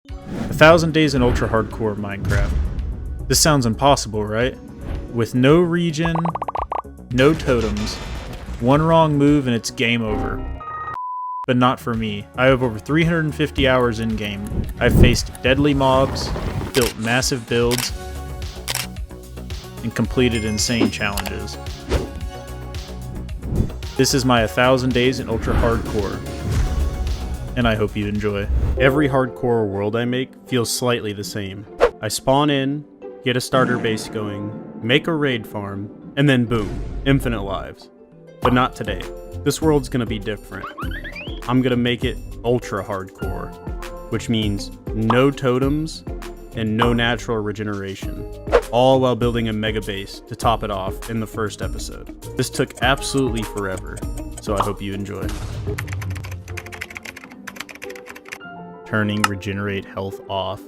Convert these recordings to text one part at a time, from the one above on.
1,000 days in ultra hardcore Minecraft. This sounds impossible, right? With no regen, no totems, one wrong move and it's game over. But not for me. I have over 350 hours in game. I've faced deadly mobs, built massive builds, and completed insane challenges. This is my 1,000 days in ultra hardcore, and I hope you enjoy. Every hardcore world I make feels slightly the same. I spawn in, get a starter base going, make a raid farm, and then boom, infinite lives. But not today. This world's gonna be different. I'm gonna make it ultra hardcore, which means no totems and no natural regeneration, all while building a mega base to top it off in the first episode. This took absolutely forever, so I hope you enjoy. Turning regenerate health off,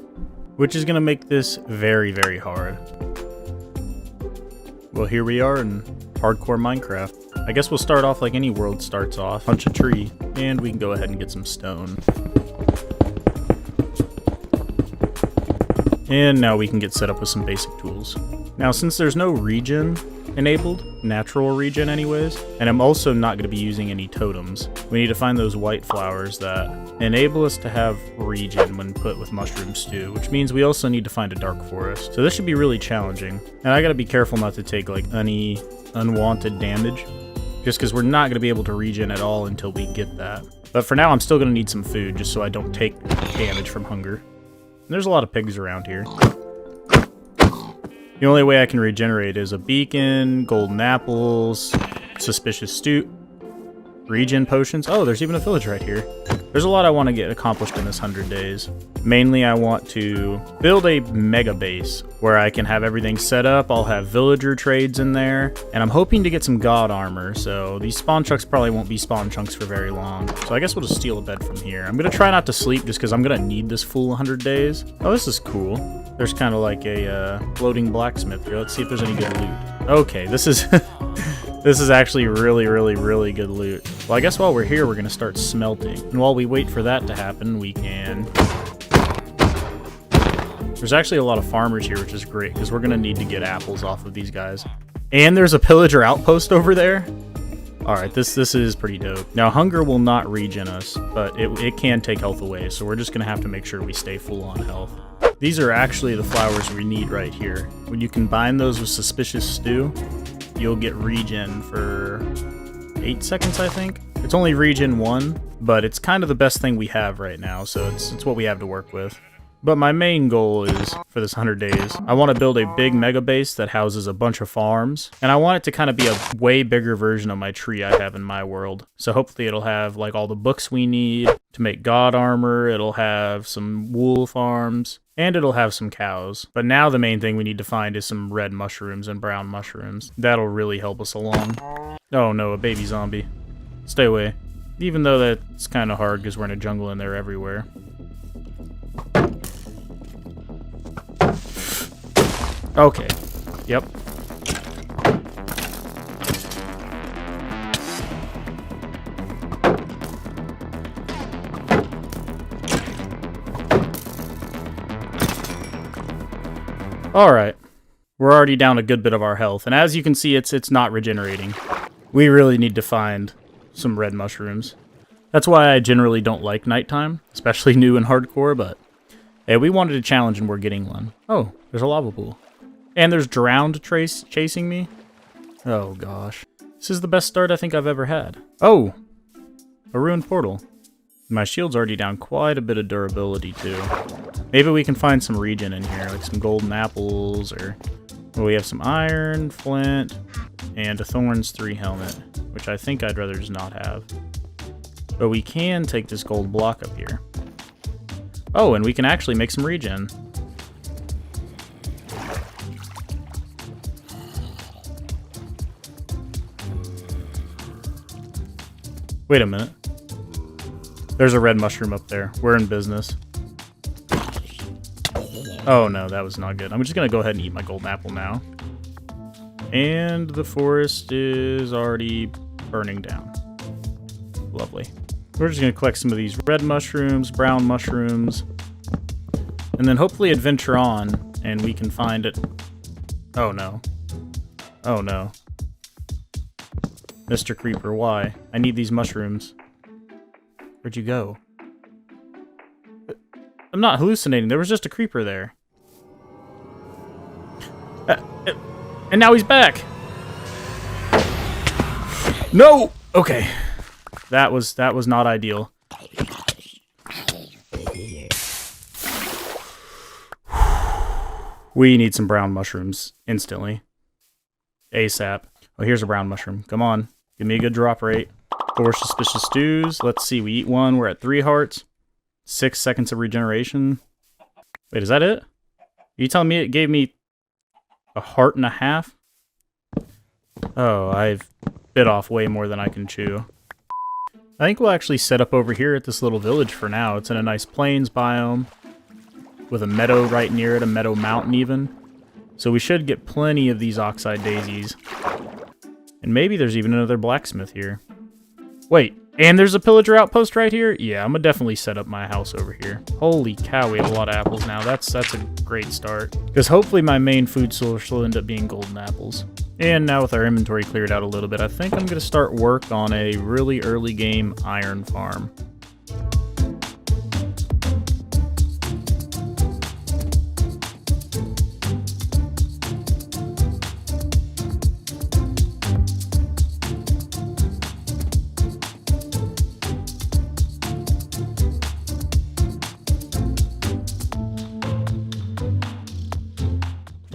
which is gonna make this very, very hard. Well, here we are in hardcore Minecraft. I guess we'll start off like any world starts off. Punch a tree, and we can go ahead and get some stone. And now we can get set up with some basic tools. Now, since there's no regen enabled, natural regen anyways, and I'm also not going to be using any totems, we need to find those white flowers that enable us to have regen when put with mushroom stew, which means we also need to find a dark forest. So this should be really challenging. And I got to be careful not to take like any unwanted damage, just because we're not going to be able to regen at all until we get that. But for now, I'm still going to need some food just so I don't take damage from hunger. And there's a lot of pigs around here. The only way I can regenerate is a beacon, golden apples, suspicious stute, regen potions. Oh, there's even a village right here. There's a lot I want to get accomplished in this 100 days. Mainly, I want to build a mega base where I can have everything set up. I'll have villager trades in there, and I'm hoping to get some god armor, so these spawn chunks probably won't be spawn chunks for very long. So I guess we'll just steal a bed from here. I'm going to try not to sleep just because I'm going to need this full 100 days. Oh, this is cool. There's kind of like a floating blacksmith here. Let's see if there's any good loot. Okay, this is... This is actually really, really, really good loot. Well, I guess while we're here, we're going to start smelting. And while we wait for that to happen, we can... There's actually a lot of farmers here, which is great, because we're going to need to get apples off of these guys. And there's a pillager outpost over there. Alright, this is pretty dope. Now, hunger will not regen us, but it can take health away, so we're just going to have to make sure we stay full on health. These are actually the flowers we need right here. When you combine those with suspicious stew, you'll get regen for 8 seconds, I think. It's only regen 1, but it's kind of the best thing we have right now, so it's what we have to work with. But my main goal is, for this 100 days, I want to build a big mega base that houses a bunch of farms, and I want it to kind of be a way bigger version of my tree I have in my world. So hopefully it'll have like all the books we need to make god armor, it'll have some wool farms, and it'll have some cows. But now the main thing we need to find is some red mushrooms and brown mushrooms. That'll really help us along. Oh no, a baby zombie. Stay away. Even though that's kind of hard because we're in a jungle and they're everywhere. Okay. Yep. Alright, we're already down a good bit of our health, and as you can see, it's not regenerating. We really need to find some red mushrooms. That's why I generally don't like nighttime, especially new and hardcore, but hey, we wanted a challenge and we're getting one. Oh, there's a lava pool. And there's drowned trace chasing me. Oh gosh. This is the best start I think I've ever had. Oh, a ruined portal. My shield's already down quite a bit of durability too. Maybe we can find some regen in here, like some golden apples, or... Well, we have some iron, flint, and a Thorns 3 helmet, which I think I'd rather just not have. But we can take this gold block up here. Oh, and we can actually make some regen. Wait a minute. There's a red mushroom up there. We're in business. Oh no, that was not good. I'm just gonna go ahead and eat my golden apple now. And the forest is already burning down. Lovely. We're just gonna collect some of these red mushrooms, brown mushrooms, and then hopefully adventure on, and we can find it. Oh no. Oh no. Mr. Creeper, why? I need these mushrooms. Where'd you go? I'm not hallucinating, there was just a creeper there. And now he's back! No! Okay. That was not ideal. We need some brown mushrooms instantly. ASAP. Oh, here's a brown mushroom. Come on. Give me a good drop rate. 4 suspicious stews. Let's see. We eat one. We're at 3 hearts. 6 seconds of regeneration. Wait, is that it? Are you telling me it gave me a heart and a half? Oh, I've bit off way more than I can chew. I think we'll actually set up over here at this little village for now. It's in a nice plains biome with a meadow right near it, a meadow mountain even. So we should get plenty of these oxide daisies. And maybe there's even another blacksmith here. Wait, and there's a pillager outpost right here? Yeah, I'm gonna definitely set up my house over here. Holy cow, we have a lot of apples now. That's a great start. Because hopefully my main food source will end up being golden apples. And now with our inventory cleared out a little bit, I think I'm gonna start work on a really early game iron farm.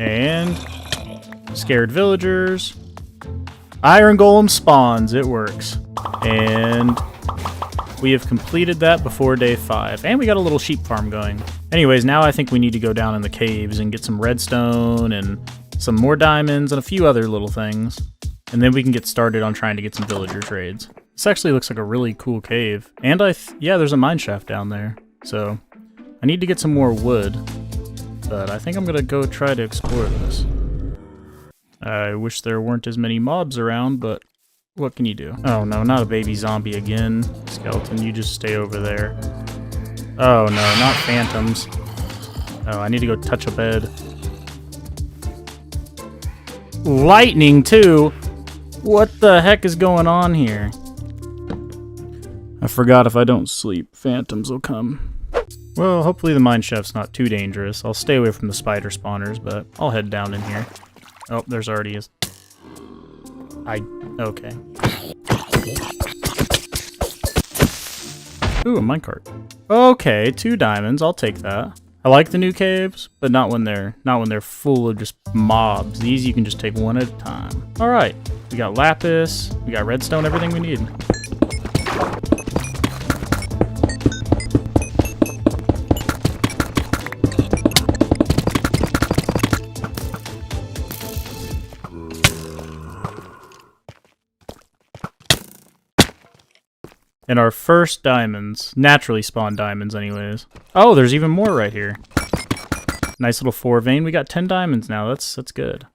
And scared villagers. Iron golem spawns. It works. And we have completed that before day 5. And we got a little sheep farm going. Anyways, now I think we need to go down in the caves and get some redstone and some more diamonds and a few other little things. And then we can get started on trying to get some villager trades. This actually looks like a really cool cave. And yeah, there's a mine shaft down there. So I need to get some more wood. But I think I'm gonna go try to explore this. I wish there weren't as many mobs around, but what can you do? Oh no, not a baby zombie again. Skeleton, you just stay over there. Oh no, not phantoms. Oh, I need to go touch a bed. Lightning too? What the heck is going on here? I forgot if I don't sleep, phantoms will come. Well, hopefully the mine shaft's not too dangerous. I'll stay away from the spider spawners, but I'll head down in here. Oh, there's already a... Okay. Ooh, a minecart. Okay, 2 diamonds. I'll take that. I like the new caves, but not when they're full of just mobs. These you can just take one at a time. All right, we got lapis, we got redstone, everything we need. And our first diamonds, naturally spawned diamonds anyways. Oh, there's even more right here. Nice little 4 vein. We got 10 diamonds now. That's good.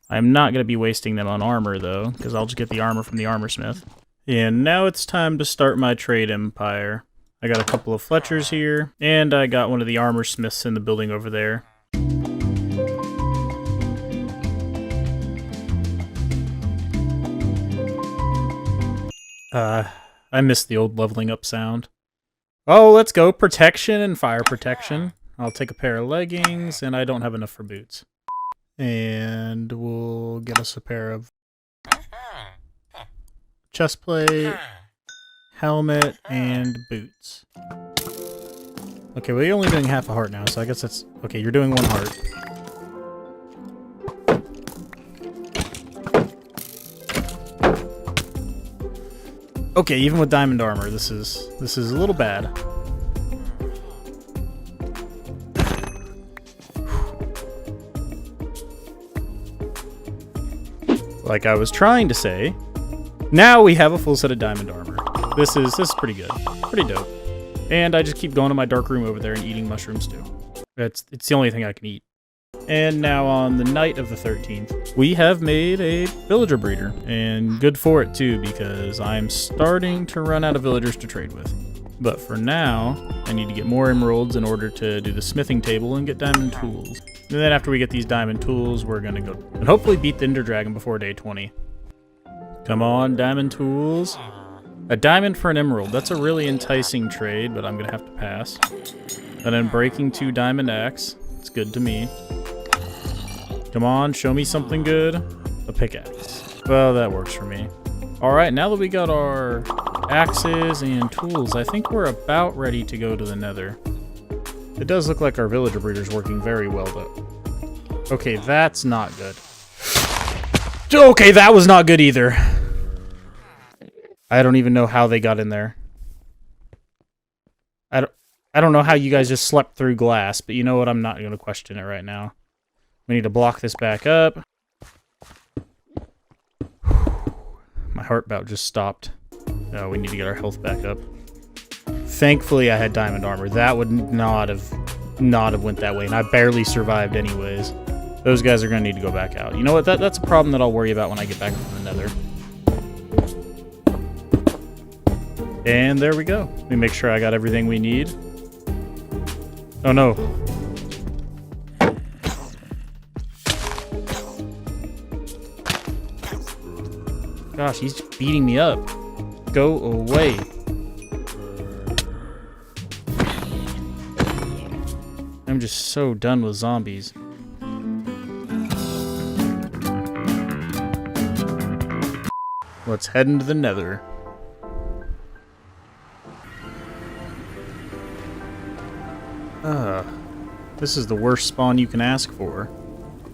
I'm not going to be wasting them on armor though, because I'll just get the armor from the armor smith. And now it's time to start my trade empire. I got a couple of Fletchers here, and I got one of the armor smiths in the building over there. I missed the old leveling up sound. Oh, let's go. Protection and fire protection. I'll take a pair of leggings, and I don't have enough for boots. And we'll get us a pair of chestplate, helmet, and boots. Okay, well, you're only doing half a heart now, so I guess that's... Okay, you're doing 1 heart. Okay, even with diamond armor, this is a little bad. Like I was trying to say, now we have a full set of diamond armor. This is pretty good, pretty dope. And I just keep going to my dark room over there and eating mushrooms too. It's the only thing I can eat. And now on the night of the 13th, we have made a villager breeder. And good for it too, because I'm starting to run out of villagers to trade with. But for now, I need to get more emeralds in order to do the smithing table and get diamond tools. And then after we get these diamond tools, we're gonna go and hopefully beat the Ender Dragon before day 20. Come on, diamond tools. A diamond for an emerald. That's a really enticing trade, but I'm gonna have to pass. And then breaking 2 diamond axe. It's good to me. Come on, show me something good. A pickaxe. Well, that works for me. Alright, now that we got our axes and tools, I think we're about ready to go to the nether. It does look like our villager breeder's working very well, though. Okay, that's not good. Okay, that was not good either. I don't even know how they got in there. I don't know how you guys just slept through glass, but you know what? I'm not going to question it right now. We need to block this back up. My heart about just stopped. Oh, we need to get our health back up. Thankfully, I had diamond armor. That would not have went that way, and I barely survived anyways. Those guys are going to need to go back out. You know what? That's a problem that I'll worry about when I get back from the nether. And there we go. Let me make sure I got everything we need. Oh no. Gosh, he's beating me up. Go away. I'm just so done with zombies. Let's head into the nether. This is the worst spawn you can ask for.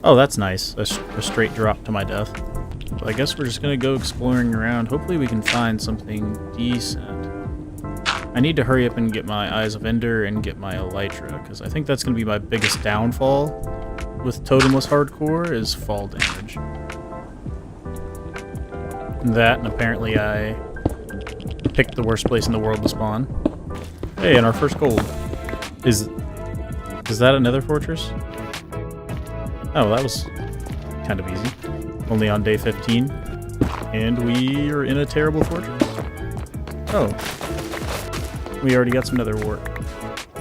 Oh, that's nice. A straight drop to my death. So I guess we're just gonna go exploring around. Hopefully we can find something decent. I need to hurry up and get my Eyes of Ender and get my Elytra, because I think that's gonna be my biggest downfall with Totemless Hardcore is fall damage. That, and apparently I picked the worst place in the world to spawn. Hey, and our first gold. Is that another fortress? Oh, that was kind of easy. Only on day 15. And we are in a terrible fortress. Oh. We already got some nether wart.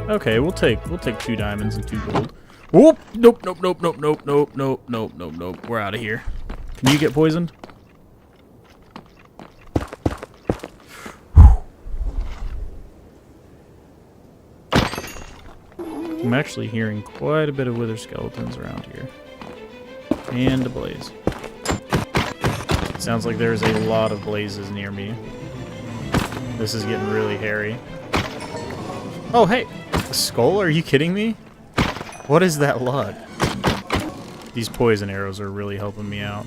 Okay, we'll take 2 diamonds and 2 gold. Whoop! Nope. We're out of here. Can you get poisoned? I'm actually hearing quite a bit of wither skeletons around here. And a blaze. It sounds like there's a lot of blazes near me. This is getting really hairy. Oh, hey! A skull? Are you kidding me? What is that luck? These poison arrows are really helping me out.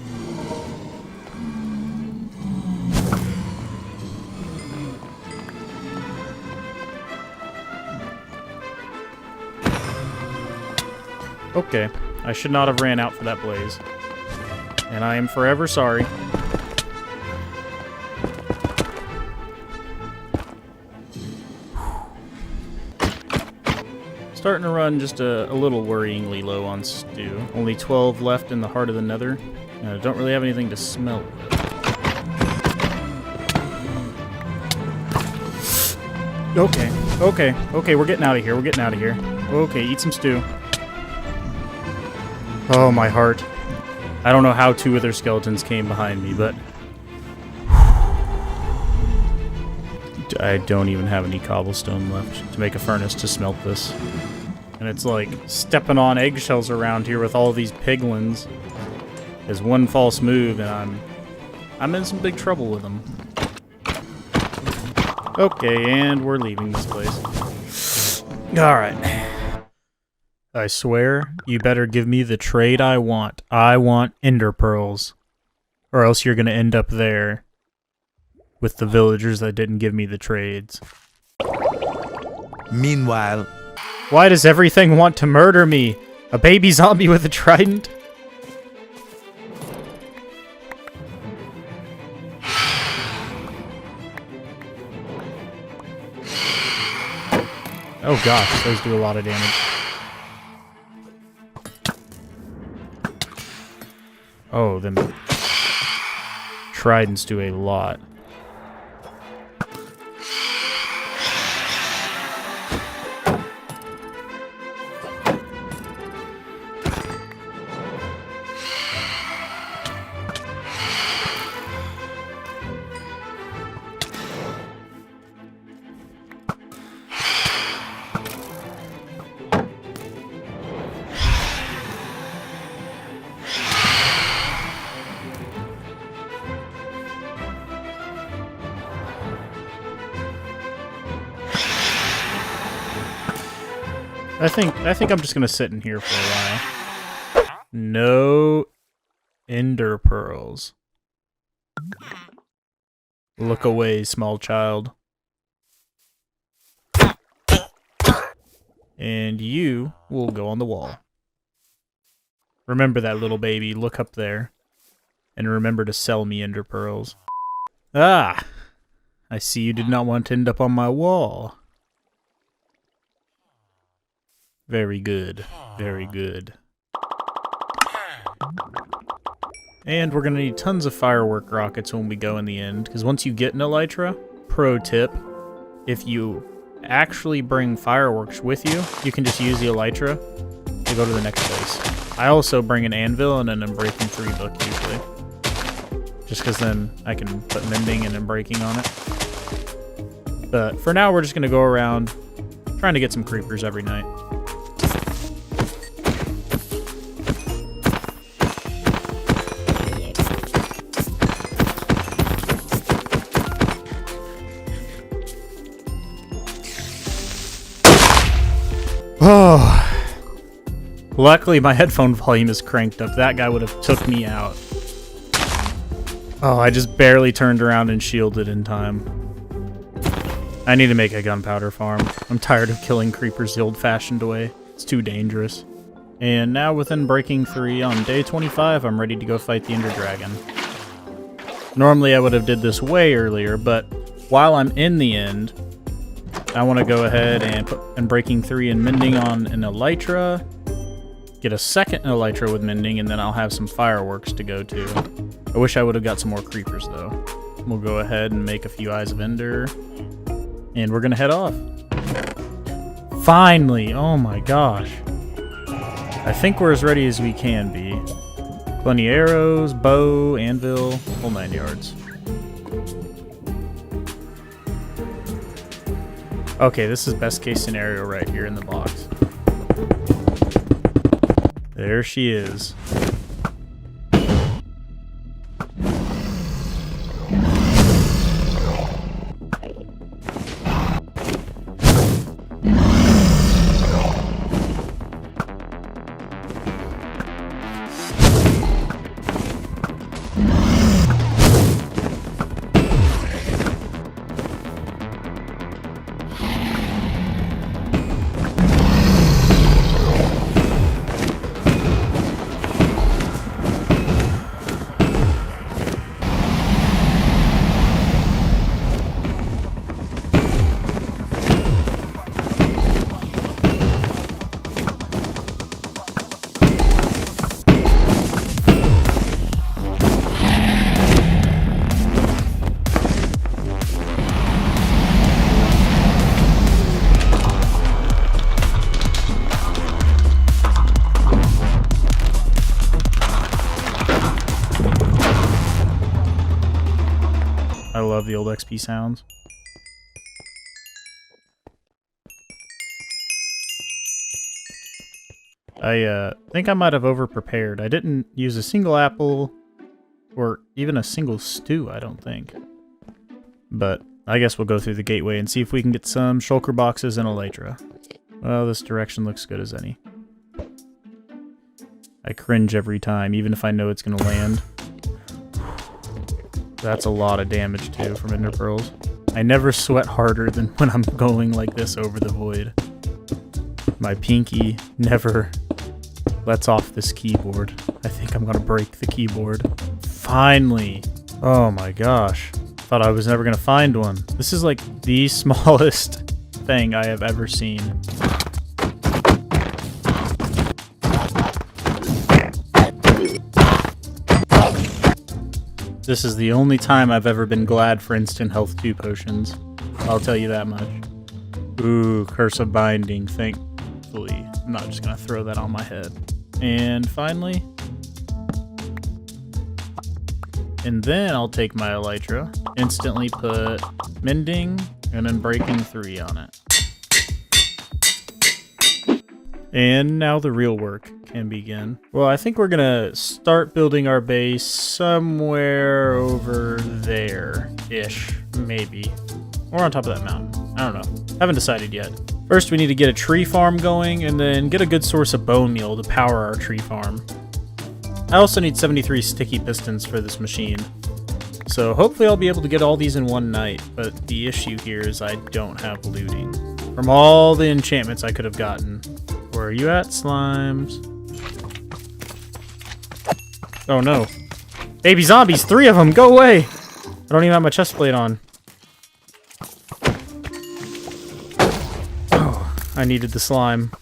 Okay, I should not have ran out for that blaze. And I am forever sorry. Starting to run just a little worryingly low on stew. Only 12 left in the heart of the nether. Don't really have anything to smelt with. Okay, we're getting out of here. Okay, eat some stew. Oh, my heart. I don't know how 2 other skeletons came behind me, but I don't even have any cobblestone left to make a furnace to smelt this. And it's like stepping on eggshells around here with all these piglins. Is one false move and I'm in some big trouble with them. Okay, and we're leaving this place. Alright. I swear, you better give me the trade I want. I want ender pearls. Or else you're gonna end up there with the villagers that didn't give me the trades. Meanwhile... Why does everything want to murder me? A baby zombie with a trident? Oh gosh, those do a lot of damage. Oh, them tridents do a lot. I think I'm just gonna sit in here for a while. No ender pearls. Look away, small child. And you will go on the wall. Remember that, little baby. Look up there. And remember to sell me ender pearls. Ah! I see you did not want to end up on my wall. Very good. Very good. And we're going to need tons of firework rockets when we go in the end, because once you get an elytra, pro tip, if you actually bring fireworks with you, you can just use the elytra to go to the next place. I also bring an anvil and an Unbreaking 3 book usually, just because then I can put mending and unbreaking on it. But for now, we're just going to go around trying to get some creepers every night. Oh, luckily my headphone volume is cranked up. That guy would have took me out. Oh, I just barely turned around and shielded in time. I need to make a gunpowder farm. I'm tired of killing creepers the old-fashioned way. It's too dangerous. And now with Unbreaking 3 on day 25, I'm ready to go fight the Ender Dragon. Normally I would have did this way earlier, but while I'm in the end, I want to go ahead and put Unbreaking 3 and Mending on an Elytra, get a second Elytra with Mending, and then I'll have some fireworks to go to. I wish I would have got some more creepers, though. We'll go ahead and make a few Eyes of Ender, and we're going to head off. Finally! Oh my gosh. I think we're as ready as we can be. Plenty of arrows, bow, anvil, whole 9 yards. Okay, this is best case scenario right here in the box. There she is. I love the old XP sounds. I think I might have over-prepared. I didn't use a single apple or even a single stew, I don't think. But I guess we'll go through the gateway and see if we can get some shulker boxes and elytra. Well, this direction looks good as any. I cringe every time, even if I know it's going to land. That's a lot of damage, too, from Ender Pearls. I never sweat harder than when I'm going like this over the void. My pinky never lets off this keyboard. I think I'm gonna break the keyboard. Finally! Oh my gosh. Thought I was never gonna find one. This is like the smallest thing I have ever seen. This is the only time I've ever been glad for instant health 2 potions. I'll tell you that much. Ooh, Curse of Binding, thankfully. I'm not just gonna throw that on my head. And finally... And then I'll take my elytra, instantly put Mending, and then Breaking 3 on it. And now the real work can begin. Well, I think we're gonna start building our base somewhere over there-ish, maybe. Or on top of that mountain. I don't know. Haven't decided yet. First, we need to get a tree farm going, and then get a good source of bone meal to power our tree farm. I also need 73 sticky pistons for this machine. So hopefully I'll be able to get all these in one night, but the issue here is I don't have looting. From all the enchantments I could have gotten. Where are you at, slimes? Oh no. Baby zombies, 3 of them, go away! I don't even have my chest plate on. Oh, I needed the slime.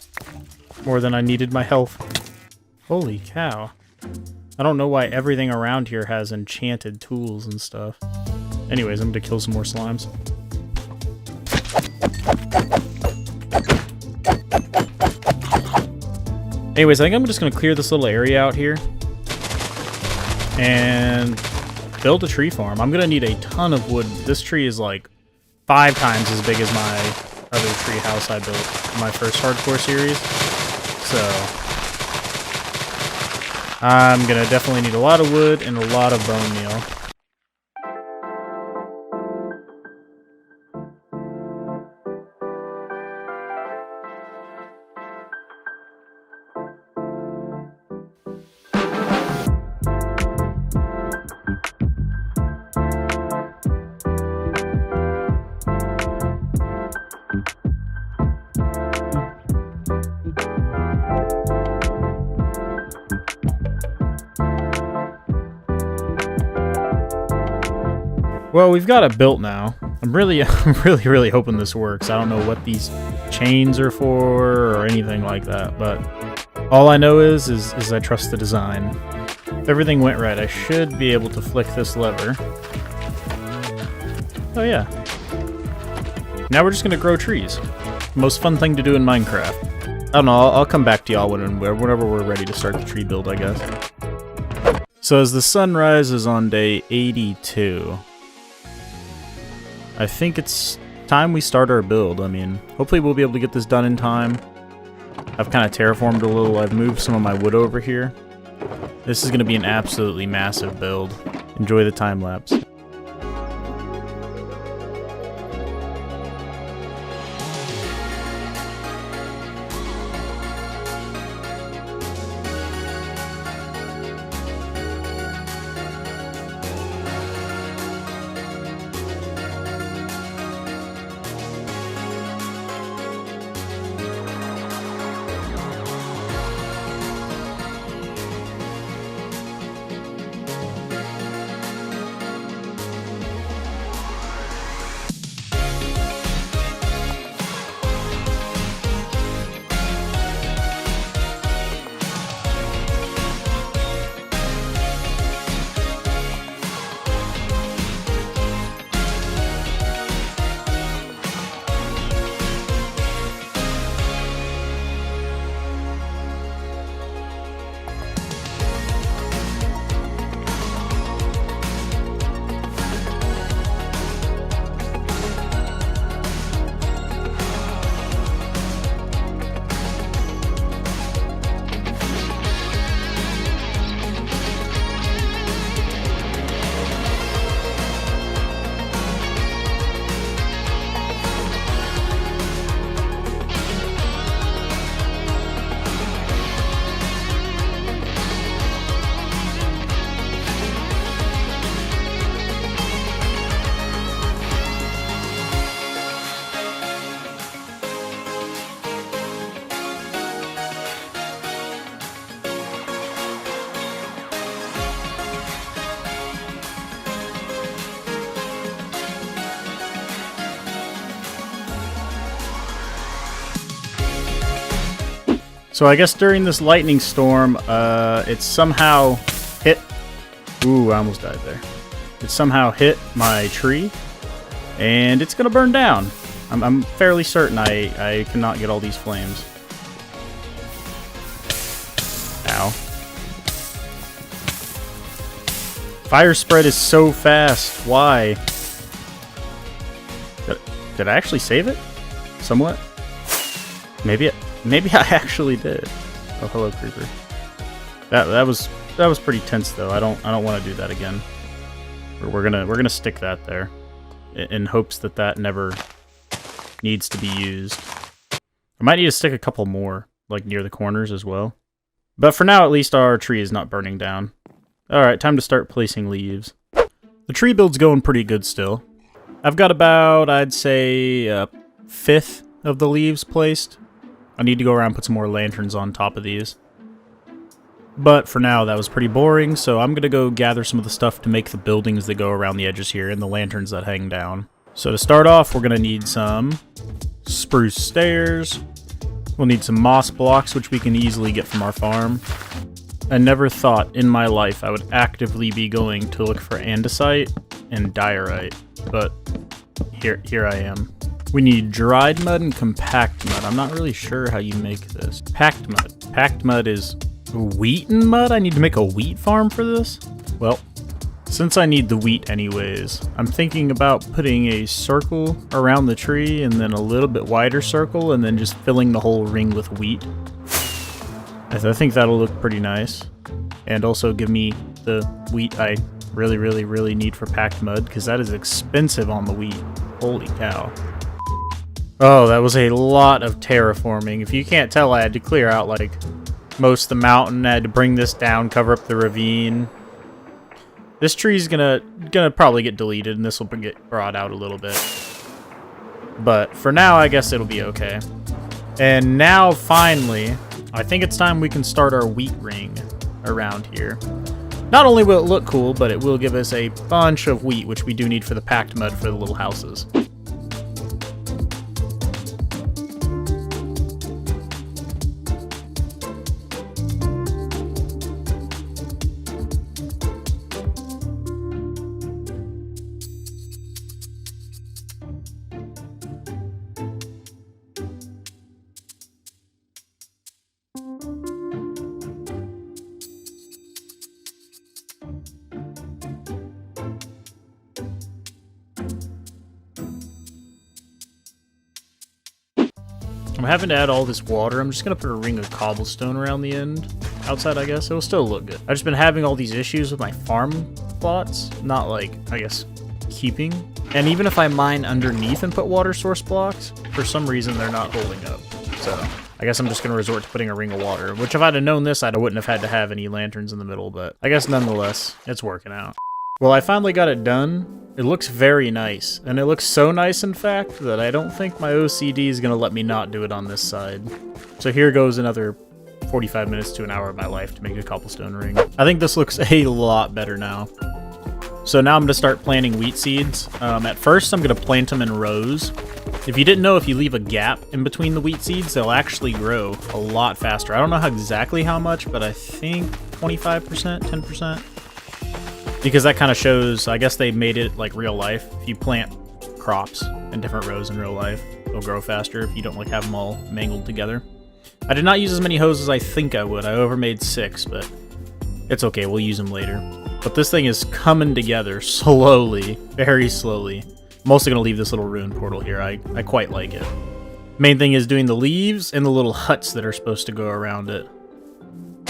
More than I needed my health. Holy cow. I don't know why everything around here has enchanted tools and stuff. Anyways, I'm gonna kill some more slimes. Anyways, I think I'm just gonna clear this little area out here and build a tree farm. I'm gonna need a ton of wood. This tree is like 5 times as big as my other tree house I built in my first hardcore series. So I'm gonna definitely need a lot of wood and a lot of bone meal. Well, we've got it built now. I'm really hoping this works. I don't know what these chains are for or anything like that, but all I know is I trust the design. If everything went right, I should be able to flick this lever. Oh yeah. Now we're just gonna grow trees. Most fun thing to do in Minecraft. I don't know, I'll come back to y'all whenever we're ready to start the tree build, I guess. So as the sun rises on day 82, I think it's time we start our build. I mean, hopefully we'll be able to get this done in time. I've kind of terraformed a little. I've moved some of my wood over here. This is going to be an absolutely massive build. Enjoy the time lapse. So I guess during this lightning storm, it somehow hit... Ooh, I almost died there. It somehow hit my tree, and it's gonna burn down. I'm fairly certain I cannot get all these flames. Ow. Fire spread is so fast. Why? Did I actually save it? Somewhat? Maybe I actually did. Oh, hello, creeper. That was pretty tense though. I don't want to do that again. We're gonna stick that there, in hopes that never needs to be used. I might need to stick a couple more, like near the corners as well. But for now, at least our tree is not burning down. Alright, time to start placing leaves. The tree build's going pretty good still. I've got about, I'd say, a fifth of the leaves placed. I need to go around and put some more lanterns on top of these. But for now, that was pretty boring, so I'm going to go gather some of the stuff to make the buildings that go around the edges here and the lanterns that hang down. So to start off, we're going to need some spruce stairs. We'll need some moss blocks, which we can easily get from our farm. I never thought in my life I would actively be going to look for andesite and diorite, but here I am. We need dried mud and compact mud. I'm not really sure how you make this. Packed mud. Packed mud is wheat and mud? I need to make a wheat farm for this? Well, since I need the wheat anyways, I'm thinking about putting a circle around the tree and then a little bit wider circle and then just filling the whole ring with wheat. I think that'll look pretty nice. And also give me the wheat I really need for packed mud, because that is expensive on the wheat. Holy cow. Oh, that was a lot of terraforming. If you can't tell, I had to clear out like most of the mountain. I had to bring this down, cover up the ravine. This tree's gonna probably get deleted, and this will get brought out a little bit. But for now, I guess it'll be okay. And now, finally, I think it's time we can start our wheat ring around here. Not only will it look cool, but it will give us a bunch of wheat, which we do need for the packed mud for the little houses. I'm having to add all this water. I'm just going to put a ring of cobblestone around the end. Outside, I guess. It'll still look good. I've just been having all these issues with my farm plots. Not like, I guess, keeping. And even if I mine underneath and put water source blocks, for some reason they're not holding up. So I guess I'm just going to resort to putting a ring of water. Which if I'd have known this, I wouldn't have had to have any lanterns in the middle. But I guess nonetheless, it's working out. Well, I finally got it done. It looks very nice, and it looks so nice, in fact, that I don't think my OCD is going to let me not do it on this side. So here goes another 45 minutes to an hour of my life to make a cobblestone ring. I think this looks a lot better now. So now I'm going to start planting wheat seeds. At first, I'm going to plant them in rows. If you didn't know, if you leave a gap in between the wheat seeds, they'll actually grow a lot faster. I don't know exactly how much, but I think 25%, 10%. Because that kind of shows, I guess they made it like real life. If you plant crops in different rows in real life, they'll grow faster if you don't like have them all mangled together. I did not use as many hoses as I think I would. I overmade 6, but it's okay, we'll use them later. But this thing is coming together slowly, very slowly. I'm also going to leave this little ruined portal here. I quite like it. Main thing is doing the leaves and the little huts that are supposed to go around it.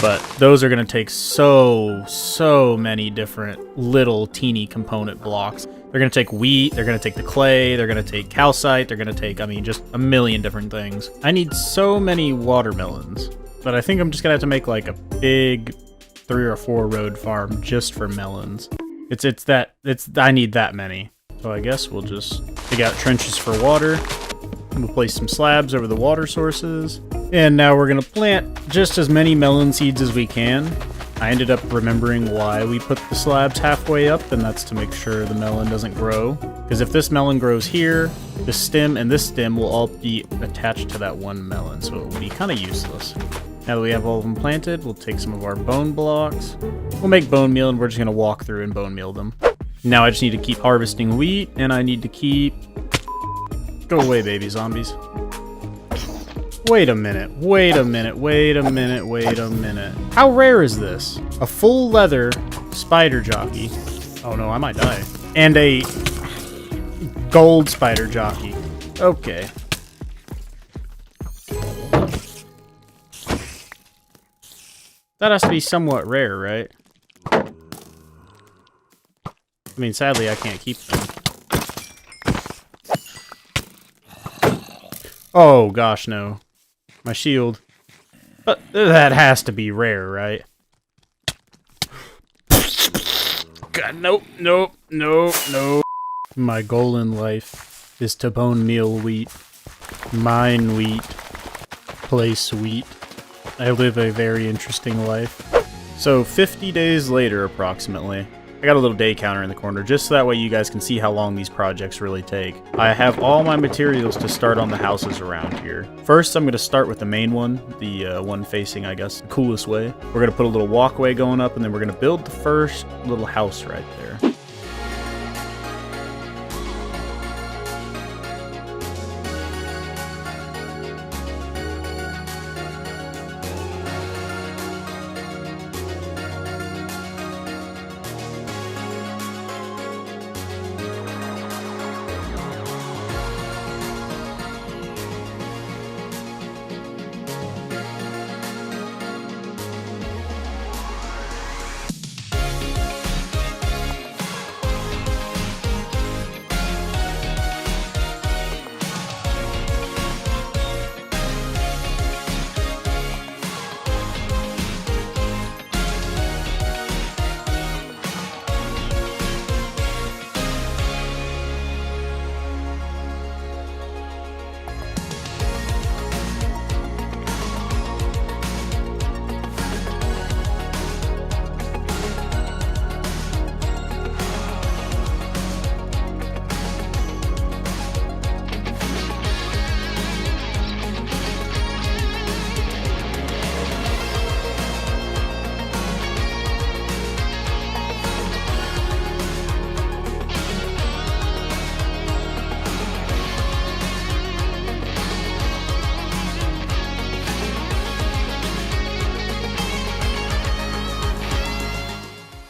But those are going to take so many different little teeny component blocks. They're going to take wheat, they're going to take the clay, they're going to take calcite, they're going to take, I mean, just a million different things. I need so many watermelons, but I think I'm just going to have to make like a big 3 or 4 road farm just for melons. I need that many. So I guess we'll just dig out trenches for water. We'll place some slabs over the water sources. And now we're going to plant just as many melon seeds as we can. I ended up remembering why we put the slabs halfway up, and that's to make sure the melon doesn't grow. Because if this melon grows here, this stem and this stem will all be attached to that one melon, so it will be kind of useless. Now that we have all of them planted, we'll take some of our bone blocks. We'll make bone meal, and we're just going to walk through and bone meal them. Now I just need to keep harvesting wheat, and I need to keep... Go away, baby zombies. Wait a minute, wait a minute, wait a minute, wait a minute. How rare is this? A full leather spider jockey. Oh no, I might die. And a gold spider jockey. Okay. That has to be somewhat rare, right? I mean, sadly, I can't keep them. Oh, gosh, no. my shield. But that has to be rare, right? God, nope, nope, nope, nope. My goal in life is to bone meal wheat, mine wheat, place wheat. I live a very interesting life. So 50 days later, approximately, I got a little day counter in the corner, just so that way you guys can see how long these projects really take. I have all my materials to start on the houses around here. First, I'm going to start with the main one, the one facing, I guess, the coolest way. We're going to put a little walkway going up, and then we're going to build the first little house right there.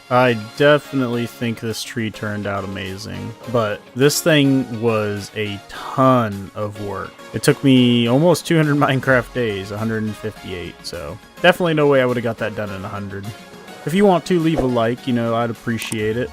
I definitely think this tree turned out amazing, but this thing was a ton of work. It took me almost 200 Minecraft days, 158, so definitely no way I would have got that done in 100. If you want to, leave a like, I'd appreciate it.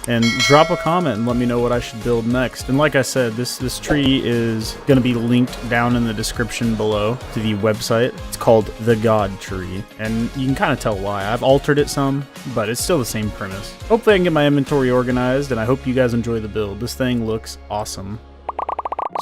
And drop a comment and let me know what I should build next. And like I said, this tree is going to be linked down in the description below to the website. It's called The God Tree, and you can kind of tell why. I've altered it some, but it's still the same premise. Hopefully I can get my inventory organized, and I hope you guys enjoy the build. This thing looks awesome.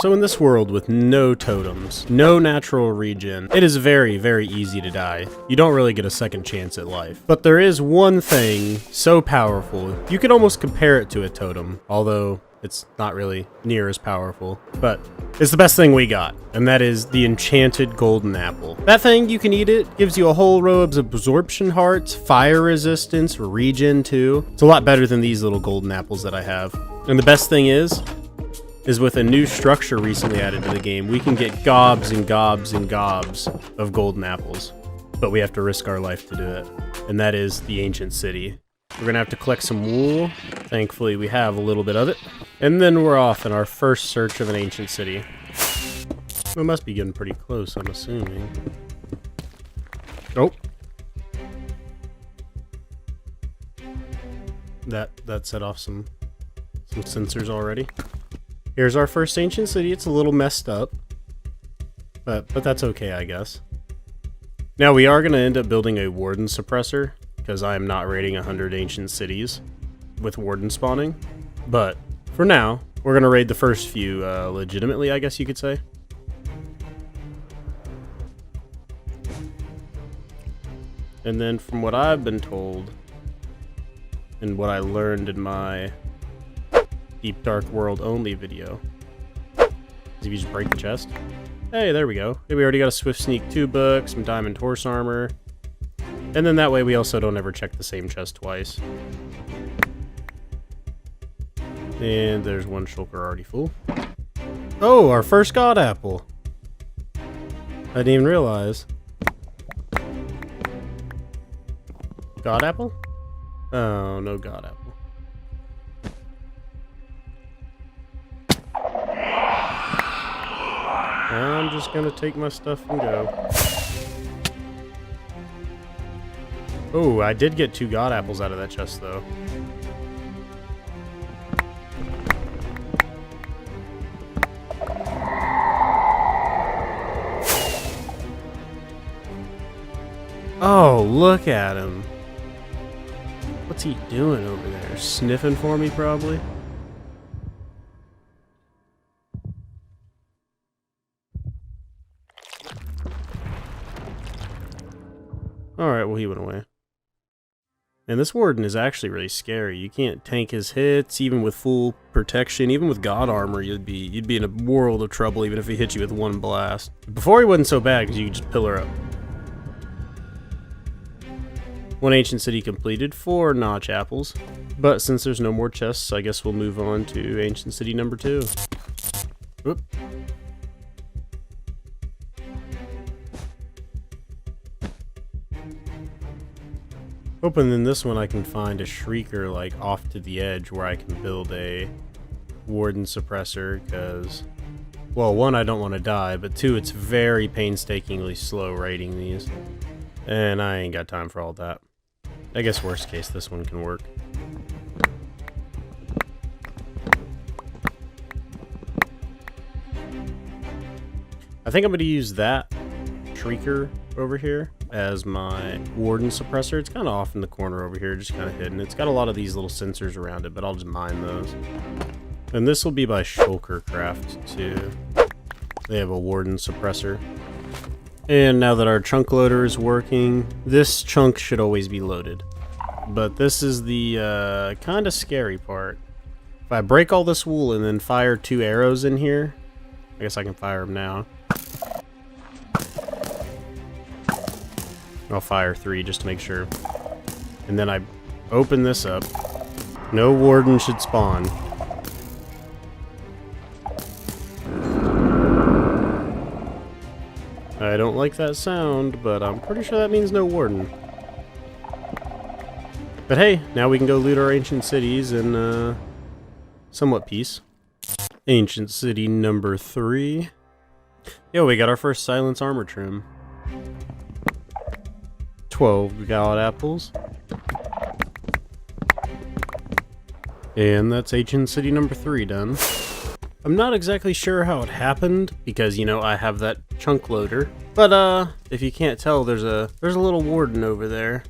So in this world with no totems, no natural regen, it is very, very easy to die. You don't really get a second chance at life. But there is one thing so powerful, you could almost compare it to a totem, although it's not really near as powerful. But it's the best thing we got, and that is the enchanted golden apple. That thing, you can eat it, gives you a whole row of absorption hearts, fire resistance, regen too. It's a lot better than these little golden apples that I have. And the best thing is with a new structure recently added to the game, we can get gobs and gobs and gobs of golden apples. But we have to risk our life to do it. And that is the ancient city. We're gonna have to collect some wool. Thankfully, we have a little bit of it. And then we're off in our first search of an ancient city. We must be getting pretty close, I'm assuming. Oh. That set off some sensors already. Here's our first ancient city. It's a little messed up, but that's okay, I guess. Now we are going to end up building a Warden Suppressor, because I am not raiding 100 ancient cities with Warden spawning. But for now, we're going to raid the first few legitimately, I guess you could say. And then from what I've been told, and what I learned in my Deep Dark World only video, is if you just break the chest. Hey, there we go. Hey, we already got a Swift Sneak 2 book, some Diamond Horse Armor, and then that way we also don't ever check the same chest twice. And there's one shulker already full. Oh, our first God Apple. I didn't even realize. God Apple? Oh, no God Apple. I'm just gonna take my stuff and go. Oh, I did get 2 God Apples out of that chest, though. Oh, look at him. What's he doing over there? Sniffing for me, probably? Alright, well, he went away. And this Warden is actually really scary. You can't tank his hits, even with full protection. Even with God Armor, you'd be in a world of trouble, even if he hit you with one blast. Before he wasn't so bad, because you could just pillar up. One Ancient City completed, 4 Notch apples. But since there's no more chests, I guess we'll move on to Ancient City number 2. Whoop. Hoping in this one I can find a Shrieker like off to the edge where I can build a Warden Suppressor, because, well, 1, I don't want to die, but 2, it's very painstakingly slow raiding these. And I ain't got time for all that. I guess worst case this one can work. I think I'm going to use that Shrieker over here as my Warden Suppressor. It's kind of off in the corner over here, just kind of hidden. It's got a lot of these little sensors around it, but I'll just mine those. And this will be by Shulker Craft too. They have a Warden Suppressor. And now that our chunk loader is working, this chunk should always be loaded. But this is the kind of scary part. If I break all this wool and then fire 2 arrows in here, I guess I can fire them now. I'll fire 3 just to make sure. And then I open this up. No Warden should spawn. I don't like that sound, but I'm pretty sure that means no Warden. But hey, now we can go loot our ancient cities in somewhat peace. Ancient City number 3. Yo, we got our first Silence Armor Trim. 12 God Apples. And that's Ancient City number 3 done. I'm not exactly sure how it happened, because, you know, I have that chunk loader. But, if you can't tell, there's a little Warden over there.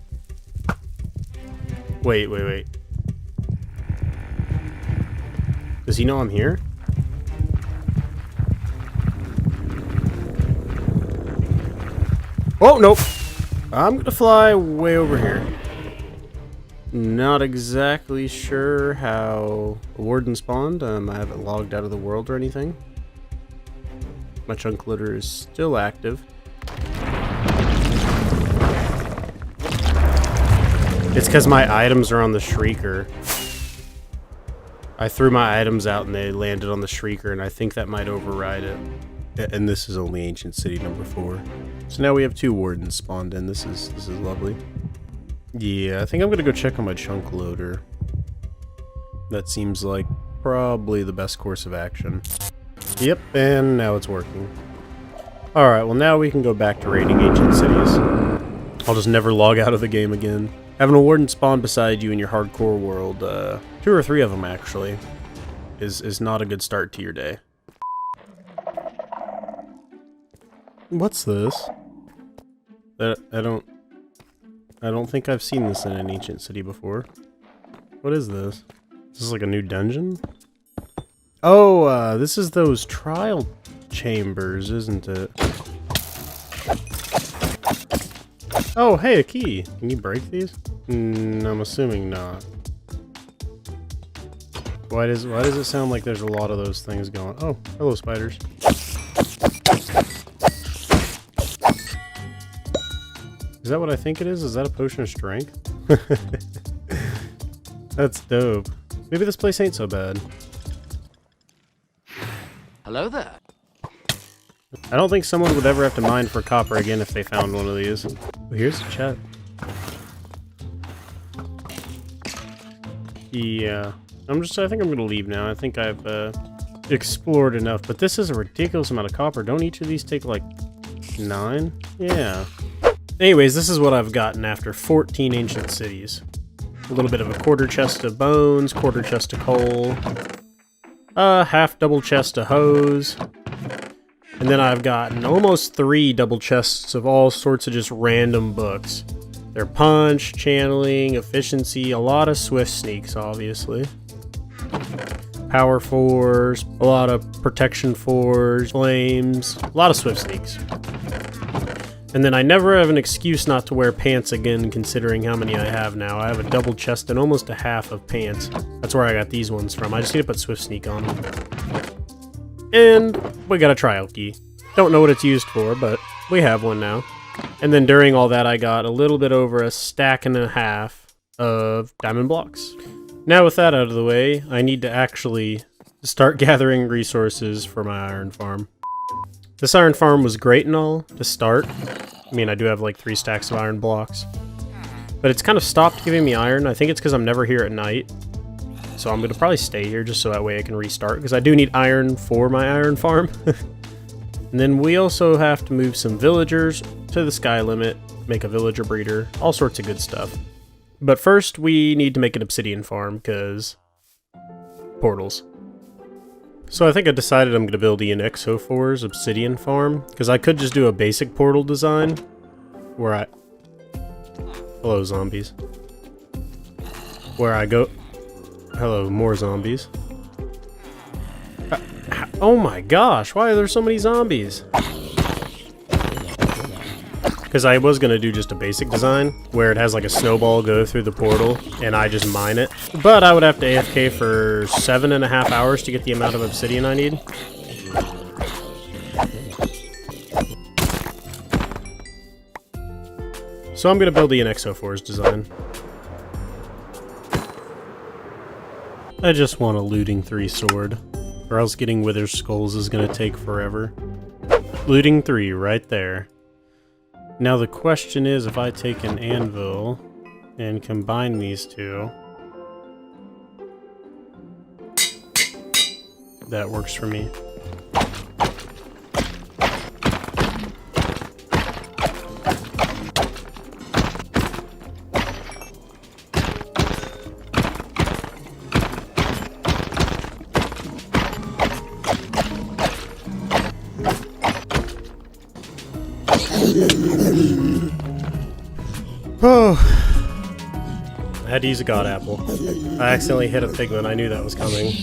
Wait. Does he know I'm here? Oh, nope. I'm gonna fly way over here. Not exactly sure how a Warden spawned. I haven't logged out of the world or anything. My chunk loader is still active. It's because my items are on the Shrieker. I threw my items out and they landed on the Shrieker, and I think that might override it. And this is only Ancient City number 4. So now we have 2 Wardens spawned in. This is lovely. Yeah, I think I'm gonna go check on my chunk loader. That seems like probably the best course of action. Yep, and now it's working. Alright, well now we can go back to raiding ancient cities. I'll just never log out of the game again. Having a Warden spawn beside you in your hardcore world, 2 or 3 of them actually, is not a good start to your day. What's this? I don't think I've seen this in an ancient city before. What is this? Is this like a new dungeon? Oh, this is those trial chambers, isn't it? Oh, hey, a key. Can you break these? I'm assuming not. Why does it sound like there's a lot of those things going? Oh, hello, spiders. Is that what I think it is? Is that a potion of strength? That's dope. Maybe this place ain't so bad. Hello there. I don't think someone would ever have to mine for copper again if they found one of these. Oh, here's the chat. Yeah. I think I'm gonna leave now. I think I've explored enough, but this is a ridiculous amount of copper. Don't each of these take like 9? Yeah. Anyways, this is what I've gotten after 14 ancient cities. A little bit of a quarter chest of bones, quarter chest of coal, half double chest of hose, And then I've gotten almost 3 double chests of all sorts of just random books. They're punch, channeling, efficiency, a lot of swift sneaks, obviously. Power 4s, a lot of protection 4s, flames, a lot of swift sneaks. And then I never have an excuse not to wear pants again, considering how many I have now. I have a double chest and almost a half of pants. That's where I got these ones from. I just need to put swift sneak on them. And we got a trial key. Don't know what it's used for, but we have one now. And then during all that, I got a little bit over a stack and a half of diamond blocks. Now with that out of the way, I need to actually start gathering resources for my iron farm. This iron farm was great and all to start. I mean, I do have like 3 stacks of iron blocks. But it's kind of stopped giving me iron. I think it's because I'm never here at night. So I'm going to probably stay here just so that way I can restart, because I do need iron for my iron farm. And then we also have to move some villagers to the sky limit, make a villager breeder, all sorts of good stuff. But first we need to make an obsidian farm, because portals. So I think I decided I'm going to build ianxofour's obsidian farm, because I could just do a basic portal design where I... Hello, zombies. Where I go... Hello, more zombies. Oh my gosh, why are there so many zombies? Because I was going to do just a basic design, where it has like a snowball go through the portal, and I just mine it. But I would have to AFK for 7.5 hours to get the amount of obsidian I need. So I'm going to build the ianxofour's design. I just want a looting 3 sword, or else getting wither skulls is going to take forever. Looting 3 right there. Now the question is, if I take an anvil and combine these two, that works for me. Oh, I had to use a god apple. I accidentally hit a pigment. I knew that was coming.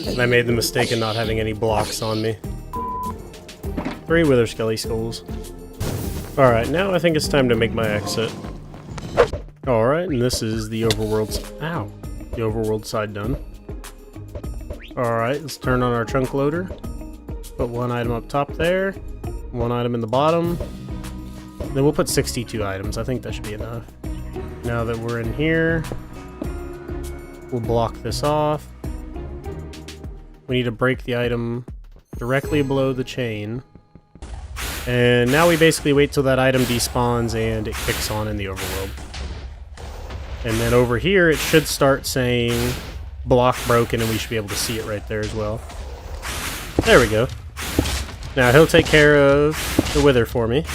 And I made the mistake of not having any blocks on me. 3 wither skelly skulls. Alright, now I think it's time to make my exit. Alright, and this is the overworld... Ow! The overworld side done. Alright, let's turn on our chunk loader. Put 1 item up top there. 1 item in the bottom. Then we'll put 62 items. I think that should be enough. Now that we're in here, we'll block this off. We need to break the item directly below the chain. And now we basically wait till that item despawns and it kicks on in the overworld. And then over here, it should start saying block broken, and we should be able to see it right there as well. There we go. Now he'll take care of the wither for me.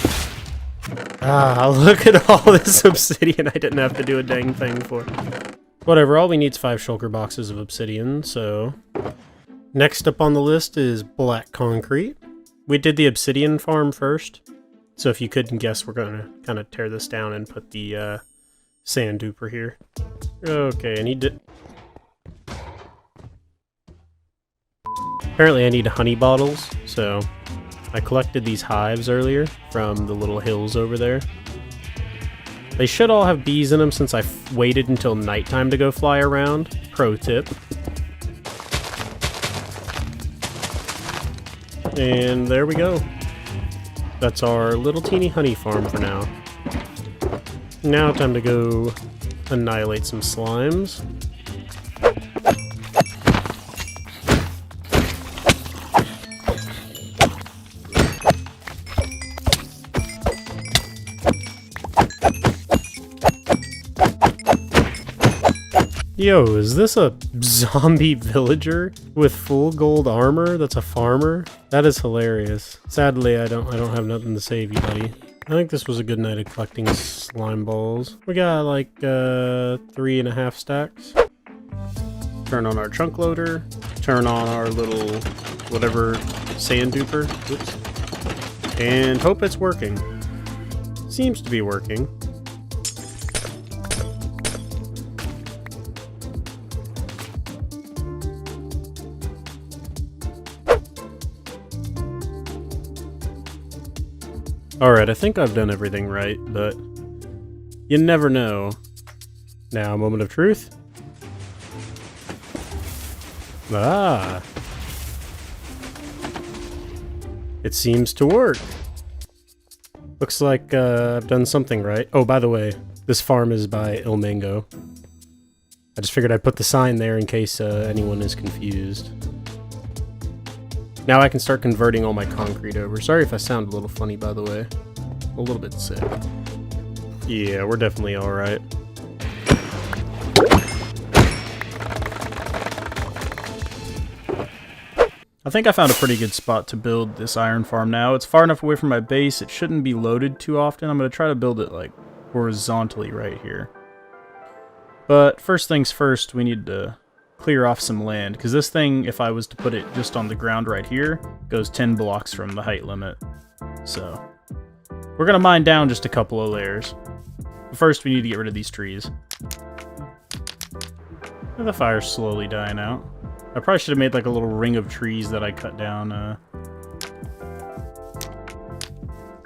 Ah, look at all this obsidian I didn't have to do a dang thing for. Whatever, all we need is 5 shulker boxes of obsidian, so... Next up on the list is black concrete. We did the obsidian farm first, so if you couldn't guess, we're going to kind of tear this down and put the sand duper here. Okay, I need to... Apparently I need honey bottles, so... I collected these hives earlier from the little hills over there. They should all have bees in them since I waited until nighttime to go fly around. Pro tip. And there we go. That's our little teeny honey farm for now. Now time to go annihilate some slimes. Yo, is this a zombie villager with full gold armor that's a farmer? That is hilarious. Sadly, I don't have nothing to save you, buddy. I think this was a good night of collecting slime balls. We got like 3.5 stacks. Turn on our chunk loader. Turn on our little whatever sand duper. Oops. And hope it's working. Seems to be working. Alright, I think I've done everything right, but you never know. Now, moment of truth. Ah. It seems to work. Looks like I've done something right. Oh, by the way, this farm is by illmango. I just figured I'd put the sign there in case anyone is confused. Now I can start converting all my concrete over. Sorry if I sound a little funny, by the way. I'm a little bit sick. Yeah, we're definitely alright. I think I found a pretty good spot to build this iron farm now. It's far enough away from my base, it shouldn't be loaded too often. I'm going to try to build it like horizontally right here. But first things first, we need to clear off some land, because this thing, if I was to put it just on the ground right here, goes 10 blocks from the height limit. So we're going to mine down just a couple of layers. But first we need to get rid of these trees. And the fire's slowly dying out. I probably should have made like a little ring of trees that I cut down,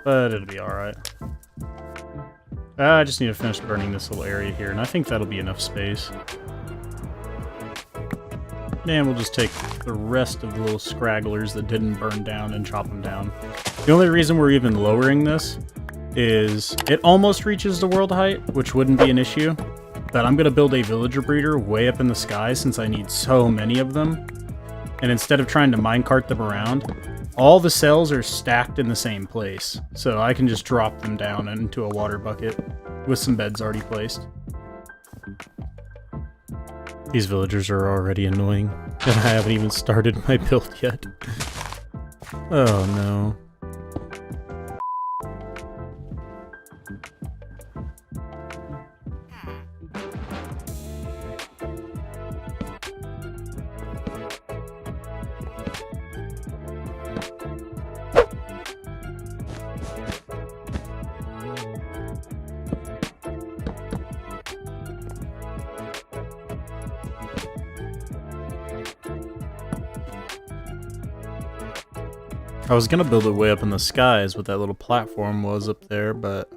but it'll be alright. I just need to finish burning this little area here, and I think that'll be enough space. And we'll just take the rest of the little scragglers that didn't burn down and chop them down. The only reason we're even lowering this is it almost reaches the world height, which wouldn't be an issue. But I'm going to build a villager breeder way up in the sky since I need so many of them. And instead of trying to minecart them around, all the cells are stacked in the same place. So I can just drop them down into a water bucket with some beds already placed. These villagers are already annoying, and I haven't even started my build yet. Oh no. I was gonna build it way up in the skies what that little platform was up there, but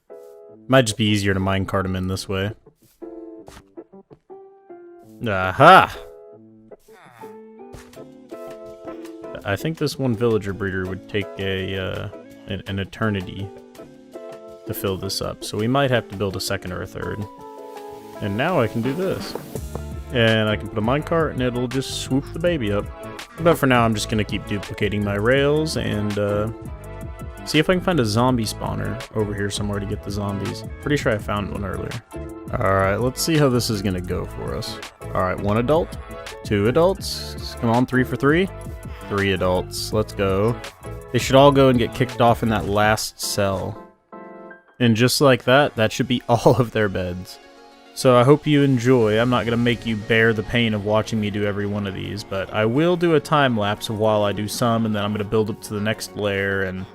it might just be easier to minecart them in this way. Aha! I think this one villager breeder would take an eternity to fill this up, so we might have to build a second or a third. And now I can do this. And I can put a minecart and it'll just swoop the baby up. But for now, I'm just going to keep duplicating my rails and see if I can find a zombie spawner over here somewhere to get the zombies. Pretty sure I found one earlier. Alright, let's see how this is going to go for us. Alright, 1 adult, 2 adults. Come on, 3 for 3. 3 adults. Let's go. They should all go and get kicked off in that last cell. And just like that, that should be all of their beds. So I hope you enjoy. I'm not going to make you bear the pain of watching me do every one of these, but I will do a time lapse of while I do some, and then I'm going to build up to the next layer, and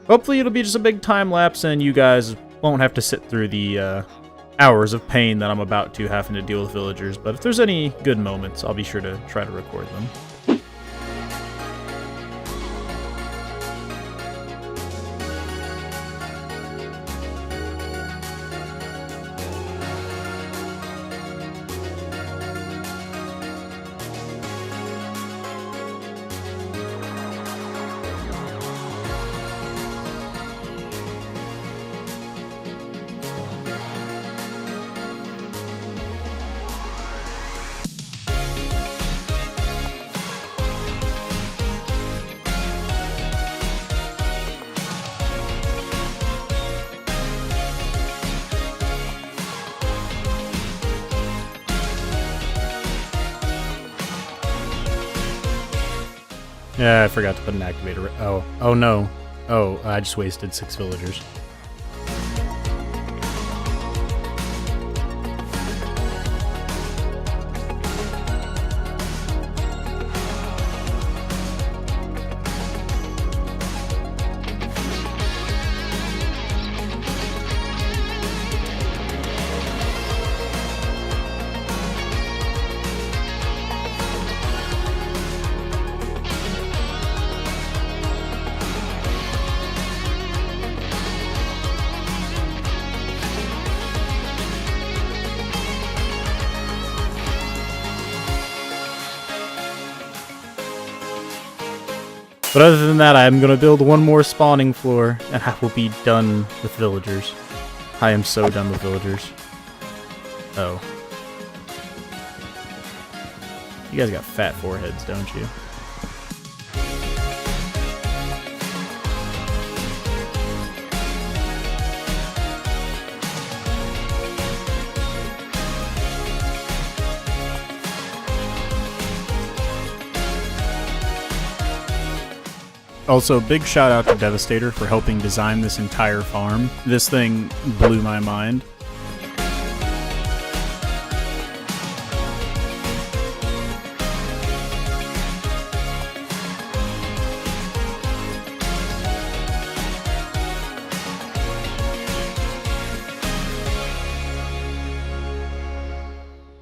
hopefully it'll be just a big time lapse and you guys won't have to sit through the hours of pain that I'm about to having to deal with villagers. But if there's any good moments, I'll be sure to try to record them. Yeah, I forgot to put an activator. Oh no. Oh, I just wasted 6 villagers. But other than that, I'm going to build one more spawning floor, and I will be done with villagers. I am so done with villagers. Oh. You guys got fat foreheads, don't you? Also, big shout out to Devastator for helping design this entire farm. This thing blew my mind.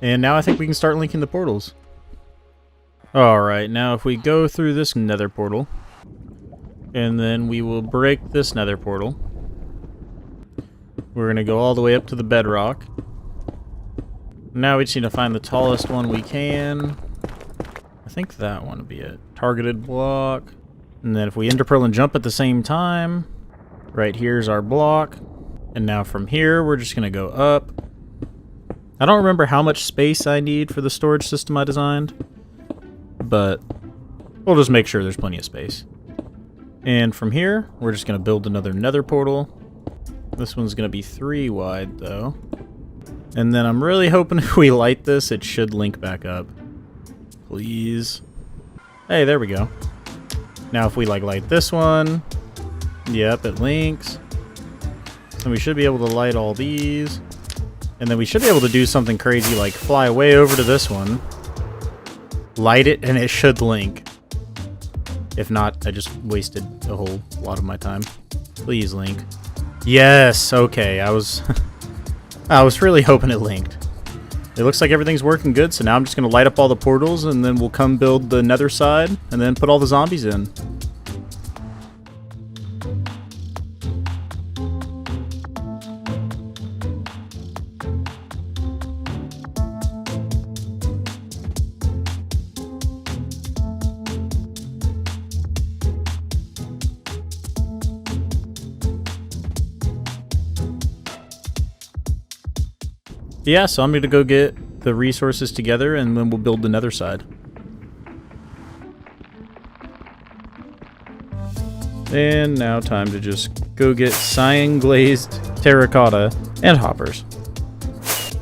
And now I think we can start linking the portals. Alright, now if we go through this nether portal, and then we will break this nether portal. We're going to go all the way up to the bedrock. Now we just need to find the tallest one we can. I think that one would be it. Targeted block. And then if we ender pearl and jump at the same time, right here's our block. And now from here, we're just going to go up. I don't remember how much space I need for the storage system I designed, but we'll just make sure there's plenty of space. And from here, we're just going to build another nether portal. This one's going to be 3 wide, though. And then I'm really hoping if we light this, it should link back up. Please. Hey, there we go. Now if we light this one, yep, it links. And we should be able to light all these. And then we should be able to do something crazy like fly way over to this one, light it, and it should link. If not, I just wasted a whole lot of my time. Please link. Yes, okay, I was really hoping it linked. It looks like everything's working good, so now I'm just going to light up all the portals, and then we'll come build the nether side, and then put all the zombies in. Yeah, so I'm going to go get the resources together, and then we'll build the nether side. And now time to just go get cyan glazed terracotta and hoppers.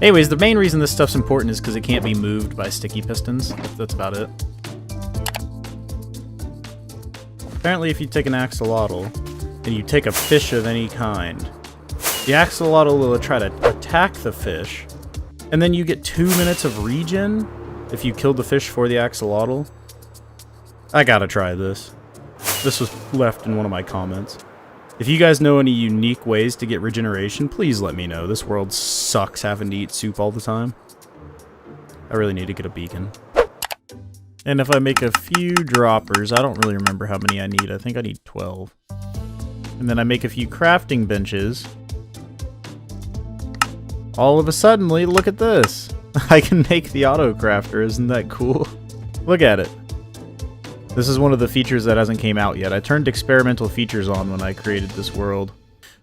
Anyways, the main reason this stuff's important is because it can't be moved by sticky pistons. That's about it. Apparently if you take an axolotl and you take a fish of any kind, the axolotl will try to attack the fish, and then you get 2 minutes of regen if you kill the fish for the axolotl. I gotta try this. This was left in one of my comments. If you guys know any unique ways to get regeneration, please let me know. This world sucks having to eat soup all the time. I really need to get a beacon. And if I make a few droppers, I don't really remember how many I need. I think I need 12. And then I make a few crafting benches. All of a sudden, look at this. I can make the Autocrafter. Isn't that cool? Look at it. This is one of the features that hasn't came out yet. I turned experimental features on when I created this world.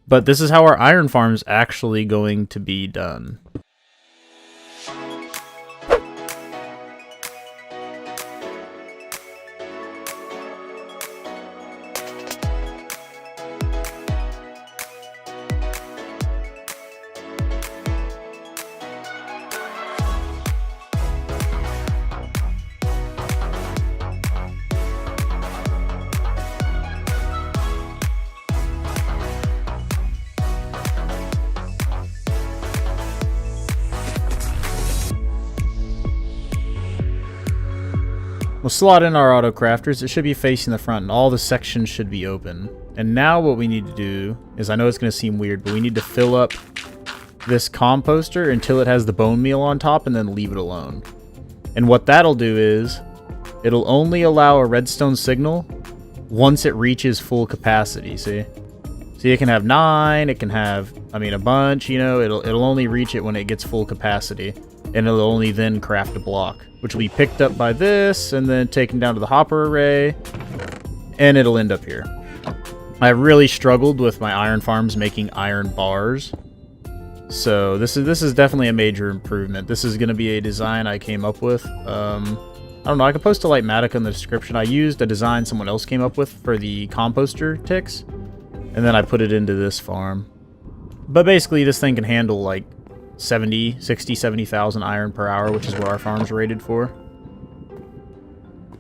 But this is how our iron farm's actually going to be done. We'll slot in our Autocrafters. It should be facing the front, and all the sections should be open. And now what we need to do is, I know it's going to seem weird, but we need to fill up this composter until it has the bone meal on top, and then leave it alone. And what that'll do is, it'll only allow a redstone signal once it reaches full capacity, see? See, it can have 9, it can have, a bunch, you know, it'll only reach it when it gets full capacity. And it'll only then craft a block, which will be picked up by this, and then taken down to the hopper array. and it'll end up here. I really struggled with my iron farms making iron bars. So this is definitely a major improvement. This is going to be a design I came up with. I don't know, I can post a Lightmatic in the description. I used a design someone else came up with for the composter ticks, and then I put it into this farm. But basically this thing can handle like 70,000 iron per hour, which is what our farm's rated for.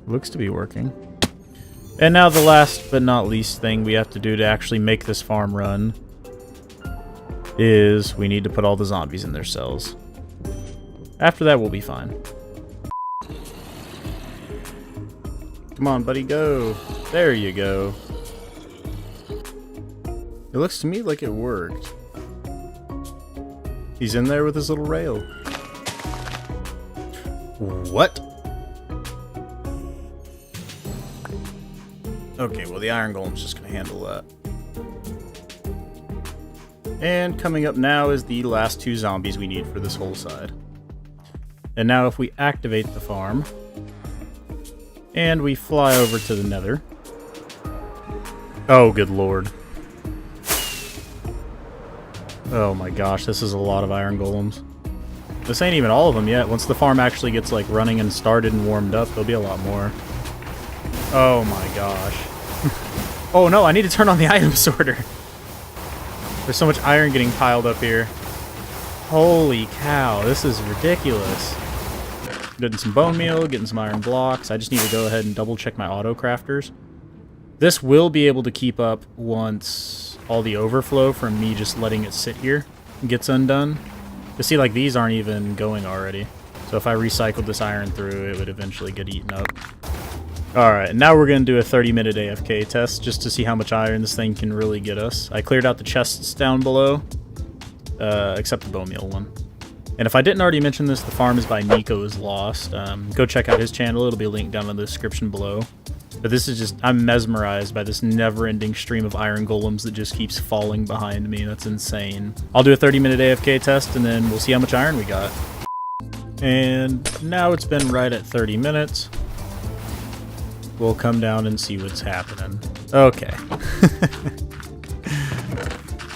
Looks to be working. And now the last but not least thing we have to do to actually make this farm run is we need to put all the zombies in their cells. After that, we'll be fine. Come on, buddy, go. There you go. It looks to me like it worked. He's in there with his little rail. What? Okay, well, the Iron Golem's just going to handle that. And coming up now is the last 2 zombies we need for this whole side. And now if we activate the farm, and we fly over to the Nether. Oh, good lord. Oh my gosh, this is a lot of Iron Golems. This ain't even all of them yet. Once the farm actually gets like running and started and warmed up, there'll be a lot more. Oh my gosh. Oh no, I need to turn on the item sorter. There's so much iron getting piled up here. Holy cow, this is ridiculous. Getting some bone meal, getting some iron blocks. I just need to go ahead and double check my Autocrafters. This will be able to keep up once all the overflow from me just letting it sit here gets undone. You see, like, these aren't even going already. So if I recycled this iron through, it would eventually get eaten up. Alright, now we're going to do a 30-minute AFK test just to see how much iron this thing can really get us. I cleared out the chests down below, except the bone meal one. And if I didn't already mention this, the farm is by Nico is Lost. Go check out his channel. It'll be linked down in the description below. But this is just, I'm mesmerized by this never-ending stream of iron golems that just keeps falling behind me. That's insane. I'll do a 30-minute AFK test, and then we'll see how much iron we got. And now it's been right at 30 minutes. We'll come down and see what's happening. Okay.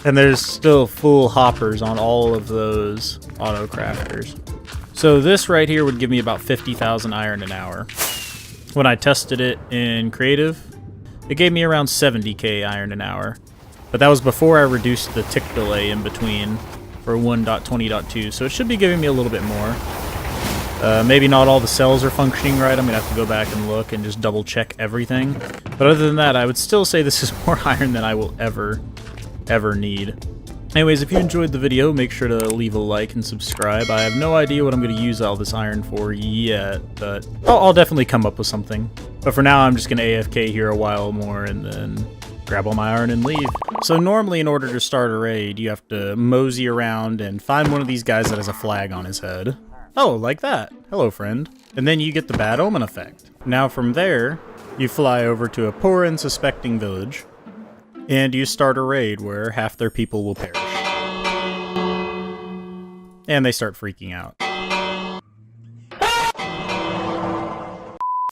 And there's still full hoppers on all of those Autocrafters. So this right here would give me about 50,000 iron an hour. When I tested it in creative, it gave me around 70k iron an hour. But that was before I reduced the tick delay in between for 1.20.2, so it should be giving me a little bit more. Maybe not all the cells are functioning right. I'm going to have to go back and look and just double check everything. But other than that, I would still say this is more iron than I will ever need. Anyways, if you enjoyed the video, make sure to leave a like and subscribe. I have no idea what I'm going to use all this iron for yet, but I'll definitely come up with something. But for now, I'm just going to AFK here a while more and then grab all my iron and leave. So normally in order to start a raid, you have to mosey around and find one of these guys that has a flag on his head. Oh, like that. Hello, friend. And then you get the bad omen effect. Now from there, you fly over to a poor and suspecting village, and you start a raid where half their people will perish. And they start freaking out.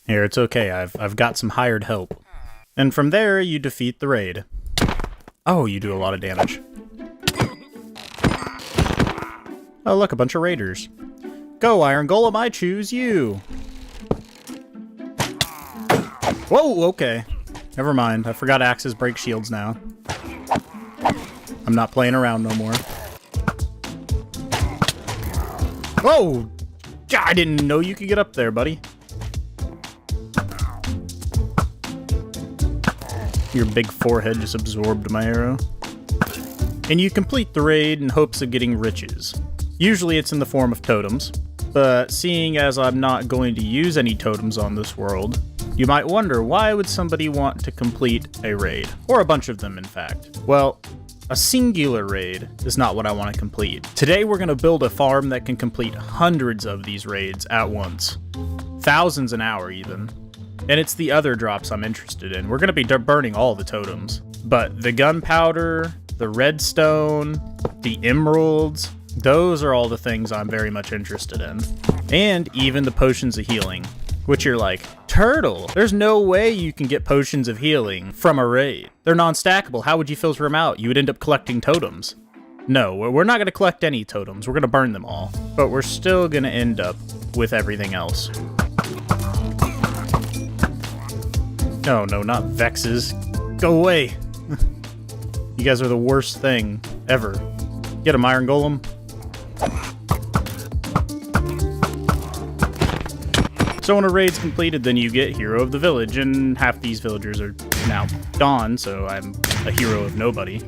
Here, it's okay. I've got some hired help. And from there, you defeat the raid. Oh, you do a lot of damage. Oh, look, a bunch of raiders. Go, Iron Golem, I choose you! Whoa, okay. Never mind, I forgot axes break shields now. I'm not playing around no more. Whoa! I didn't know you could get up there, buddy. Your big forehead just absorbed my arrow. And you complete the raid in hopes of getting riches. Usually it's in the form of totems. But seeing as I'm not going to use any totems on this world, you might wonder, why would somebody want to complete a raid? Or a bunch of them, in fact. Well, a singular raid is not what I want to complete. Today we're going to build a farm that can complete hundreds of these raids at once. Thousands an hour, even. And it's the other drops I'm interested in. We're going to be burning all the totems. But the gunpowder, the redstone, the emeralds, those are all the things I'm very much interested in. And even the potions of healing, which you're like, Turtle. There's no way you can get potions of healing from a raid. They're non-stackable. How would you filter them out? You would end up collecting totems. No, we're not going to collect any totems. We're going to burn them all. But we're still going to end up with everything else. Oh, no, not Vexes. Go away. You guys are the worst thing ever. Get him, Iron Golem. So when a raid's completed, then you get Hero of the Village, and half these villagers are now gone, so I'm a hero of nobody.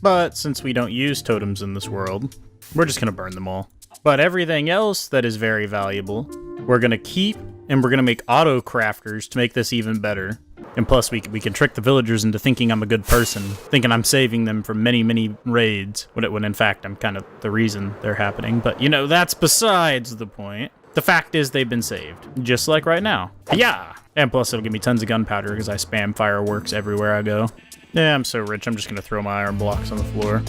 But since we don't use totems in this world, we're just going to burn them all. But everything else that is very valuable, we're going to keep, and we're going to make Autocrafters to make this even better. And plus, we can trick the villagers into thinking I'm a good person, thinking I'm saving them from many, many raids, when in fact I'm kind of the reason they're happening. But, you know, that's besides the point. The fact is they've been saved, just like right now. Yeah! And plus, it'll give me tons of gunpowder because I spam fireworks everywhere I go. Yeah, I'm so rich, I'm just going to throw my iron blocks on the floor.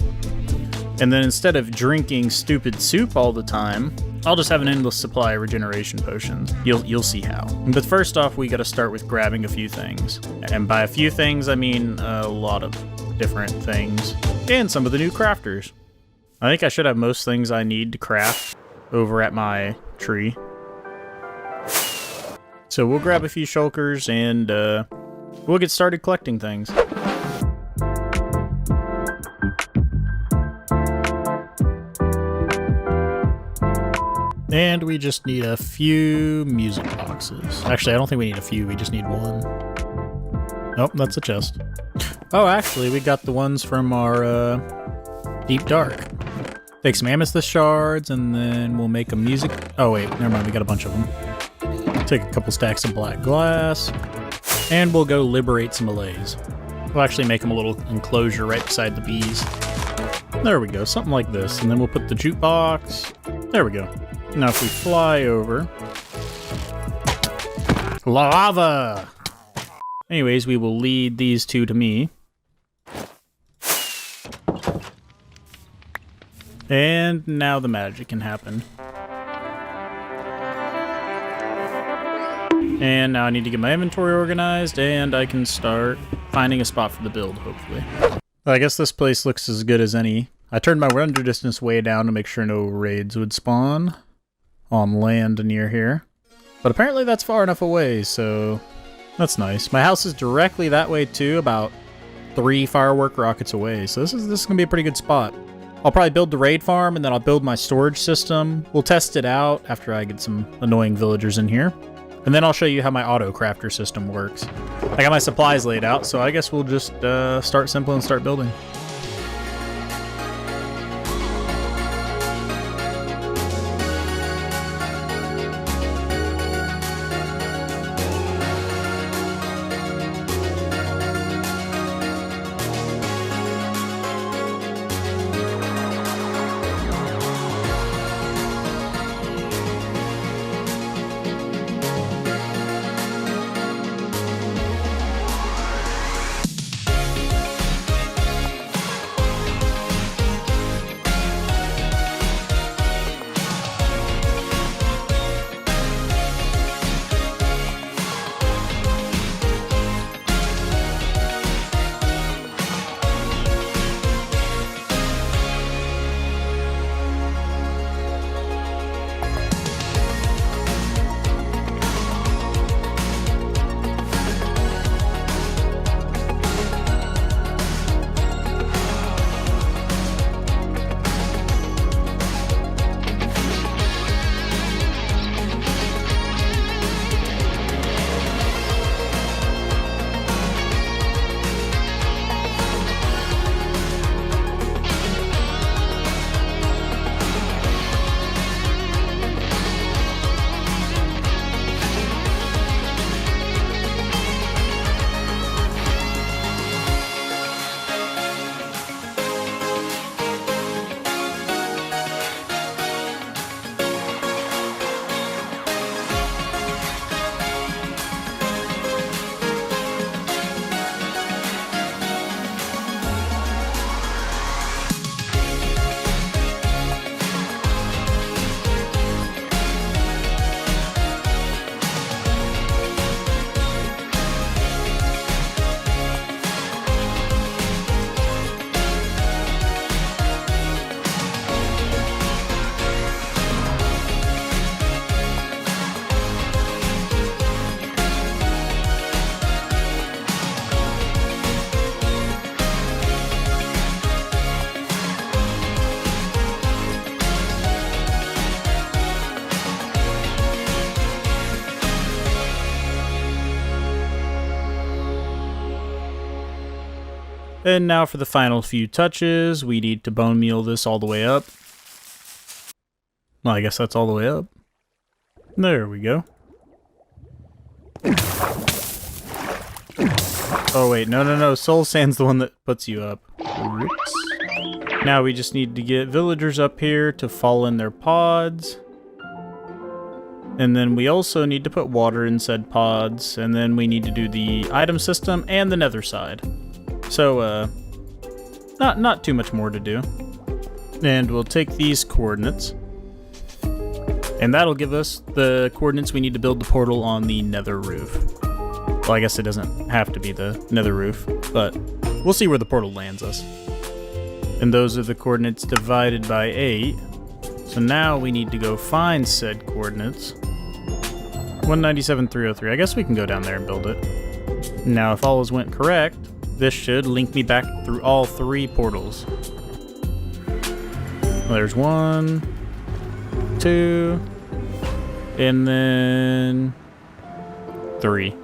And then instead of drinking stupid soup all the time, I'll just have an endless supply of regeneration potions. You'll see how. But first off, we gotta start with grabbing a few things. And by a few things, I mean a lot of different things. And some of the new crafters. I think I should have most things I need to craft over at my tree. So we'll grab a few shulkers and we'll get started collecting things. And we just need a few music boxes. Actually, I don't think we need a few, we just need one. Nope, that's a chest. Oh, actually, we got the ones from our Deep Dark. Take some amethyst shards, and then we'll make a music... Oh, wait, never mind, we got a bunch of them. Take a couple stacks of black glass, and we'll go liberate some allays. We'll actually make them a little enclosure right beside the bees. There we go, something like this. And then we'll put the jukebox. There we go. Now if we fly over... Lava! Anyways, we will lead these two to me. And now the magic can happen. And now I need to get my inventory organized, and I can start finding a spot for the build, hopefully. I guess this place looks as good as any. I turned my render distance way down to make sure no raids would spawn on land near here. But apparently that's far enough away, so that's nice. My house is directly that way too, about 3 firework rockets away, so this is gonna be a pretty good spot. I'll probably build the raid farm, and then I'll build my storage system. We'll test it out after I get some annoying villagers in here. And then I'll show you how my Autocrafter system works. I got my supplies laid out, so I guess we'll just start simple and start building. And now for the final few touches, we need to bone meal this all the way up. Well, I guess that's all the way up. There we go. Oh wait, no, Soul Sand's the one that puts you up. Whoops. Now we just need to get villagers up here to fall in their pods. And then we also need to put water in said pods, and then we need to do the item system and the nether side. So, not too much more to do. And we'll take these coordinates. And that'll give us the coordinates we need to build the portal on the nether roof. Well, I guess it doesn't have to be the nether roof, but we'll see where the portal lands us. And those are the coordinates divided by 8. So now we need to go find said coordinates. 197, 303. I guess we can go down there and build it. Now, if all went correct, this should link me back through all 3 portals. Well, there's 1, 2, and then 3.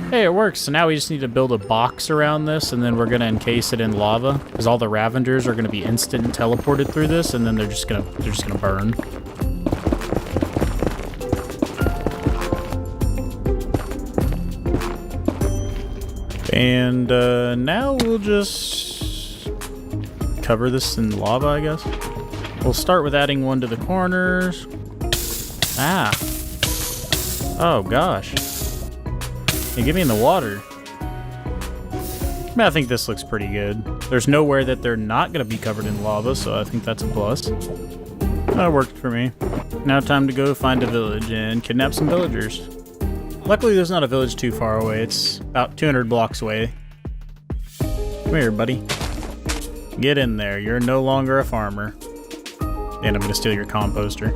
Hey, it works. So now we just need to build a box around this, and then we're going to encase it in lava, because all the Ravengers are going to be instant teleported through this, and then they're just gonna burn. And now we'll just cover this in lava, I guess. We'll start with adding one to the corners. Ah. Oh, gosh. Hey, get me in the water. I think this looks pretty good. There's nowhere that they're not going to be covered in lava, so I think that's a plus. That worked for me. Now time to go find a village and kidnap some villagers. Luckily, there's not a village too far away. It's about 200 blocks away. Come here, buddy. Get in there. You're no longer a farmer. And I'm going to steal your composter.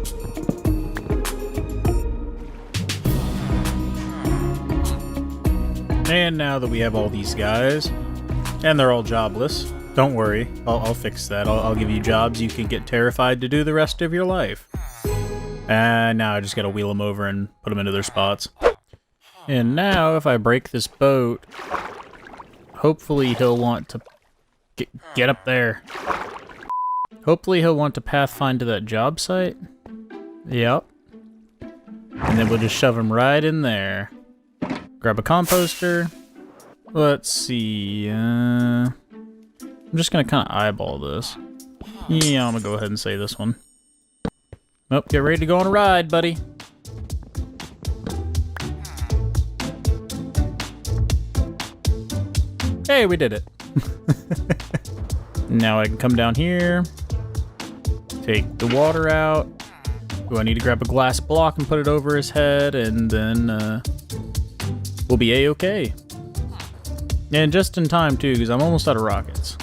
And now that we have all these guys, and they're all jobless, don't worry, I'll fix that. I'll give you jobs you can get terrified to do the rest of your life. And now I just gotta wheel them over and put them into their spots. And now if I break this boat, hopefully he'll want to get up there. Hopefully he'll want to pathfind to that job site. Yep. And then we'll just shove him right in there. Grab a composter. Let's see. I'm just gonna kind of eyeball this. Yeah, I'm gonna go ahead and say this one. Oh, get ready to go on a ride, buddy. Hey, we did it. Now I can come down here. Take the water out. Do I need to grab a glass block and put it over his head, and then we'll be a-okay. And just in time, too, because I'm almost out of rockets.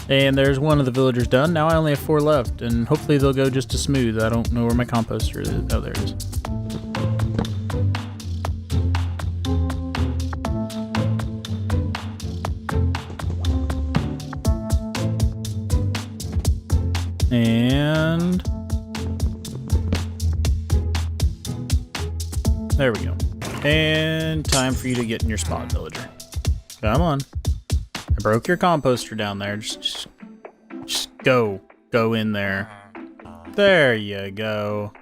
And there's one of the villagers done. Now I only have 4 left, and hopefully they'll go just as smooth. I don't know where my composter is. Oh, there it is. And there we go. And time for you to get in your spot, villager. Come on. I broke your composter down there. Just go. Go in there. There you go.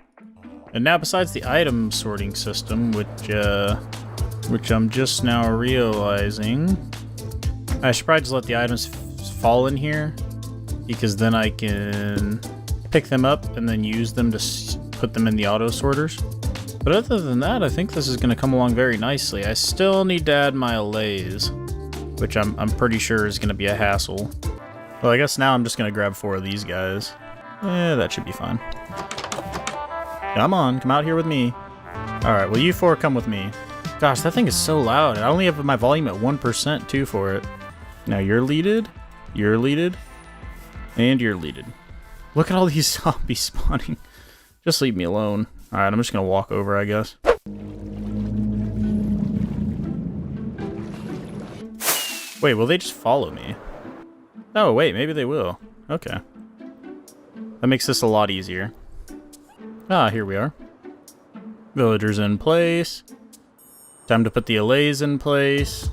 And now besides the item sorting system, which I'm just now realizing, I should probably just let the items fall in here, because then I can pick them up and then use them to put them in the auto sorters. But other than that, I think this is going to come along very nicely. I still need to add my allays, which I'm pretty sure is going to be a hassle. Well, I guess now I'm just going to grab 4 of these guys. That should be fine. Come on, come out here with me. Alright, well you 4 come with me. Gosh, that thing is so loud. I only have my volume at 1% too for it. Now you're leaded, and you're leaded. Look at all these zombies spawning. Just leave me alone. Alright, I'm just gonna walk over, I guess. Wait, will they just follow me? Oh, wait, maybe they will. Okay. That makes this a lot easier. Ah, here we are. Villagers in place. Time to put the allays in place.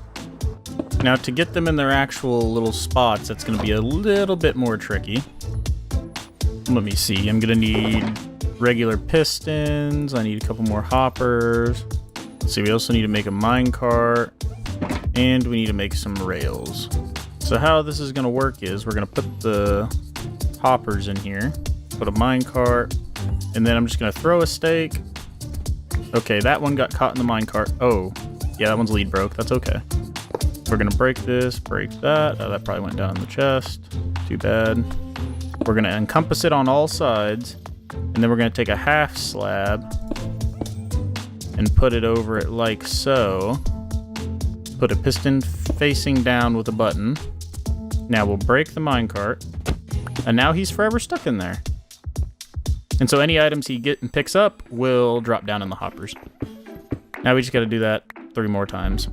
Now, to get them in their actual little spots, that's going to be a little bit more tricky. Let me see. I'm going to need regular pistons. I need a couple more hoppers. Let's see. We also need to make a minecart. And we need to make some rails. So how this is going to work is we're going to put the hoppers in here. Put a minecart. And then I'm just going to throw a stake. Okay, that one got caught in the minecart. Oh, yeah, that one's lead broke. That's okay. We're going to break this, break that. Oh, that probably went down in the chest. Too bad. We're going to encompass it on all sides. And then we're going to take a half slab and put it over it like so. Put a piston facing down with a button. Now we'll break the minecart. And now he's forever stuck in there. And so any items he picks up will drop down in the hoppers. Now we just got to do that 3 more times.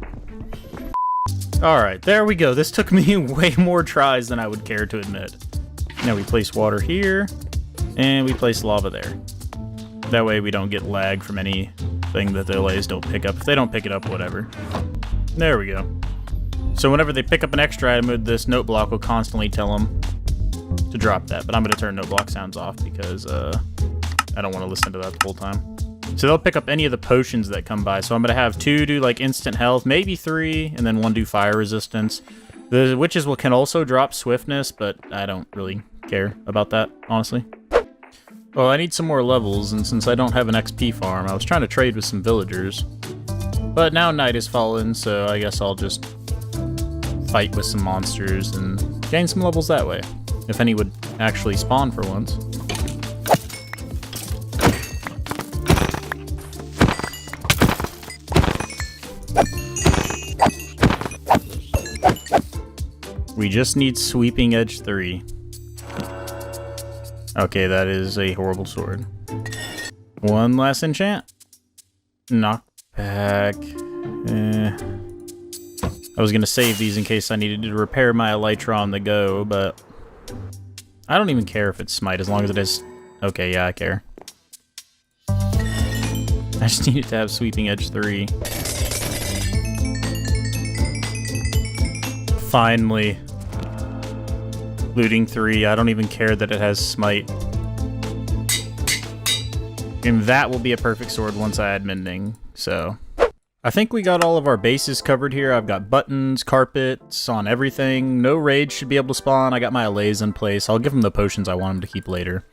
Alright, there we go. This took me way more tries than I would care to admit. Now we place water here, and we place lava there. That way we don't get lag from anything that the elays don't pick up. If they don't pick it up, whatever. There we go. So whenever they pick up an extra item, this note block will constantly tell them to drop that. But I'm going to turn note block sounds off because I don't want to listen to that the whole time. So they'll pick up any of the potions that come by. So I'm going to have 2 do like instant health, maybe 3, and then 1 do fire resistance. The witches can also drop swiftness, but I don't really care about that, honestly. Well, I need some more levels, and since I don't have an XP farm, I was trying to trade with some villagers. But now night has fallen, so I guess I'll just fight with some monsters and gain some levels that way. If any would actually spawn for once. We just need Sweeping Edge 3. Okay, that is a horrible sword. 1 last enchant. Knockback. I was gonna save these in case I needed to repair my Elytra on the go, but I don't even care if it's smite as long as it is. Okay, yeah, I care. I just needed to have Sweeping Edge 3. Finally. Looting 3, I don't even care that it has smite. And that will be a perfect sword once I add mending, so. I think we got all of our bases covered here. I've got buttons, carpets on everything. No raids should be able to spawn. I got my allays in place. I'll give them the potions I want them to keep later.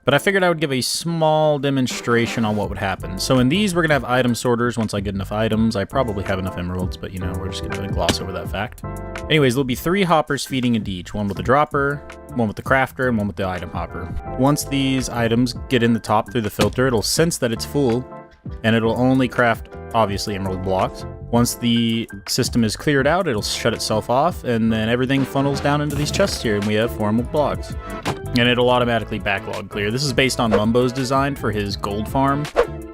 But I figured I would give a small demonstration on what would happen. So in these, we're going to have item sorters once I get enough items. I probably have enough emeralds, but you know, we're just going to gloss over that fact. Anyways, there'll be 3 hoppers feeding into each. 1 with the dropper, 1 with the crafter, and 1 with the item hopper. Once these items get in the top through the filter, it'll sense that it's full, and it'll only craft, obviously, emerald blocks. Once the system is cleared out, it'll shut itself off, and then everything funnels down into these chests here, and we have 4 emerald blocks. And it'll automatically backlog clear. This is based on Mumbo's design for his gold farm.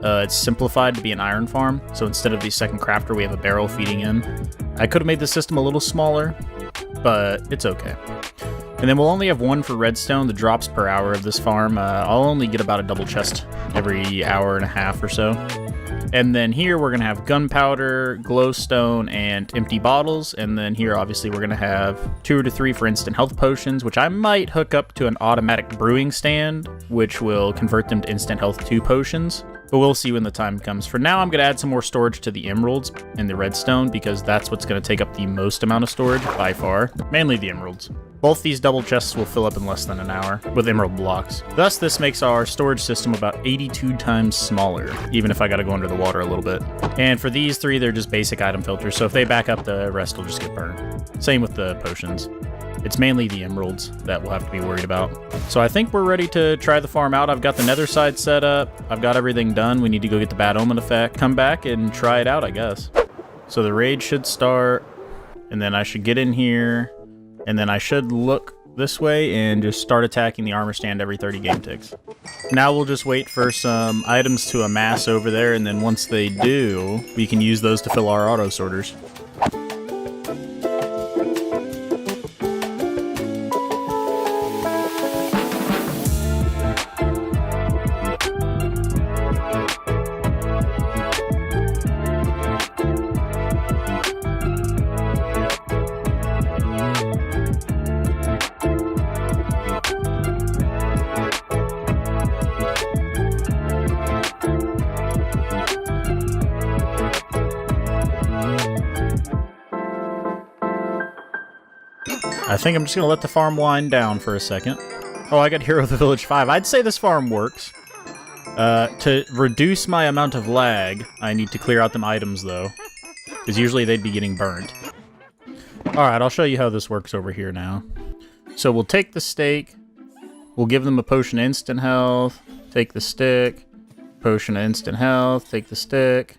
It's simplified to be an iron farm, so instead of the second crafter, we have a barrel feeding in. I could have made the system a little smaller, but it's okay. And then we'll only have 1 for redstone, the drops per hour of this farm. I'll only get about a double chest every hour and a half or so. And then here we're going to have gunpowder, glowstone, and empty bottles. And then here, obviously, we're going to have 2 to 3 for instant health potions, which I might hook up to an automatic brewing stand, which will convert them to instant health 2 potions. But we'll see when the time comes. For now, I'm going to add some more storage to the emeralds and the redstone, because that's what's going to take up the most amount of storage by far. Mainly the emeralds. Both these double chests will fill up in less than an hour with emerald blocks. Thus, this makes our storage system about 82 times smaller, even if I gotta go under the water a little bit. And for these 3, they're just basic item filters, so if they back up, the rest will just get burned. Same with the potions. It's mainly the emeralds that we'll have to be worried about. So I think we're ready to try the farm out. I've got the nether side set up. I've got everything done. We need to go get the bad omen effect. Come back and try it out, I guess. So the raid should start, and then I should get in here, and then I should look this way and just start attacking the armor stand every 30 game ticks. Now we'll just wait for some items to amass over there, and then once they do, we can use those to fill our auto sorters. I think I'm just going to let the farm wind down for a second. Oh, I got Hero of the Village 5. I'd say this farm works. To reduce my amount of lag, I need to clear out them items, though. Because usually they'd be getting burnt. Alright, I'll show you how this works over here now. So we'll take the steak. We'll give them a potion of instant health. Take the stick. Potion of instant health. Take the stick.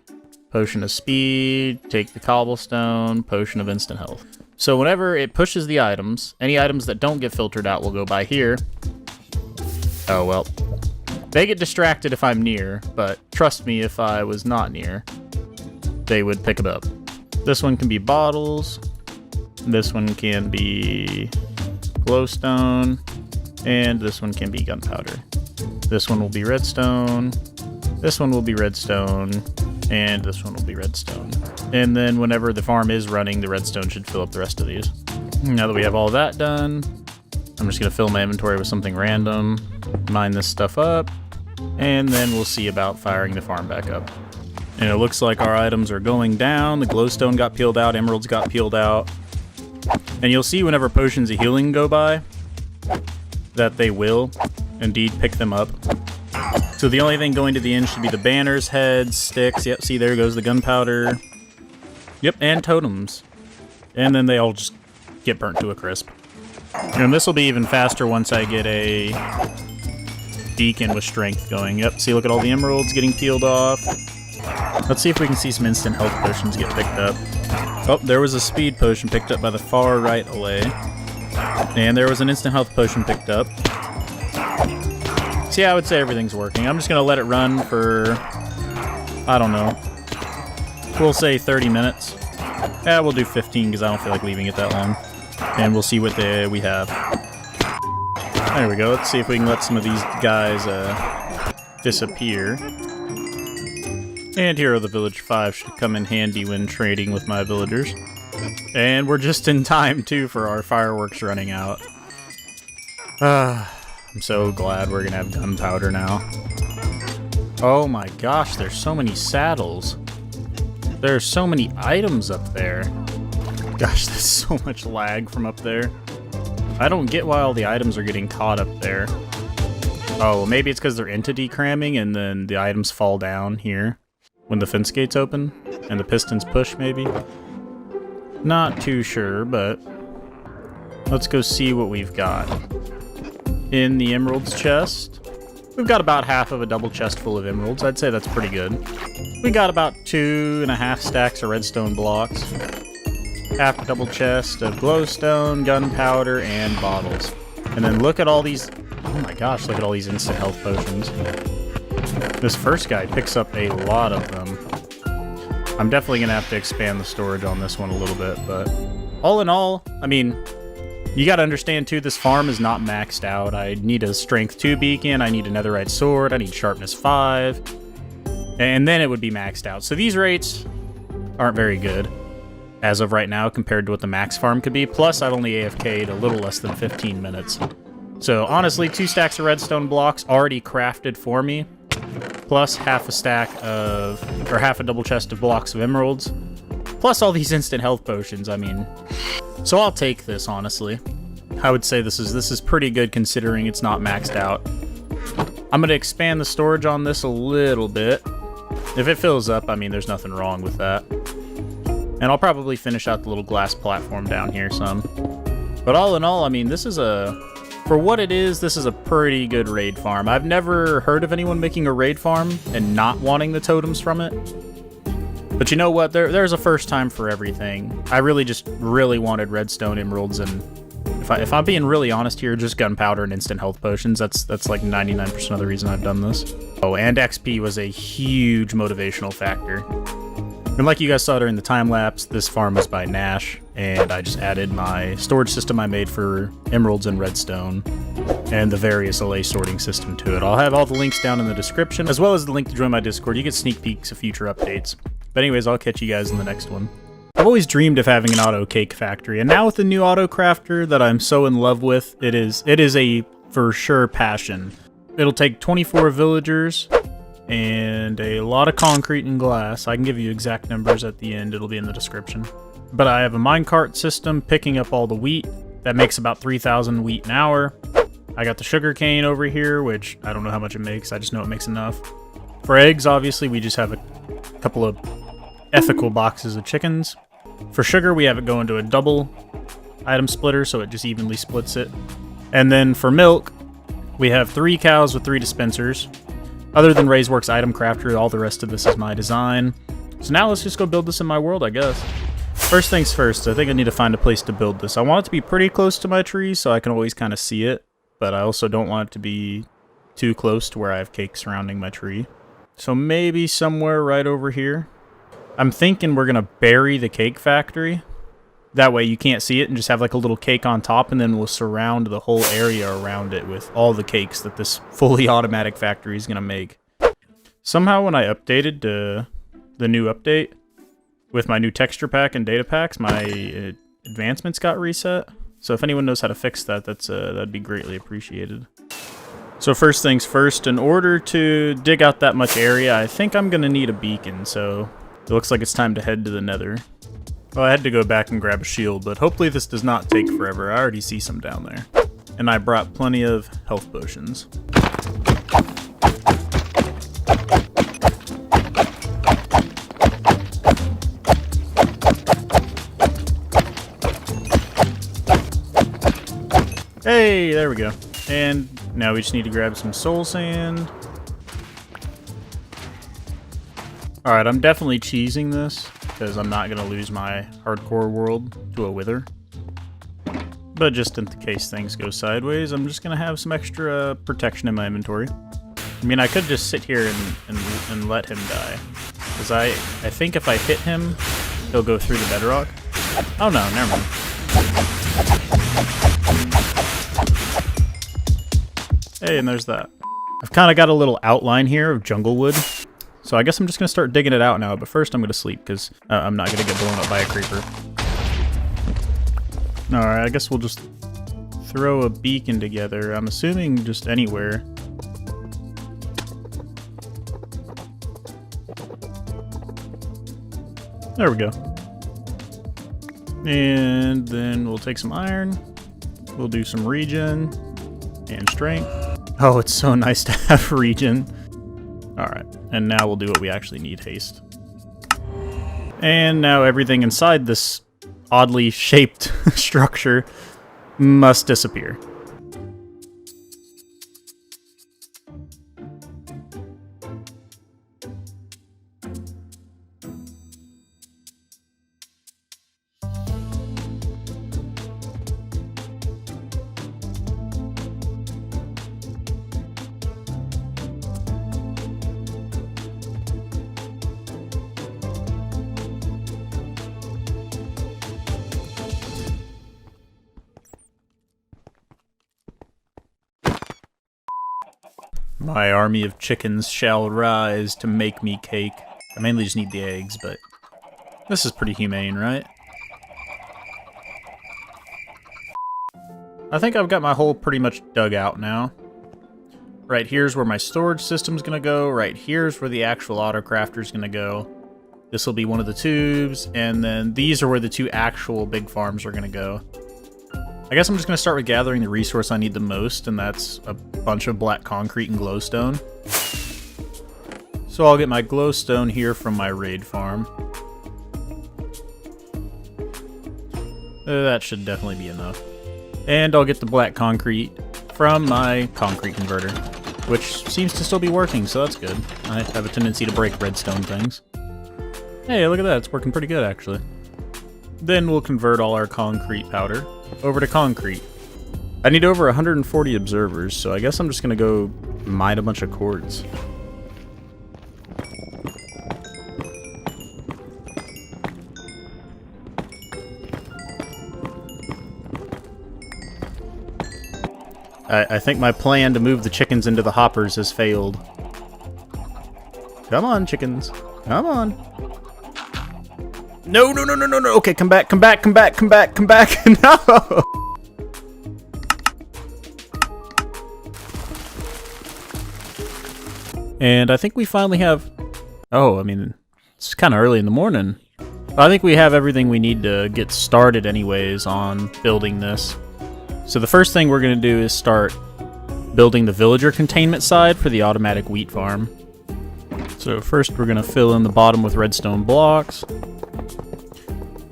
Potion of speed. Take the cobblestone. Potion of instant health. So whenever it pushes the items, any items that don't get filtered out will go by here. Oh, well. They get distracted if I'm near, but trust me, if I was not near, they would pick it up. This one can be bottles. This one can be glowstone. And this one can be gunpowder. This one will be redstone. This one will be redstone. And this one will be redstone. And then whenever the farm is running, the redstone should fill up the rest of these. Now that we have all that done, I'm just going to fill my inventory with something random, mine this stuff up, and then we'll see about firing the farm back up. And it looks like our items are going down. The glowstone got peeled out, emeralds got peeled out. And you'll see whenever potions of healing go by, that they will indeed pick them up. So the only thing going to the end should be the banners, heads, sticks. Yep, see, there goes the gunpowder. Yep, and totems. And then they all just get burnt to a crisp. And this will be even faster once I get a beacon with strength going. Yep, see, look at all the emeralds getting peeled off. Let's see if we can see some instant health potions get picked up. Oh, there was a speed potion picked up by the far right alley. And there was an instant health potion picked up. See, I would say everything's working. I'm just going to let it run for, I don't know, we'll say 30 minutes. Yeah, we'll do 15 because I don't feel like leaving it that long. And we'll see what we have. There we go. Let's see if we can let some of these guys disappear. And Hero of the Village 5 should come in handy when trading with my villagers. And we're just in time, too, for our fireworks running out. I'm so glad we're gonna have gunpowder now. Oh my gosh, there's so many saddles. There's so many items up there. Gosh, there's so much lag from up there. I don't get why all the items are getting caught up there. Oh, maybe it's because they're entity cramming and then the items fall down here when the fence gates open and the pistons push, maybe? Not too sure, but let's go see what we've got. In the emeralds chest, we've got about half of a double chest full of emeralds. I'd say that's pretty good. We got about 2.5 stacks of redstone blocks. Half a double chest of glowstone, gunpowder, and bottles. And then look at all these... Oh my gosh, look at all these instant health potions. This first guy picks up a lot of them. I'm definitely going to have to expand the storage on this one a little bit, but all in all, I mean, you got to understand too, this farm is not maxed out. I need a strength 2 beacon, I need a netherite sword, I need sharpness 5, and then it would be maxed out. So these rates aren't very good as of right now compared to what the max farm could be. Plus, I've only AFK'd a little less than 15 minutes. So honestly, 2 stacks of redstone blocks already crafted for me, plus half a stack of, or half a double chest of blocks of emeralds, plus all these instant health potions. I mean, so I'll take this, honestly. I would say this is pretty good considering it's not maxed out. I'm going to expand the storage on this a little bit. If it fills up, I mean, there's nothing wrong with that. And I'll probably finish out the little glass platform down here some. But all in all, I mean, this is for what it is, this is a pretty good raid farm. I've never heard of anyone making a raid farm and not wanting the totems from it. But you know what? There's a first time for everything. I really wanted redstone emeralds, and if I'm being really honest here, just gunpowder and instant health potions. That's like 99% of the reason I've done this. Oh, and XP was a huge motivational factor. And like you guys saw during the time lapse, this farm is by NASH, and I just added my storage system I made for emeralds and redstone, and the various allay sorting system to it. I'll have all the links down in the description, as well as the link to join my Discord. You get sneak peeks of future updates. But anyways, I'll catch you guys in the next one. I've always dreamed of having an auto cake factory, and now with the new Autocrafter that I'm so in love with, it is a for sure passion. It'll take 24 villagers and a lot of concrete and glass. I can give you exact numbers at the end, it'll be in the description. But I have a minecart system picking up all the wheat, That makes about 3,000 wheat an hour. I got the sugar cane over here, which I don't know how much it makes. I just know it makes enough. For eggs, obviously, we just have a couple of ethical boxes of chickens. For sugar, we have it going to a double item splitter, so it just evenly splits it. And then for milk, we have 3 cows with 3 dispensers. Other than Raiseworks Item Crafter, all the rest of this is my design. So now let's just go build this in my world, I guess. First things first, I think I need to find a place to build this. I want it to be pretty close to my tree so I can always kind of see it, but I also don't want it to be too close to where I have cake surrounding my tree. So maybe somewhere right over here. I'm thinking we're going to bury the cake factory. That way you can't see it and just have like a little cake on top, and then we'll surround the whole area around it with all the cakes that this fully automatic factory is going to make. Somehow when I updated the new update with my new texture pack and data packs, my advancements got reset. So if anyone knows how to fix that, that'd be greatly appreciated. So first things first, in order to dig out that much area, I think I'm going to need a beacon, so it looks like it's time to head to the Nether. Well, I had to go back and grab a shield, but hopefully this does not take forever. I already see some down there. And I brought plenty of health potions. Hey, there we go. And now we just need to grab some soul sand. Alright, I'm definitely cheesing this, because I'm not going to lose my hardcore world to a wither. But just in case things go sideways, I'm just going to have some extra protection in my inventory. I mean, I could just sit here and let him die. Because I think if I hit him, he'll go through the bedrock. Oh no, never mind. Hey, and there's that. I've kind of got a little outline here of jungle wood. So I guess I'm just going to start digging it out now, but first I'm going to sleep, because I'm not going to get blown up by a creeper. Alright, I guess we'll just throw a beacon together. I'm assuming just anywhere. There we go. And then we'll take some iron. We'll do some regen and strength. Oh, it's so nice to have regen. Alright, and now we'll do what we actually need, haste. And now everything inside this oddly shaped structure must disappear. My army of chickens shall rise to make me cake. I mainly just need the eggs, but this is pretty humane, right? I think I've got my hole pretty much dug out now. Right here's where my storage system's gonna go. Right here's where the actual Autocrafter's gonna go. This will be one of the tubes, and then these are where the 2 actual big farms are gonna go. I guess I'm just going to start with gathering the resource I need the most, and that's a bunch of black concrete and glowstone. So I'll get my glowstone here from my raid farm. That should definitely be enough. And I'll get the black concrete from my concrete converter, which seems to still be working, so that's good. I have a tendency to break redstone things. Hey, look at that, it's working pretty good actually. Then we'll convert all our concrete powder over to concrete. I need over 140 observers, so I guess I'm just gonna go mine a bunch of quartz. I think my plan to move the chickens into the hoppers has failed. Come on, chickens. Come on. No, no, no, no, no, no. Okay, come back, come back, come back, come back, come back. No. And I think we finally have... Oh, I mean, it's kind of early in the morning. I think we have everything we need to get started anyways on building this. So the first thing we're going to do is start building the villager containment side for the automatic wheat farm. So first we're going to fill in the bottom with redstone blocks.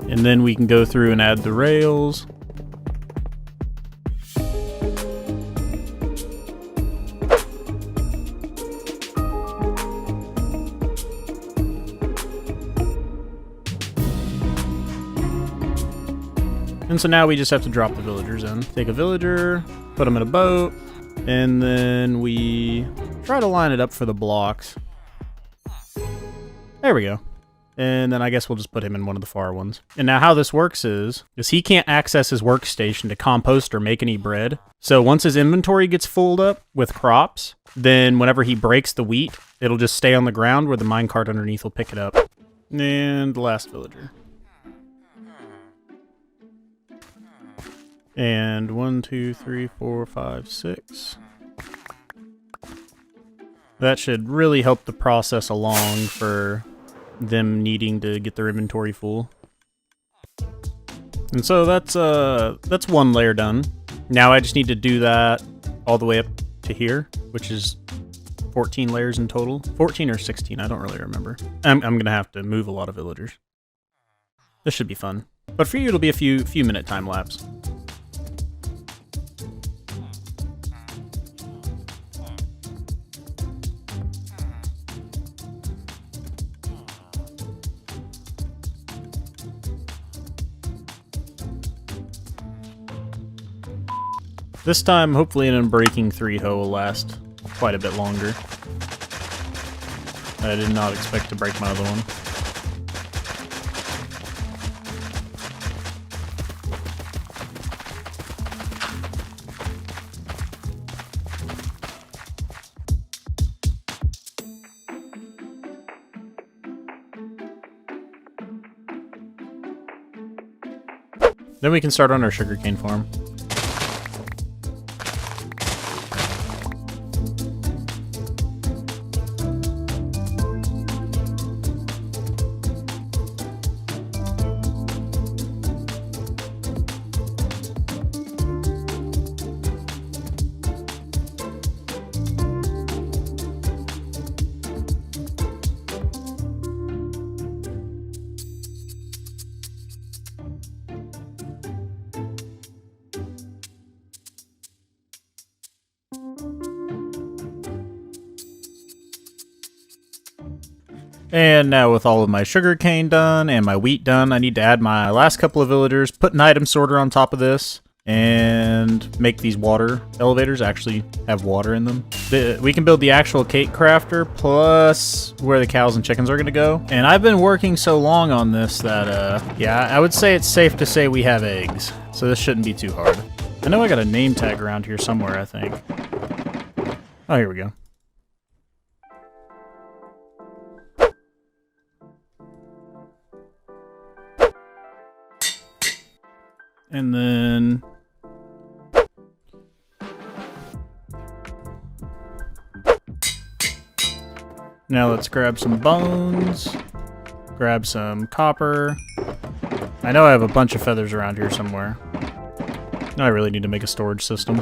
And then we can go through and add the rails. And so now we just have to drop the villagers in. Take a villager, put them in a boat, and then we try to line it up for the blocks. There we go. And then I guess we'll just put him in one of the far ones. And now how this works is he can't access his workstation to compost or make any bread. So once his inventory gets filled up with crops, then whenever he breaks the wheat, it'll just stay on the ground where the minecart underneath will pick it up. And the last villager. And 1, 2, 3, 4, 5, 6. That should really help the process along for them needing to get their inventory full. And so that's one layer done. Now I just need to do that all the way up to here, which is 14 layers in total. 14 or 16, I don't really remember. I'm gonna have to move a lot of villagers. This should be fun. But for you, it'll be a few minute time lapse. This time, hopefully an Unbreaking 3 hoe will last quite a bit longer. I did not expect to break my other one. Then we can start on our sugarcane farm. And now with all of my sugarcane done and my wheat done, I need to add my last couple of villagers, put an item sorter on top of this, and make these water elevators actually have water in them. We can build the actual cake crafter plus where the cows and chickens are going to go. And I've been working so long on this that, yeah, I would say it's safe to say we have eggs. So this shouldn't be too hard. I know I got a name tag around here somewhere, I think. Oh, here we go. And then now let's grab some bones, grab some copper. I know I have a bunch of feathers around here somewhere. Now I really need to make a storage system.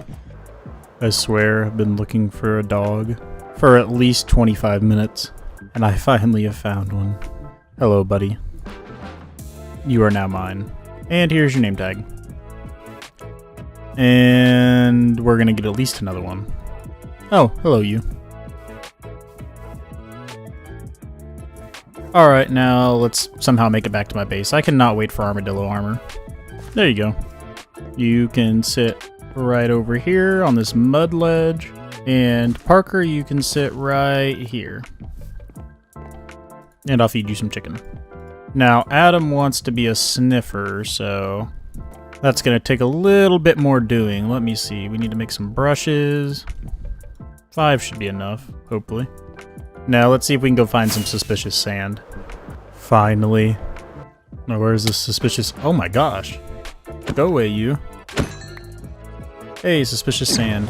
I swear I've been looking for a dog for at least 25 minutes, and I finally have found one. Hello, buddy. You are now mine. And here's your name tag. And we're gonna get at least another one. Oh, hello you. Alright, now let's somehow make it back to my base. I cannot wait for armadillo armor. There you go. You can sit right over here on this mud ledge. And Parker, you can sit right here. And I'll feed you some chicken. Now, Adam wants to be a sniffer, so that's going to take a little bit more doing. Let me see. We need to make some brushes. 5 should be enough, hopefully. Now, let's see if we can go find some suspicious sand. Finally. Now, where's this suspicious... Oh my gosh. Go away, you. Hey, suspicious sand.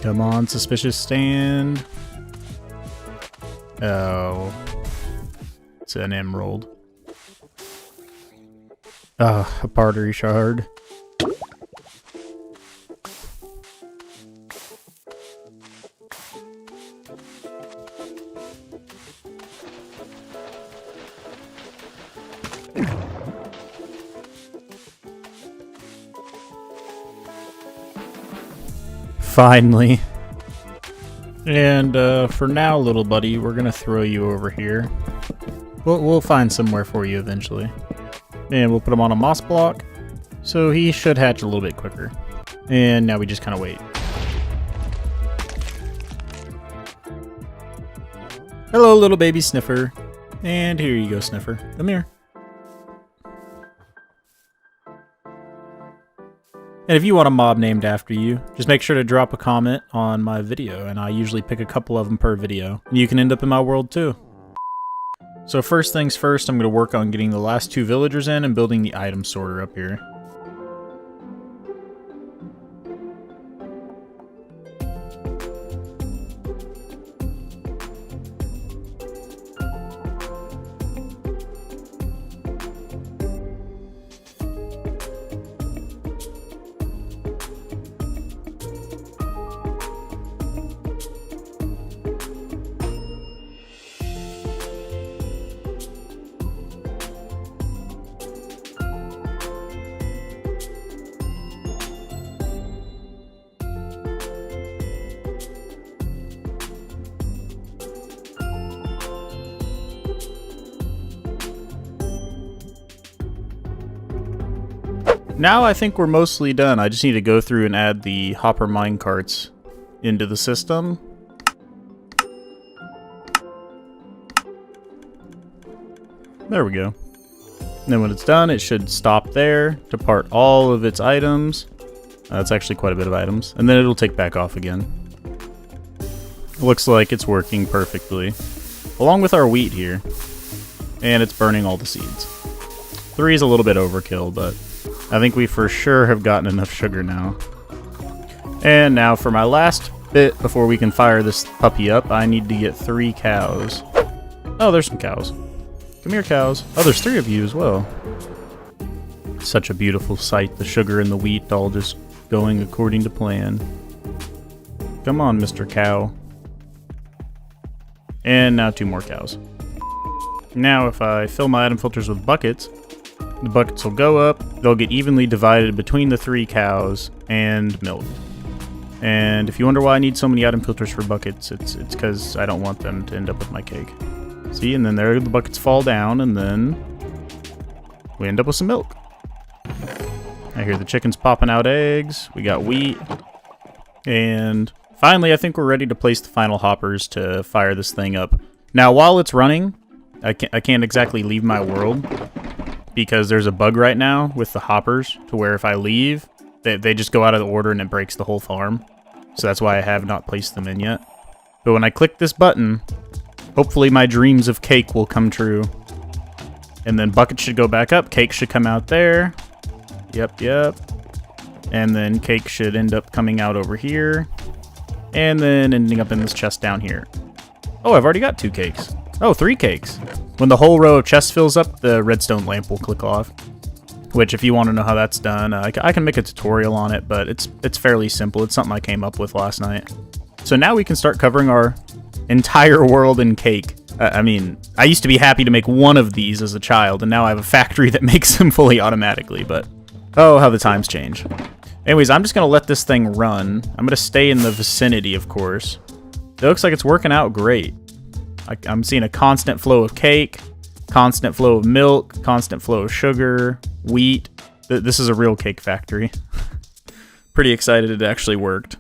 Come on, suspicious sand. Oh. It's an emerald. A pottery shard. Finally. And for now, little buddy, we're gonna throw you over here. We'll find somewhere for you eventually. And we'll put him on a moss block, so he should hatch a little bit quicker. And now we just kind of wait. Hello, little baby Sniffer. And here you go, Sniffer. Come here. And if you want a mob named after you, just make sure to drop a comment on my video, and I usually pick a couple of them per video. You can end up in my world too. So first things first, I'm going to work on getting the last 2 villagers in and building the item sorter up here. Now I think we're mostly done. I just need to go through and add the hopper minecarts into the system. There we go. And then when it's done, it should stop there, depart all of its items. That's actually quite a bit of items. And then it'll take back off again. Looks like it's working perfectly. Along with our wheat here. And it's burning all the seeds. 3 is a little bit overkill, but I think we for sure have gotten enough sugar now. And now for my last bit before we can fire this puppy up, I need to get 3 cows. Oh, there's some cows. Come here, cows. Oh, there's 3 of you as well. Such a beautiful sight, the sugar and the wheat all just going according to plan. Come on, Mr. Cow. And now 2 more cows. Now if I fill my item filters with buckets, the buckets will go up, they'll get evenly divided between the 3 cows and milk. And if you wonder why I need so many item filters for buckets, it's because I don't want them to end up with my cake. See, and then there the buckets fall down, and then we end up with some milk. I hear the chickens popping out eggs, we got wheat, and finally I think we're ready to place the final hoppers to fire this thing up. Now while it's running, I can't exactly leave my world, because there's a bug right now with the hoppers to where if I leave, they just go out of order and it breaks the whole farm. So that's why I have not placed them in yet. But when I click this button, hopefully my dreams of cake will come true. And then buckets should go back up, cake should come out there. Yep. And then cake should end up coming out over here. And then ending up in this chest down here. Oh, I've already got 2 cakes. Oh, 3 cakes. When the whole row of chests fills up, the redstone lamp will click off. Which, if you want to know how that's done, I can make a tutorial on it, but it's fairly simple. It's something I came up with last night. So now we can start covering our entire world in cake. I mean, I used to be happy to make one of these as a child, and now I have a factory that makes them fully automatically, but oh, how the times change. Anyways, I'm just going to let this thing run. I'm going to stay in the vicinity, of course. It looks like it's working out great. I'm seeing a constant flow of cake, constant flow of milk, constant flow of sugar, wheat. This is a real cake factory. Pretty excited it actually worked.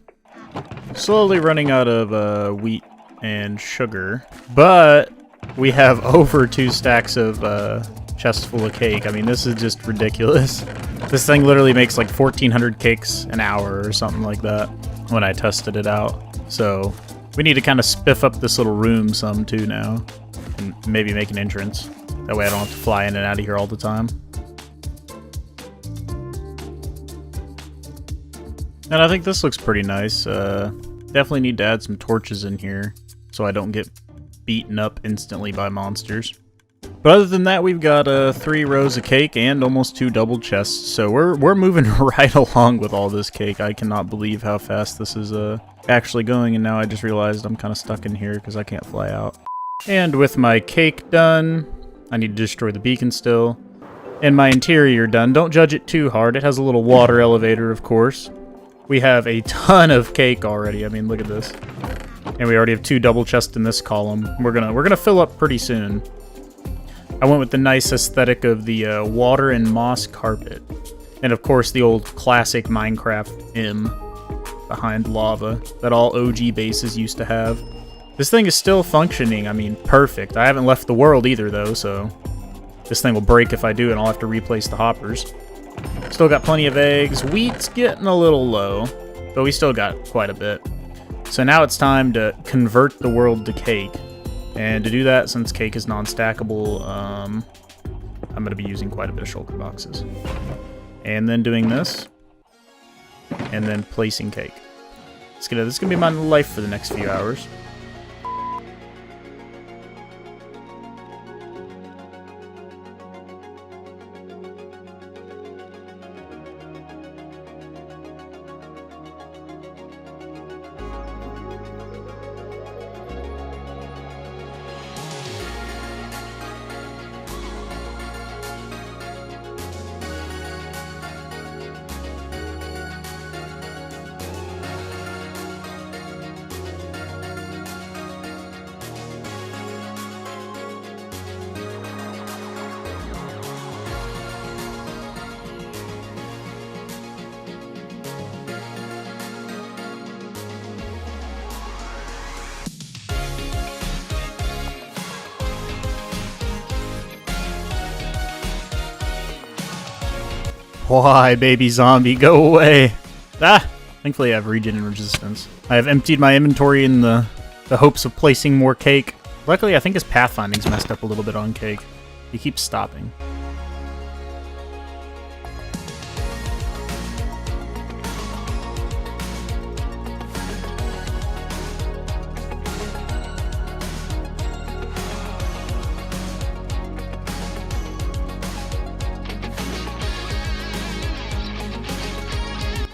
Slowly running out of wheat and sugar, but we have over 2 stacks of chests full of cake. I mean, this is just ridiculous. This thing literally makes like 1,400 cakes an hour or something like that when I tested it out. So we need to kind of spiff up this little room some too now, and maybe make an entrance. That way I don't have to fly in and out of here all the time. And I think this looks pretty nice. Definitely need to add some torches in here so I don't get beaten up instantly by monsters. But other than that, we've got 3 rows of cake and almost 2 double chests. So we're moving right along with all this cake. I cannot believe how fast this is actually going. And now I just realized I'm kind of stuck in here because I can't fly out. And with my cake done, I need to destroy the beacon still. And my interior done. Don't judge it too hard. It has a little water elevator, of course. We have a ton of cake already. I mean, look at this. And we already have 2 double chests in this column. We're gonna fill up pretty soon. I went with the nice aesthetic of the water and moss carpet. And of course the old classic Minecraft M behind lava that all OG bases used to have. This thing is still functioning, I mean, perfect. I haven't left the world either though, so this thing will break if I do and I'll have to replace the hoppers. Still got plenty of eggs. Wheat's getting a little low, but we still got quite a bit. So now it's time to convert the world to cake. And to do that, since cake is non-stackable, I'm going to be using quite a bit of shulker boxes. And then doing this. And then placing cake. This is gonna be my life for the next few hours. Why, baby zombie, go away. Ah! Thankfully I have regen and resistance. I have emptied my inventory in the hopes of placing more cake. Luckily, I think his pathfinding's messed up a little bit on cake. He keeps stopping.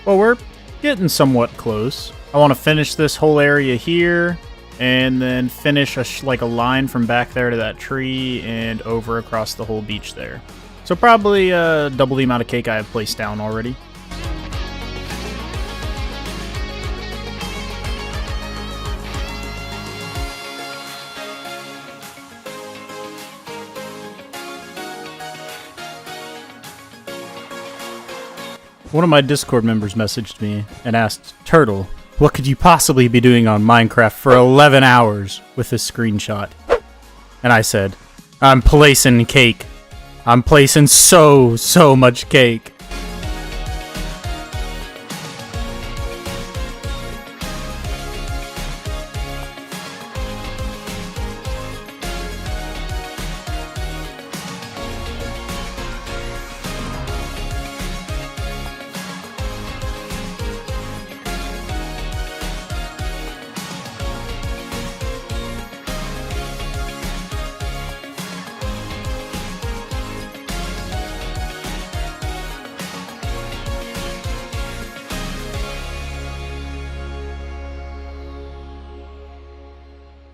Well, we're getting somewhat close. I want to finish this whole area here, and then finish like a line from back there to that tree and over across the whole beach there. So probably double the amount of cake I have placed down already. One of my Discord members messaged me and asked, "Turtle, what could you possibly be doing on Minecraft for 11 hours with this screenshot?" And I said, "I'm placing cake. I'm placing so much cake."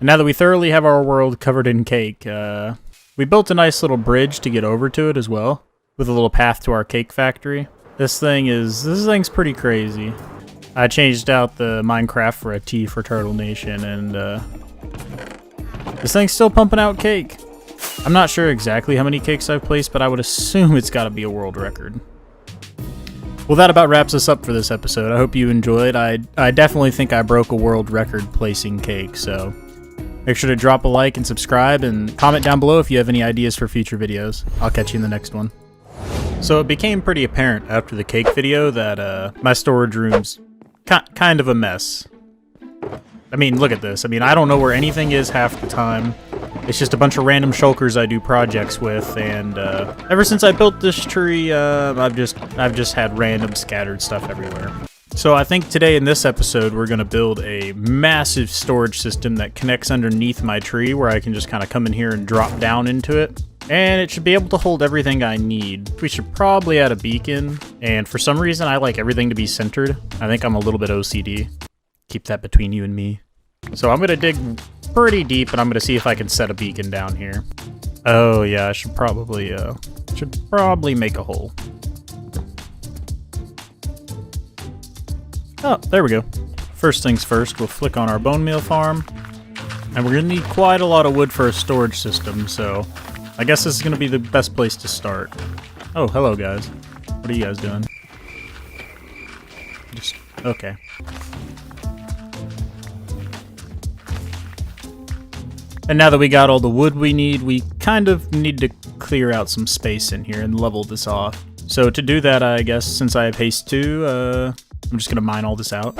And now that we thoroughly have our world covered in cake, we built a nice little bridge to get over to it as well, with a little path to our cake factory. This thing's pretty crazy. I changed out the Minecraft for a T for Turtle Nation, and this thing's still pumping out cake. I'm not sure exactly how many cakes I've placed, but I would assume it's got to be a world record. Well, that about wraps us up for this episode. I hope you enjoyed. I definitely think I broke a world record placing cake, so make sure to drop a like and subscribe, and comment down below if you have any ideas for future videos. I'll catch you in the next one. So it became pretty apparent after the cake video that my storage room's kind of a mess. I mean, look at this. I mean, I don't know where anything is half the time. It's just a bunch of random shulkers I do projects with, and ever since I built this tree, I've just had random scattered stuff everywhere. So I think today in this episode we're going to build a massive storage system that connects underneath my tree, where I can just kind of come in here and drop down into it. And it should be able to hold everything I need. We should probably add a beacon. And for some reason, I like everything to be centered. I think I'm a little bit OCD. Keep that between you and me. So I'm going to dig pretty deep, and I'm going to see if I can set a beacon down here. Oh, yeah, I should probably make a hole. Oh, there we go. First things first, we'll flick on our bone meal farm. And we're going to need quite a lot of wood for a storage system, so I guess this is going to be the best place to start. Oh, hello, guys. What are you guys doing? Just, okay. And now that we got all the wood we need, we kind of need to clear out some space in here and level this off. So to do that, I guess, since I have haste 2, I'm just going to mine all this out.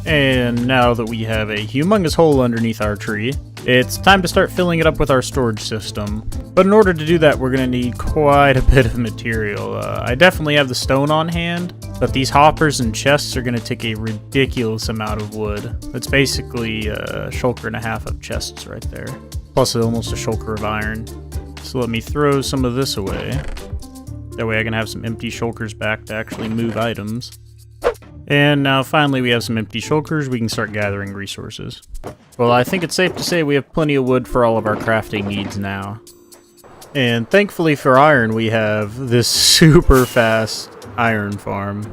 And now that we have a humongous hole underneath our tree, it's time to start filling it up with our storage system. But in order to do that, we're going to need quite a bit of material. I definitely have the stone on hand, but these hoppers and chests are going to take a ridiculous amount of wood. That's basically a shulker and a half of chests right there, plus almost a shulker of iron. So let me throw some of this away. That way I can have some empty shulkers back to actually move items. And now finally we have some empty shulkers, we can start gathering resources. Well, I think it's safe to say we have plenty of wood for all of our crafting needs now. And thankfully for iron, we have this super fast iron farm.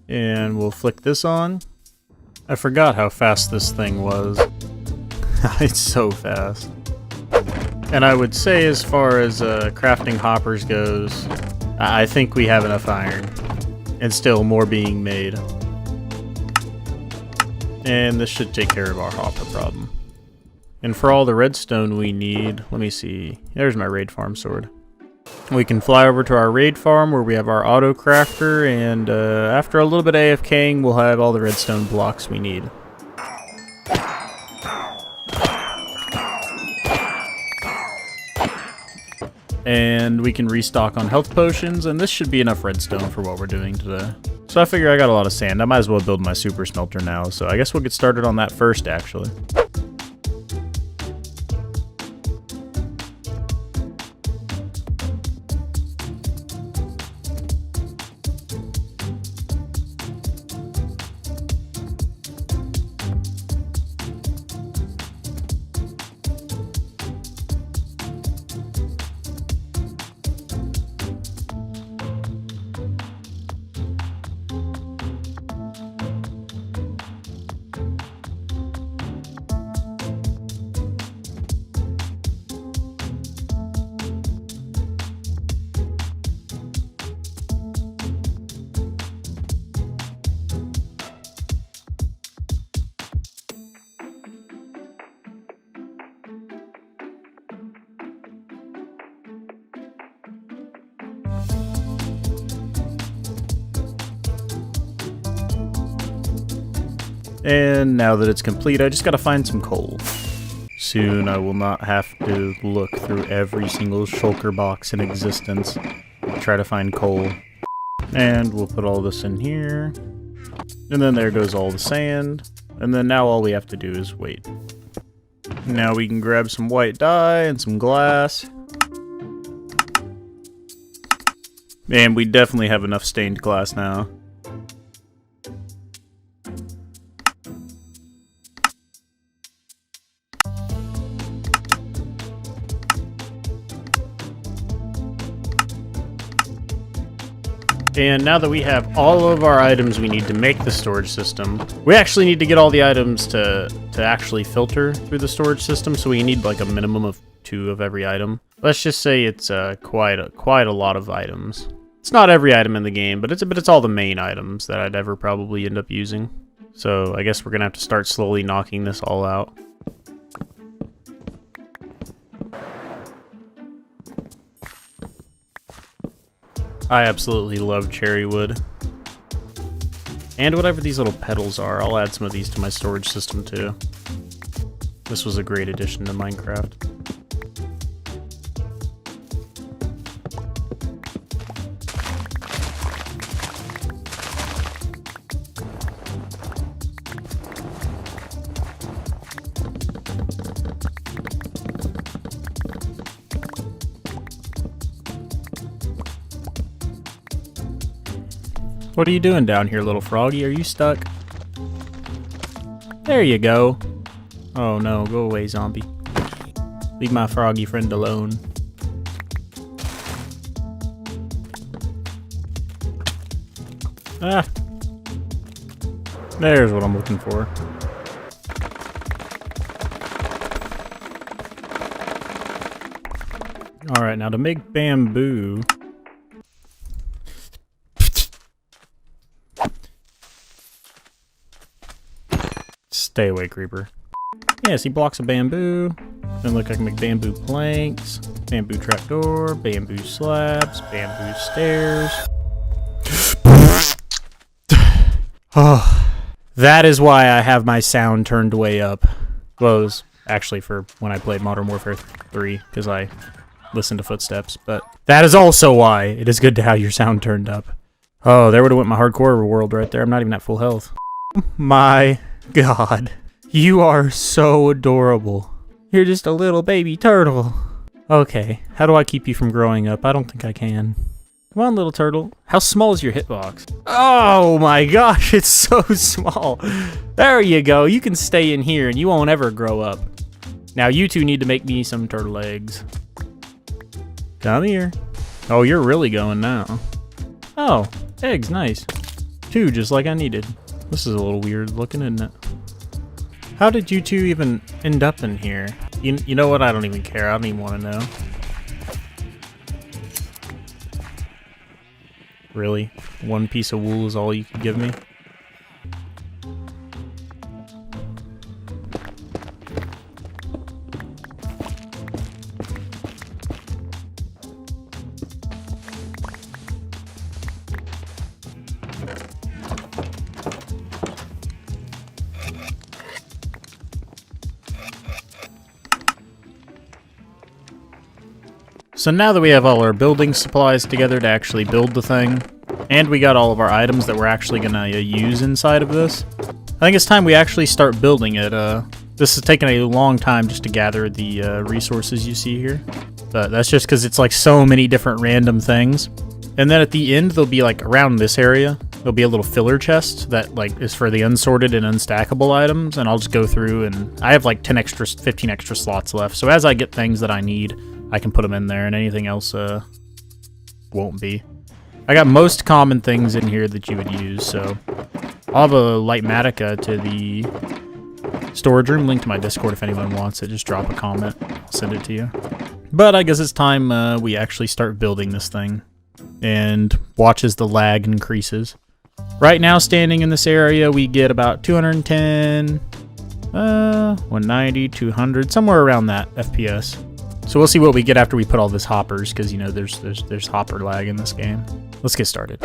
And we'll flick this on. I forgot how fast this thing was. It's so fast. And I would say as far as crafting hoppers goes, I think we have enough iron. And still more being made. And this should take care of our hopper problem. And for all the redstone we need, let me see. There's my raid farm sword. We can fly over to our raid farm where we have our Autocrafter, and after a little bit of AFKing, we'll have all the redstone blocks we need. And we can restock on health potions, and this should be enough redstone for what we're doing today. So I figure I got a lot of sand. I might as well build my super smelter now, so I guess we'll get started on that first, actually. And now that it's complete, I just gotta find some coal. Soon I will not have to look through every single shulker box in existence to try to find coal. And we'll put all this in here. And then there goes all the sand. And then now all we have to do is wait. Now we can grab some white dye and some glass. And we definitely have enough stained glass now. And now that we have all of our items we need to make the storage system, we actually need to get all the items to actually filter through the storage system, so we need like a minimum of 2 of every item. Let's just say it's quite a lot of items. It's not every item in the game, but it's all the main items that I'd ever probably end up using. So I guess we're gonna have to start slowly knocking this all out. I absolutely love cherry wood. And whatever these little petals are, I'll add some of these to my storage system too. This was a great addition to Minecraft. What are you doing down here, little froggy? Are you stuck? There you go. Oh no, go away, zombie. Leave my froggy friend alone. Ah. There's what I'm looking for. Alright, now to make bamboo... Stay away, creeper. Yeah, see blocks of bamboo. Then look, I can make bamboo planks, bamboo trapdoor, bamboo slabs, bamboo stairs. Oh, that is why I have my sound turned way up. Well, it was actually for when I played Modern Warfare 3, because I listened to footsteps, but that is also why it is good to have your sound turned up. Oh, there would have went my hardcore world right there. I'm not even at full health. My God, you are so adorable. You're just a little baby turtle. Okay, how do I keep you from growing up? I don't think I can. Come on, little turtle. How small is your hitbox? Oh my gosh, it's so small. There you go. You can stay in here and you won't ever grow up. Now you two need to make me some turtle eggs. Come here. Oh, you're really going now. Oh, eggs, nice. 2, just like I needed. This is a little weird looking, isn't it? How did you two even end up in here? You know what? I don't even care. I don't even want to know. Really? 1 piece of wool is all you could give me? So now that we have all our building supplies together to actually build the thing, and we got all of our items that we're actually going to use inside of this, I think it's time we actually start building it. This has taken a long time just to gather the resources you see here, but that's just because it's like so many different random things. And then at the end, there'll be like around this area, there'll be a little filler chest that like is for the unsorted and unstackable items, and I'll just go through and I have like 15 extra slots left. So as I get things that I need, I can put them in there, and anything else won't be. I got most common things in here that you would use, so I'll have a light matica to the storage room. Link to my Discord if anyone wants it. Just drop a comment. I'll send it to you. But I guess it's time we actually start building this thing, and watch as the lag increases. Right now, standing in this area, we get about 210, 190, 200, somewhere around that FPS. So we'll see what we get after we put all this hoppers, because you know there's hopper lag in this game. Let's get started.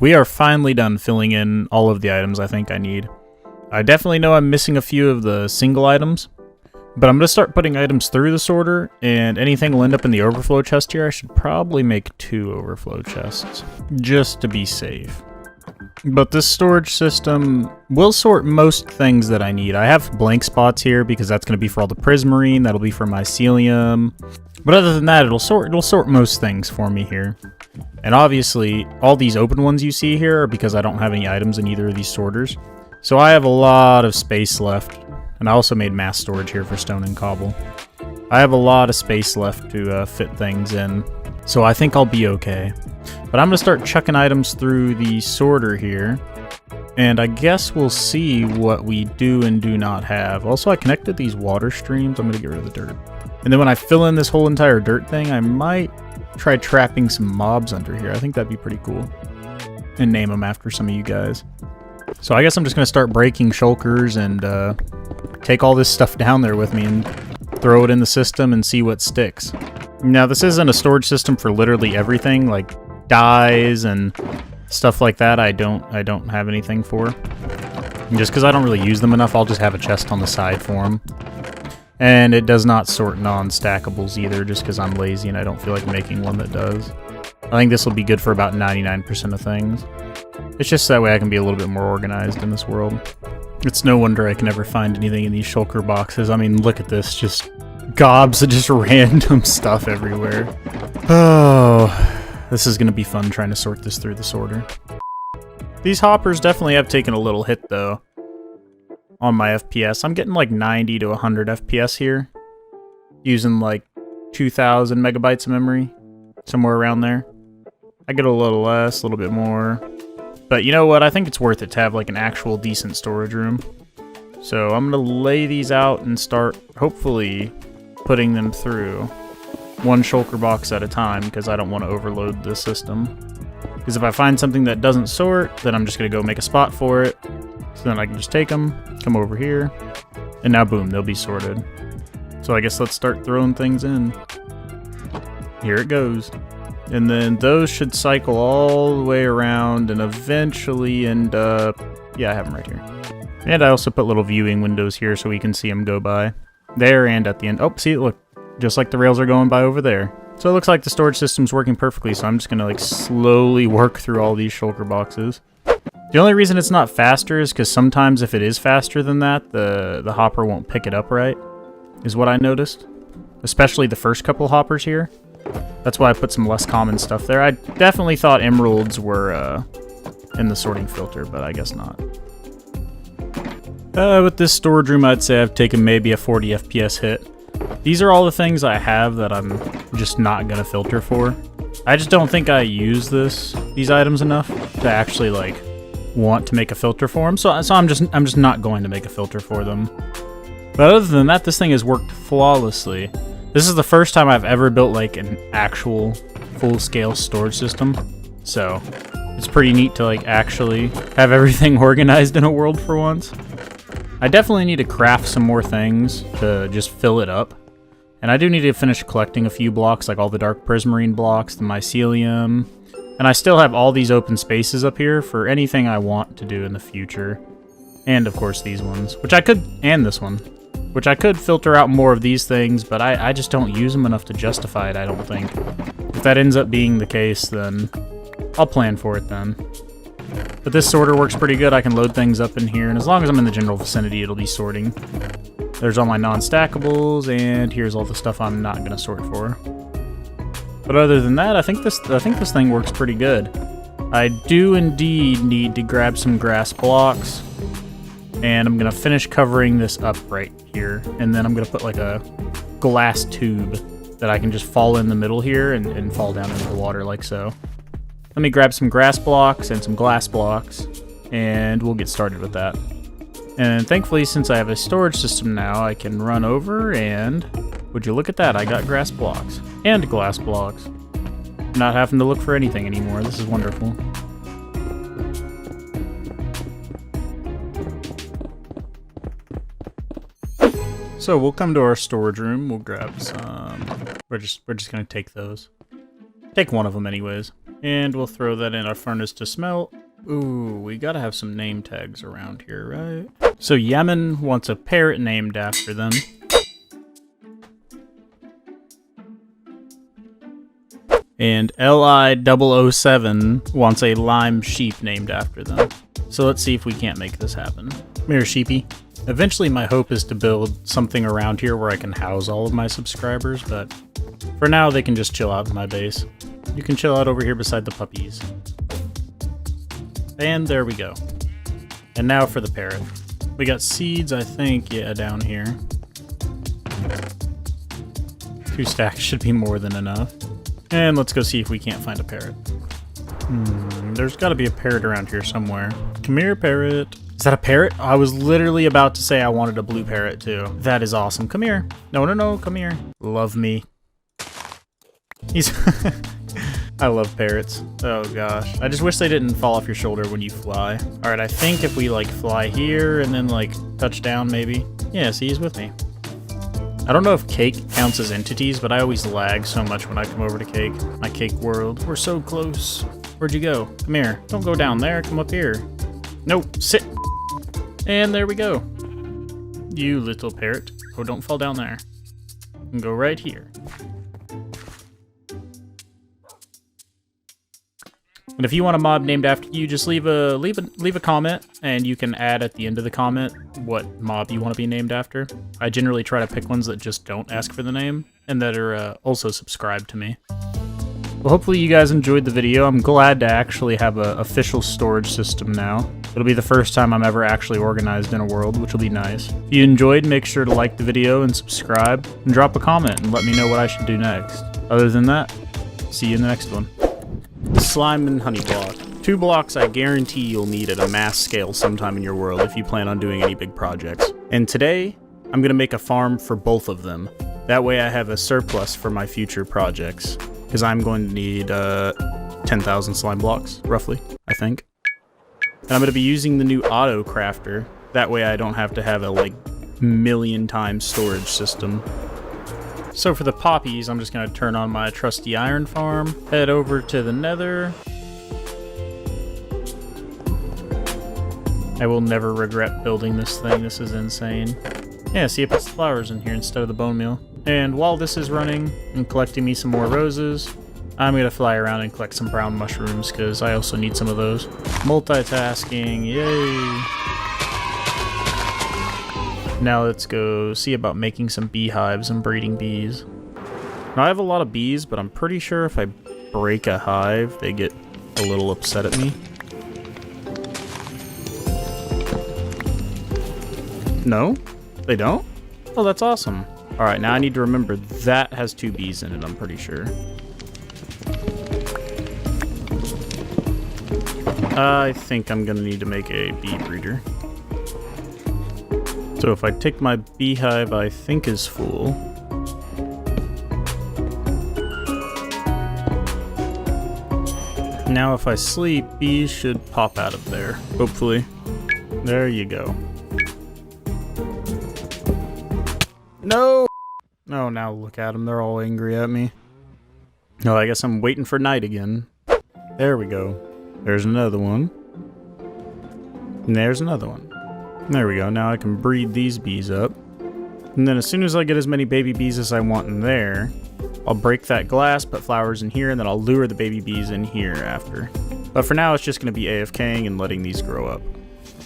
We are finally done filling in all of the items I think I need. I definitely know I'm missing a few of the single items, but I'm going to start putting items through the sorter, and anything will end up in the overflow chest here. I should probably make 2 overflow chests, just to be safe. But this storage system will sort most things that I need. I have blank spots here because that's going to be for all the prismarine, that'll be for mycelium. But other than that, it'll sort most things for me here. And obviously, all these open ones you see here are because I don't have any items in either of these sorters. So I have a lot of space left. And I also made mass storage here for stone and cobble. I have a lot of space left to fit things in. So I think I'll be okay. But I'm going to start chucking items through the sorter here. And I guess we'll see what we do and do not have. Also, I connected these water streams. I'm going to get rid of the dirt. And then when I fill in this whole entire dirt thing, I might try trapping some mobs under here. I think that'd be pretty cool. And name them after some of you guys. So I guess I'm just going to start breaking shulkers and take all this stuff down there with me and throw it in the system and see what sticks. Now, this isn't a storage system for literally everything, like dyes and stuff like that. I don't have anything for. And just because I don't really use them enough, I'll just have a chest on the side for them. And it does not sort non-stackables either, just because I'm lazy and I don't feel like making one that does. I think this will be good for about 99% of things. It's just that way I can be a little bit more organized in this world. It's no wonder I can never find anything in these shulker boxes. I mean, look at this, just gobs of just random stuff everywhere. Oh, this is going to be fun trying to sort this through the sorter. These hoppers definitely have taken a little hit though on my FPS. I'm getting like 90 to 100 FPS here, using like 2,000 megabytes of memory, somewhere around there. I get a little less, a little bit more. But you know what? I think it's worth it to have like an actual decent storage room. So I'm going to lay these out and start hopefully putting them through one shulker box at a time because I don't want to overload the system. Because if I find something that doesn't sort, then I'm just going to go make a spot for it. So then I can just take them, come over here, and now boom, they'll be sorted. So I guess let's start throwing things in. Here it goes. And then those should cycle all the way around and eventually end up... Yeah, I have them right here. And I also put little viewing windows here so we can see them go by. There and at the end. Oh, see, look. Just like the rails are going by over there. So it looks like the storage system's working perfectly, so I'm just going to like slowly work through all these shulker boxes. The only reason it's not faster is because sometimes if it is faster than that, the hopper won't pick it up right, is what I noticed. Especially the first couple hoppers here. That's why I put some less common stuff there. I definitely thought emeralds were in the sorting filter, but I guess not. With this storage room, I'd say I've taken maybe a 40 FPS hit. These are all the things I have that I'm just not going to filter for. I just don't think I use these items enough to actually like want to make a filter for them. So I'm just not going to make a filter for them. But other than that, this thing has worked flawlessly. This is the first time I've ever built like an actual full-scale storage system. So it's pretty neat to like actually have everything organized in a world for once. I definitely need to craft some more things to just fill it up. And I do need to finish collecting a few blocks, like all the dark prismarine blocks, the mycelium. And I still have all these open spaces up here for anything I want to do in the future. And of course these ones, which I could, and this one, which I could filter out more of these things, but I just don't use them enough to justify it, I don't think. If that ends up being the case, then I'll plan for it then. But this sorter works pretty good. I can load things up in here, and as long as I'm in the general vicinity, it'll be sorting. There's all my non-stackables, and here's all the stuff I'm not going to sort for. But other than that, I think this thing works pretty good. I do indeed need to grab some grass blocks, and I'm going to finish covering this up right here, and then I'm going to put like a glass tube that I can just fall in the middle here and fall down into the water like so. Let me grab some grass blocks and some glass blocks, and we'll get started with that. And thankfully, since I have a storage system now, I can run over and... Would you look at that, I got grass blocks and glass blocks. Not having to look for anything anymore. This is wonderful. So we'll come to our storage room. We'll grab some... We're just gonna take those. Take one of them anyways. And we'll throw that in our furnace to smelt. Ooh, we gotta have some name tags around here, right? So Yemen wants a parrot named after them. And LI007 wants a lime sheep named after them. So let's see if we can't make this happen. Come here, sheepy. Eventually my hope is to build something around here where I can house all of my subscribers, but for now they can just chill out in my base. You can chill out over here beside the puppies. And there we go. And now for the parrot. We got seeds, I think, yeah, down here. 2 stacks should be more than enough. And let's go see if we can't find a parrot. There's gotta be a parrot around here somewhere. Come here, parrot. Is that a parrot? I was literally about to say I wanted a blue parrot too. That is awesome. Come here. No, come here. Love me. He's... I love parrots. Oh gosh. I just wish they didn't fall off your shoulder when you fly. Alright, I think if we like fly here and then like touch down maybe. Yeah, see, he's with me. I don't know if cake counts as entities, but I always lag so much when I come over to cake. My cake world. We're so close. Where'd you go? Come here. Don't go down there. Come up here. Nope. Sit. And there we go. You little parrot. Oh, don't fall down there. And go right here. And if you want a mob named after you, just leave a comment, and you can add at the end of the comment what mob you want to be named after. I generally try to pick ones that just don't ask for the name, and that are also subscribed to me. Well, hopefully you guys enjoyed the video. I'm glad to actually have an official storage system now. It'll be the first time I'm ever actually organized in a world, which will be nice. If you enjoyed, make sure to like the video and subscribe, and drop a comment and let me know what I should do next. Other than that, see you in the next one. Slime and honey block. 2 blocks I guarantee you'll need at a mass scale sometime in your world if you plan on doing any big projects. And today, I'm going to make a farm for both of them. That way I have a surplus for my future projects. Because I'm going to need 10,000 slime blocks, roughly, I think. And I'm going to be using the new Autocrafter. That way I don't have to have a like million times storage system. So for the poppies, I'm just going to turn on my trusty iron farm, head over to the nether. I will never regret building this thing, this is insane. Yeah, see, it puts the flowers in here instead of the bone meal. And while this is running and collecting me some more roses, I'm going to fly around and collect some brown mushrooms, because I also need some of those. Multitasking, yay! Now let's go see about making some beehives and breeding bees. Now I have a lot of bees, but I'm pretty sure if I break a hive, they get a little upset at me. No? They don't? Oh, that's awesome. Alright, now I need to remember that has 2 bees in it, I'm pretty sure. I think I'm gonna need to make a bee breeder. So if I take my beehive, I think is full. Now if I sleep, bees should pop out of there, hopefully. There you go. No! Oh, now look at them, they're all angry at me. Oh, I guess I'm waiting for night again. There we go. There's another one. And there's another one. There we go, now I can breed these bees up. And then as soon as I get as many baby bees as I want in there, I'll break that glass, put flowers in here, and then I'll lure the baby bees in here after. But for now, it's just going to be AFKing and letting these grow up.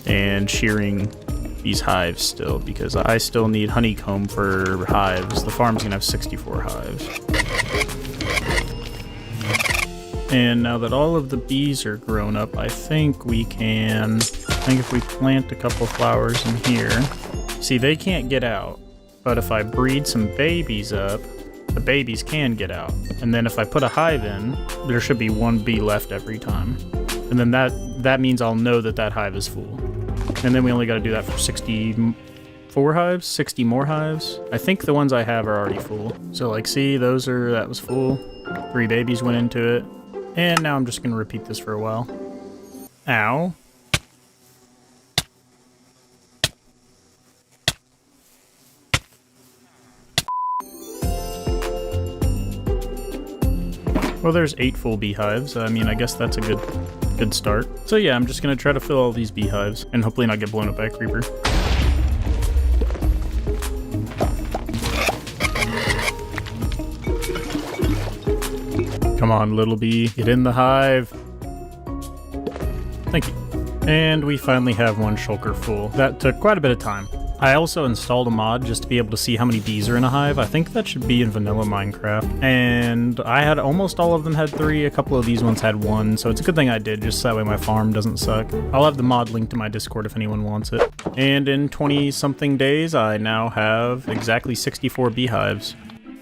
And shearing these hives still, because I still need honeycomb for hives. The farm's going to have 64 hives. And now that all of the bees are grown up, I think we can... I think if we plant a couple flowers in here... See, they can't get out. But if I breed some babies up, the babies can get out. And then if I put a hive in, there should be 1 bee left every time. And then that means I'll know that that hive is full. And then we only got to do that for 64 hives? 60 more hives? I think the ones I have are already full. So like, see, that was full. 3 babies went into it. And now I'm just going to repeat this for a while. Ow. Well, there's 8 full beehives. I mean, I guess that's a good start. So yeah, I'm just gonna try to fill all these beehives and hopefully not get blown up by a creeper. Come on, little bee, get in the hive. Thank you. And we finally have one shulker full. That took quite a bit of time. I also installed a mod just to be able to see how many bees are in a hive. I think that should be in vanilla Minecraft. And I had almost all of them had 3. A couple of these ones had 1. So it's a good thing I did, just so that way my farm doesn't suck. I'll have the mod linked to my Discord if anyone wants it. And in 20-something days, I now have exactly 64 beehives.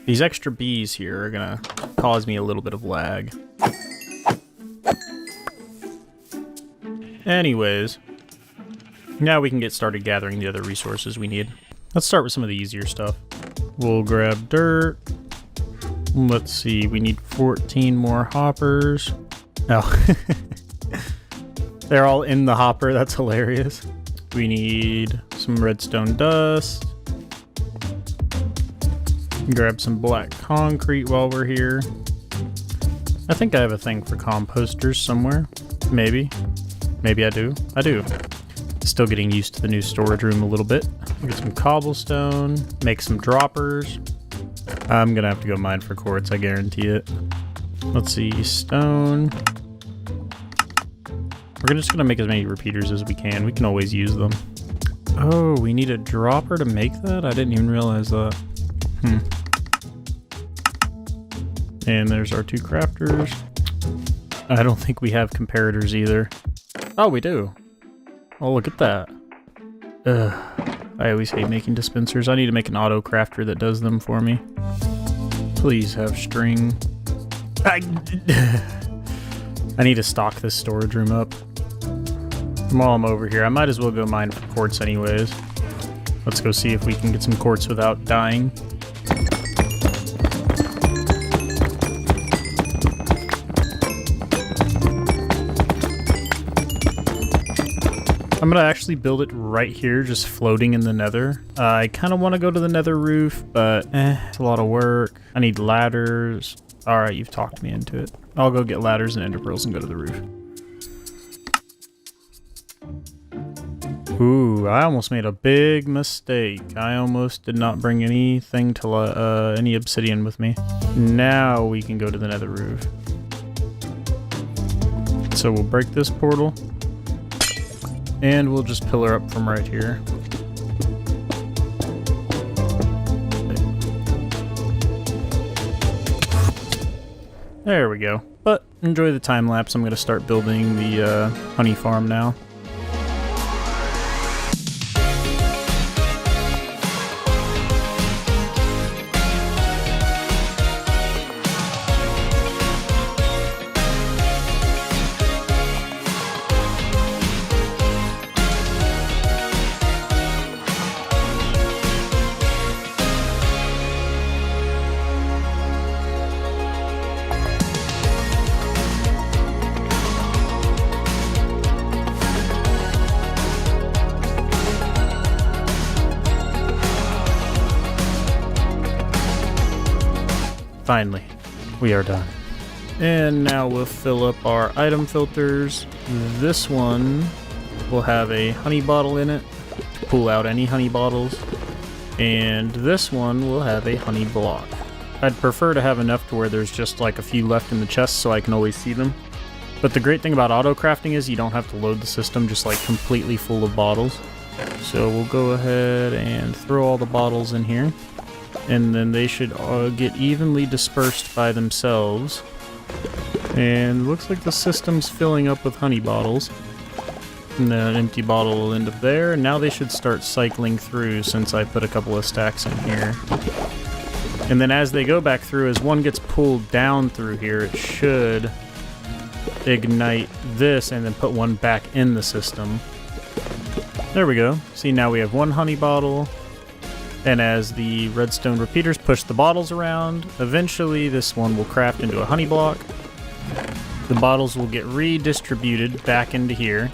These extra bees here are gonna cause me a little bit of lag. Anyways, now we can get started gathering the other resources we need. Let's start with some of the easier stuff. We'll grab dirt. Let's see, we need 14 more hoppers. Oh, they're all in the hopper, that's hilarious. We need some redstone dust. Grab some black concrete while we're here. I think I have a thing for composters somewhere. Maybe. Maybe I do. I do. Still getting used to the new storage room a little bit. Get some cobblestone, make some droppers. I'm gonna have to go mine for quartz, I guarantee it. Let's see, stone. We're just gonna make as many repeaters as we can. We can always use them. Oh, we need a dropper to make that? I didn't even realize that. And there's our 2 crafters. I don't think we have comparators either. Oh, we do. Oh, look at that. Ugh. I always hate making dispensers. I need to make an Autocrafter that does them for me. Please have string. I need to stock this storage room up. While I'm over here, I might as well go mine for quartz anyways. Let's go see if we can get some quartz without dying. I'm gonna actually build it right here, just floating in the nether. I kind of want to go to the nether roof, but it's a lot of work. I need ladders. Alright, you've talked me into it. I'll go get ladders and ender pearls and go to the roof. Ooh, I almost made a big mistake. I almost did not bring anything to any obsidian with me. Now we can go to the nether roof. So we'll break this portal. And we'll just pillar up from right here. There we go. But enjoy the time lapse. I'm going to start building the honey farm now. Finally, we are done. And now we'll fill up our item filters. This one will have a honey bottle in it to pull out any honey bottles. And this one will have a honey block. I'd prefer to have enough to where there's just like a few left in the chest so I can always see them. But the great thing about auto crafting is you don't have to load the system just like completely full of bottles. So we'll go ahead and throw all the bottles in here. And then they should get evenly dispersed by themselves. And it looks like the system's filling up with honey bottles. And then an empty bottle will end up there. And now they should start cycling through since I put a couple of stacks in here. And then as they go back through, as one gets pulled down through here, it should ignite this and then put one back in the system. There we go. See, now we have one honey bottle. And as the redstone repeaters push the bottles around, eventually this one will craft into a honey block. The bottles will get redistributed back into here.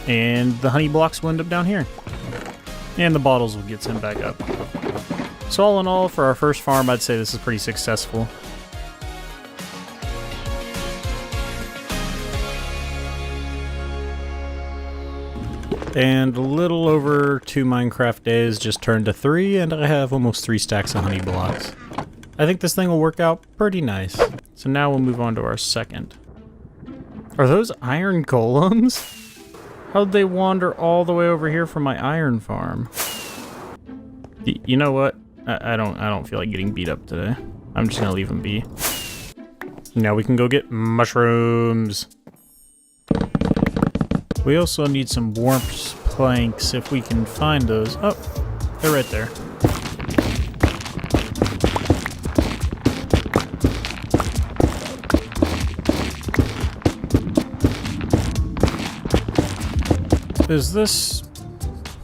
And the honey blocks will end up down here. And the bottles will get sent back up. So all in all, for our first farm, I'd say this is pretty successful. And a little over 2 Minecraft days just turned to 3, and I have almost 3 stacks of honey blocks. I think this thing will work out pretty nice. So now we'll move on to our second. Are those iron golems? How'd they wander all the way over here from my iron farm? You know what? I don't feel like getting beat up today. I'm just gonna leave them be. Now we can go get mushrooms. We also need some warmth planks if we can find those. Oh, they're right there. Is this...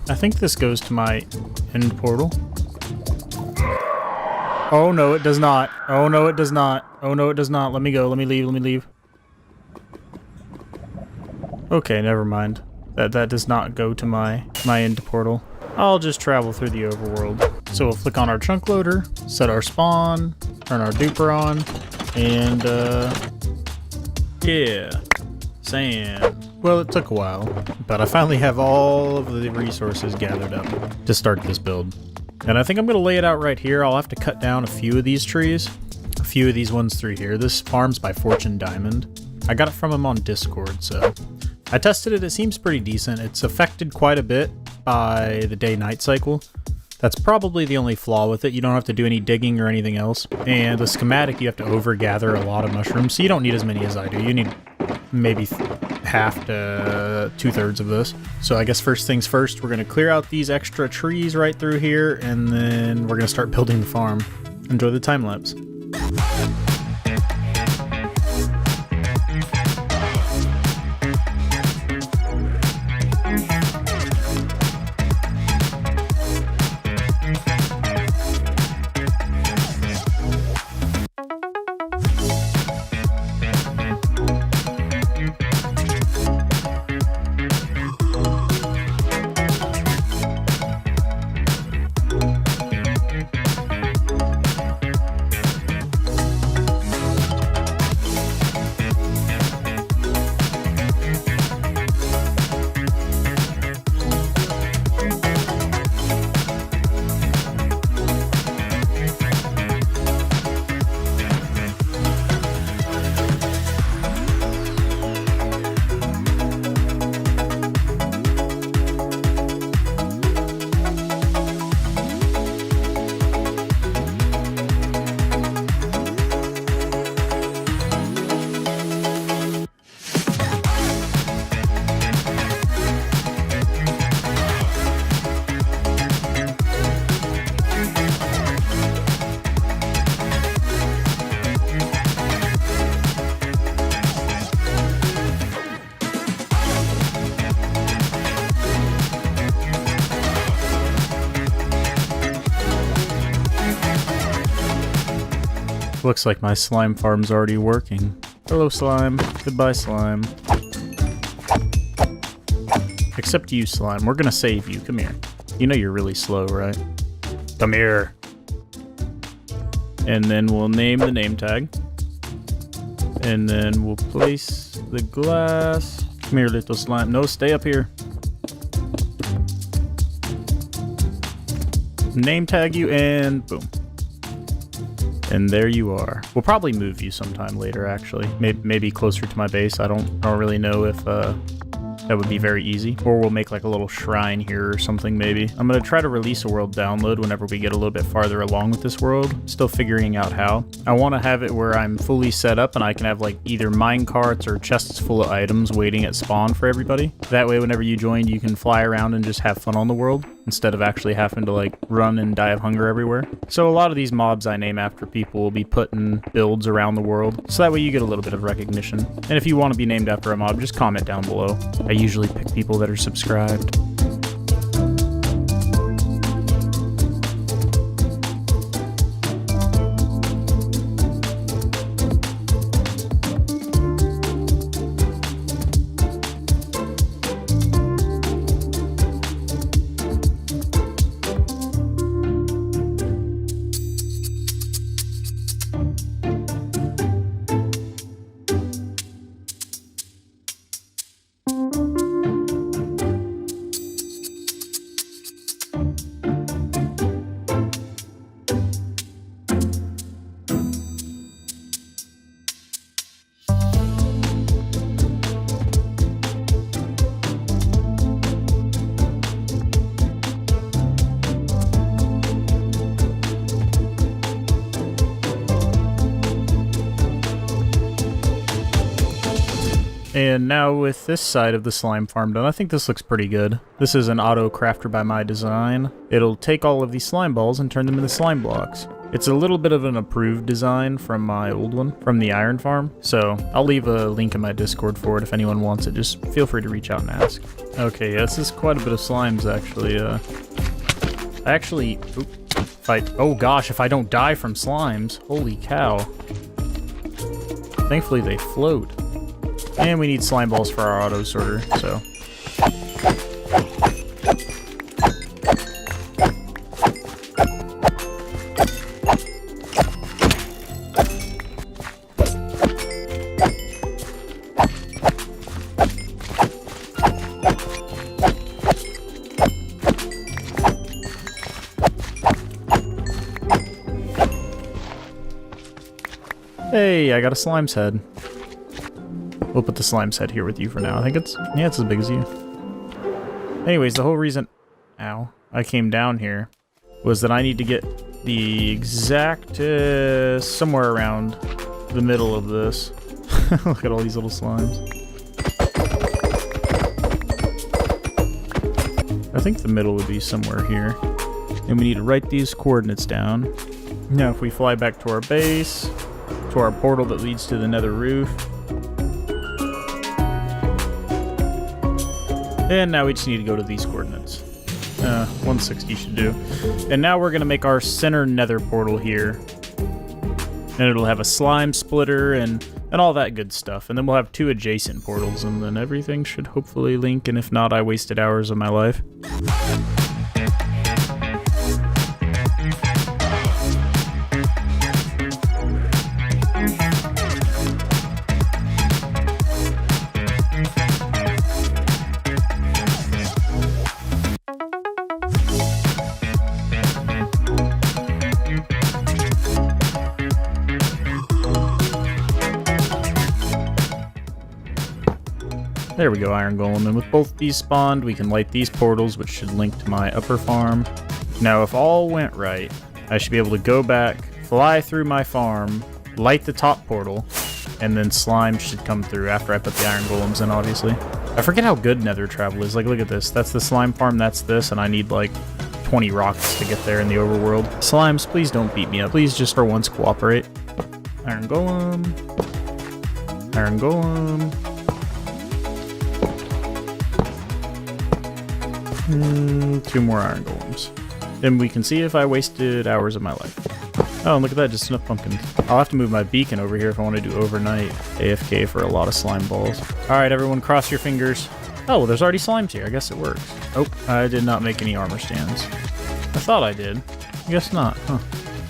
I think this goes to my end portal. Oh no, it does not. Oh no, it does not. Oh no, it does not. Let me go. Let me leave. Let me leave. Okay, never mind. That does not go to my end portal. I'll just travel through the overworld. So we'll flick on our chunk loader, set our spawn, turn our duper on, and yeah, sand. Well, it took a while, but I finally have all of the resources gathered up to start this build. And I think I'm gonna lay it out right here. I'll have to cut down a few of these trees, a few of these ones through here. This farm's by Fortune Diamond. I got it from him on Discord, so I tested it. It seems pretty decent. It's affected quite a bit by the day-night cycle. That's probably the only flaw with it. You don't have to do any digging or anything else. And the schematic, you have to over-gather a lot of mushrooms, so you don't need as many as I do. You need maybe half to 2/3 of this. So I guess first things first, we're going to clear out these extra trees right through here, and then we're going to start building the farm. Enjoy the time lapse. Looks like my slime farm's already working. Hello, slime. Goodbye, slime. Except you, slime. We're gonna save you. Come here. You know you're really slow, right? Come here. And then we'll name the name tag. And then we'll place the glass. Come here, little slime. No, stay up here. Name tag you, and boom. And there you are. We'll probably move you sometime later, actually. Maybe closer to my base. I don't really know if that would be very easy. Or we'll make like a little shrine here or something, maybe. I'm gonna try to release a world download whenever we get a little bit farther along with this world. Still figuring out how. I want to have it where I'm fully set up and I can have like either mine carts or chests full of items waiting at spawn for everybody. That way, whenever you join, you can fly around and just have fun on the world instead of actually having to like run and die of hunger everywhere. So a lot of these mobs I name after people will be put in builds around the world, so that way you get a little bit of recognition. And if you want to be named after a mob, just comment down below. I usually pick people that are subscribed. And now with this side of the slime farm done, I think this looks pretty good. This is an Autocrafter by my design. It'll take all of these slime balls and turn them into slime blocks. It's a little bit of an approved design from my old one, from the iron farm. So I'll leave a link in my Discord for it if anyone wants it. Just feel free to reach out and ask. Okay, yeah, this is quite a bit of slimes actually. Oh gosh, if I don't die from slimes, holy cow. Thankfully they float. And we need slime balls for our auto sorter, so. Hey, I got a slime's head. We'll put the slime's head here with you for now. I think it's as big as you. Anyways, the whole reason I came down here was that I need to get the exact somewhere around the middle of this. Look at all these little slimes. I think the middle would be somewhere here. And we need to write these coordinates down. Now if we fly back to our base, to our portal that leads to the nether roof. And now we just need to go to these coordinates. 160 should do. And now we're going to make our center nether portal here. And it'll have a slime splitter and all that good stuff. And then we'll have 2 adjacent portals, and then everything should hopefully link. And if not, I wasted hours of my life. There we go, Iron Golem. And with both these spawned, we can light these portals, which should link to my upper farm. Now, if all went right, I should be able to go back, fly through my farm, light the top portal, and then slime should come through after I put the Iron Golems in, obviously. I forget how good nether travel is. Like, look at this. That's the slime farm, that's this, and I need, like, 20 rockets to get there in the overworld. Slimes, please don't beat me up. Please just for once cooperate. Iron Golem. Iron Golem. 2 more Iron Golems. Then we can see if I wasted hours of my life. Oh, and look at that, just enough pumpkins. I'll have to move my beacon over here if I want to do overnight AFK for a lot of slime balls. Alright, everyone, cross your fingers. Oh, well, there's already slimes here. I guess it works. Oh, I did not make any armor stands. I thought I did. I guess not, huh.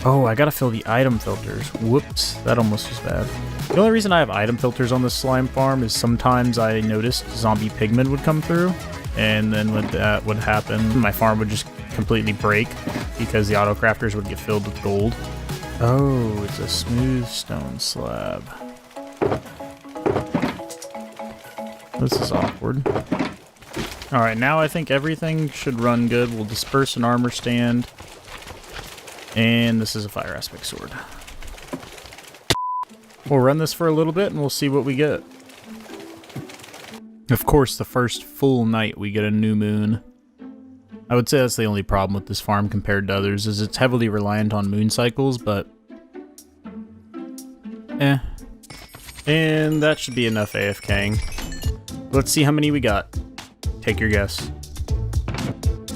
Oh, I gotta fill the item filters. Whoops, that almost was bad. The only reason I have item filters on this slime farm is sometimes I noticed zombie pigmen would come through. And then when that would happen, my farm would just completely break because the autocrafters would get filled with gold. Oh, it's a smooth stone slab. This is awkward. Alright, now I think everything should run good. We'll disperse an armor stand. And this is a fire aspect sword. We'll run this for a little bit and we'll see what we get. Of course, the first full night we get a new moon. I would say that's the only problem with this farm compared to others, is it's heavily reliant on moon cycles, but and that should be enough AFKing. Let's see how many we got. Take your guess.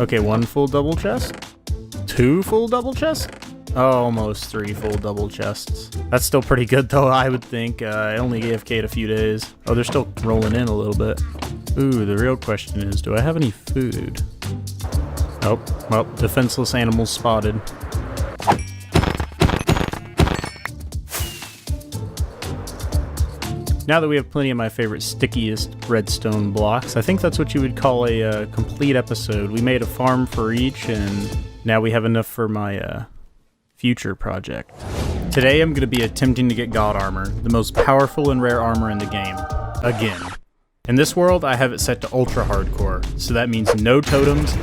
Okay, 1 full double chest? 2 full double chests? Oh, almost 3 full double chests. That's still pretty good though, I would think. I only AFK'd a few days. Oh, they're still rolling in a little bit. Ooh, the real question is, do I have any food? Oh, well, defenseless animals spotted. Now that we have plenty of my favorite stickiest redstone blocks, I think that's what you would call a complete episode. We made a farm for each, and now we have enough for my future project. Today I'm going to be attempting to get God Armor, the most powerful and rare armor in the game. Again. In this world, I have it set to ultra hardcore, so that means no totems,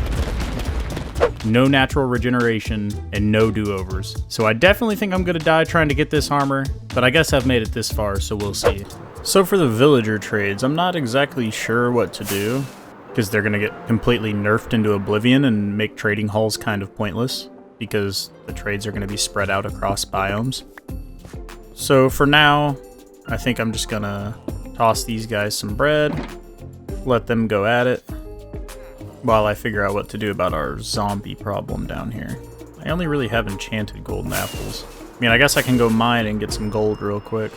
no natural regeneration, and no do-overs. So I definitely think I'm going to die trying to get this armor, but I guess I've made it this far, so we'll see. So for the villager trades, I'm not exactly sure what to do, because they're going to get completely nerfed into oblivion and make trading halls kind of pointless, because the trades are going to be spread out across biomes. So for now, I think I'm just going to toss these guys some bread, let them go at it, while I figure out what to do about our zombie problem down here. I only really have enchanted golden apples. I mean, I guess I can go mine and get some gold real quick,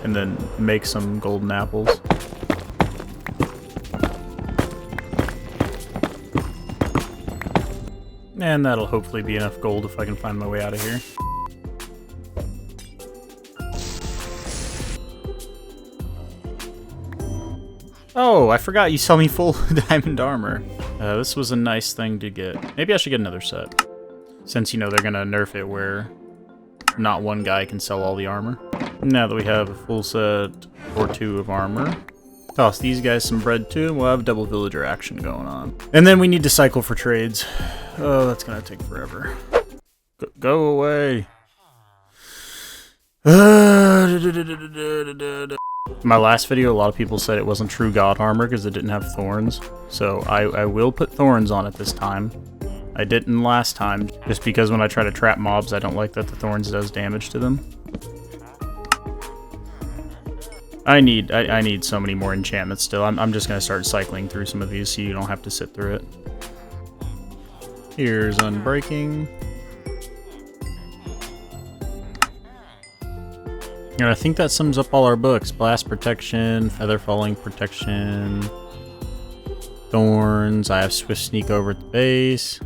and then make some golden apples. And that'll hopefully be enough gold if I can find my way out of here. Oh, I forgot you sell me full diamond armor. This was a nice thing to get. Maybe I should get another set. Since, you know, they're gonna nerf it where not one guy can sell all the armor. Now that we have a full set or 2 of armor, toss these guys some bread too, and we'll have double villager action going on. And then we need to cycle for trades. Oh, that's gonna take forever. Go away. My last video, a lot of people said it wasn't true god armor because it didn't have thorns. So I will put thorns on it this time. I didn't last time, just because when I try to trap mobs, I don't like that the thorns does damage to them. I need so many more enchantments still. I'm just gonna start cycling through some of these so you don't have to sit through it. Here's Unbreaking. And I think that sums up all our books. Blast Protection, Feather Falling Protection, Thorns, I have Swift Sneak over at the base.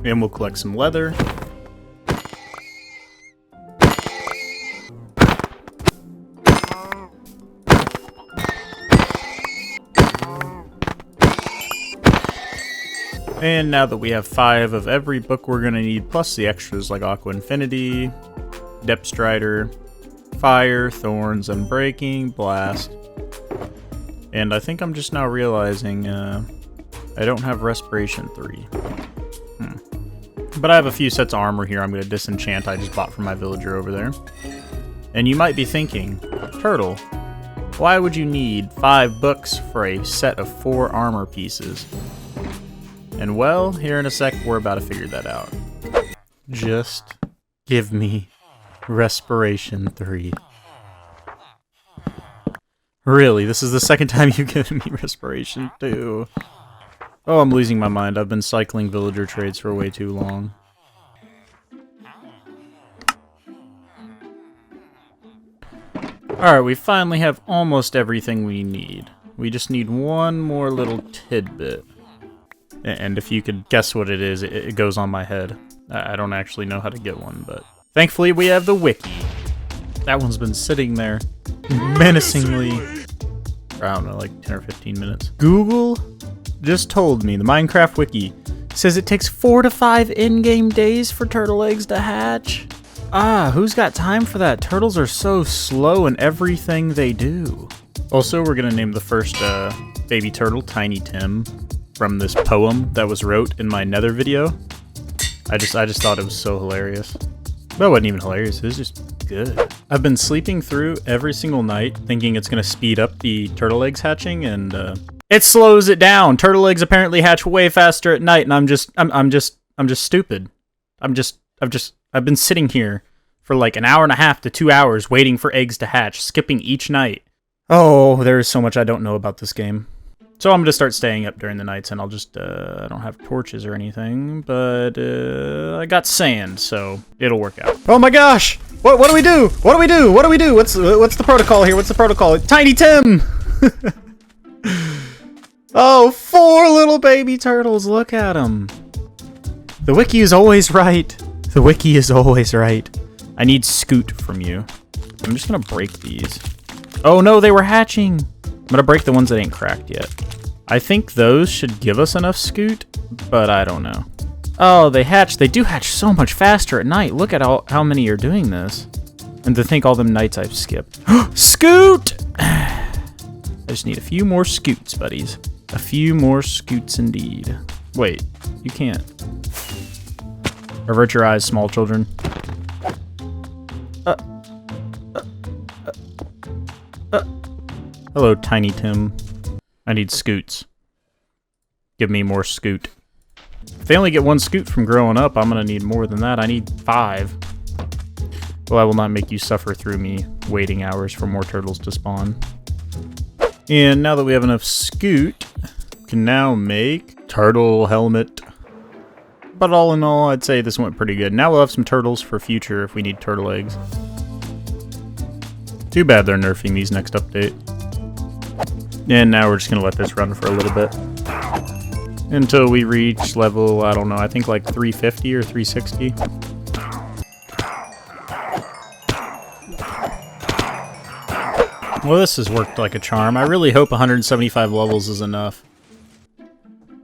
And we'll collect some leather. And now that we have 5 of every book we're gonna need, plus the extras like Aqua Infinity, Depth Strider, Fire, Thorns, Unbreaking, Blast. And I think I'm just now realizing I don't have Respiration 3. But I have a few sets of armor here I'm going to disenchant I just bought from my villager over there. And you might be thinking, Turtle, why would you need 5 books for a set of 4 armor pieces? And well, here in a sec, we're about to figure that out. Just give me Respiration 3. Really, this is the second time you've given me Respiration 2. Oh, I'm losing my mind. I've been cycling villager trades for way too long. Alright, we finally have almost everything we need. We just need one more little tidbit. And if you could guess what it is, it goes on my head. I don't actually know how to get one, but thankfully we have the wiki. That one's been sitting there menacingly for, I don't know, like 10 or 15 minutes. Google just told me, the Minecraft wiki says it takes 4 to 5 in-game days for turtle eggs to hatch. Ah, who's got time for that? Turtles are so slow in everything they do. Also, we're gonna name the first baby turtle Tiny Tim from this poem that was wrote in my Nether video. I just thought it was so hilarious. But it wasn't even hilarious, it was just good. I've been sleeping through every single night thinking it's gonna speed up the turtle eggs hatching, and it slows it down. Turtle eggs apparently hatch way faster at night, and I'm just stupid. I've been sitting here for like an hour and a half to 2 hours waiting for eggs to hatch, skipping each night. Oh, there is so much I don't know about this game. So I'm gonna start staying up during the nights, and I'll just, I don't have torches or anything, but I got sand, so it'll work out. Oh my gosh! What do we do? What do we do? What do we do? What's the protocol here? What's the protocol? Tiny Tim! Oh, 4 little baby turtles, look at them. The wiki is always right. The wiki is always right. I need Scute from you. I'm just gonna break these. Oh no, they were hatching. I'm gonna break the ones that ain't cracked yet. I think those should give us enough Scute, but I don't know. Oh, they hatch. They do hatch so much faster at night. Look at how many are doing this. And to think all them nights I've skipped. Scute! I just need a few more Scutes, buddies. A few more Scutes indeed. Wait, you can't. Avert your eyes, small children. Hello, Tiny Tim. I need scoots. Give me more Scute. If they only get 1 Scute from growing up, I'm gonna need more than that. I need 5. Well, I will not make you suffer through me waiting hours for more turtles to spawn. And now that we have enough Scute, we can now make turtle helmet. But all in all, I'd say this went pretty good. Now we'll have some turtles for future if we need turtle eggs. Too bad they're nerfing these next update. And now we're just gonna let this run for a little bit. Until we reach level, I don't know, I think like 350 or 360. Well, this has worked like a charm. I really hope 175 levels is enough.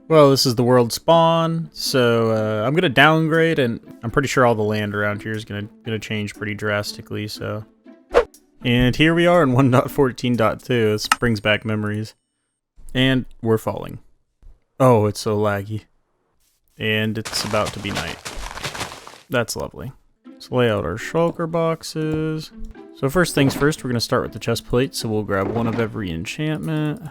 Well, this is the world spawn, so I'm gonna downgrade, and I'm pretty sure all the land around here is gonna change pretty drastically. So, and here we are in 1.14.2. This brings back memories, and we're falling. Oh, it's so laggy, and it's about to be night. That's lovely. Let's lay out our shulker boxes. So first things first, we're gonna start with the chest plate. So we'll grab 1 of every enchantment.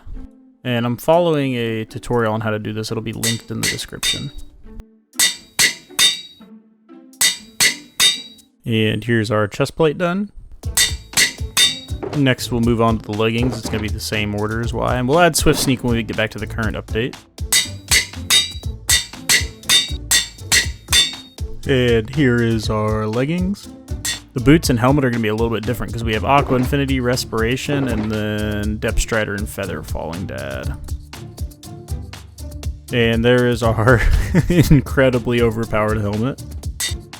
And I'm following a tutorial on how to do this. It'll be linked in the description. And here's our chest plate done. Next, we'll move on to the leggings. It's going to be the same order as Y. And we'll add Swift Sneak when we get back to the current update. And here is our leggings. The boots and helmet are going to be a little bit different because we have Aqua Infinity, Respiration, and then Depth Strider and Feather Falling Dad. And there is our incredibly overpowered helmet.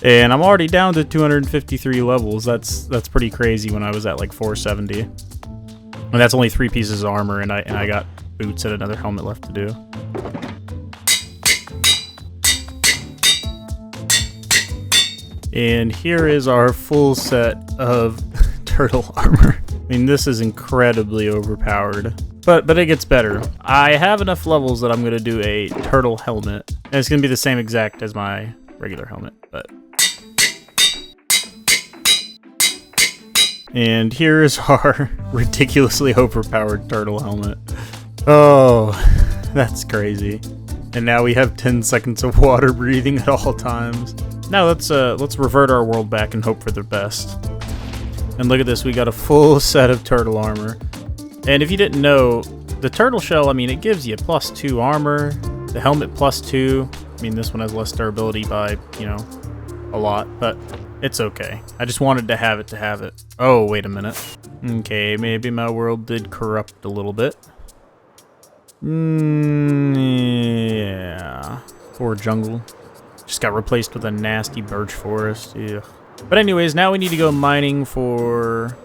And I'm already down to 253 levels. That's pretty crazy when I was at like 470. And that's only 3 pieces of armor, and I got boots and another helmet left to do. And here is our full set of turtle armor. I mean, this is incredibly overpowered, but it gets better. I have enough levels that I'm gonna do a turtle helmet, and it's gonna be the same exact as my regular helmet, but. And here is our ridiculously overpowered turtle helmet. Oh, that's crazy. And now we have 10 seconds of water breathing at all times. Now let's revert our world back and hope for the best. And look at this, we got a full set of turtle armor. And if you didn't know, the turtle shell, I mean, it gives you +2 armor. The helmet +2. I mean, this one has less durability by, you know, a lot, but it's okay. I just wanted to have it. Oh, wait a minute. Okay, maybe my world did corrupt a little bit. Yeah. Poor jungle. Just got replaced with a nasty birch forest. Ugh. But anyways, now we need to go mining for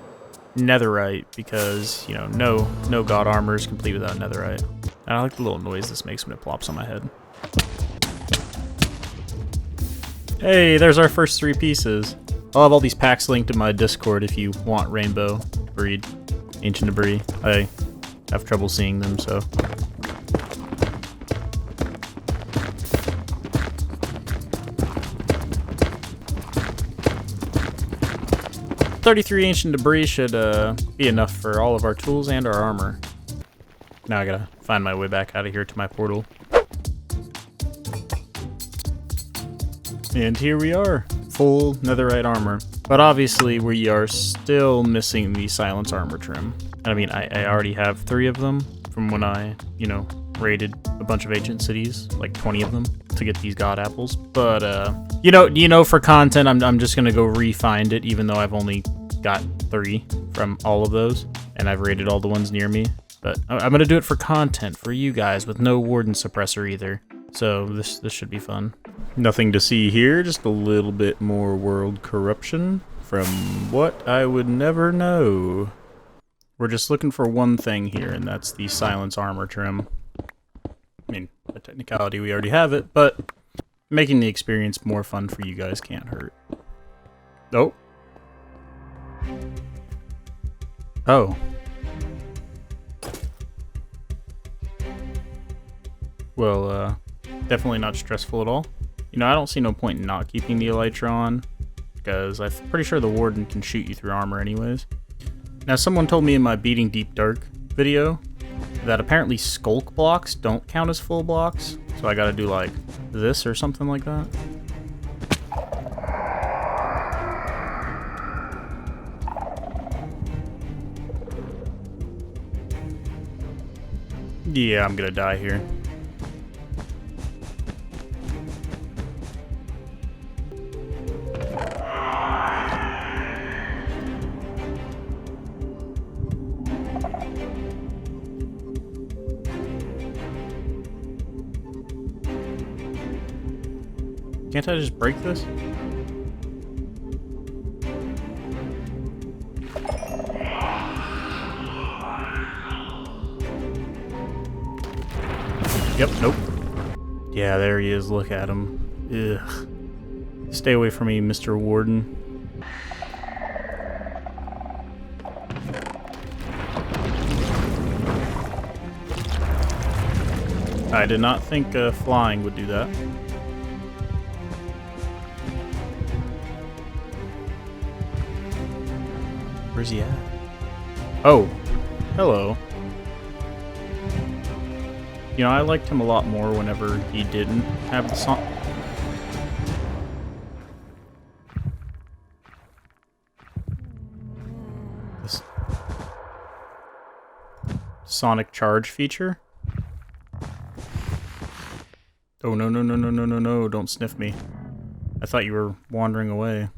netherite because, you know, no god armor is complete without netherite. I like the little noise this makes when it plops on my head. Hey, there's our first 3 pieces. I'll have all these packs linked in my Discord if you want rainbow breed ancient debris. I have trouble seeing them, so. 33 ancient debris should be enough for all of our tools and our armor. Now I gotta find my way back out of here to my portal. And here we are, full netherite armor. But obviously we are still missing the silence armor trim. I mean, I already have 3 of them from when I, you know, raided a bunch of ancient cities, like 20 of them, to get these god apples. But you know, for content, I'm just gonna go re-find it, even though I've only got 3 from all of those, and I've raided all the ones near me. But I'm gonna do it for content for you guys with no Warden Suppressor either. So this should be fun. Nothing to see here, just a little bit more world corruption from what I would never know. We're just looking for one thing here, and that's the silence armor trim. I mean, a technicality, we already have it, but making the experience more fun for you guys can't hurt. Oh. Oh. Well, definitely not stressful at all. You know, I don't see no point in not keeping the Elytra on, because I'm pretty sure the Warden can shoot you through armor anyways. Now, someone told me in my Beating Deep Dark video that apparently skulk blocks don't count as full blocks. So I gotta do like this or something like that. Yeah, I'm gonna die here. Can't I just break this? Yep, nope. Yeah, there he is. Look at him. Ugh. Stay away from me, Mr. Warden. I did not think flying would do that. Where's he at? Oh, hello. You know, I liked him a lot more whenever he didn't have the song. This sonic charge feature. Oh, no, no, no, no, no, no, no, don't sniff me. I thought you were wandering away.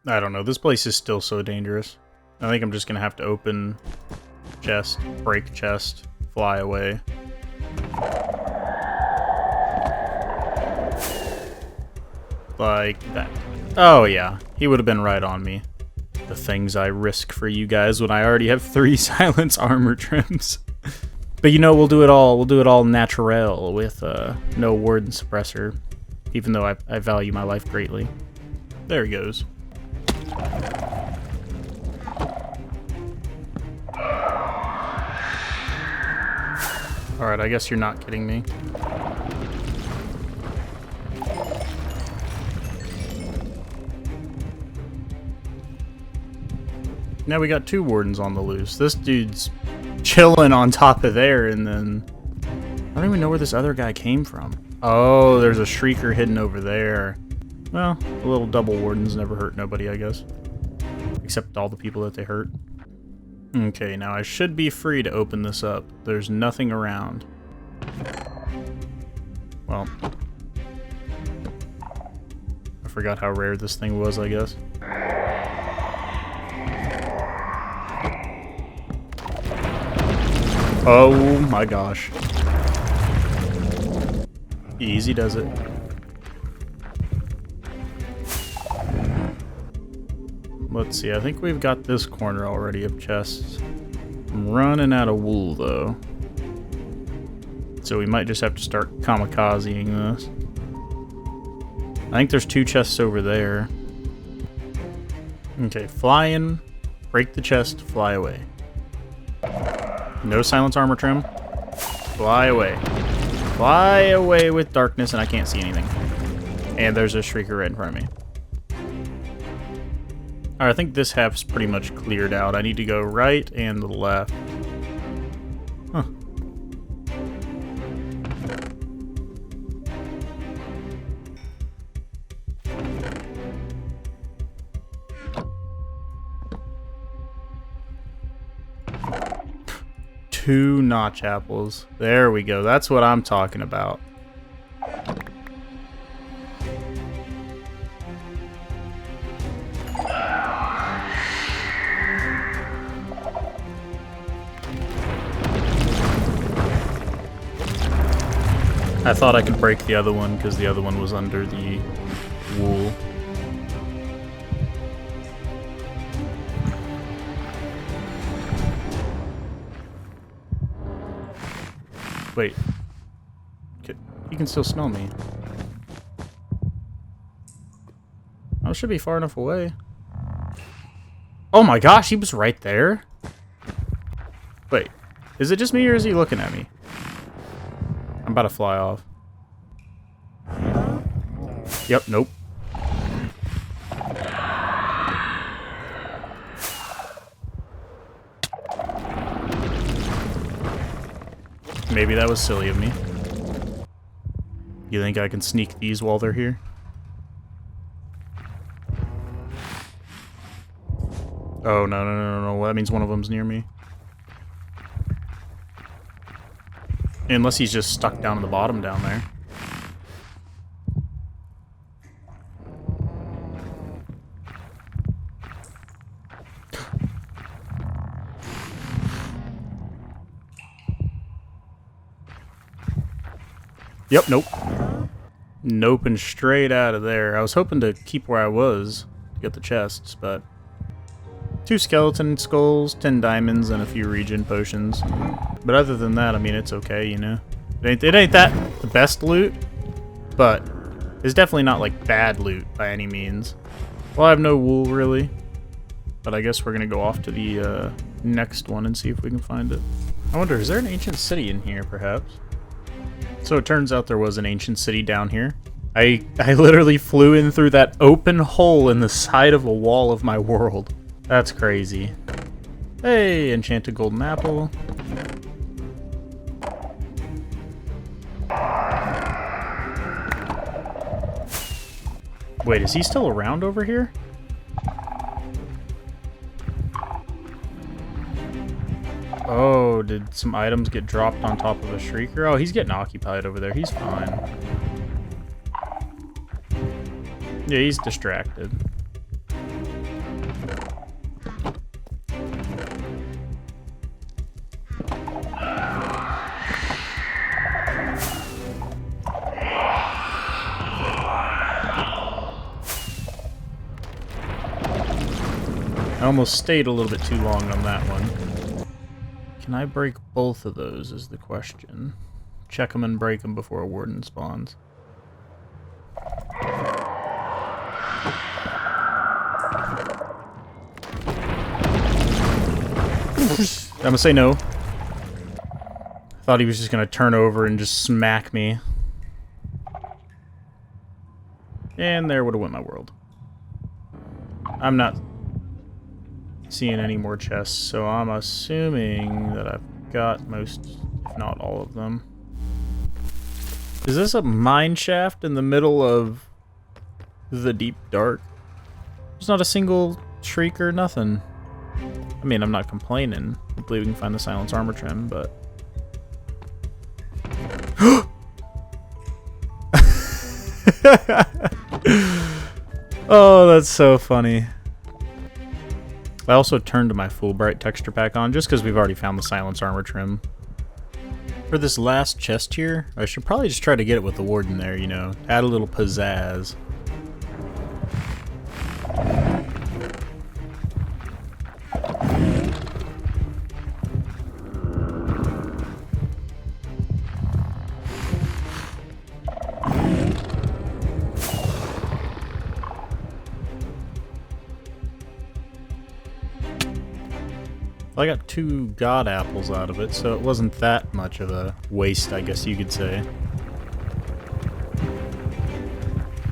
I don't know, this place is still so dangerous. I think I'm just gonna have to open chest, break chest, fly away. Like that. Oh yeah, he would have been right on me. The things I risk for you guys when I already have 3 silence armor trims. But you know, we'll do it all natural with no Warden Suppressor, even though I value my life greatly. There he goes. Alright, I guess you're not kidding me. Now we got 2 wardens on the loose. This dude's chilling on top of there, and then I don't even know where this other guy came from. Oh, there's a shrieker hidden over there. Well, a little double wardens never hurt nobody, I guess. Except all the people that they hurt. Okay, now I should be free to open this up. There's nothing around. Well, I forgot how rare this thing was, I guess. Oh my gosh. Easy does it. Let's see, I think we've got this corner already of chests. I'm running out of wool, though. So we might just have to start kamikazing this. I think there's 2 chests over there. Okay, fly in, break the chest, fly away. No silence armor trim. Fly away. Fly away with darkness, and I can't see anything. And there's a shrieker right in front of me. Alright, I think this half's pretty much cleared out. I need to go right and left. Huh. Two notch apples. There we go. That's what I'm talking about. I thought I could break the other one because the other one was under the wool. Wait. You can still smell me. Oh, it should be far enough away. Oh my gosh, he was right there? Wait, is it just me or is he looking at me? I'm about to fly off. Yep, nope. Maybe that was silly of me. You think I can sneak these while they're here? Oh, no. That means one of them's near me. Unless he's just stuck down at the bottom down there. Yep, nope. Nope, and straight out of there. I was hoping to keep where I was to get the chests, but 2 skeleton skulls, 10 diamonds, and a few regen potions. But other than that, I mean, it's okay, you know? It ain't that the best loot, but it's definitely not, like, bad loot by any means. Well, I have no wool, really. But I guess we're gonna go off to the next one and see if we can find it. I wonder, is there an ancient city in here, perhaps? So it turns out there was an ancient city down here. I literally flew in through that open hole in the side of a wall of my world. That's crazy. Hey, enchanted golden apple. Wait, is he still around over here? Oh, did some items get dropped on top of a shrieker? Oh, he's getting occupied over there. He's fine. Yeah, he's distracted. I almost stayed a little bit too long on that one. Can I break both of those is the question. Check them and break them before a warden spawns. I'm gonna say no. Thought he was just gonna turn over and just smack me. And there would have went my world. I'm not seeing any more chests, so I'm assuming that I've got most, if not all of them. Is this a mine shaft in the middle of the deep dark? There's not a single shrieker, nothing. I mean, I'm not complaining. Hopefully we can find the silence armor trim, but... Oh, that's so funny. I also turned my full bright texture pack on just because we've already found the silence armor trim. For this last chest here, I should probably just try to get it with the warden there, you know, add a little pizzazz. I got 2 god apples out of it, so it wasn't that much of a waste, I guess you could say.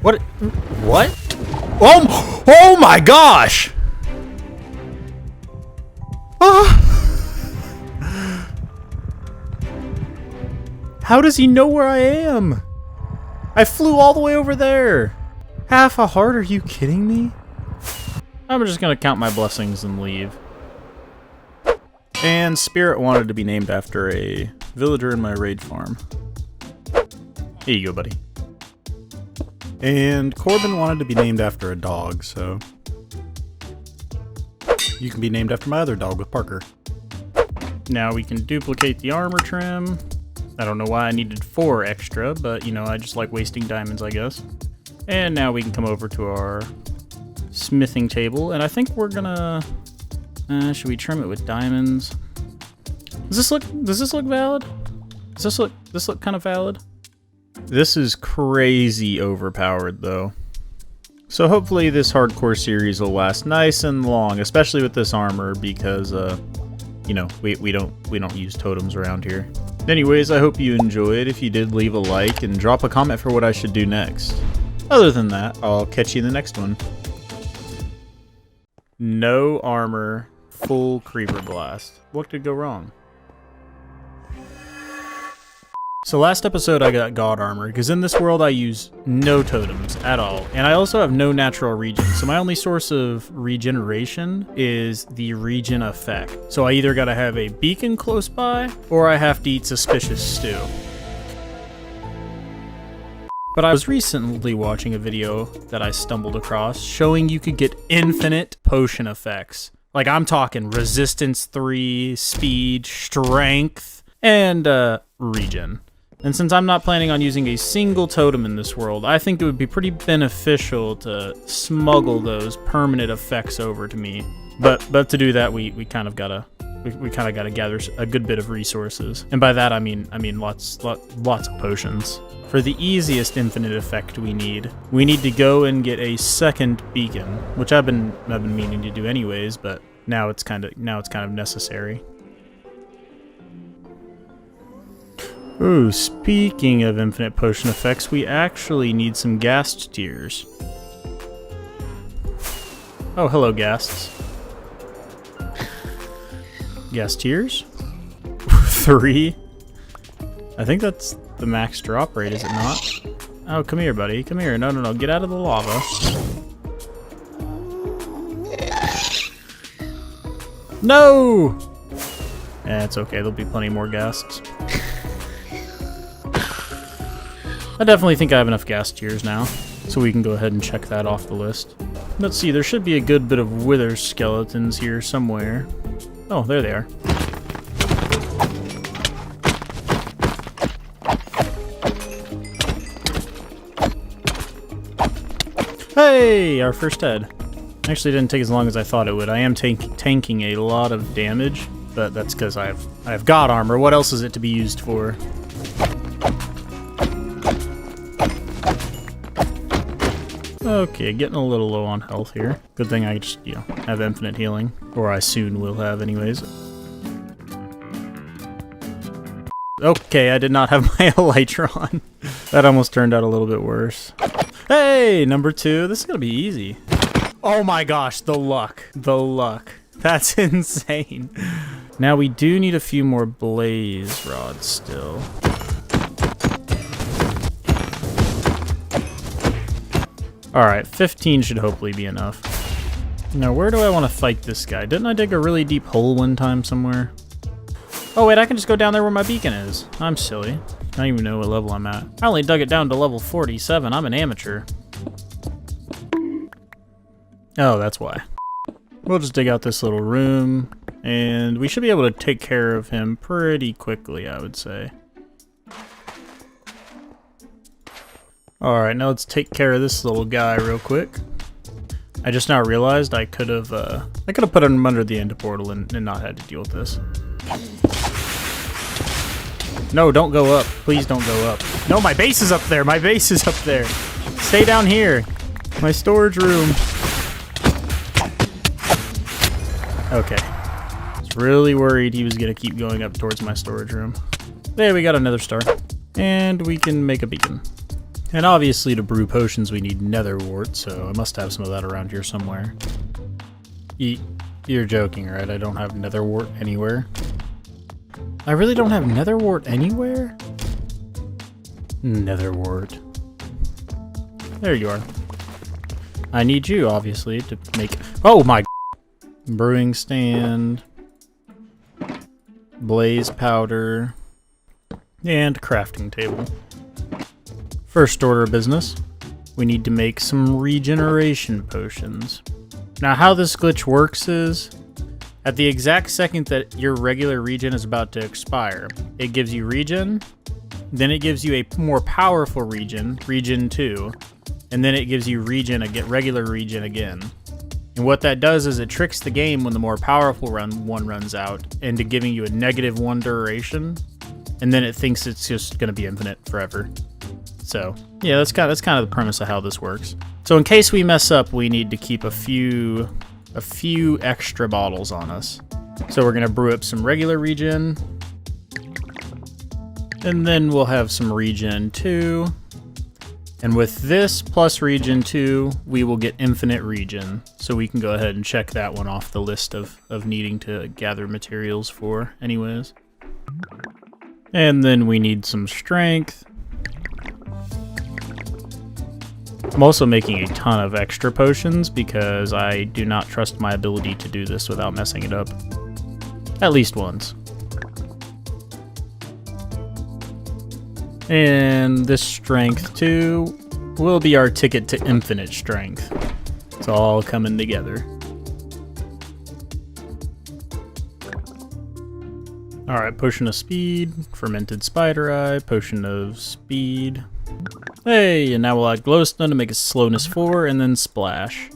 What? What? Oh my gosh! Ah! How does he know where I am? I flew all the way over there. Half a heart? Are you kidding me? I'm just gonna count my blessings and leave. And Spirit wanted to be named after a villager in my raid farm. Here you go, buddy. And Corbin wanted to be named after a dog, so... you can be named after my other dog with Parker. Now we can duplicate the armor trim. I don't know why I needed 4 extra, but, you know, I just like wasting diamonds, I guess. And now we can come over to our smithing table, and I think we're gonna... should we trim it with diamonds? Does this look valid? Does this look kind of valid? This is crazy overpowered though. So hopefully this hardcore series will last nice and long, especially with this armor because you know, we don't use totems around here. Anyways, I hope you enjoyed. If you did, leave a like and drop a comment for what I should do next. Other than that, I'll catch you in the next one. No armor, full creeper blast. What could go wrong? So last episode I got god armor, because in this world I use no totems at all, and I also have no natural regen, so my only source of regeneration is the regen effect. So I either gotta have a beacon close by, or I have to eat suspicious stew. But I was recently watching a video that I stumbled across showing you could get infinite potion effects. Like I'm talking resistance 3, speed, strength, and regen. And since I'm not planning on using a single totem in this world, I think it would be pretty beneficial to smuggle those permanent effects over to me. But to do that, we kind of gotta gather a good bit of resources, and by that I mean lots of potions. For the easiest infinite effect we need to go and get a second beacon, which I've been meaning to do anyways, but now it's kind of necessary. Ooh, speaking of infinite potion effects, we actually need some ghast tears. Oh, hello, ghasts. Ghast tears? 3? I think that's the max drop rate, is it not? Oh, come here, buddy. Come here. No. Get out of the lava. No! It's okay. There'll be plenty more ghasts. I definitely think I have enough ghast tears now, so we can go ahead and check that off the list. Let's see, there should be a good bit of wither skeletons here somewhere. Oh, there they are. Hey, our first head. Actually, it didn't take as long as I thought it would. I am tanking a lot of damage, but that's because I have god armor. What else is it to be used for? Okay, getting a little low on health here. Good thing I just, have infinite healing. Or I soon will have anyways. Okay, I did not have my Elytra on. That almost turned out a little bit worse. Hey, number 2. This is gonna be easy. Oh my gosh, the luck. The luck. That's insane. Now we do need a few more blaze rods still. Alright, 15 should hopefully be enough. Now, where do I want to fight this guy? Didn't I dig a really deep hole one time somewhere? Oh wait, I can just go down there where my beacon is. I'm silly. I don't even know what level I'm at. I only dug it down to level 47. I'm an amateur. Oh, that's why. We'll just dig out this little room, and we should be able to take care of him pretty quickly, I would say. Alright, now let's take care of this little guy real quick. I just now realized I could have put him under the end portal and not had to deal with this. No, don't go up. Please don't go up. No, my base is up there. My base is up there. Stay down here. My storage room. Okay. I was really worried he was going to keep going up towards my storage room. There, we got another star. And we can make a beacon. And obviously to brew potions we need nether wart, so I must have some of that around here somewhere. You're joking, right? I don't have nether wart anywhere. I really don't have nether wart anywhere? Nether wart. There you are. I need you, obviously, to make... Oh my... Brewing stand. Blaze powder. And crafting table. First order of business, we need to make some regeneration potions. Now how this glitch works is, at the exact second that your regular regen is about to expire, it gives you regen, then it gives you a more powerful regen, regen 2, and then it gives you regular regen again. And what that does is it tricks the game when the more powerful one runs out into giving you a -1 duration, and then it thinks it's just going to be infinite forever. So, yeah, that's kind of the premise of how this works. So in case we mess up, we need to keep a few extra bottles on us. So we're going to brew up some regular regen. And then we'll have some regen 2. And with this plus regen 2, we will get infinite regen. So we can go ahead and check that one off the list of needing to gather materials for anyways. And then we need some strength. I'm also making a ton of extra potions because I do not trust my ability to do this without messing it up. At least once. And this strength too will be our ticket to infinite strength. It's all coming together. Alright, potion of speed, fermented spider eye, potion of speed. Hey, and now we'll add glowstone to make it slowness 4 and then splash.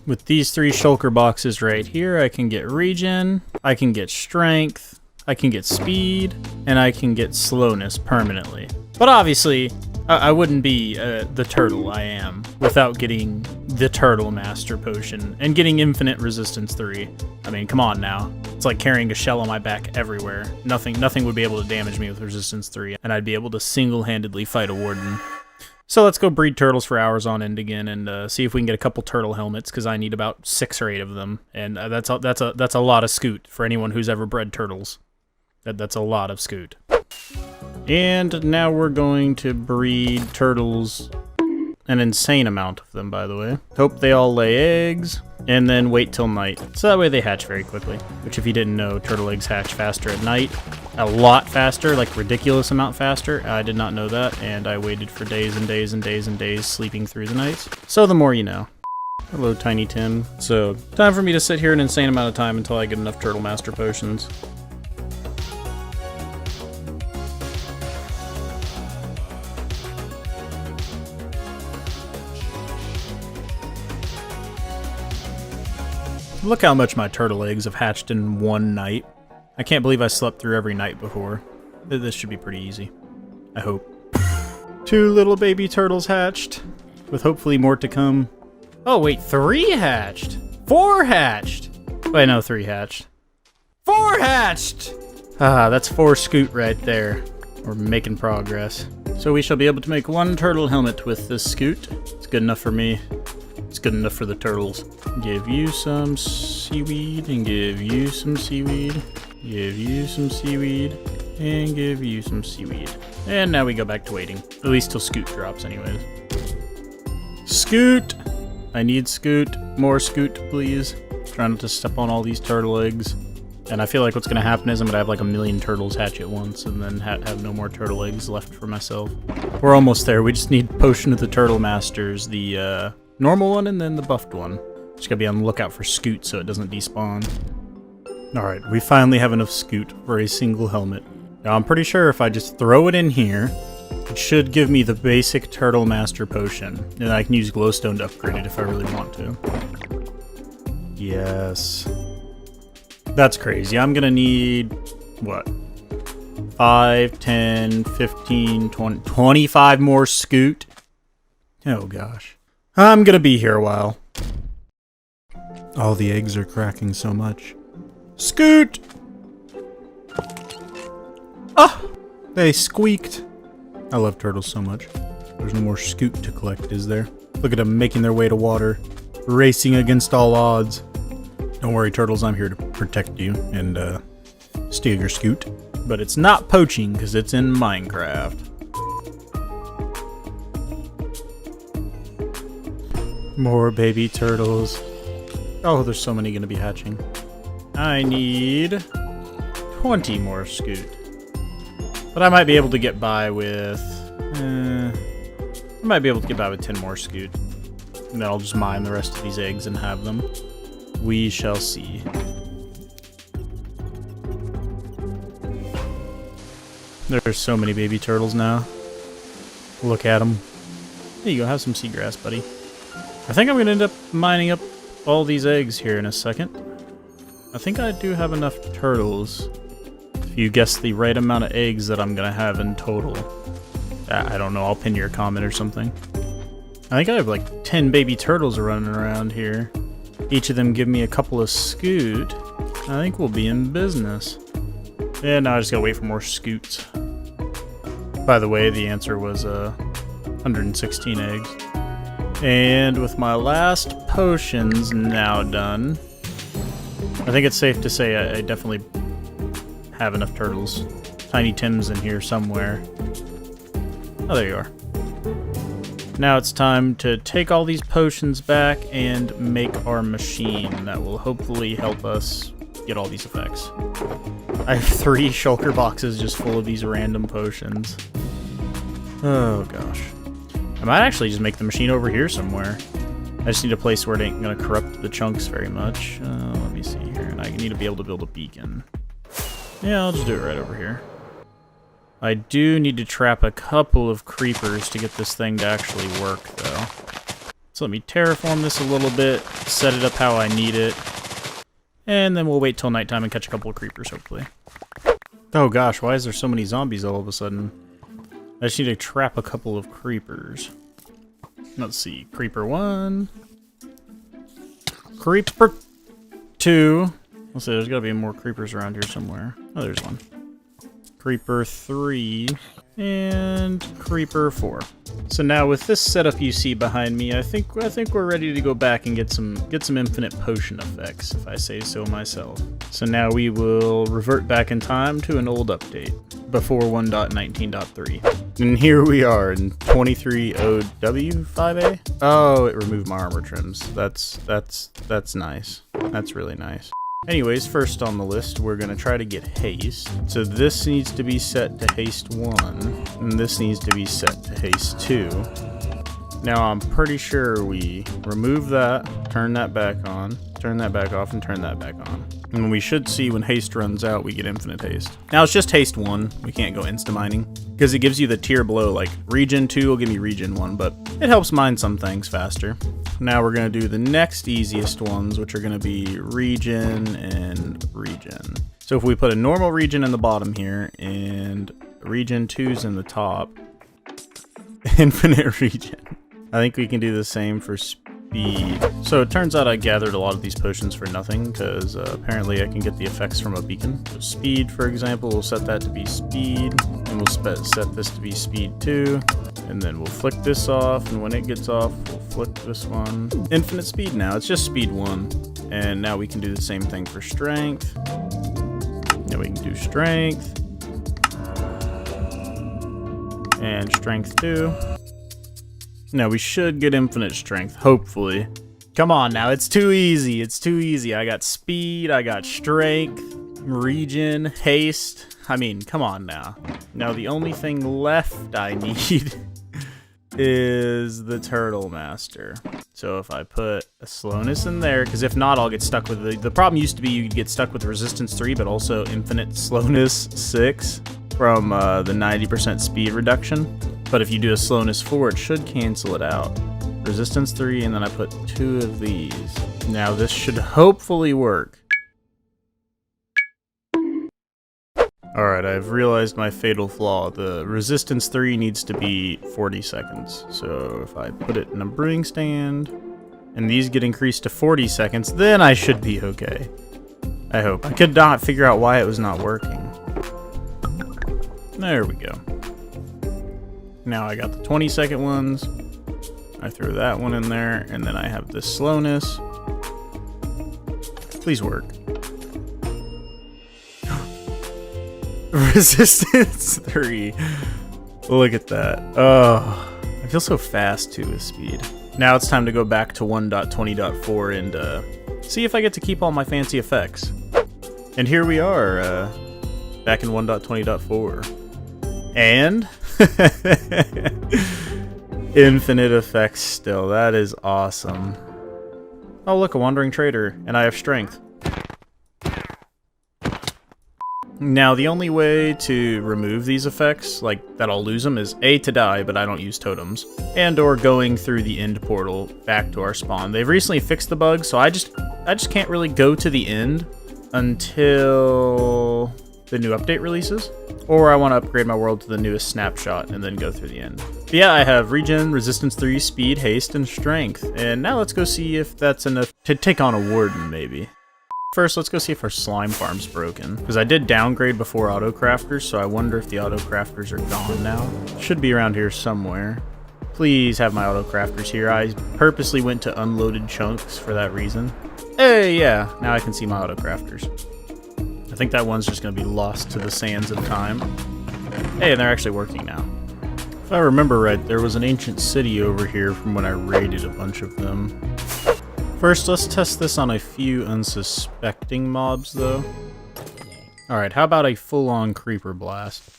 With these 3 shulker boxes right here, I can get regen, I can get strength, I can get speed, and I can get slowness permanently. But obviously, I wouldn't be the turtle I am without getting the Turtle Master Potion and getting infinite resistance 3. I mean, come on now. It's like carrying a shell on my back everywhere. Nothing would be able to damage me with resistance 3, and I'd be able to single-handedly fight a warden. So let's go breed turtles for hours on end again and see if we can get a couple turtle helmets, because I need about 6 or 8 of them, and that's a lot of Scute for anyone who's ever bred turtles. That's a lot of Scute. And now we're going to breed turtles, an insane amount of them, by the way. Hope they all lay eggs, and then wait till night, so that way they hatch very quickly. Which, if you didn't know, turtle eggs hatch faster at night. A lot faster, like ridiculous amount faster. I did not know that, and I waited for days and days and days and days sleeping through the nights. So the more you know. Hello, Tiny Tim. So, time for me to sit here an insane amount of time until I get enough Turtle Master Potions. Look how much my turtle eggs have hatched in one night. I can't believe I slept through every night before. This should be pretty easy. I hope. 2 little baby turtles hatched, with hopefully more to come. Oh wait, 3 hatched! 4 hatched! Wait, no, 3 hatched. 4 hatched! Ah, that's 4 Scute right there. We're making progress. So we shall be able to make 1 turtle helmet with this Scute. It's good enough for me. It's good enough for the turtles. Give you some seaweed, and give you some seaweed. Give you some seaweed, and give you some seaweed. And now we go back to waiting. At least till Scute drops anyways. Scute! I need Scute. More Scute, please. Trying not to step on all these turtle eggs. And I feel like what's going to happen is I'm going to have like a million turtles hatch at once and then have no more turtle eggs left for myself. We're almost there. We just need Potion of the Turtle Masters, the normal one and then the buffed one. Just gotta be on the lookout for Scute so it doesn't despawn. Alright, we finally have enough Scute for a single helmet. Now I'm pretty sure if I just throw it in here, it should give me the basic Turtle Master Potion. And I can use glowstone to upgrade it if I really want to. Yes. That's crazy. I'm gonna need, what? 5, 10, 15, 20, 25 more Scute? Oh gosh. I'm gonna be here a while. All the eggs are cracking so much. Scute! Ah! They squeaked. I love turtles so much. There's no more Scute to collect, is there? Look at them making their way to water. Racing against all odds. Don't worry, turtles, I'm here to protect you and steal your Scute. But it's not poaching, because it's in Minecraft. More baby turtles. Oh, there's so many gonna be hatching. I need 20 more Scute. But I might be able to get by with... I might be able to get by with 10 more Scute. And then I'll just mine the rest of these eggs and have them. We shall see. There's so many baby turtles now. Look at them. There you go, have some seagrass, buddy. I think I'm going to end up mining up all these eggs here in a second. I think I do have enough turtles. If you guess the right amount of eggs that I'm going to have in total. I don't know, I'll pin your comment or something. I think I have like 10 baby turtles running around here. Each of them give me a couple of Scute. I think we'll be in business. And now I just gotta wait for more scoots. By the way, the answer was 116 eggs. And with my last potions now done, I think it's safe to say I definitely have enough turtles. Tiny Tim's in here somewhere. Oh, there you are. Now it's time to take all these potions back and make our machine that will hopefully help us get all these effects. I have 3 shulker boxes just full of these random potions. Oh gosh. I might actually just make the machine over here somewhere. I just need a place where it ain't gonna corrupt the chunks very much. Let me see here. And I need to be able to build a beacon. Yeah, I'll just do it right over here. I do need to trap a couple of creepers to get this thing to actually work, though. So let me terraform this a little bit, set it up how I need it, and then we'll wait till nighttime and catch a couple of creepers, hopefully. Oh gosh, why is there so many zombies all of a sudden? I just need to trap a couple of creepers. Let's see. Creeper 1. Creeper 2. Let's see, there's gotta be more creepers around here somewhere. Oh, there's one. Creeper 3. And Creeper 4. So now with this setup you see behind me, I think we're ready to go back and get some infinite potion effects, if I say so myself. So now we will revert back in time to an old update before 1.19.3. And here we are in 23OW5A. Oh, it removed my armor trims. That's nice. That's really nice. Anyways, first on the list, we're going to try to get haste. So this needs to be set to haste 1, and this needs to be set to haste 2. Now I'm pretty sure we remove that, turn that back on, turn that back off, and turn that back on. And we should see when haste runs out, we get infinite haste. Now it's just haste 1, we can't go insta-mining, because it gives you the tier below, like regen 2 will give me regen 1, but it helps mine some things faster. Now we're going to do the next easiest ones, which are going to be regen and regen. So if we put a normal regen in the bottom here, and regen 2's in the top, infinite regen. I think we can do the same for speed. So it turns out I gathered a lot of these potions for nothing, because apparently I can get the effects from a beacon. So speed, for example, we'll set that to be speed, and we'll set this to be speed 2, and then we'll flick this off, and when it gets off, we'll flick this one. Infinite speed now, it's just speed 1. And now we can do the same thing for strength. Now we can do strength. And strength 2. Now we should get infinite strength, hopefully. Come on now, it's too easy, it's too easy. I got speed, I got strength, regen, haste. I mean, come on now. Now the only thing left I need is the Turtle Master. So if I put a slowness in there, because if not, I'll get stuck with the problem used to be you'd get stuck with resistance 3, but also infinite slowness 6 from the 90% speed reduction. But if you do a slowness 4, it should cancel it out. Resistance 3, and then I put 2 of these. Now this should hopefully work. Alright, I've realized my fatal flaw. The resistance 3 needs to be 40 seconds. So if I put it in a brewing stand, and these get increased to 40 seconds, then I should be okay. I hope. I could not figure out why it was not working. There we go. Now I got the 20-second ones. I throw that one in there, and then I have this slowness. Please work. Resistance 3. Look at that. Oh, I feel so fast too with speed. Now it's time to go back to 1.20.4 and see if I get to keep all my fancy effects. And here we are, back in 1.20.4. And infinite effects still. That is awesome. Oh look, a wandering trader, and I have strength. Now the only way to remove these effects, like that I'll lose them, is A, to die, but I don't use totems, and or going through the end portal back to our spawn. They've recently fixed the bug, so I just can't really go to the end until the new update releases, or I want to upgrade my world to the newest snapshot and then go through the end. But yeah, I have regen, resistance 3, speed, haste, and strength. And now let's go see if that's enough to take on a warden, maybe. First, let's go see if our slime farm's broken. Because I did downgrade before Autocrafters, so I wonder if the Autocrafters are gone now. Should be around here somewhere. Please have my Autocrafters here. I purposely went to unloaded chunks for that reason. Hey, yeah, now I can see my Autocrafters. I think that one's just going to be lost to the sands of time. Hey, and they're actually working now. If I remember right, there was an ancient city over here from when I raided a bunch of them. First, let's test this on a few unsuspecting mobs, though. Alright, how about a full-on creeper blast?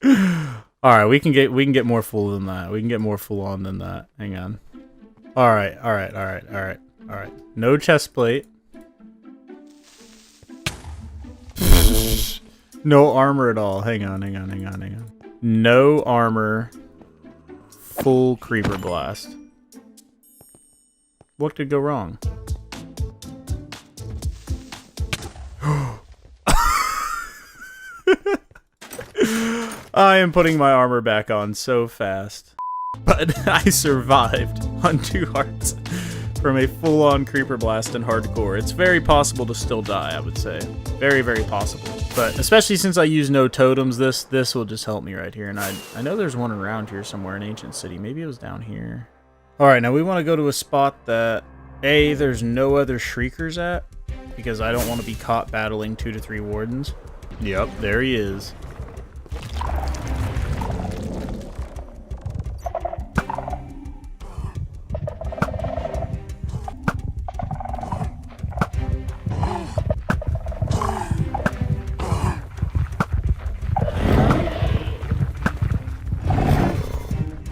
Alright, we can get more full than that. We can get more full-on than that. Hang on. Alright. No chest plate. No armor at all. Hang on. No armor. Full creeper blast. What could go wrong? I am putting my armor back on so fast. But I survived on 2 hearts from a full-on creeper blast in hardcore. It's very possible to still die, I would say. Very, very possible. But especially since I use no totems, this will just help me right here. And I know there's one around here somewhere in Ancient City. Maybe it was down here. Alright, now we want to go to a spot that, A, there's no other Shriekers at, because I don't want to be caught battling 2 to 3 Wardens. Yep, there he is.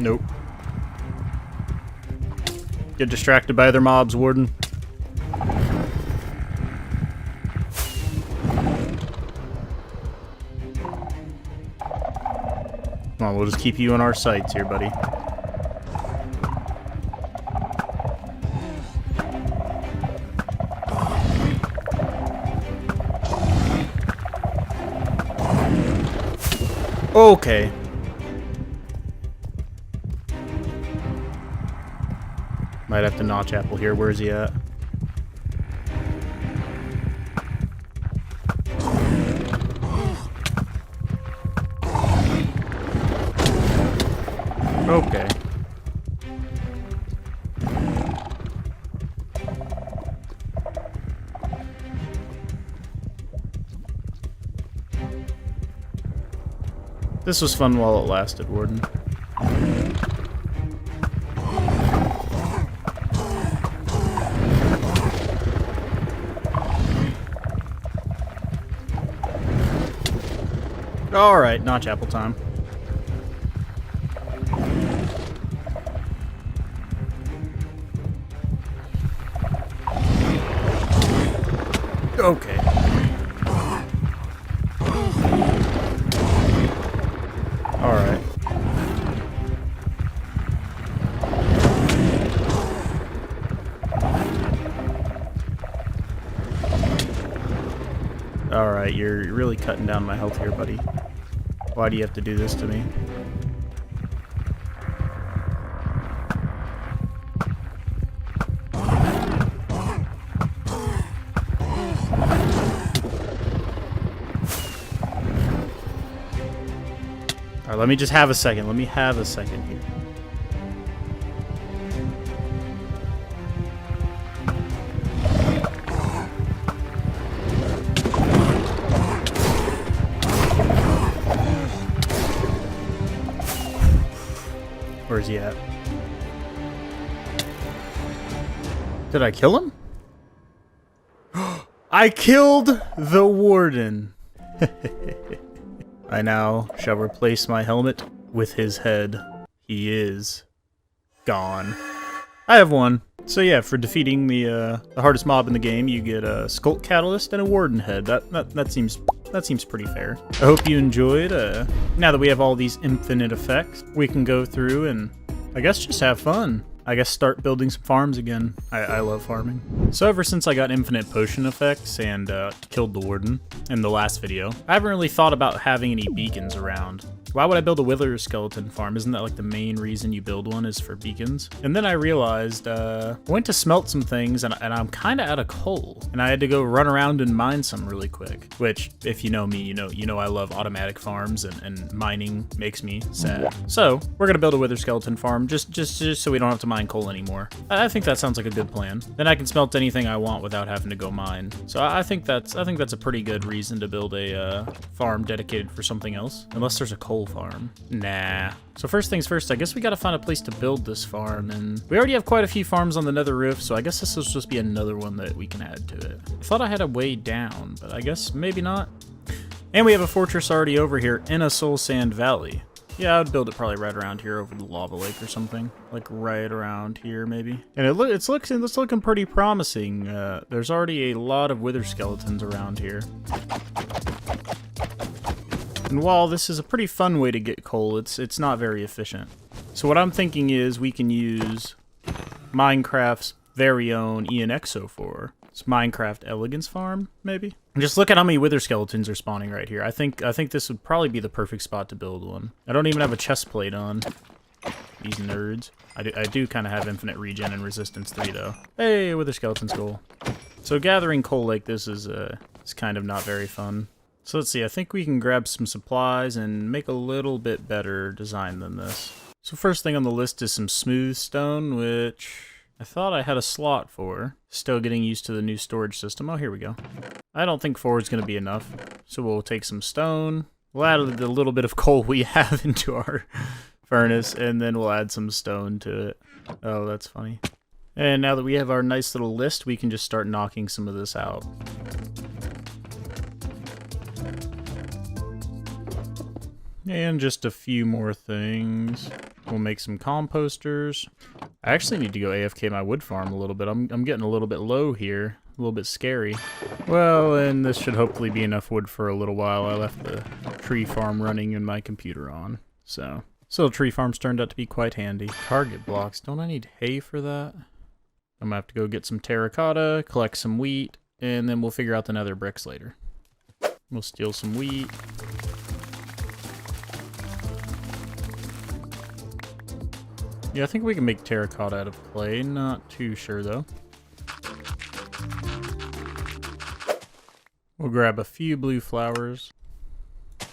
Nope. Get distracted by other mobs, Warden. Come on, we'll just keep you in our sights here, buddy. Okay. Might have to notch apple here. Where is he at? Okay. This was fun while it lasted, Warden. Alright, notch apple time. Okay. Alright. Alright, you're really cutting down my health here, buddy. Why do you have to do this to me? Alright, let me just have a second. Let me have a second here. Where's he at? Did I kill him? I killed the Warden! I now shall replace my helmet with his head. He is gone. I have one. So yeah, for defeating the hardest mob in the game, you get a Scute Catalyst and a Warden head. That seems pretty fair. I hope you enjoyed. Now that we have all these infinite effects, we can go through and I guess just have fun. I guess start building some farms again. I love farming. So ever since I got infinite potion effects and killed the Warden in the last video, I haven't really thought about having any beacons around. Why would I build a wither skeleton farm? Isn't that like the main reason you build one is for beacons? And then I realized, I went to smelt some things and I'm kind of out of coal. And I had to go run around and mine some really quick. Which, if you know me, you know I love automatic farms and mining makes me sad. So, we're gonna build a wither skeleton farm just so we don't have to mine coal anymore. I think that sounds like a good plan. Then I can smelt anything I want without having to go mine. So I think that's a pretty good reason to build a farm dedicated for something else. Unless there's a coal farm. Nah. So first things first, I guess we gotta find a place to build this farm, and we already have quite a few farms on the nether roof, so I guess this will just be another one that we can add to it. I thought I had a way down, but I guess maybe not. And we have a fortress already over here in a soul sand valley. Yeah, I would build it probably right around here over the lava lake or something. Like right around here, maybe. And it's looking pretty promising. There's already a lot of wither skeletons around here. And while this is a pretty fun way to get coal, it's not very efficient. So what I'm thinking is we can use Minecraft's very own ianxofour. It's Minecraft Elegance Farm, maybe? And just look at how many wither skeletons are spawning right here. I think this would probably be the perfect spot to build one. I don't even have a chest plate on. These nerds. I do kind of have infinite regen and resistance 3 though. Hey, wither skeleton skull. So gathering coal like this is kind of not very fun. So let's see, I think we can grab some supplies and make a little bit better design than this. So first thing on the list is some smooth stone, which I thought I had a slot for. Still getting used to the new storage system. Oh, here we go. I don't think 4 is going to be enough. So we'll take some stone. We'll add the little bit of coal we have into our furnace, and then we'll add some stone to it. Oh, that's funny. And now that we have our nice little list, we can just start knocking some of this out. And just a few more things. We'll make some composters. I actually need to go AFK my wood farm a little bit. I'm getting a little bit low here. A little bit scary. Well, and this should hopefully be enough wood for a little while. I left the tree farm running and my computer on. So, this little tree farm's turned out to be quite handy. Target blocks. Don't I need hay for that? I'm gonna have to go get some terracotta, collect some wheat, and then we'll figure out the nether bricks later. We'll steal some wheat. Yeah, I think we can make terracotta out of clay. Not too sure, though. We'll grab a few blue flowers. I'm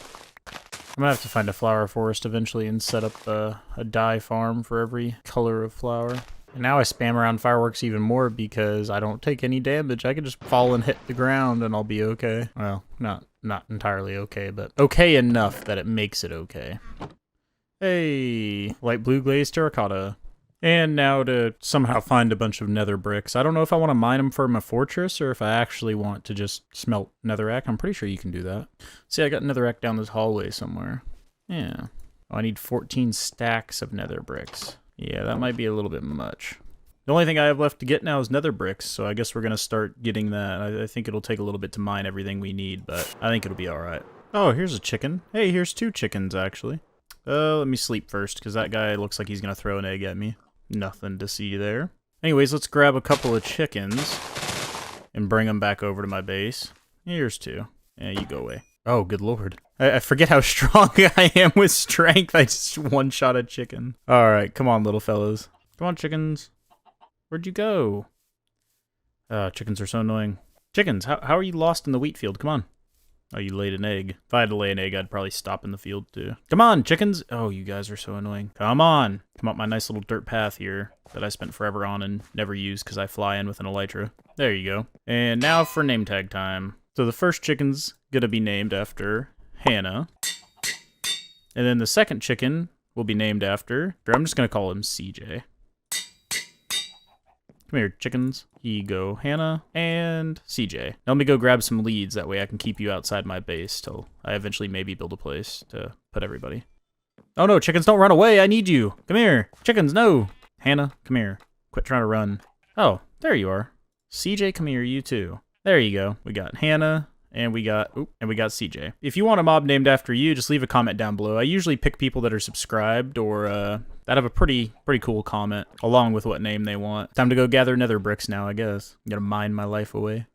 gonna have to find a flower forest eventually and set up a dye farm for every color of flower. And now I spam around fireworks even more because I don't take any damage. I can just fall and hit the ground and I'll be okay. Well, not entirely okay, but okay enough that it makes it okay. Hey, light blue glazed terracotta. And now to somehow find a bunch of nether bricks. I don't know if I want to mine them for my fortress or if I actually want to just smelt netherrack. I'm pretty sure you can do that. See, I got netherrack down this hallway somewhere. Yeah. Oh, I need 14 stacks of nether bricks. Yeah, that might be a little bit much. The only thing I have left to get now is nether bricks, so I guess we're going to start getting that. I think it'll take a little bit to mine everything we need, but I think it'll be alright. Oh, here's a chicken. Hey, here's 2 chickens, actually. Let me sleep first, because that guy looks like he's going to throw an egg at me. Nothing to see there. Anyways, let's grab a couple of chickens and bring them back over to my base. Here's 2. Yeah, you go away. Oh, good lord. I forget how strong I am with strength. I just one-shot a chicken. Alright, come on, little fellas. Come on, chickens. Where'd you go? Chickens are so annoying. Chickens, how are you lost in the wheat field? Come on. Oh, you laid an egg. If I had to lay an egg, I'd probably stop in the field, too. Come on, chickens! Oh, you guys are so annoying. Come on! Come up my nice little dirt path here that I spent forever on and never used because I fly in with an elytra. There you go. And now for name tag time. So the first chicken's gonna be named after Hannah. And then the second chicken will be named after... I'm just gonna call him CJ. Come here, chickens. Here you go, Hannah and CJ. Now let me go grab some leads. That way I can keep you outside my base till I eventually maybe build a place to put everybody. Oh no, chickens, don't run away. I need you. Come here. Chickens, no. Hannah, come here. Quit trying to run. Oh, there you are. CJ, come here, you too. There you go. We got Hannah. And we got CJ. If you want a mob named after you, just leave a comment down below. I usually pick people that are subscribed or that have a pretty cool comment along with what name they want. Time to go gather nether bricks now, I guess. I'm gonna mine my life away.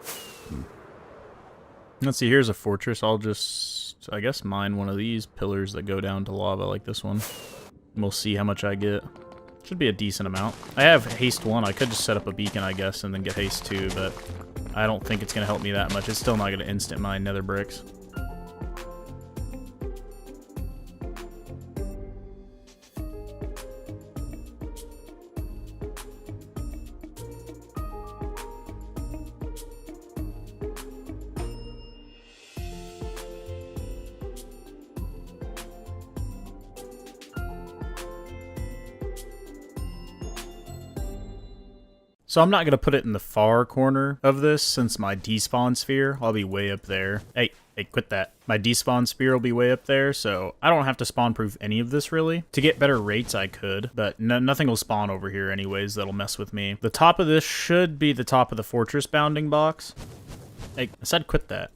Let's see, here's a fortress. I'll just So I guess mine one of these pillars that go down to lava like this one. And we'll see how much I get. Should be a decent amount. I have haste 1. I could just set up a beacon, I guess, and then get haste 2, but I don't think it's going to help me that much. It's still not going to instant my nether bricks. So I'm not going to put it in the far corner of this, since my despawn sphere, I'll be way up there. Hey, quit that. My despawn sphere will be way up there, so I don't have to spawn proof any of this, really. To get better rates, I could, but nothing will spawn over here anyways that'll mess with me. The top of this should be the top of the fortress bounding box. Hey, I said quit that.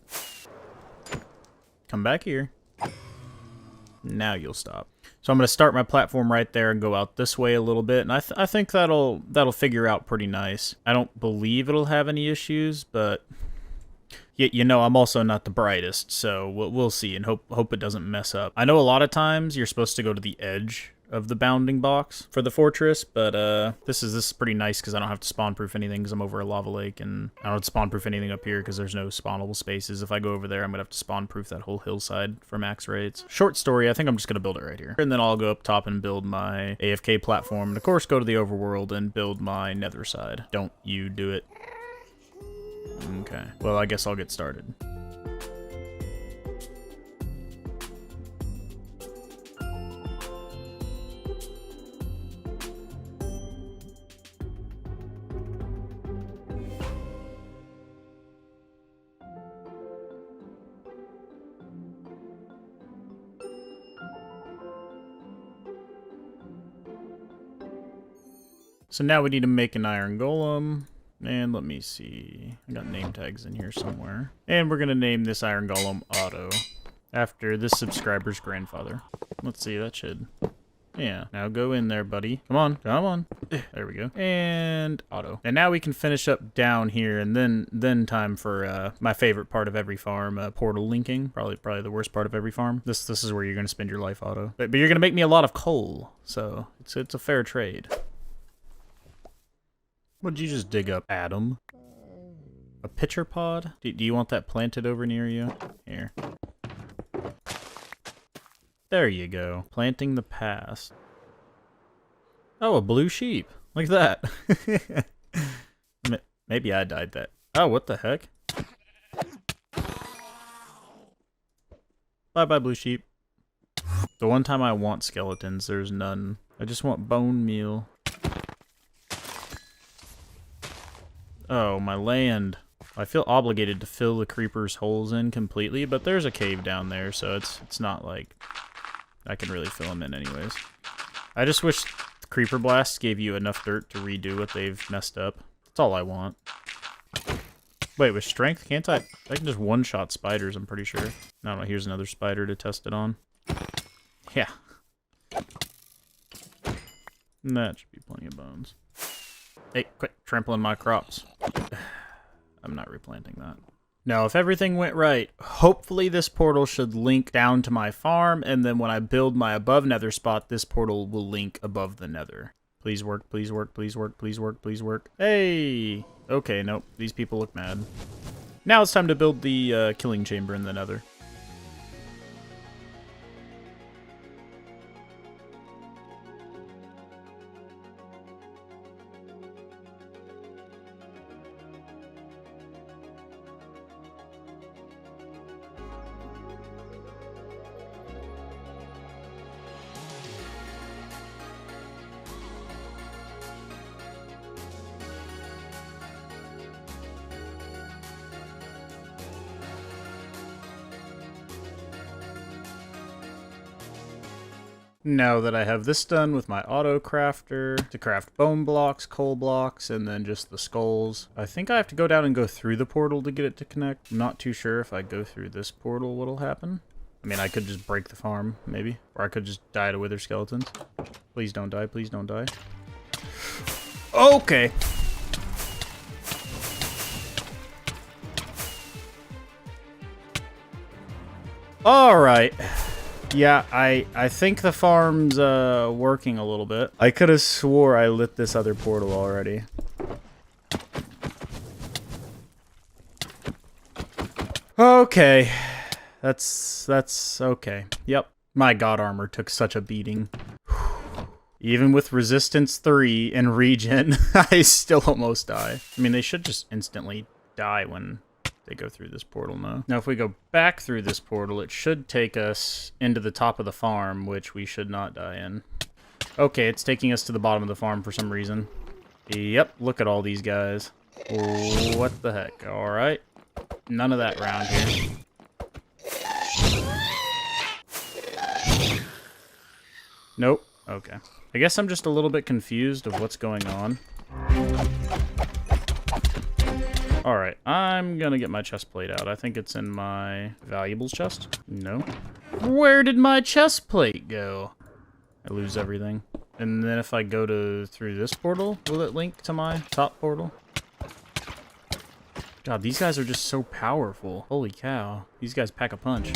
Come back here. Now you'll stop. So I'm going to start my platform right there and go out this way a little bit, and I think that'll figure out pretty nice. I don't believe it'll have any issues, but you know, I'm also not the brightest, so we'll see and hope it doesn't mess up. I know a lot of times you're supposed to go to the edge of the bounding box for the fortress, but this is pretty nice because I don't have to spawn proof anything because I'm over a lava lake, and I don't have to spawn proof anything up here because there's no spawnable spaces. If I go over there, I'm gonna have to spawn proof that whole hillside for max rates. Short story, I think I'm just gonna build it right here, and then I'll go up top and build my AFK platform, and of course go to the overworld and build my nether side. Don't you do it. Okay, well, I guess I'll get started. So now we need to make an iron golem, and let me see, I got name tags in here somewhere. And we're gonna name this iron golem Auto, after this subscriber's grandfather. Let's see, that should, yeah. Now go in there, buddy. Come on, come on. There we go. And Auto. And now we can finish up down here, and then time for my favorite part of every farm, portal linking. Probably the worst part of every farm. This is where you're gonna spend your life, Auto. But you're gonna make me a lot of coal, so it's a fair trade. What'd you just dig up, Adam? A pitcher pod? Do you want that planted over near you? Here. There you go. Planting the past. Oh, a blue sheep. Look at that. Maybe I died that. Oh, what the heck? Bye-bye, blue sheep. The one time I want skeletons, there's none. I just want bone meal. Oh, my land. I feel obligated to fill the creeper's holes in completely, but there's a cave down there, so it's not like I can really fill them in anyways. I just wish creeper blasts gave you enough dirt to redo what they've messed up. That's all I want. Wait, with strength, can't I? I can just one-shot spiders, I'm pretty sure. I don't know, here's another spider to test it on. Yeah. And that should be plenty of bones. Hey, quit trampling my crops. I'm not replanting that. Now, if everything went right, hopefully this portal should link down to my farm, and then when I build my above nether spot, this portal will link above the nether. Please work, please work, please work, please work, please work. Hey! Okay, nope, these people look mad. Now it's time to build the killing chamber in the nether. Now that I have this done with my Autocrafter to craft bone blocks, coal blocks, and then just the skulls, I think I have to go down and go through the portal to get it to connect. I'm not too sure if I go through this portal what'll happen. I mean, I could just break the farm, maybe. Or I could just die to wither skeletons. Please don't die, please don't die. Okay. All right. Yeah, I think the farm's working a little bit. I could have swore I lit this other portal already. Okay. That's okay. Yep. My god, armor took such a beating. Even with resistance 3 and regen, I still almost die. I mean, they should just instantly die when they go through this portal, no? Now, if we go back through this portal, it should take us into the top of the farm, which we should not die in. Okay, it's taking us to the bottom of the farm for some reason. Yep, look at all these guys. What the heck? Alright. None of that round here. Nope. Okay. I guess I'm just a little bit confused of what's going on. Alright, I'm gonna get my chest plate out. I think it's in my valuables chest. No. Where did my chest plate go? I lose everything. And then if I go through this portal, will it link to my top portal? God, these guys are just so powerful. Holy cow. These guys pack a punch.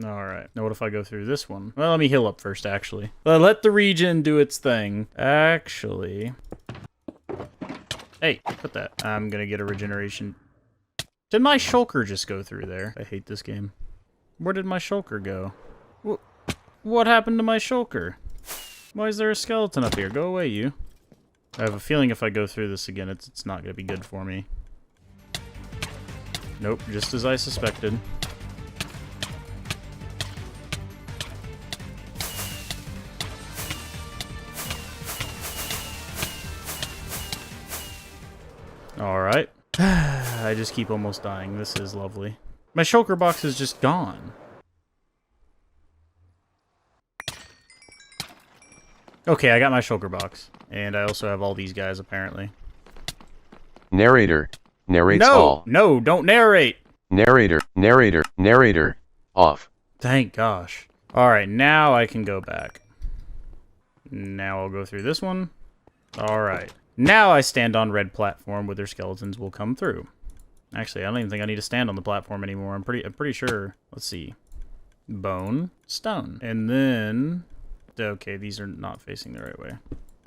Alright, now what if I go through this one? Well, let me heal up first, actually. Let the regen do its thing. Actually... Hey, put that. I'm gonna get a regeneration. Did my shulker just go through there? I hate this game. Where did my shulker go? What happened to my shulker? Why is there a skeleton up here? Go away, you. I have a feeling if I go through this again, it's not gonna be good for me. Nope, just as I suspected. Alright. I just keep almost dying. This is lovely. My shulker box is just gone. Okay, I got my shulker box. And I also have all these guys, apparently. Narrator. Narrates all. No, don't narrate! Narrator. Off. Thank gosh. Alright, now I can go back. Now I'll go through this one. Alright. Now I stand on red platform where their skeletons will come through. Actually, I don't even think I need to stand on the platform anymore. I'm pretty sure. Let's see. Bone, stone. And then... Okay, these are not facing the right way.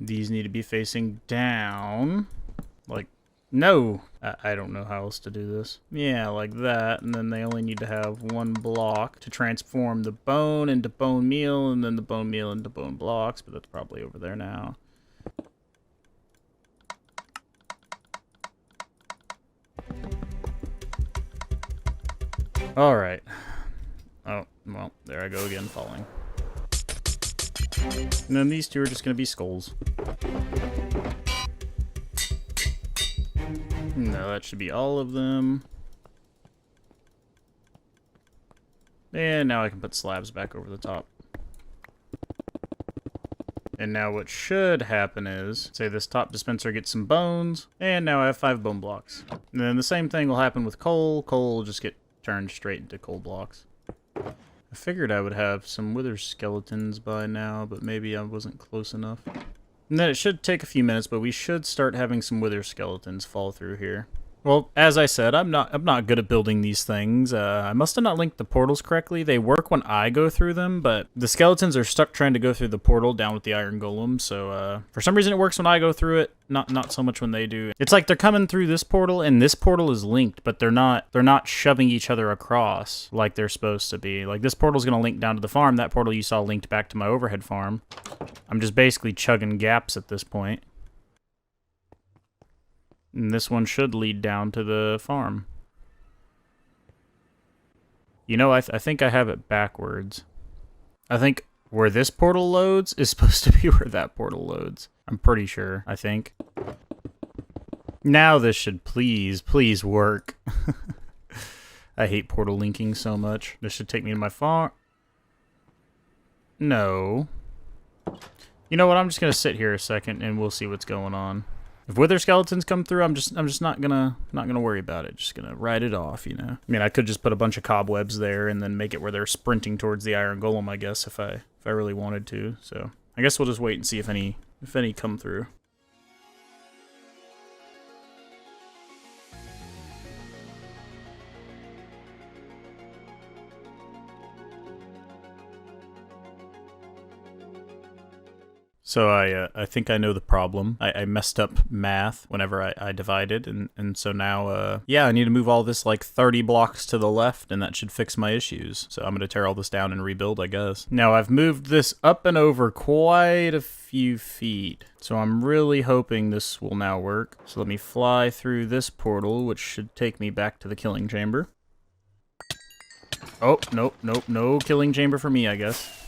These need to be facing down. Like, no! I don't know how else to do this. Yeah, like that. And then they only need to have one block to transform the bone into bone meal, and then the bone meal into bone blocks, but that's probably over there now. Alright. Oh, well, there I go again, falling. And then these two are just going to be skulls. No, that should be all of them. And now I can put slabs back over the top. And now what should happen is, say this top dispenser gets some bones, and now I have 5 bone blocks. And then the same thing will happen with coal. Coal will just get turned straight into coal blocks. I figured I would have some wither skeletons by now, but maybe I wasn't close enough. And then it should take a few minutes, but we should start having some wither skeletons fall through here. Well, as I said, I'm not good at building these things. I must have not linked the portals correctly. They work when I go through them, but the skeletons are stuck trying to go through the portal down with the iron golem. So for some reason it works when I go through it, not so much when they do. It's like they're coming through this portal, and this portal is linked, but they're not shoving each other across like they're supposed to be. Like this portal's gonna link down to the farm. That portal you saw linked back to my overhead farm. I'm just basically chugging gaps at this point. And this one should lead down to the farm. You know, I think I have it backwards. I think where this portal loads is supposed to be where that portal loads. I'm pretty sure, I think. Now this should please work. I hate portal linking so much. This should take me to my farm. No. You know what? I'm just gonna sit here a second and we'll see what's going on. If wither skeletons come through, I'm just not gonna worry about it. Just gonna ride it off, you know. I mean, I could just put a bunch of cobwebs there and then make it where they're sprinting towards the iron golem, I guess, if I really wanted to. So I guess we'll just wait and see if any come through. So I think I know the problem. I messed up math whenever I divided, and so now, yeah, I need to move all this like 30 blocks to the left, and that should fix my issues. So I'm going to tear all this down and rebuild, I guess. Now, I've moved this up and over quite a few feet, so I'm really hoping this will now work. So let me fly through this portal, which should take me back to the killing chamber. Oh, nope, no killing chamber for me, I guess.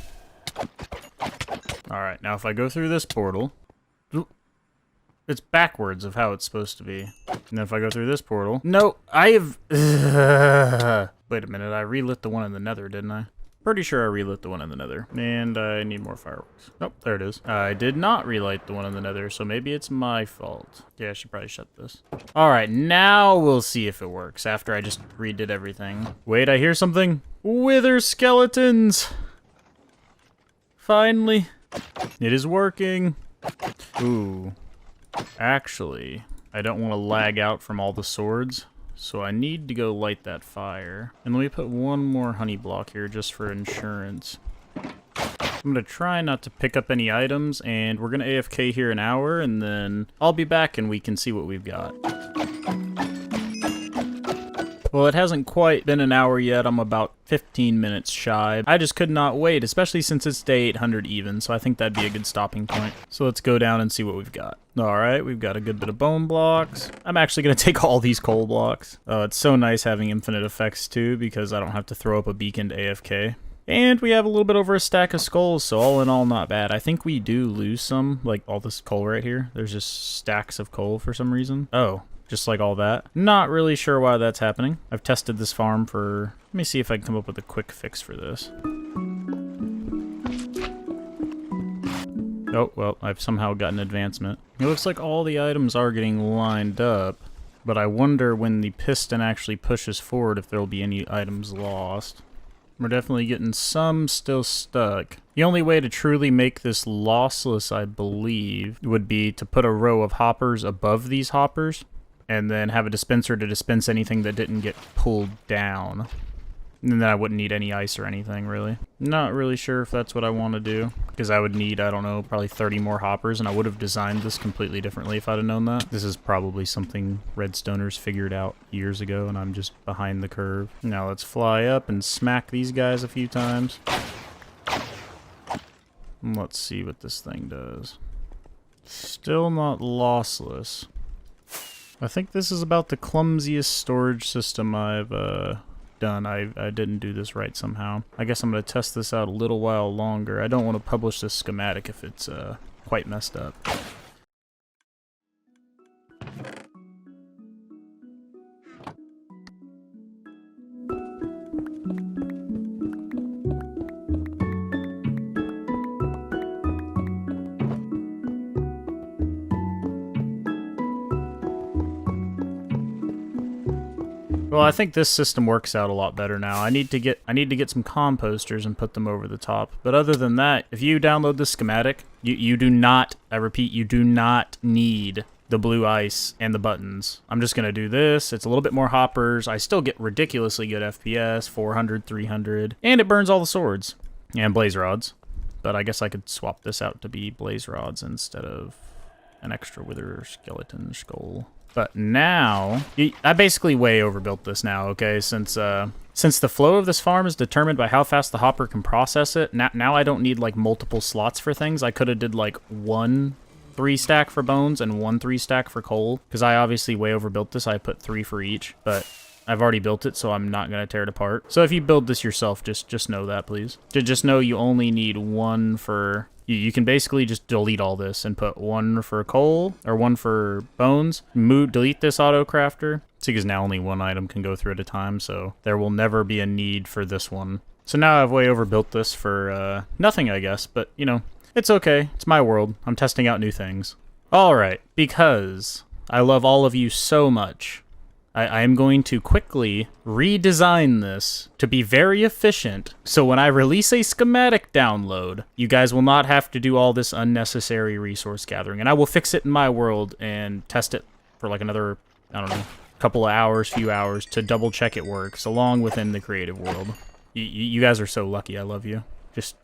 Alright, now if I go through this portal, it's backwards of how it's supposed to be. And then if I go through this portal, no, I have... Wait a minute, I relit the one in the nether, didn't I? Pretty sure I relit the one in the nether. And I need more fireworks. Nope, there it is. I did not relight the one in the nether, so maybe it's my fault. Yeah, I should probably shut this. Alright, now we'll see if it works after I just redid everything. Wait, I hear something. Wither skeletons! Finally. It is working. Ooh. Actually, I don't want to lag out from all the swords, so I need to go light that fire. And let me put one more honey block here just for insurance. I'm going to try not to pick up any items, and we're going to AFK here an hour, and then I'll be back and we can see what we've got. Well, it hasn't quite been an hour yet. I'm about 15 minutes shy. I just could not wait, especially since it's day 800 even, so I think that'd be a good stopping point. So let's go down and see what we've got. Alright, we've got a good bit of bone blocks. I'm actually going to take all these coal blocks. It's so nice having infinite effects too, because I don't have to throw up a beacon to AFK. And we have a little bit over a stack of skulls, so all in all, not bad. I think we do lose some, like all this coal right here. There's just stacks of coal for some reason. Oh. Just like all that. Not really sure why that's happening. I've tested this farm for... Let me see if I can come up with a quick fix for this. Oh, well, I've somehow gotten advancement. It looks like all the items are getting lined up, but I wonder when the piston actually pushes forward if there'll be any items lost. We're definitely getting some still stuck. The only way to truly make this lossless, I believe, would be to put a row of hoppers above these hoppers, and then have a dispenser to dispense anything that didn't get pulled down. And then I wouldn't need any ice or anything, really. Not really sure if that's what I want to do, because I would need, I don't know, probably 30 more hoppers, and I would have designed this completely differently if I'd have known that. This is probably something Redstoners figured out years ago, and I'm just behind the curve. Now let's fly up and smack these guys a few times. And let's see what this thing does. Still not lossless. I think this is about the clumsiest storage system I've done. I didn't do this right somehow. I guess I'm going to test this out a little while longer. I don't want to publish this schematic if it's quite messed up. Well, I think this system works out a lot better now. I need to get some composters and put them over the top. But other than that, if you download this schematic, you do not, I repeat, you do not need the blue ice and the buttons. I'm just gonna do this. It's a little bit more hoppers. I still get ridiculously good FPS, 400, 300, and it burns all the swords and blaze rods. But I guess I could swap this out to be blaze rods instead of an extra wither skeleton skull. But now, I basically way overbuilt this now, okay? Since the flow of this farm is determined by how fast the hopper can process it, now I don't need like multiple slots for things. I could have did like 1 3-stack for bones and 1 3-stack for coal, because I obviously way overbuilt this. I put 3 for each, but I've already built it, so I'm not going to tear it apart. So if you build this yourself, just know that, please. Just know you only need 1 for... You can basically just delete all this and put 1 for coal, or 1 for bones. Delete this Autocrafter. See, because now only 1 item can go through at a time, so there will never be a need for this one. So now I've way overbuilt this for nothing, I guess, but, you know, it's okay. It's my world. I'm testing out new things. Alright, because I love all of you so much, I am going to quickly redesign this to be very efficient, so when I release a schematic download, you guys will not have to do all this unnecessary resource gathering, and I will fix it in my world and test it for like another, I don't know, couple of hours, few hours, to double check it works, along within the creative world. You guys are so lucky. I love you. Just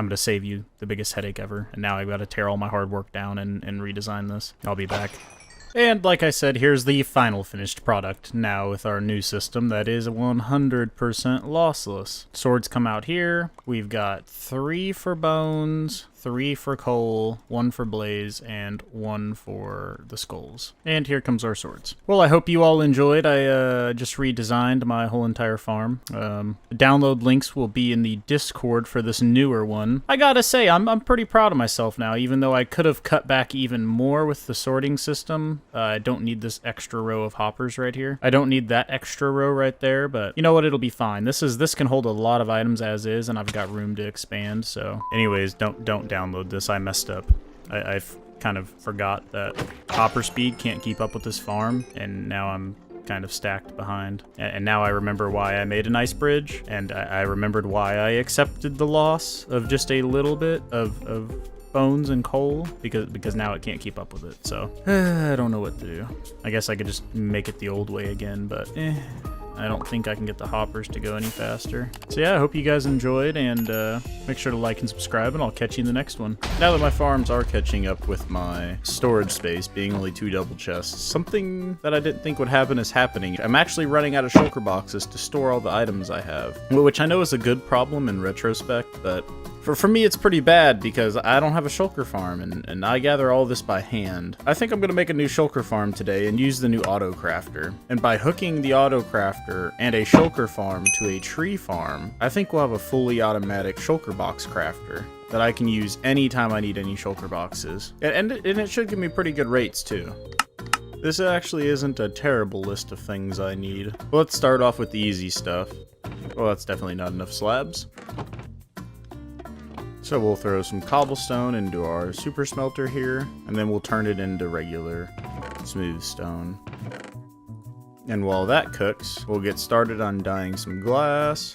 I'm going to save you the biggest headache ever. And now I've got to tear all my hard work down and redesign this. I'll be back. And like I said, here's the final finished product now with our new system that is 100% lossless. Swords come out here. We've got 3 for bones, 3 for coal, 1 for blaze, and 1 for the skulls. And here comes our swords. Well, I hope you all enjoyed. I just redesigned my whole entire farm. The download links will be in the Discord for this newer one. I gotta say, I'm pretty proud of myself now, even though I could have cut back even more with the sorting system. I don't need this extra row of hoppers right here. I don't need that extra row right there, but you know what? It'll be fine. This can hold a lot of items as is, and I've got room to expand. So, anyways, don't download this. I messed up. I've kind of forgot that hopper speed can't keep up with this farm, and now I'm kind of stacked behind. And now I remember why I made an ice bridge, and I remembered why I accepted the loss of just a little bit of bones and coal, because now it can't keep up with it. So I don't know what to do. I guess I could just make it the old way again, but I don't think I can get the hoppers to go any faster. So yeah, I hope you guys enjoyed, and make sure to like and subscribe, and I'll catch you in the next one. Now that my farms are catching up with my storage space, being only 2 double chests, something that I didn't think would happen is happening. I'm actually running out of shulker boxes to store all the items I have, which I know is a good problem in retrospect, but for me, it's pretty bad because I don't have a shulker farm, and I gather all this by hand. I think I'm going to make a new shulker farm today and use the new Autocrafter. And by hooking the Autocrafter and a shulker farm to a tree farm, I think we'll have a fully automatic shulker box crafter that I can use anytime I need any shulker boxes. And it should give me pretty good rates, too. This actually isn't a terrible list of things I need. Let's start off with the easy stuff. Well, that's definitely not enough slabs. So we'll throw some cobblestone into our super smelter here, and then we'll turn it into regular smooth stone. And while that cooks, we'll get started on dyeing some glass.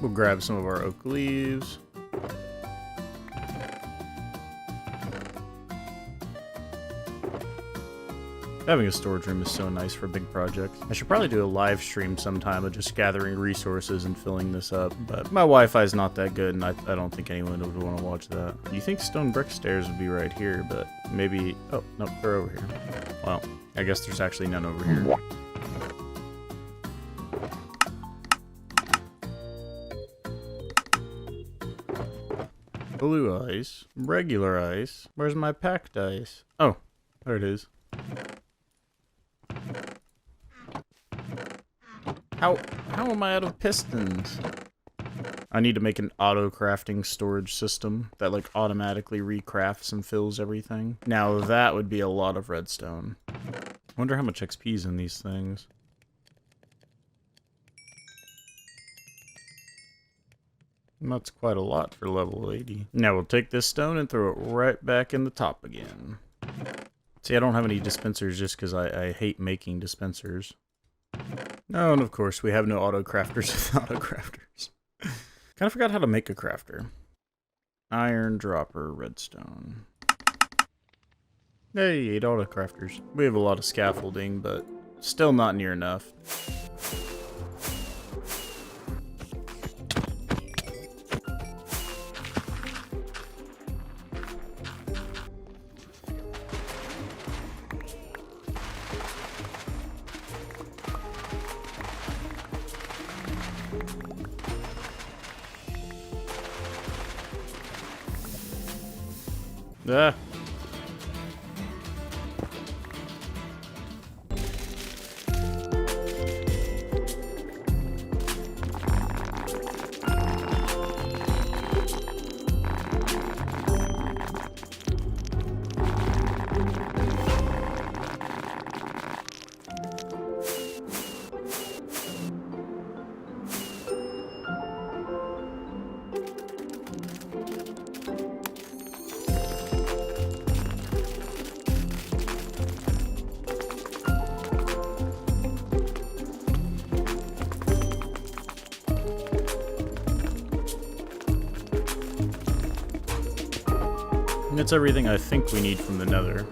We'll grab some of our oak leaves. Having a storage room is so nice for big projects. I should probably do a live stream sometime of just gathering resources and filling this up, but my Wi-Fi is not that good, and I don't think anyone would want to watch that. You think stone brick stairs would be right here, but maybe... Oh, no, they're over here. Well, I guess there's actually none over here. Blue ice. Regular ice. Where's my packed ice? Oh, there it is. How am I out of pistons? I need to make an auto-crafting storage system that like automatically recrafts and fills everything. Now that would be a lot of redstone. I wonder how much XP is in these things. That's quite a lot for level 80. Now we'll take this stone and throw it right back in the top again. See, I don't have any dispensers just because I hate making dispensers. Oh, and of course, we have no auto-crafters without auto-crafters. Kind of forgot how to make a crafter. Iron dropper, redstone. Hey, 8 auto-crafters. We have a lot of scaffolding, but still not near enough. Ah. That's everything I think we need from the Nether.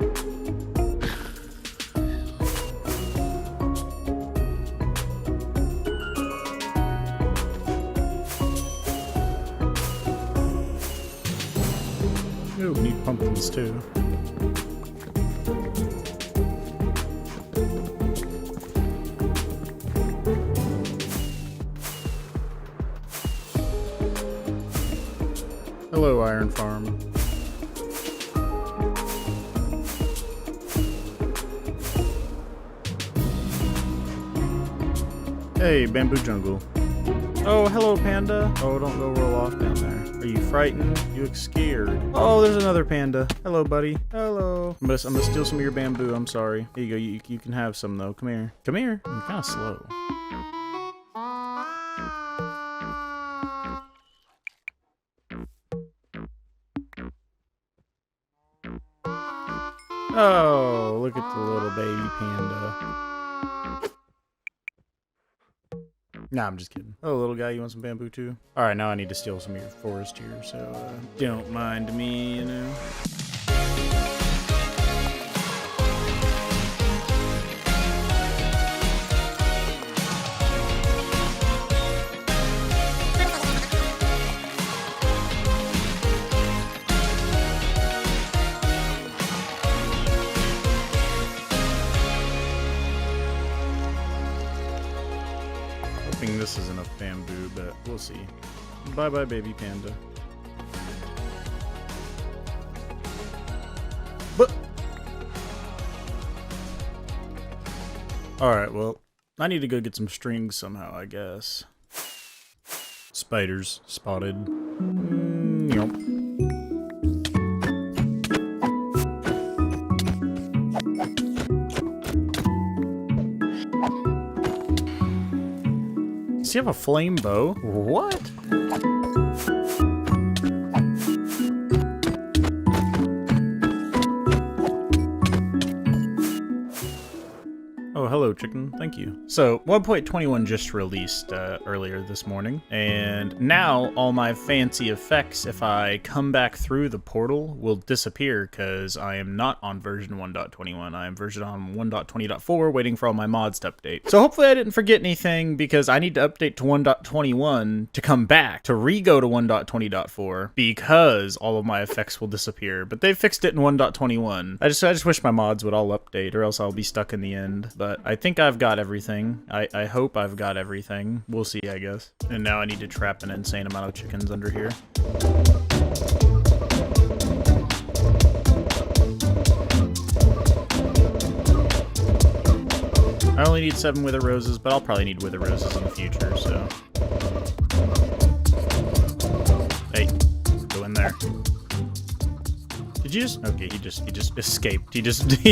we need pumpkins too. Hello, Iron Farm. Hey, Bamboo Jungle. Oh, hello, Panda. Oh, don't go roll off down there. Are you frightened? You look scared. Oh, there's another panda. Hello, buddy. Hello. I'm gonna steal some of your bamboo. I'm sorry. Here you go. You can have some, though. Come here. Come here. I'm kind of slow. Oh, look at the little baby panda. Nah, I'm just kidding. Oh, little guy, you want some bamboo too? Alright, now I need to steal some of your forest here, so don't mind me, you know. This is enough bamboo, but we'll see. Bye-bye, baby panda. But alright, well, I need to go get some strings somehow, I guess. Spiders spotted. Yup. Does he have a flame bow? What? Oh, hello, chicken. Thank you. So, 1.21 just released earlier this morning, and now all my fancy effects, if I come back through the portal, will disappear because I am not on version 1.21. I am version on 1.20.4, waiting for all my mods to update. So hopefully I didn't forget anything, because I need to update to 1.21 to come back, to re-go to 1.20.4, because all of my effects will disappear. But they fixed it in 1.21. I just wish my mods would all update, or else I'll be stuck in the end. But I think I've got everything. I hope I've got everything. We'll see, I guess. And now I need to trap an insane amount of chickens under here. I only need 7 wither roses, but I'll probably need wither roses in the future, so. Hey, go in there. Did you just? Okay, he just escaped. He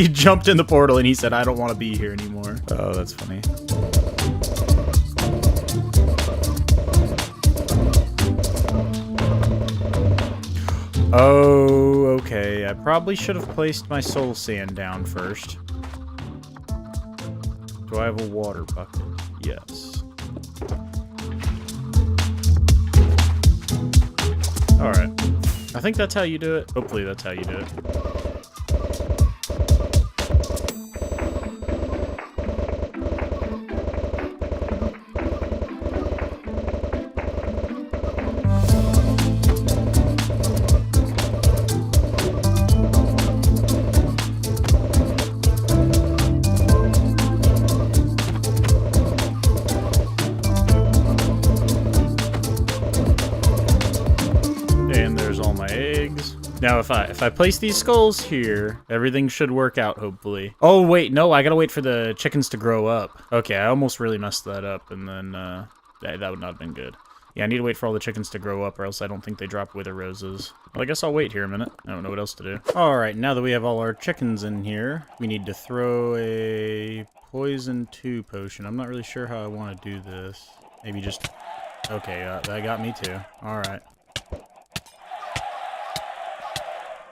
jumped in the portal and he said, I don't want to be here anymore. Oh, that's funny. Oh, okay. I probably should have placed my soul sand down first. Do I have a water bucket? Yes. Alright. I think that's how you do it. Hopefully that's how you do it. Now, if I place these skulls here, everything should work out, hopefully. Oh, wait, no, I gotta wait for the chickens to grow up. Okay, I almost really messed that up, and then, that would not have been good. Yeah, I need to wait for all the chickens to grow up, or else I don't think they drop wither roses. Well, I guess I'll wait here a minute. I don't know what else to do. Alright, now that we have all our chickens in here, we need to throw a poison 2 potion. I'm not really sure how I want to do this. Maybe just... Okay, that got me too. Alright.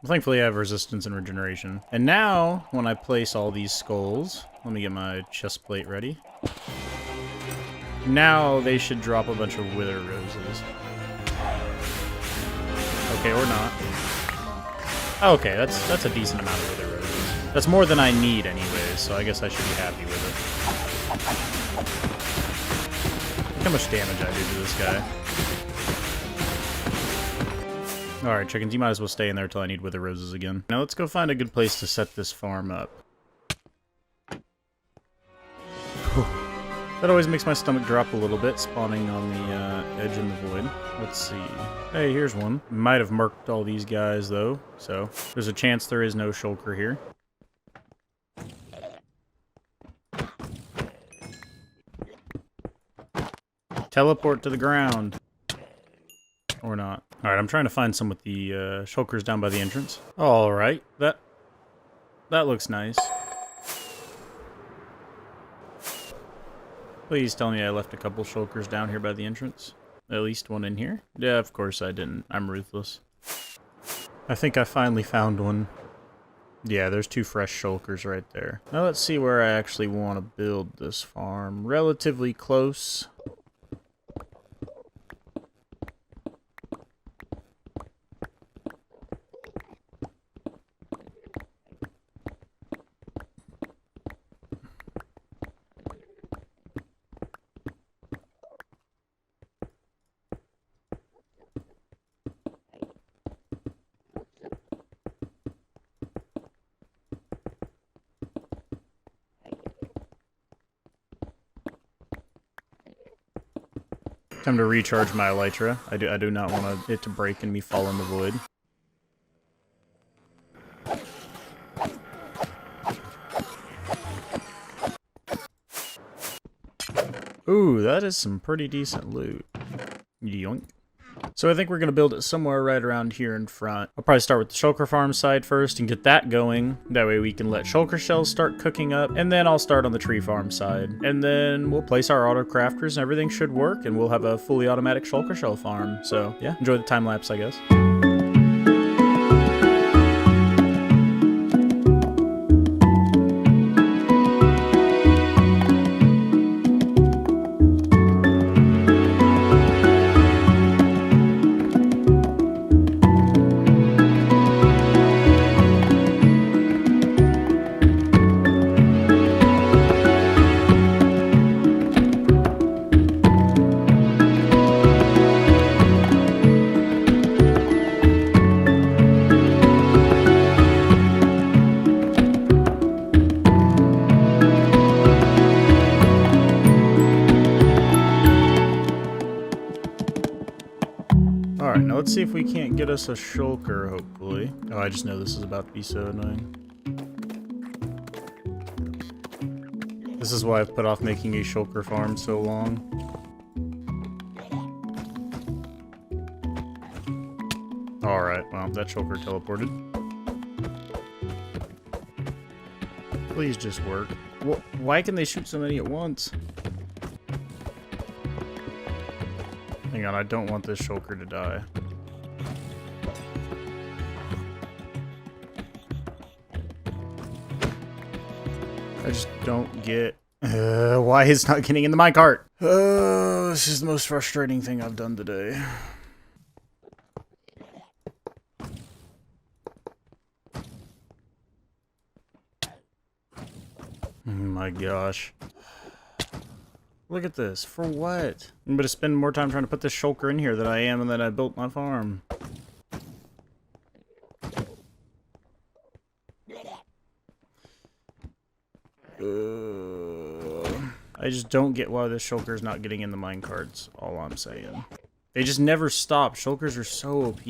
Thankfully I have resistance and regeneration. And now, when I place all these skulls, let me get my chest plate ready. Now they should drop a bunch of wither roses. Okay, or not. Okay, that's a decent amount of wither roses. That's more than I need anyways, so I guess I should be happy with it. Look how much damage I do to this guy. Alright, chickens, you might as well stay in there till I need wither roses again. Now let's go find a good place to set this farm up. Whew. That always makes my stomach drop a little bit, spawning on the edge in the void. Let's see. Hey, here's one. Might have marked all these guys, though, so there's a chance there is no shulker here. Teleport to the ground. Or not. Alright, I'm trying to find some with the shulkers down by the entrance. Alright, that looks nice. Please tell me I left a couple shulkers down here by the entrance. At least one in here. Yeah, of course I didn't. I'm ruthless. I think I finally found one. Yeah, there's 2 fresh shulkers right there. Now let's see where I actually want to build this farm. Relatively close. Time to recharge my elytra. I do not want it to break and me fall in the void. Ooh, that is some pretty decent loot. Yoink. So I think we're going to build it somewhere right around here in front. I'll probably start with the shulker farm side first and get that going. That way we can let shulker shells start cooking up. And then I'll start on the tree farm side. And then we'll place our autocrafters and everything should work. And we'll have a fully automatic shulker shell farm. So yeah, enjoy the time lapse, I guess. Alright, now let's see if we can't get us a shulker, hopefully. Oh, I just know this is about to be so annoying. This is why I've put off making a shulker farm so long. Alright, well, that shulker teleported. Please just work. Why can they shoot so many at once? Hang on, I don't want this shulker to die. I just don't get why it's not getting in the minecart. This is the most frustrating thing I've done today. Oh my gosh. Look at this. For what? I'm gonna spend more time trying to put this shulker in here than I am and then I built my farm. I just don't get why this shulker's not getting in the minecarts, all I'm saying. They just never stop. Shulkers are so OP.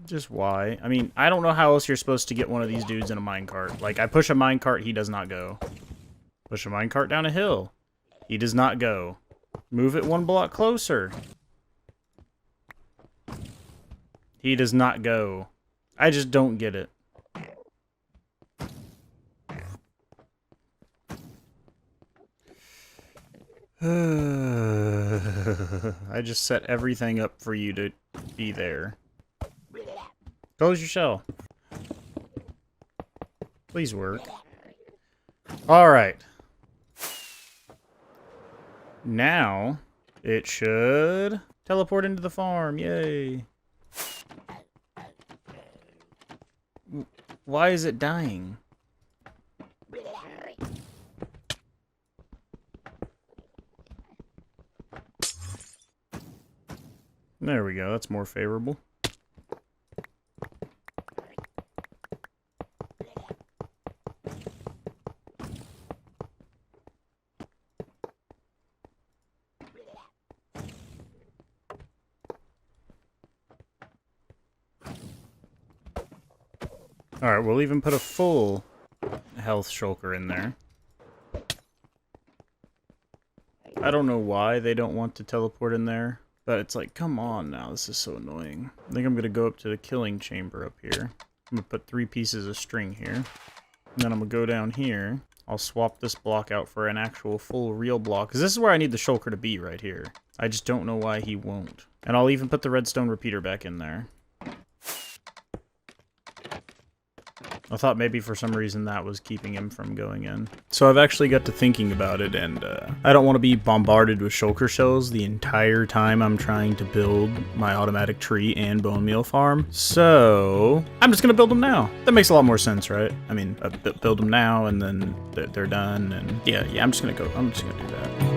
Just why? I mean, I don't know how else you're supposed to get one of these dudes in a minecart. Like, I push a minecart, he does not go. Push a minecart down a hill. He does not go. Move it 1 block closer. He does not go. I just don't get it. I just set everything up for you to be there. Close your shell. Please work. Alright. Now, it should teleport into the farm. Yay. Why is it dying? There we go. That's more favorable. Alright, we'll even put a full health shulker in there. I don't know why they don't want to teleport in there, but it's like, come on now, this is so annoying. I think I'm going to go up to the killing chamber up here. I'm going to put 3 pieces of string here. And then I'm going to go down here. I'll swap this block out for an actual full real block, because this is where I need the shulker to be, right here. I just don't know why he won't. And I'll even put the redstone repeater back in there. I thought maybe for some reason that was keeping him from going in. So I've actually got to thinking about it, and I don't want to be bombarded with shulker shells the entire time I'm trying to build my automatic tree and bone meal farm. So I'm just going to build them now. That makes a lot more sense, right? I mean, build them now and then they're done. And yeah, I'm just going to do that.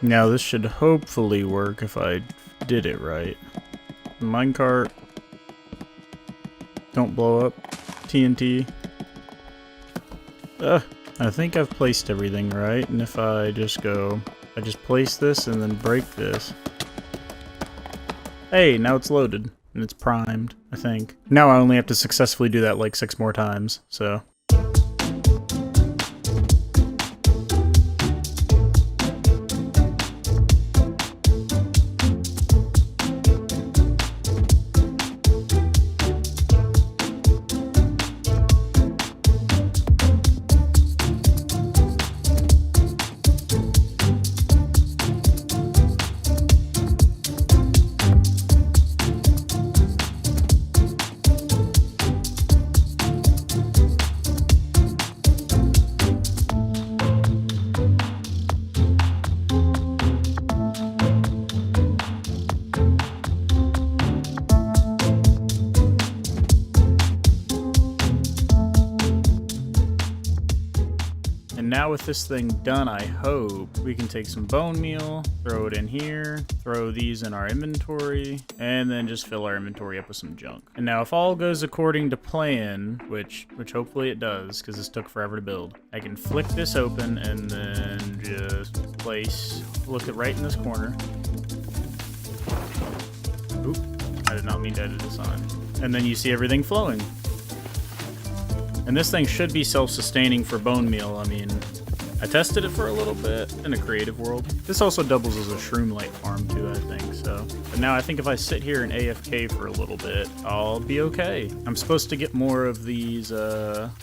Now this should hopefully work if I did it right. Minecart. Don't blow up. TNT. I think I've placed everything right, and if I just place this and then break this. Hey, now it's loaded, and it's primed, I think. Now I only have to successfully do that like 6 more times, so... Now with this thing done, I hope we can take some bone meal, throw it in here, throw these in our inventory, and then just fill our inventory up with some junk. And now if all goes according to plan, which hopefully it does, because this took forever to build, I can flick this open and then just look it right in this corner. Oop, I did not mean to edit this on. And then you see everything flowing. And this thing should be self-sustaining for bone meal. I mean, I tested it for a little bit in a creative world. This also doubles as a shroom light farm too, I think, so. But now I think if I sit here and AFK for a little bit, I'll be okay. I'm supposed to get more of these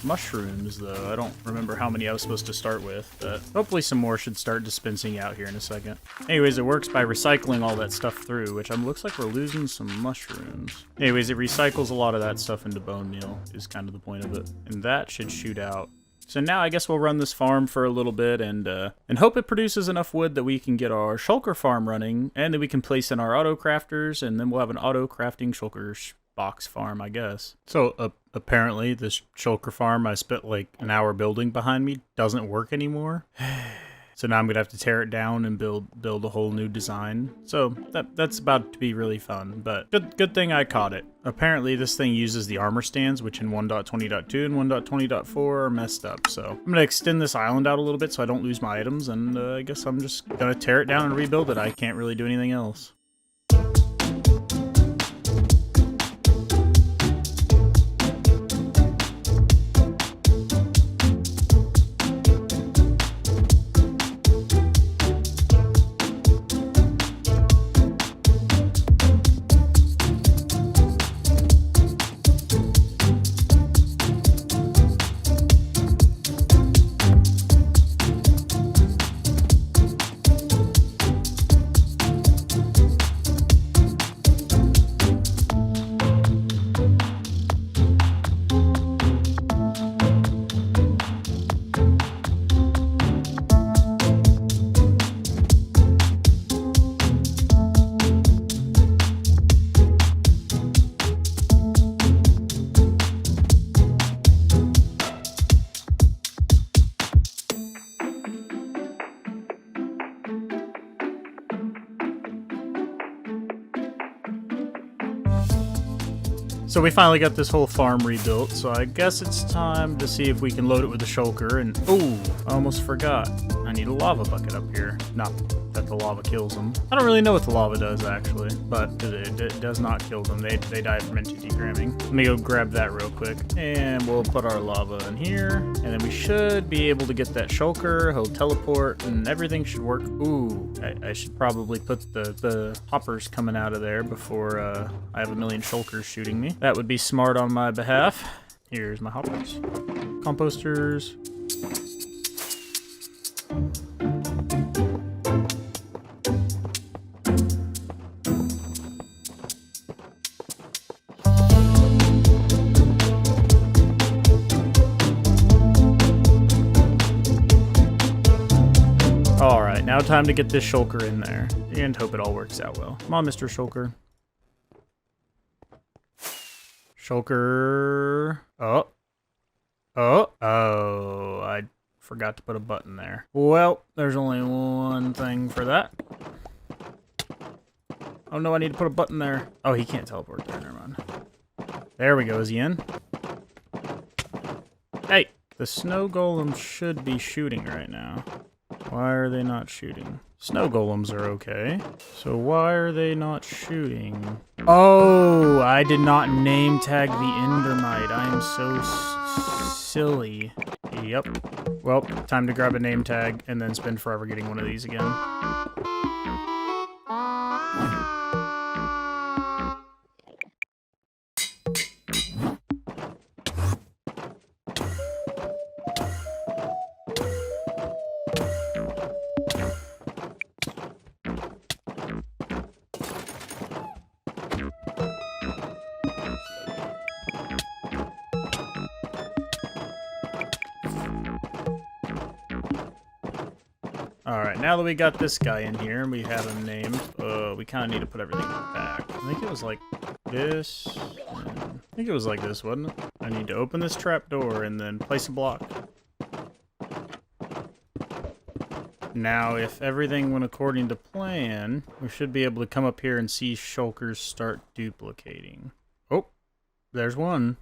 mushrooms, though. I don't remember how many I was supposed to start with, but hopefully some more should start dispensing out here in a second. Anyways, it works by recycling all that stuff through, which looks like we're losing some mushrooms. Anyways, it recycles a lot of that stuff into bone meal, is kind of the point of it. And that should shoot out. So now I guess we'll run this farm for a little bit and hope it produces enough wood that we can get our shulker farm running, and that we can place in our autocrafters, and then we'll have an auto-crafting shulker box farm, I guess. So apparently this shulker farm I spent like an hour building behind me doesn't work anymore. So now I'm gonna have to tear it down and build a whole new design. So that's about to be really fun, but good thing I caught it. Apparently this thing uses the armor stands, which in 1.20.2 and 1.20.4 are messed up. So I'm gonna extend this island out a little bit so I don't lose my items, and I guess I'm just gonna tear it down and rebuild it. I can't really do anything else. So we finally got this whole farm rebuilt, so I guess it's time to see if we can load it with the shulker, and oh, I almost forgot. I need a lava bucket up here. Not that the lava kills them. I don't really know what the lava does, actually, but it does not kill them. They die from NT degramming. Let me go grab that real quick, and we'll put our lava in here, and then we should be able to get that shulker. He'll teleport, and everything should work. Ooh, I should probably put the hoppers coming out of there before I have a million shulkers shooting me. That would be smart on my behalf. Here's my hoppers. Composters. Alright, now time to get this shulker in there and hope it all works out well. Come on, Mr. Shulker. Shulker. Oh, I forgot to put a button there. Well, there's only one thing for that. Oh no, I need to put a button there. Oh, he can't teleport there, never mind. There we go, is he in? Hey, the snow golem should be shooting right now. Why are they not shooting? Snow golems are okay. So why are they not shooting? Oh, I did not name tag the Endermite. I am so silly. Yep. Well, time to grab a name tag and then spend forever getting one of these again. Alright, now that we got this guy in here and we have him named, we kind of need to put everything back. I think it was like this. I think it was like this, wasn't it? I need to open this trap door and then place a block. Now, if everything went according to plan, we should be able to come up here and see shulkers start duplicating. Oh, there's one.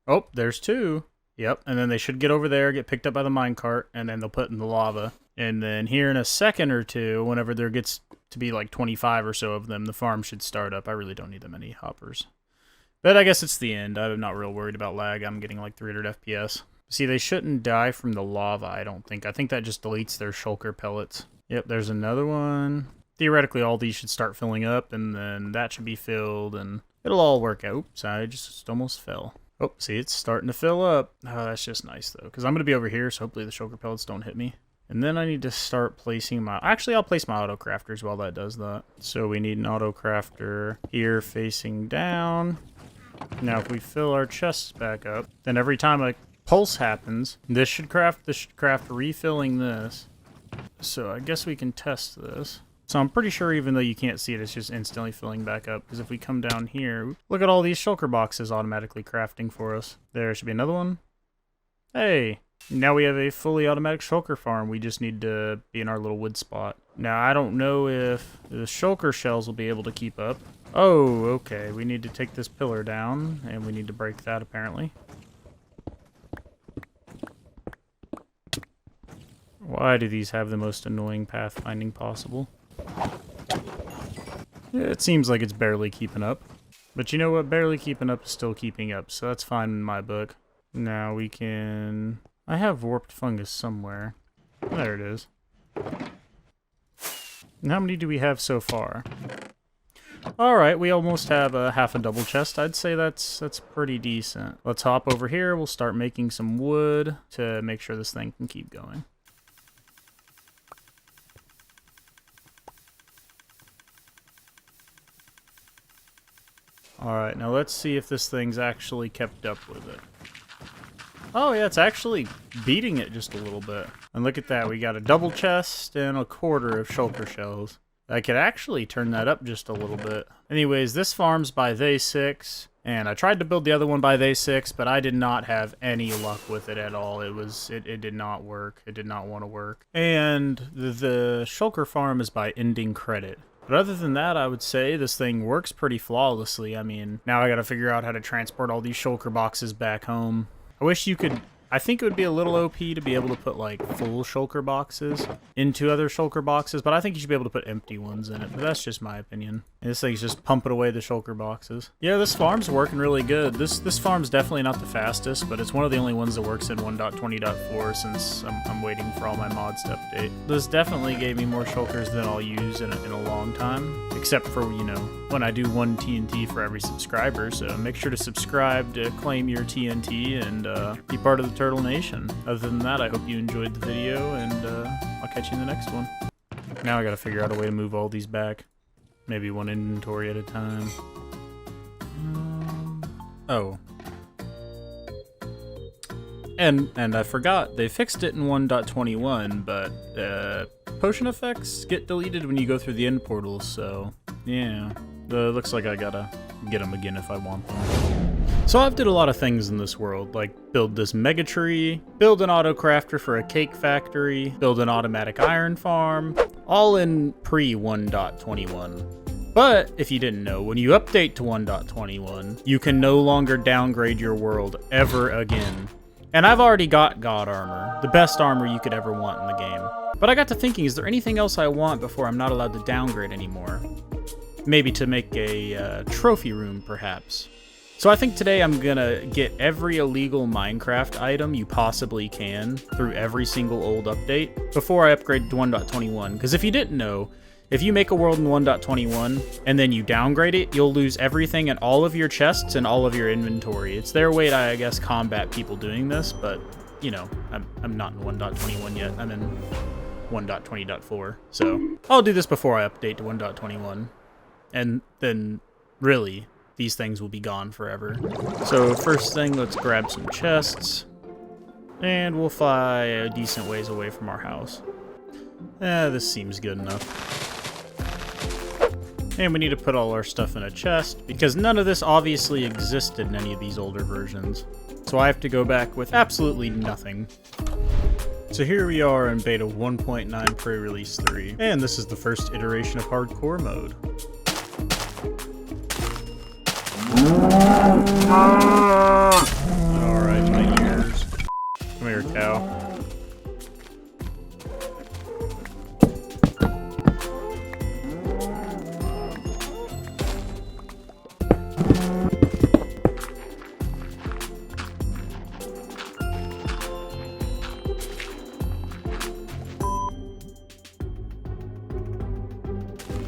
Oh, there's two. Yep, and then they should get over there, get picked up by the minecart, and then they'll put in the lava. And then here in a second or two, whenever there gets to be like 25 or so of them, the farm should start up. I really don't need that many hoppers. But I guess it's the end. I'm not real worried about lag. I'm getting like 300 FPS. See, they shouldn't die from the lava, I don't think. I think that just deletes their shulker pellets. Yep, there's another one. Theoretically, all these should start filling up, and then that should be filled, and it'll all work out. Oops, I just almost fell. Oh, see, it's starting to fill up. Oh, that's just nice, though, because I'm going to be over here, so hopefully the shulker pellets don't hit me. And then I need to start placing my... Actually, I'll place my Autocrafters while that does that. So we need an Autocrafter here facing down. Now, if we fill our chests back up, then every time a pulse happens, this should craft refilling this. So I guess we can test this. So I'm pretty sure even though you can't see it, it's just instantly filling back up. Because if we come down here, look at all these shulker boxes automatically crafting for us. There should be another one. Hey, now we have a fully automatic shulker farm. We just need to be in our little wood spot. Now, I don't know if the shulker shells will be able to keep up. Oh, okay. We need to take this pillar down, and we need to break that, apparently. Why do these have the most annoying pathfinding possible? Yeah, it seems like it's barely keeping up. But you know what? Barely keeping up is still keeping up, so that's fine in my book. Now we can... I have warped fungus somewhere. There it is. And how many do we have so far? Alright, we almost have a half a double chest. I'd say that's pretty decent. Let's hop over here. We'll start making some wood to make sure this thing can keep going. Alright, now let's see if this thing's actually kept up with it. Oh yeah, it's actually beating it just a little bit. And look at that, we got a double chest and a quarter of shulker shells. I could actually turn that up just a little bit. Anyways, this farm's by day 6, and I tried to build the other one by day 6, but I did not have any luck with it at all. It did not work. It did not want to work. And the shulker farm is by ending credit. But other than that, I would say this thing works pretty flawlessly. I mean, now I gotta figure out how to transport all these shulker boxes back home. I wish you could... I think it would be a little OP to be able to put, like, full shulker boxes into other shulker boxes, but I think you should be able to put empty ones in it, but that's just my opinion. And this thing's just pumping away the shulker boxes. Yeah, this farm's working really good. This farm's definitely not the fastest, but it's one of the only ones that works in 1.20.4 since I'm waiting for all my mods to update. This definitely gave me more shulkers than I'll use in a long time, except for, you know, when I do 1 TNT for every subscriber, so make sure to subscribe to claim your TNT and be part of the Turtle Nation. Other than that, I hope you enjoyed the video, and I'll catch you in the next one. Now I gotta figure out a way to move all these back. Maybe one inventory at a time. Oh. And I forgot, they fixed it in 1.21, but potion effects get deleted when you go through the end portals, so yeah. Looks like I gotta get them again if I want them. So I've did a lot of things in this world, like build this mega tree, build an Autocrafter for a cake factory, build an automatic iron farm, all in pre-1.21. But if you didn't know, when you update to 1.21, you can no longer downgrade your world ever again. And I've already got God Armor, the best armor you could ever want in the game. But I got to thinking, is there anything else I want before I'm not allowed to downgrade anymore? Maybe to make a trophy room, perhaps. So I think today I'm gonna get every illegal Minecraft item you possibly can through every single old update before I upgrade to 1.21. Because if you didn't know, if you make a world in 1.21 and then you downgrade it, you'll lose everything in all of your chests and all of your inventory. It's their way to, I guess, combat people doing this, but, you know, I'm not in 1.21 yet. I'm in 1.20.4. So I'll do this before I update to 1.21. And then, really, these things will be gone forever. So first thing, let's grab some chests. And we'll fly a decent ways away from our house. This seems good enough. And we need to put all our stuff in a chest, because none of this obviously existed in any of these older versions. So I have to go back with absolutely nothing. So here we are in beta 1.9 pre-release 3, and this is the first iteration of hardcore mode. Alright, my ears. Come here, cow.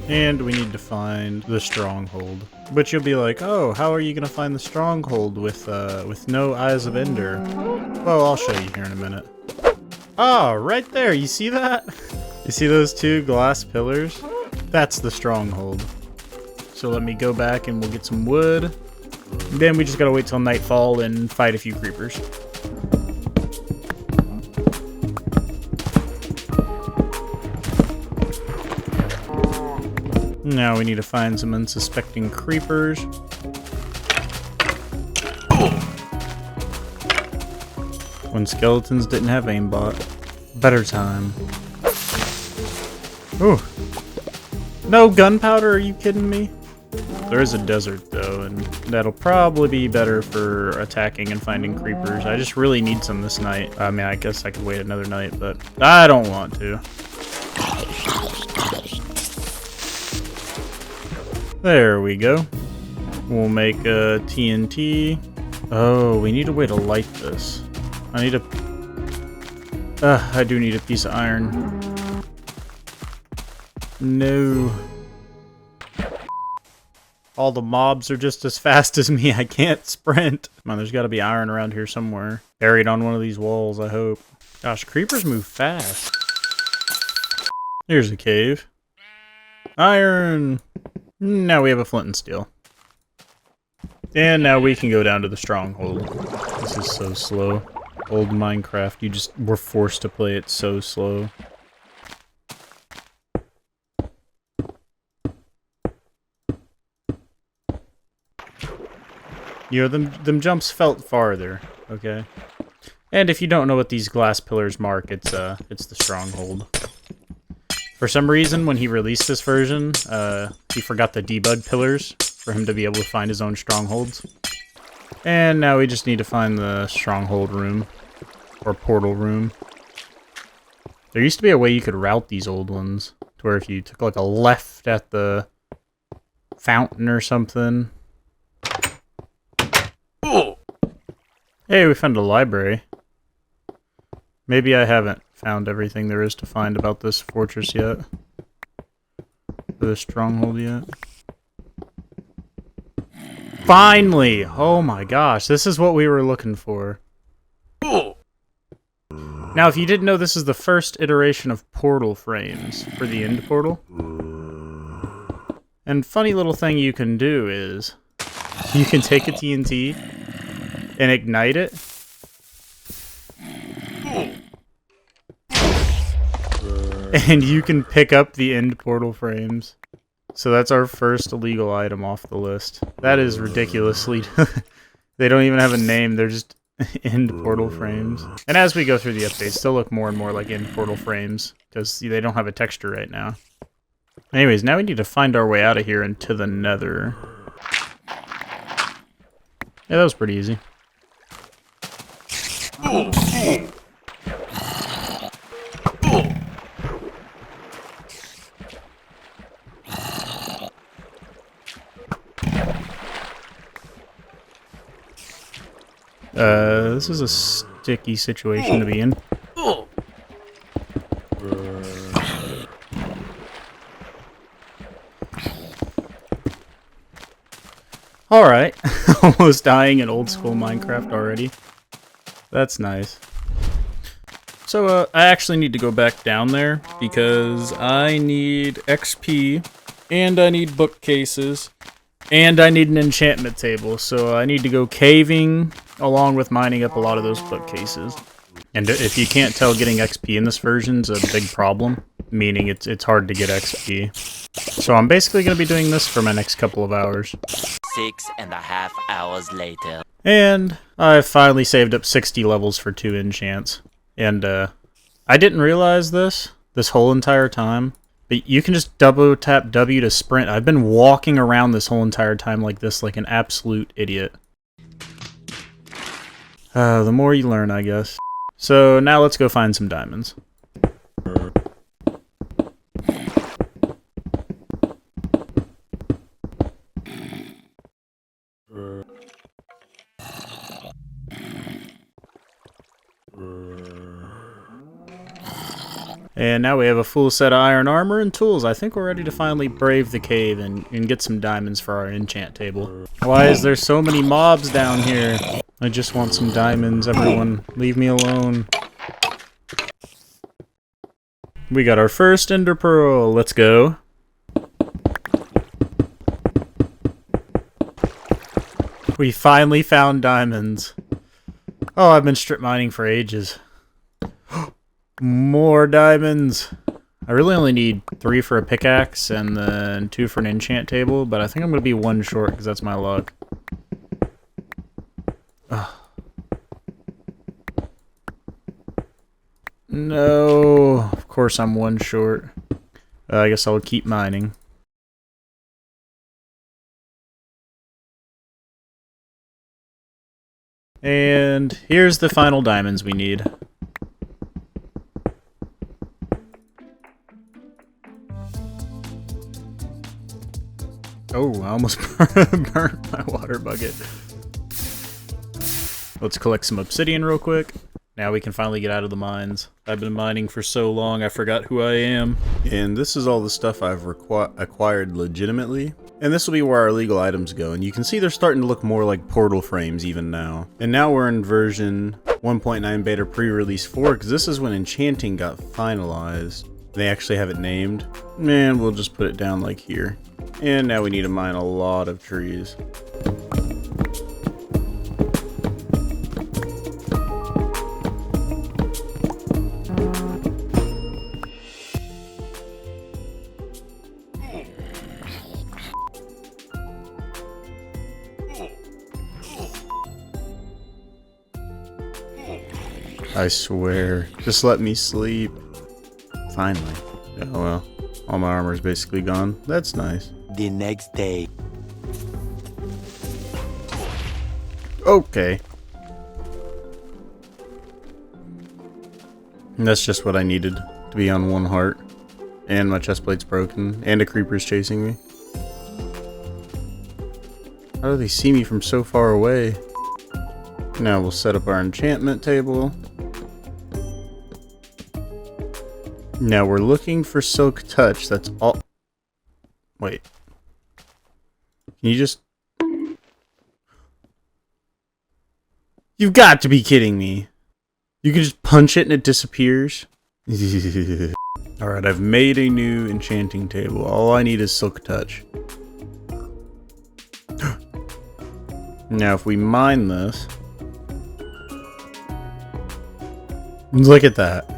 And we need to find the stronghold. But you'll be like, oh, how are you gonna find the stronghold with no Eyes of Ender? Well, I'll show you here in a minute. Oh, right there, you see that? You see those two glass pillars? That's the stronghold. So let me go back and we'll get some wood. Then we just gotta wait till nightfall and fight a few creepers. Now we need to find some unsuspecting creepers. When skeletons didn't have aimbot. Better time. Ooh. No gunpowder, are you kidding me? There is a desert though, and that'll probably be better for attacking and finding creepers. I just really need some this night. I mean, I guess I could wait another night, but I don't want to. There we go. We'll make a TNT. Oh, we need a way to light this. I need a... I do need a piece of iron. No. All the mobs are just as fast as me. I can't sprint. Come on, there's got to be iron around here somewhere. Buried on one of these walls, I hope. Gosh, creepers move fast. Here's a cave. Iron! Now we have a flint and steel. And now we can go down to the stronghold. This is so slow. Old Minecraft, you just were forced to play it so slow. You know, them jumps felt farther, okay? And if you don't know what these glass pillars mark, it's the stronghold. For some reason, when he released this version, he forgot the debug pillars for him to be able to find his own strongholds. And now we just need to find the stronghold room, or portal room. There used to be a way you could route these old ones, to where if you took like a left at the fountain or something. Hey, we found a library. Maybe I haven't found everything there is to find about this fortress yet. Or this stronghold yet. Finally! Oh my gosh, this is what we were looking for. Now, if you didn't know, this is the first iteration of portal frames for the end portal. And funny little thing you can do is, you can take a TNT and ignite it. And you can pick up the end portal frames. So that's our first illegal item off the list. That is ridiculously... They don't even have a name, they're just end portal frames. And as we go through the updates, they'll look more and more like end portal frames, because they don't have a texture right now. Anyways, now we need to find our way out of here into the Nether. Yeah, that was pretty easy. This is a sticky situation to be in. Alright, almost dying in old school Minecraft already. That's nice. So, I actually need to go back down there because I need XP, and I need bookcases, and I need an enchantment table, so I need to go caving along with mining up a lot of those bookcases. And if you can't tell, getting XP in this version is a big problem, meaning it's hard to get XP. So I'm basically going to be doing this for my next couple of hours. 6.5 hours later. And I finally saved up 60 levels for 2 enchants. And I didn't realize this whole entire time, but you can just double tap W to sprint. I've been walking around this whole entire time like this, like an absolute idiot. The more you learn, I guess. So now let's go find some diamonds. And now we have a full set of iron armor and tools. I think we're ready to finally brave the cave and get some diamonds for our enchant table. Why is there so many mobs down here? I just want some diamonds, everyone. Leave me alone. We got our first ender pearl. Let's go. We finally found diamonds. Oh, I've been strip mining for ages. More diamonds. I really only need 3 for a pickaxe and then 2 for an enchant table, but I think I'm going to be 1 short because that's my luck. Ugh. No, of course I'm 1 short. I guess I'll keep mining. And here's the final diamonds we need. Oh, I almost burnt my water bucket. Let's collect some obsidian real quick. Now we can finally get out of the mines. I've been mining for so long, I forgot who I am. And this is all the stuff I've acquired legitimately. And this will be where our illegal items go. And you can see they're starting to look more like portal frames even now. And now we're in version 1.9 beta pre-release 4, because this is when enchanting got finalized. They actually have it named. And we'll just put it down like here. And now we need to mine a lot of trees. I swear, just let me sleep. Finally. Oh well. All my armor is basically gone. That's nice. The next day. Okay. And that's just what I needed to be on 1 heart. And my chestplate's broken. And a creeper's chasing me. How do they see me from so far away? Now we'll set up our enchantment table. Now we're looking for Silk Touch. That's all. Wait. Can you just... You've got to be kidding me. You can just punch it and it disappears? Alright, I've made a new enchanting table. All I need is Silk Touch. Now if we mine this... Look at that.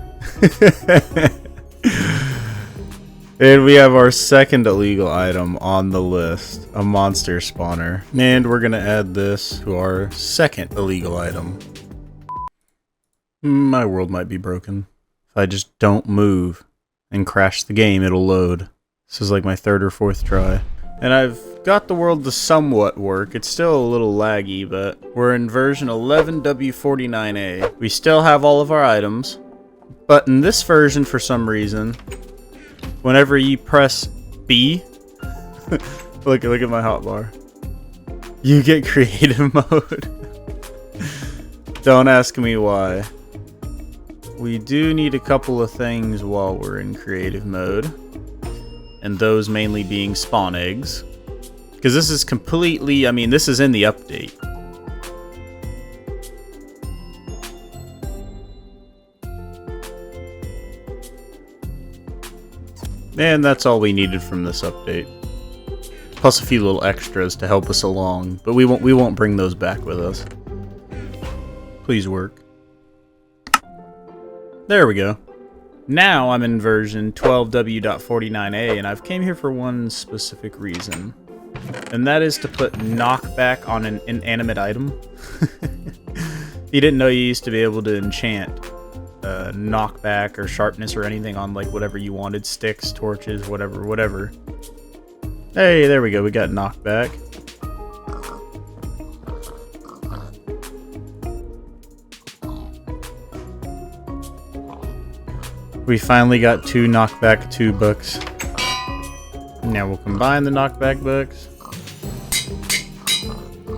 And we have our second illegal item on the list, a monster spawner. And we're gonna add this to our second illegal item. My world might be broken. If I just don't move and crash the game, it'll load. This is like my 3rd or 4th try. And I've got the world to somewhat work. It's still a little laggy, but we're in version 11W49A. We still have all of our items, but in this version, for some reason, whenever you press B, look at my hotbar, you get creative mode. Don't ask me why. We do need a couple of things while we're in creative mode. And those mainly being spawn eggs. Because this is completely, I mean, this is in the update. And that's all we needed from this update. Plus a few little extras to help us along. But we won't bring those back with us. Please work. There we go. Now I'm in version 12W.49A, and I've came here for one specific reason. And that is to put knockback on an inanimate item. If you didn't know, you used to be able to enchant knockback or sharpness or anything on like whatever you wanted. Sticks, torches, whatever. Hey, there we go, we got knockback. We finally got 2 knockback 2 books. Now we'll combine the knockback books.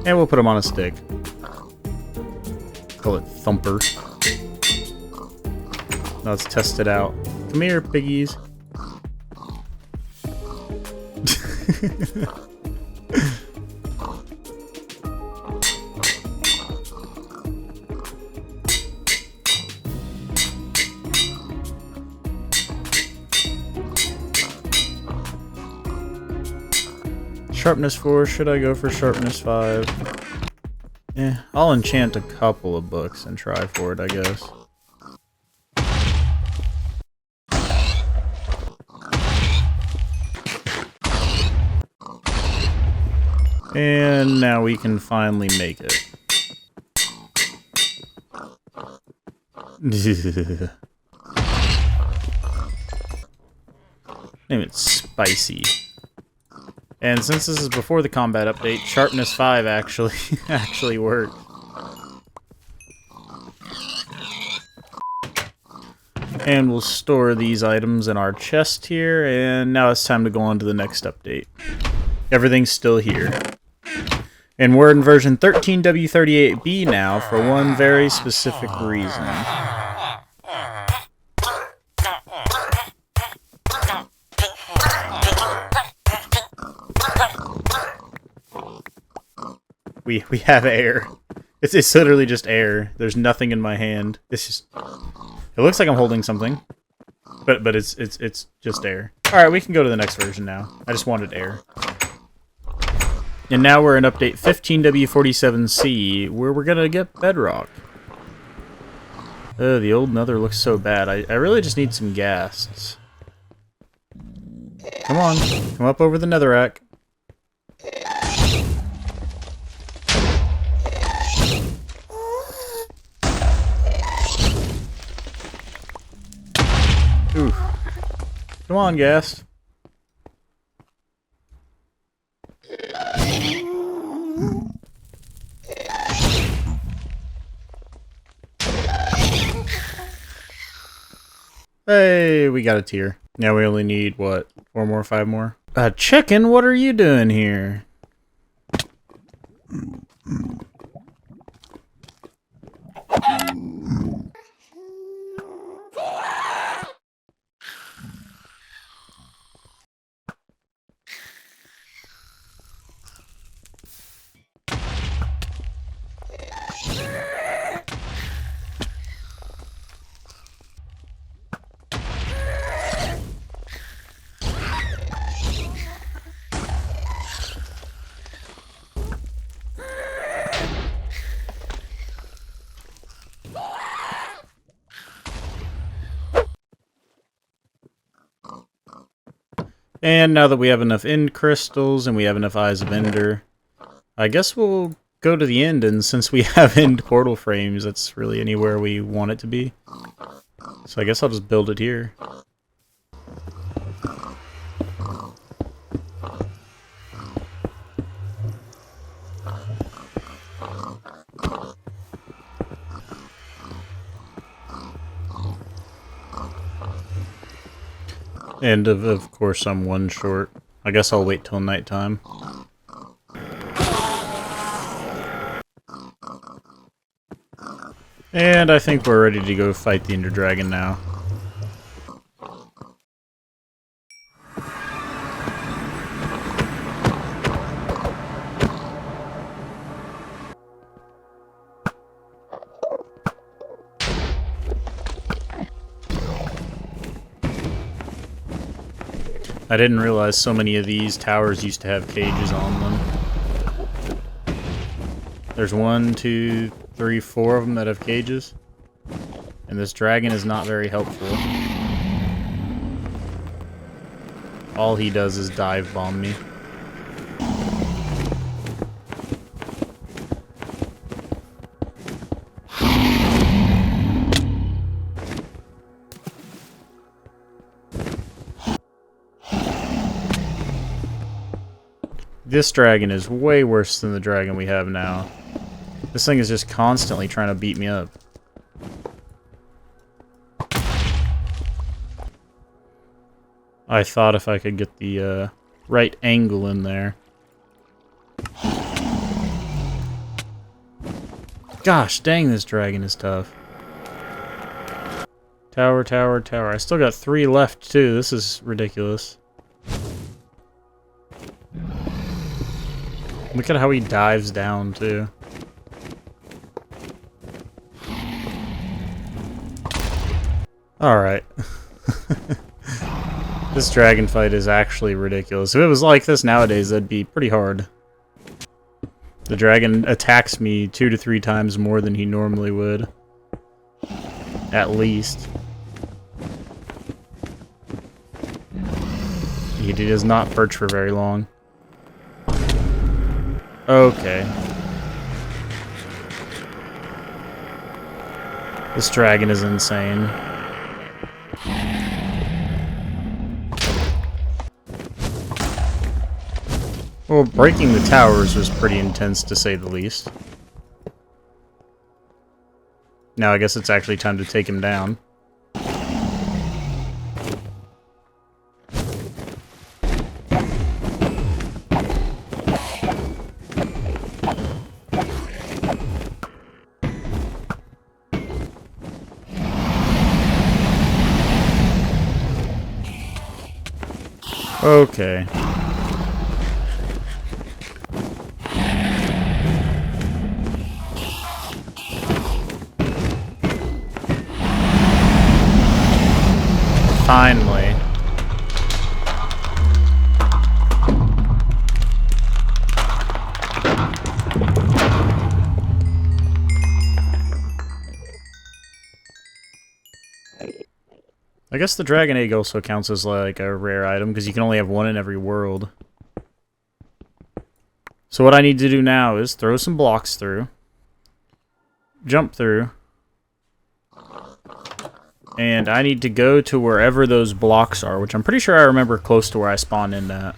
And we'll put them on a stick. Call it Thumper. Now let's test it out. Come here, piggies. Sharpness 4, should I go for sharpness 5? Yeah, I'll enchant a couple of books and try for it, I guess. And now we can finally make it. Name it Spicy. And since this is before the combat update, sharpness 5 actually worked. And we'll store these items in our chest here, and now it's time to go on to the next update. Everything's still here. And we're in version 13W38B now for one very specific reason. We have air. It's literally just air. There's nothing in my hand. It's just... It looks like I'm holding something. But it's just air. Alright, we can go to the next version now. I just wanted air. And now we're in update 15W47C, where we're gonna get Bedrock. The old Nether looks so bad. I really just need some ghasts. Come on, come up over the Netherrack. Oof. Come on, ghast. Hey, we got a tier. Now we only need, what, 4 more, 5 more? Chicken, what are you doing here? And now that we have enough end crystals and we have enough eyes of ender, I guess we'll go to the end, and since we have end portal frames, that's really anywhere we want it to be. So I guess I'll just build it here. And of course I'm one short. I guess I'll wait till nighttime. And I think we're ready to go fight the Ender Dragon now. I didn't realize so many of these towers used to have cages on them. There's 1, 2, 3, 4 of them that have cages. And this dragon is not very helpful. All he does is dive bomb me. This dragon is way worse than the dragon we have now. This thing is just constantly trying to beat me up. I thought if I could get the right angle in there. Gosh dang, this dragon is tough. Tower, tower, tower. I still got 3 left too. This is ridiculous. Look at how he dives down, too. Alright. This dragon fight is actually ridiculous. If it was like this nowadays, that'd be pretty hard. The dragon attacks me 2 to 3 times more than he normally would. At least. He does not perch for very long. Okay. This dragon is insane. Well, breaking the towers was pretty intense, to say the least. Now I guess it's actually time to take him down. Okay. Finally. I guess the dragon egg also counts as like a rare item because you can only have 1 in every world. So what I need to do now is throw some blocks through, jump through, and I need to go to wherever those blocks are, which I'm pretty sure I remember close to where I spawned in at.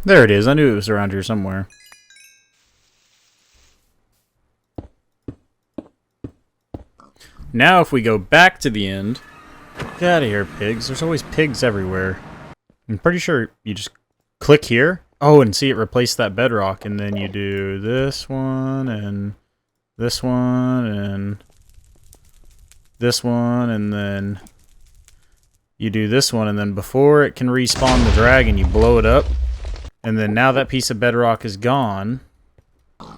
There it is. I knew it was around here somewhere. Now if we go back to the end... Get out of here, pigs. There's always pigs everywhere. I'm pretty sure you just click here. Oh, and see it replace that bedrock, and then you do this one, and this one, and this one, and then you do this one, and then before it can respawn the dragon, you blow it up. And then now that piece of bedrock is gone.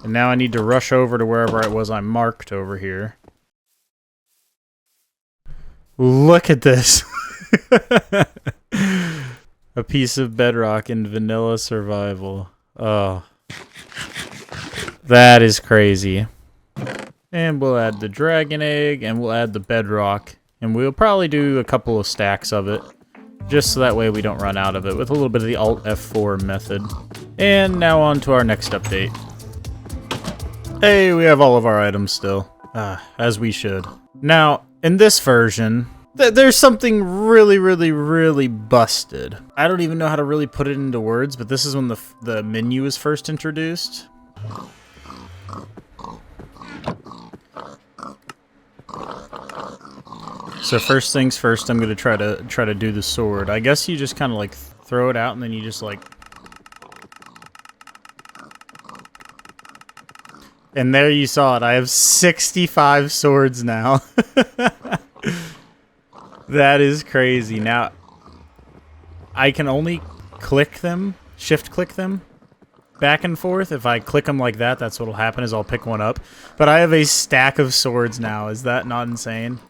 And now I need to rush over to wherever it was I marked over here. Look at this. A piece of bedrock in vanilla survival. Oh. That is crazy. And we'll add the dragon egg, and we'll add the bedrock. And we'll probably do a couple of stacks of it. Just so that way we don't run out of it with a little bit of the Alt F4 method. And now on to our next update. Hey, we have all of our items still. As we should. Now, in this version, there's something really, really, really busted. I don't even know how to really put it into words, but this is when the menu was first introduced. So first things first, I'm gonna try to do the sword. I guess you just kind of like throw it out, and then you just like. And there you saw it. I have 65 swords now. That is crazy. Now, I can only click them, shift click them, back and forth. If I click them like that, that's what'll happen is I'll pick one up. But I have a stack of swords now. Is that not insane?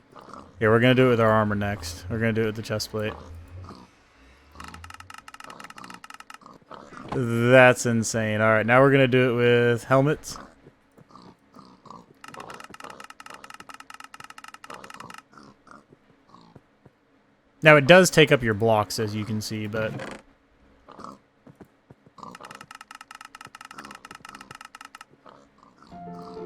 Yeah, we're going to do it with our armor next. We're going to do it with the chestplate. That's insane. Alright, now we're going to do it with helmets. Now, it does take up your blocks, as you can see, but...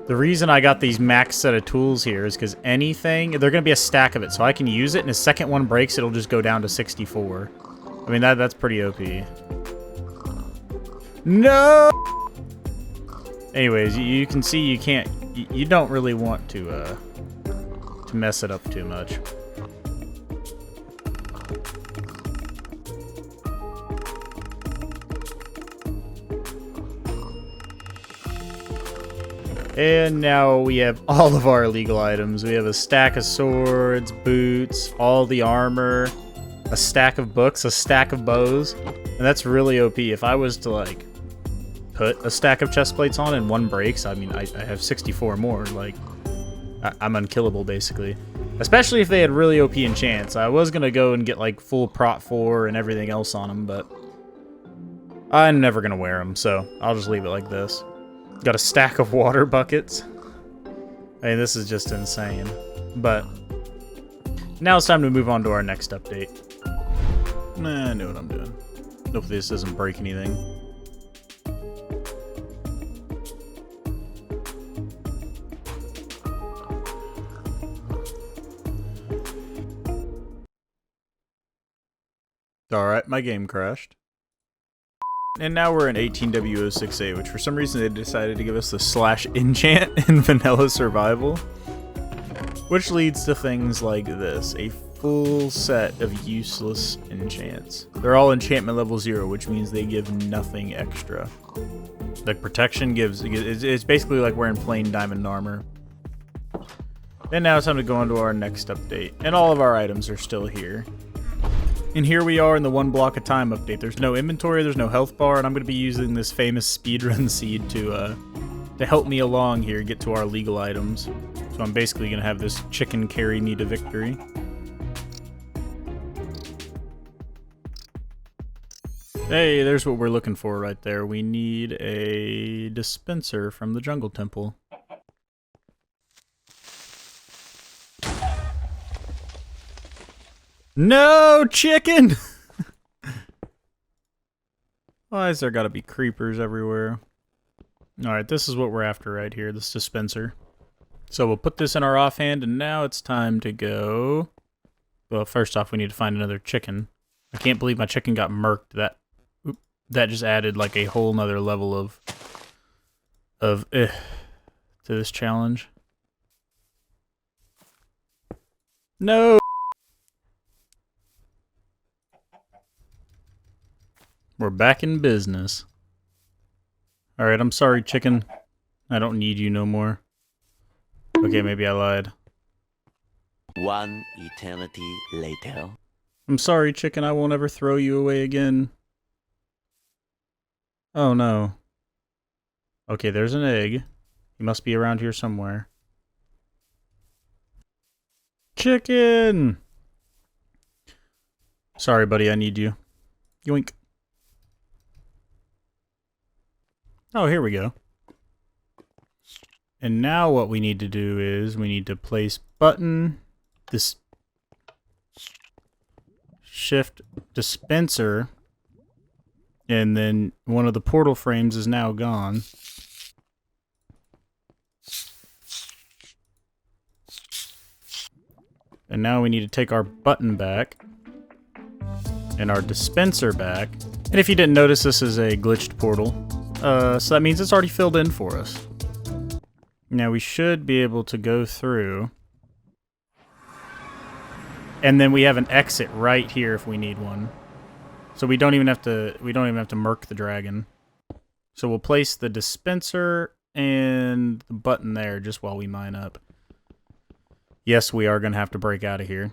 The reason I got these max set of tools here is because anything... They're going to be a stack of it, so I can use it, and the second one breaks, it'll just go down to 64. I mean, that's pretty OP. No! Anyways, you can see you can't... You don't really want to mess it up too much. And now we have all of our illegal items. We have a stack of swords, boots, all the armor, a stack of books, a stack of bows. And that's really OP. If I was to, like, put a stack of chest plates on and one breaks, I mean, I have 64 more. Like, I'm unkillable, basically. Especially if they had really OP enchants. I was going to go and get, like, full Prot 4 and everything else on them, but I'm never going to wear them, so I'll just leave it like this. Got a stack of water buckets. I mean, this is just insane. But now it's time to move on to our next update. Nah, I know what I'm doing. Hopefully this doesn't break anything. Alright, my game crashed. And now we're in 18W06A, which for some reason they decided to give us the /enchant in vanilla survival. Which leads to things like this, a full set of useless enchants. They're all enchantment level 0, which means they give nothing extra. Like protection gives, it's basically like wearing plain diamond armor. And now it's time to go on to our next update. And all of our items are still here. And here we are in the 1 block of time update. There's no inventory, there's no health bar, and I'm going to be using this famous speedrun seed to help me along here, get to our legal items. So I'm basically going to have this chicken carry me to victory. Hey, there's what we're looking for right there. We need a dispenser from the jungle temple. No, chicken! Why is there gotta be creepers everywhere? Alright, this is what we're after right here, this dispenser. So we'll put this in our offhand, and now it's time to go... Well, first off, we need to find another chicken. I can't believe my chicken got murked. That just added like a whole nother level to this challenge. No! We're back in business. Alright, I'm sorry, chicken. I don't need you no more. Okay, maybe I lied. One eternity later. I'm sorry, chicken. I won't ever throw you away again. Oh, no. Okay, there's an egg. He must be around here somewhere. Chicken! Sorry, buddy. I need you. Yoink. Oh, here we go. And now what we need to do is we need to place button, this shift dispenser, and then one of the portal frames is now gone. And now we need to take our button back and our dispenser back. And if you didn't notice, this is a glitched portal. So that means it's already filled in for us. Now we should be able to go through. And then we have an exit right here if we need one. So we don't even have to murk the dragon. So we'll place the dispenser and the button there just while we mine up. Yes, we are going to have to break out of here.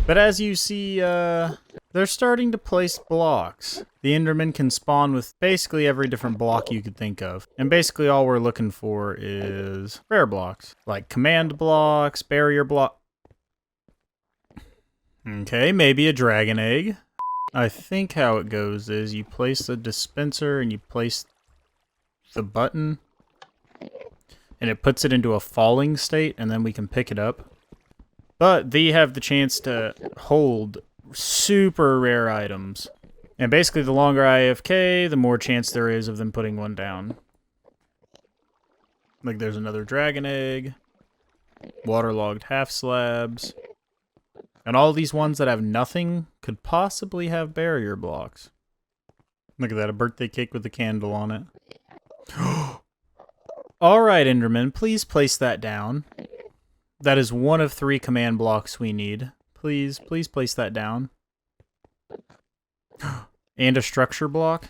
But as you see, they're starting to place blocks. The Endermen can spawn with basically every different block you could think of. And basically all we're looking for is rare blocks. Like command blocks, barrier block. Okay, maybe a dragon egg. I think how it goes is you place the dispenser and you place the button. And it puts it into a falling state and then we can pick it up. But they have the chance to hold super rare items. And basically the longer I AFK, the more chance there is of them putting one down. Like there's another dragon egg, waterlogged half slabs, and all these ones that have nothing could possibly have barrier blocks. Look at that, a birthday cake with a candle on it. Alright, Enderman, please place that down. That is one of 3 command blocks we need. Please place that down. And a structure block.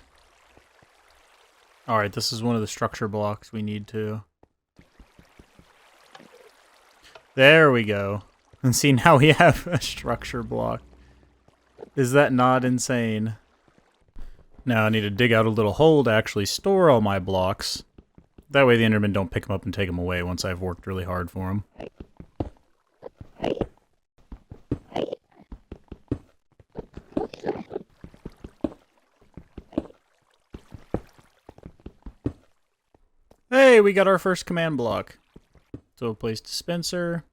Alright, this is one of the structure blocks we need too. There we go. And see, now we have a structure block. Is that not insane? Now I need to dig out a little hole to actually store all my blocks. That way the Endermen don't pick them up and take them away once I've worked really hard for them. Hey, we got our first command block. So we'll place dispenser.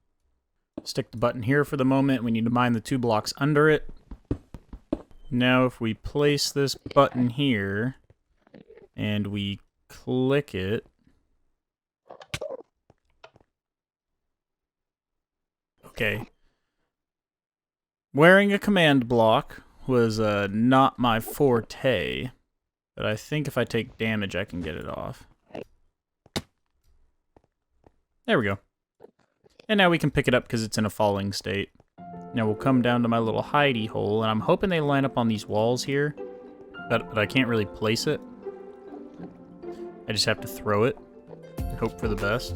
Stick the button here for the moment. We need to mine the 2 blocks under it. Now if we place this button here and we click it. Okay. Wearing a command block was not my forte, but I think if I take damage I can get it off. There we go. And now we can pick it up because it's in a falling state. Now we'll come down to my little hidey hole, and I'm hoping they line up on these walls here, but I can't really place it. I just have to throw it and hope for the best.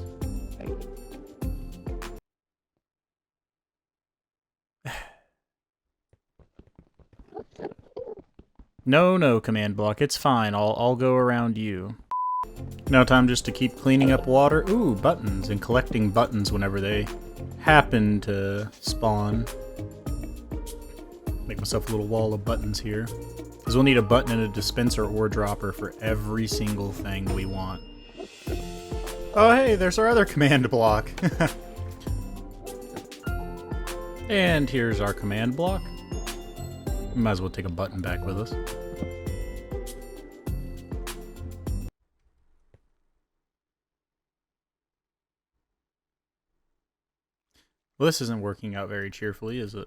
No, command block. It's fine. I'll go around you. Now time just to keep cleaning up water. Ooh, buttons, and collecting buttons whenever they happen to spawn. Make myself a little wall of buttons here. Because we'll need a button and a dispenser or dropper for every single thing we want. Oh hey, there's our other command block. And here's our command block. Might as well take a button back with us. Well, this isn't working out very cheerfully, is it?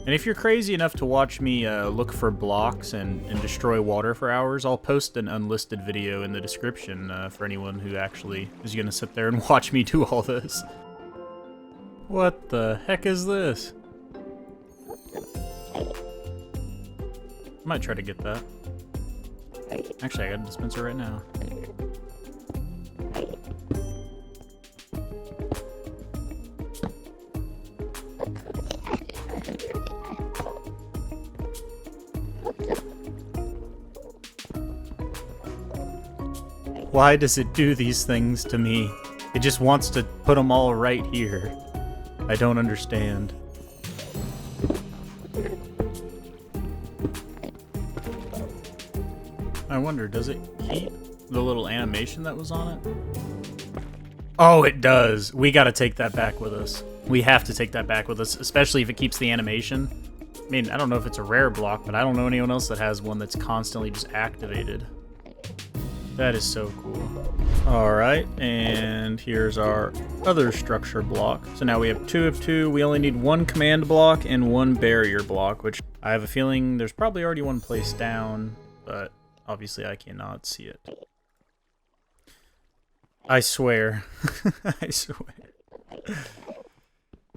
And if you're crazy enough to watch me look for blocks and destroy water for hours, I'll post an unlisted video in the description for anyone who actually is going to sit there and watch me do all this. What the heck is this? I might try to get that. Actually, I got a dispenser right now. Why does it do these things to me? It just wants to put them all right here. I don't understand. I wonder, does it keep the little animation that was on it? Oh, it does. We gotta take that back with us. We have to take that back with us, especially if it keeps the animation. I mean, I don't know if it's a rare block, but I don't know anyone else that has one that's constantly just activated. That is so cool. Alright, and here's our other structure block. So now we have 2 of 2. We only need 1 command block and 1 barrier block, which I have a feeling there's probably already one placed down, but obviously I cannot see it. I swear. I swear.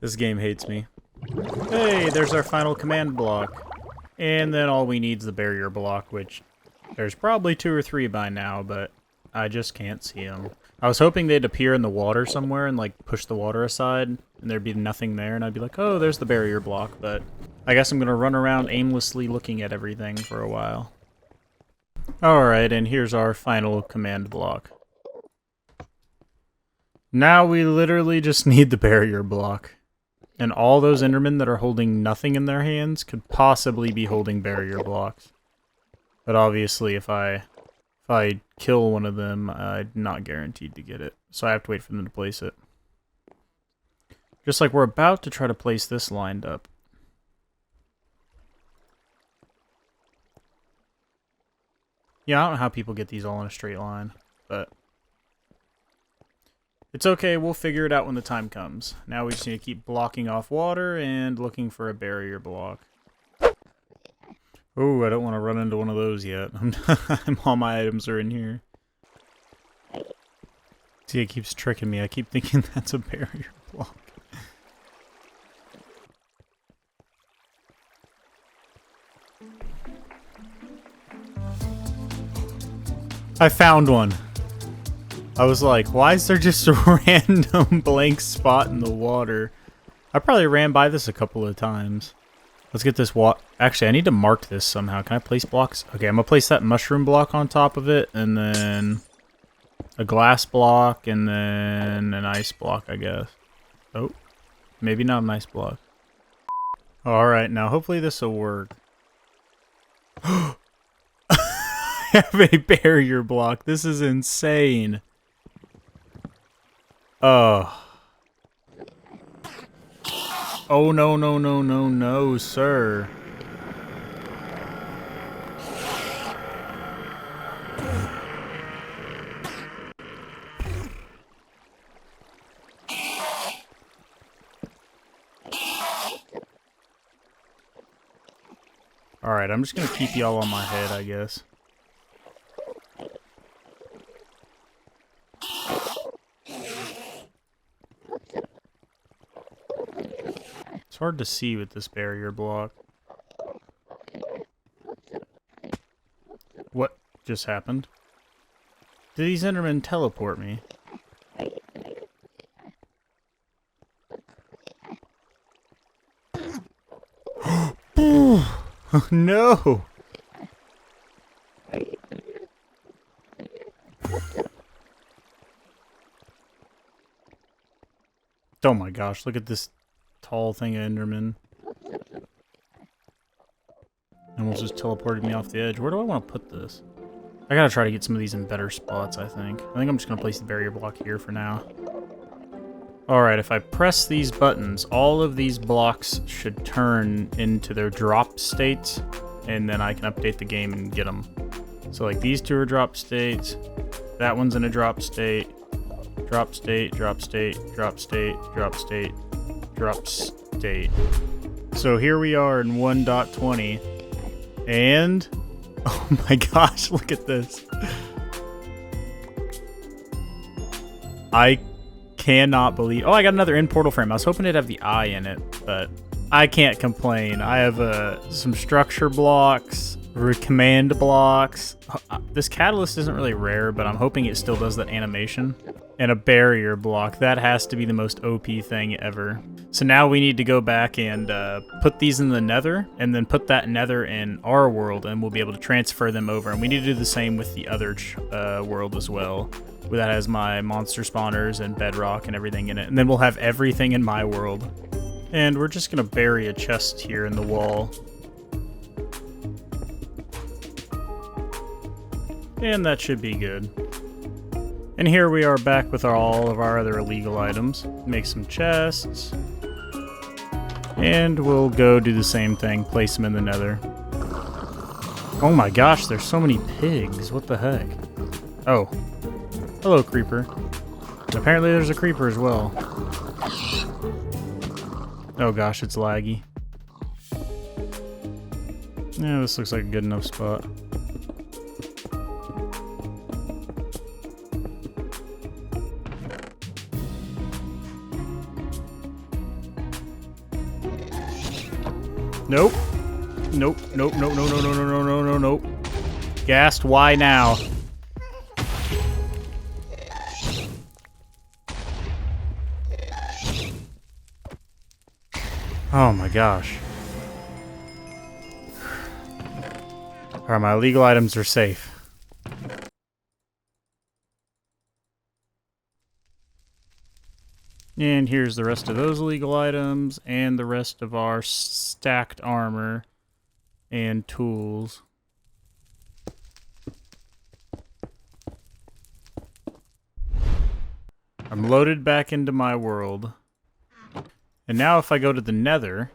This game hates me. Hey, there's our final command block. And then all we need is the barrier block, which there's probably 2 or 3 by now, but I just can't see them. I was hoping they'd appear in the water somewhere and like push the water aside and there'd be nothing there and I'd be like, oh, there's the barrier block, but I guess I'm gonna run around aimlessly looking at everything for a while. Alright, and here's our final command block. Now we literally just need the barrier block. And all those Endermen that are holding nothing in their hands could possibly be holding barrier blocks. But obviously if I kill one of them, I'm not guaranteed to get it. So I have to wait for them to place it. Just like we're about to try to place this lined up. Yeah, I don't know how people get these all in a straight line, but it's okay, we'll figure it out when the time comes. Now we just need to keep blocking off water and looking for a barrier block. Oh, I don't want to run into one of those yet. All my items are in here. See, it keeps tricking me. I keep thinking that's a barrier block. I found one. I was like, why is there just a random blank spot in the water? I probably ran by this a couple of times. Let's get this Actually, I need to mark this somehow. Can I place blocks? Okay, I'm gonna place that mushroom block on top of it, and then a glass block, and then an ice block, I guess. Oh, maybe not an ice block. Alright, now hopefully this will work. I have a barrier block. This is insane. Oh. Oh, no, no, no, no, no, sir. Alright, I'm just gonna keep y'all on my head, I guess. It's hard to see with this barrier block. What just happened? Did these Endermen teleport me? No! Oh my gosh, look at this tall thing of Enderman. Almost just teleported me off the edge. Where do I want to put this? I gotta try to get some of these in better spots, I think. I think I'm just gonna place the barrier block here for now. Alright, if I press these buttons, all of these blocks should turn into their drop states, and then I can update the game and get them. So like these two are drop states, that one's in a drop state, drop state, drop state, drop state, drop state, drop state. So here we are in 1.20. And... oh my gosh, look at this. I cannot believe... oh, I got another end portal frame. I was hoping it'd have the eye in it, but I can't complain. I have some structure blocks, command blocks. This catalyst isn't really rare, but I'm hoping it still does that animation. And a barrier block. That has to be the most OP thing ever. So now we need to go back and put these in the nether, and then put that nether in our world, and we'll be able to transfer them over. And we need to do the same with the other world as well, where that has my monster spawners and bedrock and everything in it. And then we'll have everything in my world. And we're just going to bury a chest here in the wall. And that should be good. And here we are back with all of our other illegal items. Make some chests. And we'll go do the same thing, place them in the nether. Oh my gosh, there's so many pigs. What the heck? Oh. Hello, creeper. Apparently there's a creeper as well. Oh gosh, it's laggy. Yeah, this looks like a good enough spot. Nope. Nope. Nope. Nope. No. No. No. No. No. No. No. Nope. Gassed. Why now? Oh my gosh. Alright, my illegal items are safe. And here's the rest of those illegal items, and the rest of our stacked armor and tools. I'm loaded back into my world. And now if I go to the nether,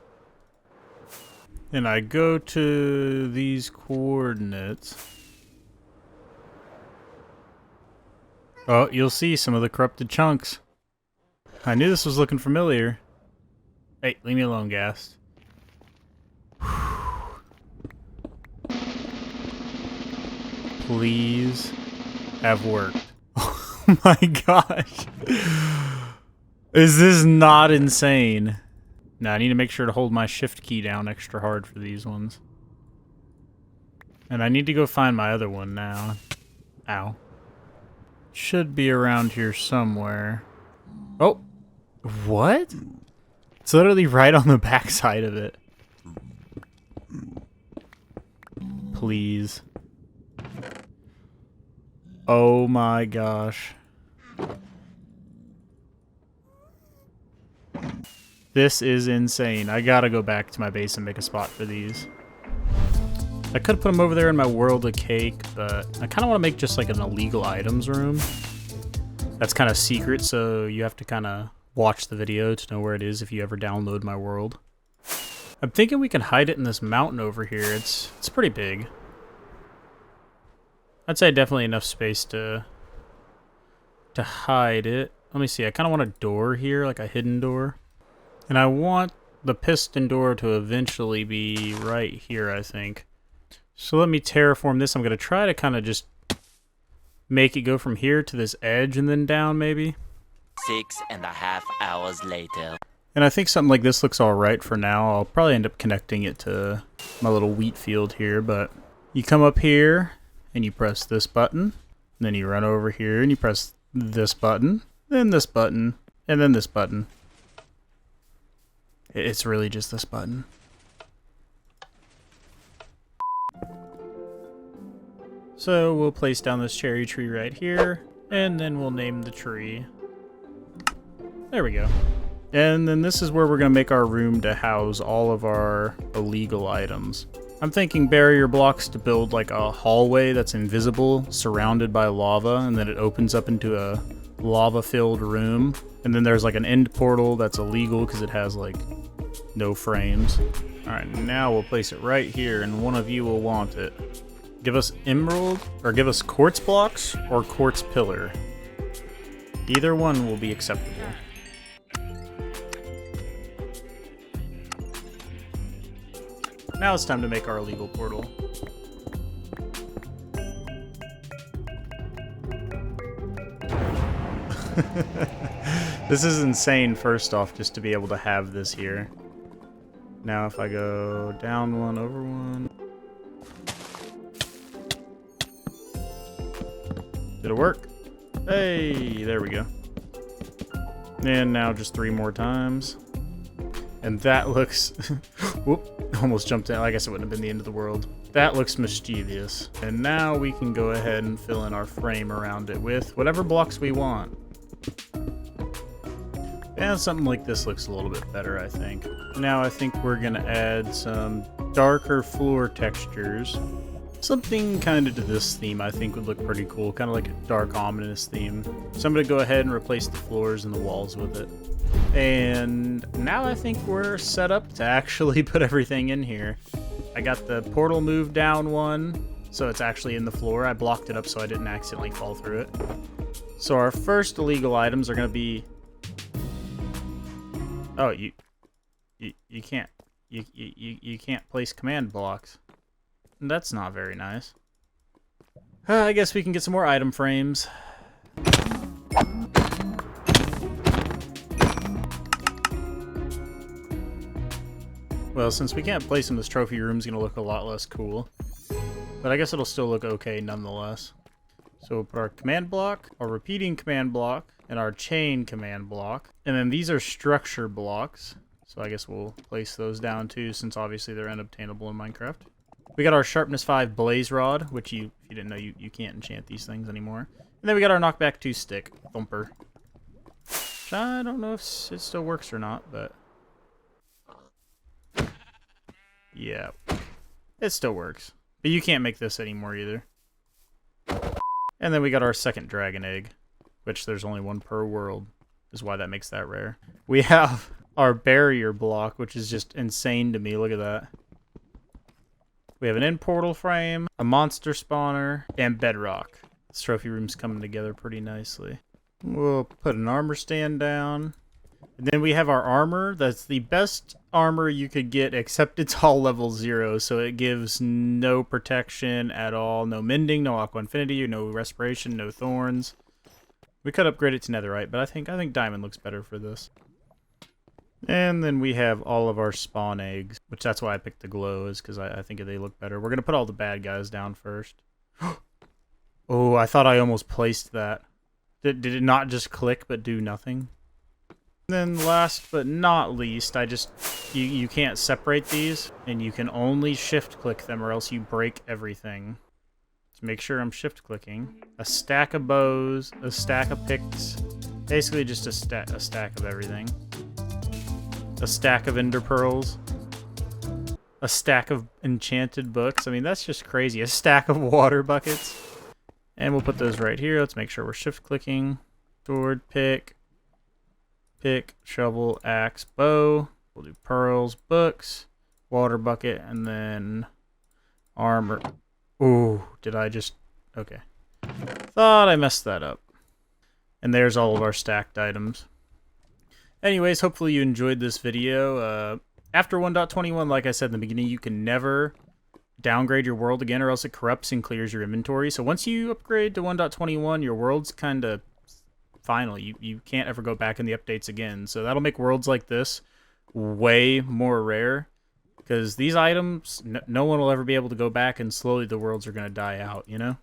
and I go to these coordinates, oh, you'll see some of the corrupted chunks. I knew this was looking familiar. Hey, leave me alone, Ghast. Please have worked. Oh my gosh. Is this not insane? Now I need to make sure to hold my shift key down extra hard for these ones. And I need to go find my other one now. Ow. Should be around here somewhere. Oh! What? It's literally right on the backside of it. Please. Oh my gosh. This is insane. I gotta go back to my base and make a spot for these. I could put them over there in my world of cake, but I kind of want to make just like an illegal items room. That's kind of secret, so you have to kind of watch the video to know where it is if you ever download my world. I'm thinking we can hide it in this mountain over here. It's pretty big. I'd say definitely enough space to hide it. Let me see. I kind of want a door here, like a hidden door. And I want the piston door to eventually be right here, I think. So let me terraform this. I'm going to try to kind of just make it go from here to this edge and then down, maybe. 6.5 hours later. And I think something like this looks alright for now. I'll probably end up connecting it to my little wheat field here, but you come up here and you press this button, and then you run over here and you press this button, then this button, and then this button. It's really just this button. So we'll place down this cherry tree right here, and then we'll name the tree. There we go. And then this is where we're going to make our room to house all of our illegal items. I'm thinking barrier blocks to build like a hallway that's invisible, surrounded by lava, and then it opens up into a lava-filled room. And then there's like an end portal that's illegal because it has like no frames. Alright, now we'll place it right here, and one of you will want it. Give us emerald, or give us quartz blocks, or quartz pillar. Either one will be acceptable. Now it's time to make our illegal portal. This is insane, first off, just to be able to have this here. Now if I go down one, over one... Did it work? Hey, there we go. And now just 3 more times. And that looks... Whoop, almost jumped in. I guess it wouldn't have been the end of the world. That looks mischievous. And now we can go ahead and fill in our frame around it with whatever blocks we want. And something like this looks a little bit better, I think. Now I think we're going to add some darker floor textures. Something kind of to this theme I think would look pretty cool. Kind of like a dark, ominous theme. So I'm going to go ahead and replace the floors and the walls with it. And now I think we're set up to actually put everything in here. I got the portal moved down one, so it's actually in the floor. I blocked it up so I didn't accidentally fall through it. So our first illegal items are going to be... Oh, you can't place command blocks. That's not very nice. I guess we can get some more item frames. Well, since we can't place them, this trophy room's gonna look a lot less cool. But I guess it'll still look okay nonetheless. So we'll put our command block, our repeating command block, and our chain command block. And then these are structure blocks. So I guess we'll place those down too, since obviously they're unobtainable in Minecraft. We got our sharpness 5 blaze rod, which if you didn't know, you can't enchant these things anymore. And then we got our knockback 2 stick, thumper. Which I don't know if it still works or not, but... Yeah, it still works. But you can't make this anymore either. And then we got our second dragon egg, which there's only 1 per world, is why that makes that rare. We have our barrier block, which is just insane to me. Look at that. We have an end portal frame, a monster spawner, and bedrock. This trophy room's coming together pretty nicely. We'll put an armor stand down. And then we have our armor. That's the best armor you could get, except it's all level 0, so it gives no protection at all. No mending, no aqua infinity, no respiration, no thorns. We could upgrade it to netherite, but I think diamond looks better for this. And then we have all of our spawn eggs, which that's why I picked the glow, is because I think they look better. We're going to put all the bad guys down first. Oh, I thought I almost placed that. Did it not just click but do nothing? Then last but not least, you can't separate these, and you can only shift click them or else you break everything. So make sure I'm shift clicking. A stack of bows, a stack of picks, basically just a stack of everything. A stack of ender pearls, a stack of enchanted books. I mean, that's just crazy. A stack of water buckets. And we'll put those right here. Let's make sure we're shift clicking. Sword, pick, shovel, axe, bow. We'll do pearls, books, water bucket, and then armor. Ooh, did I just... Okay. Thought I messed that up. And there's all of our stacked items. Anyways, hopefully you enjoyed this video. After 1.21, like I said in the beginning, you can never downgrade your world again or else it corrupts and clears your inventory. So once you upgrade to 1.21, your world's kind of final. You can't ever go back in the updates again. So that'll make worlds like this way more rare. Because these items, no one will ever be able to go back, and slowly the worlds are going to die out, you know?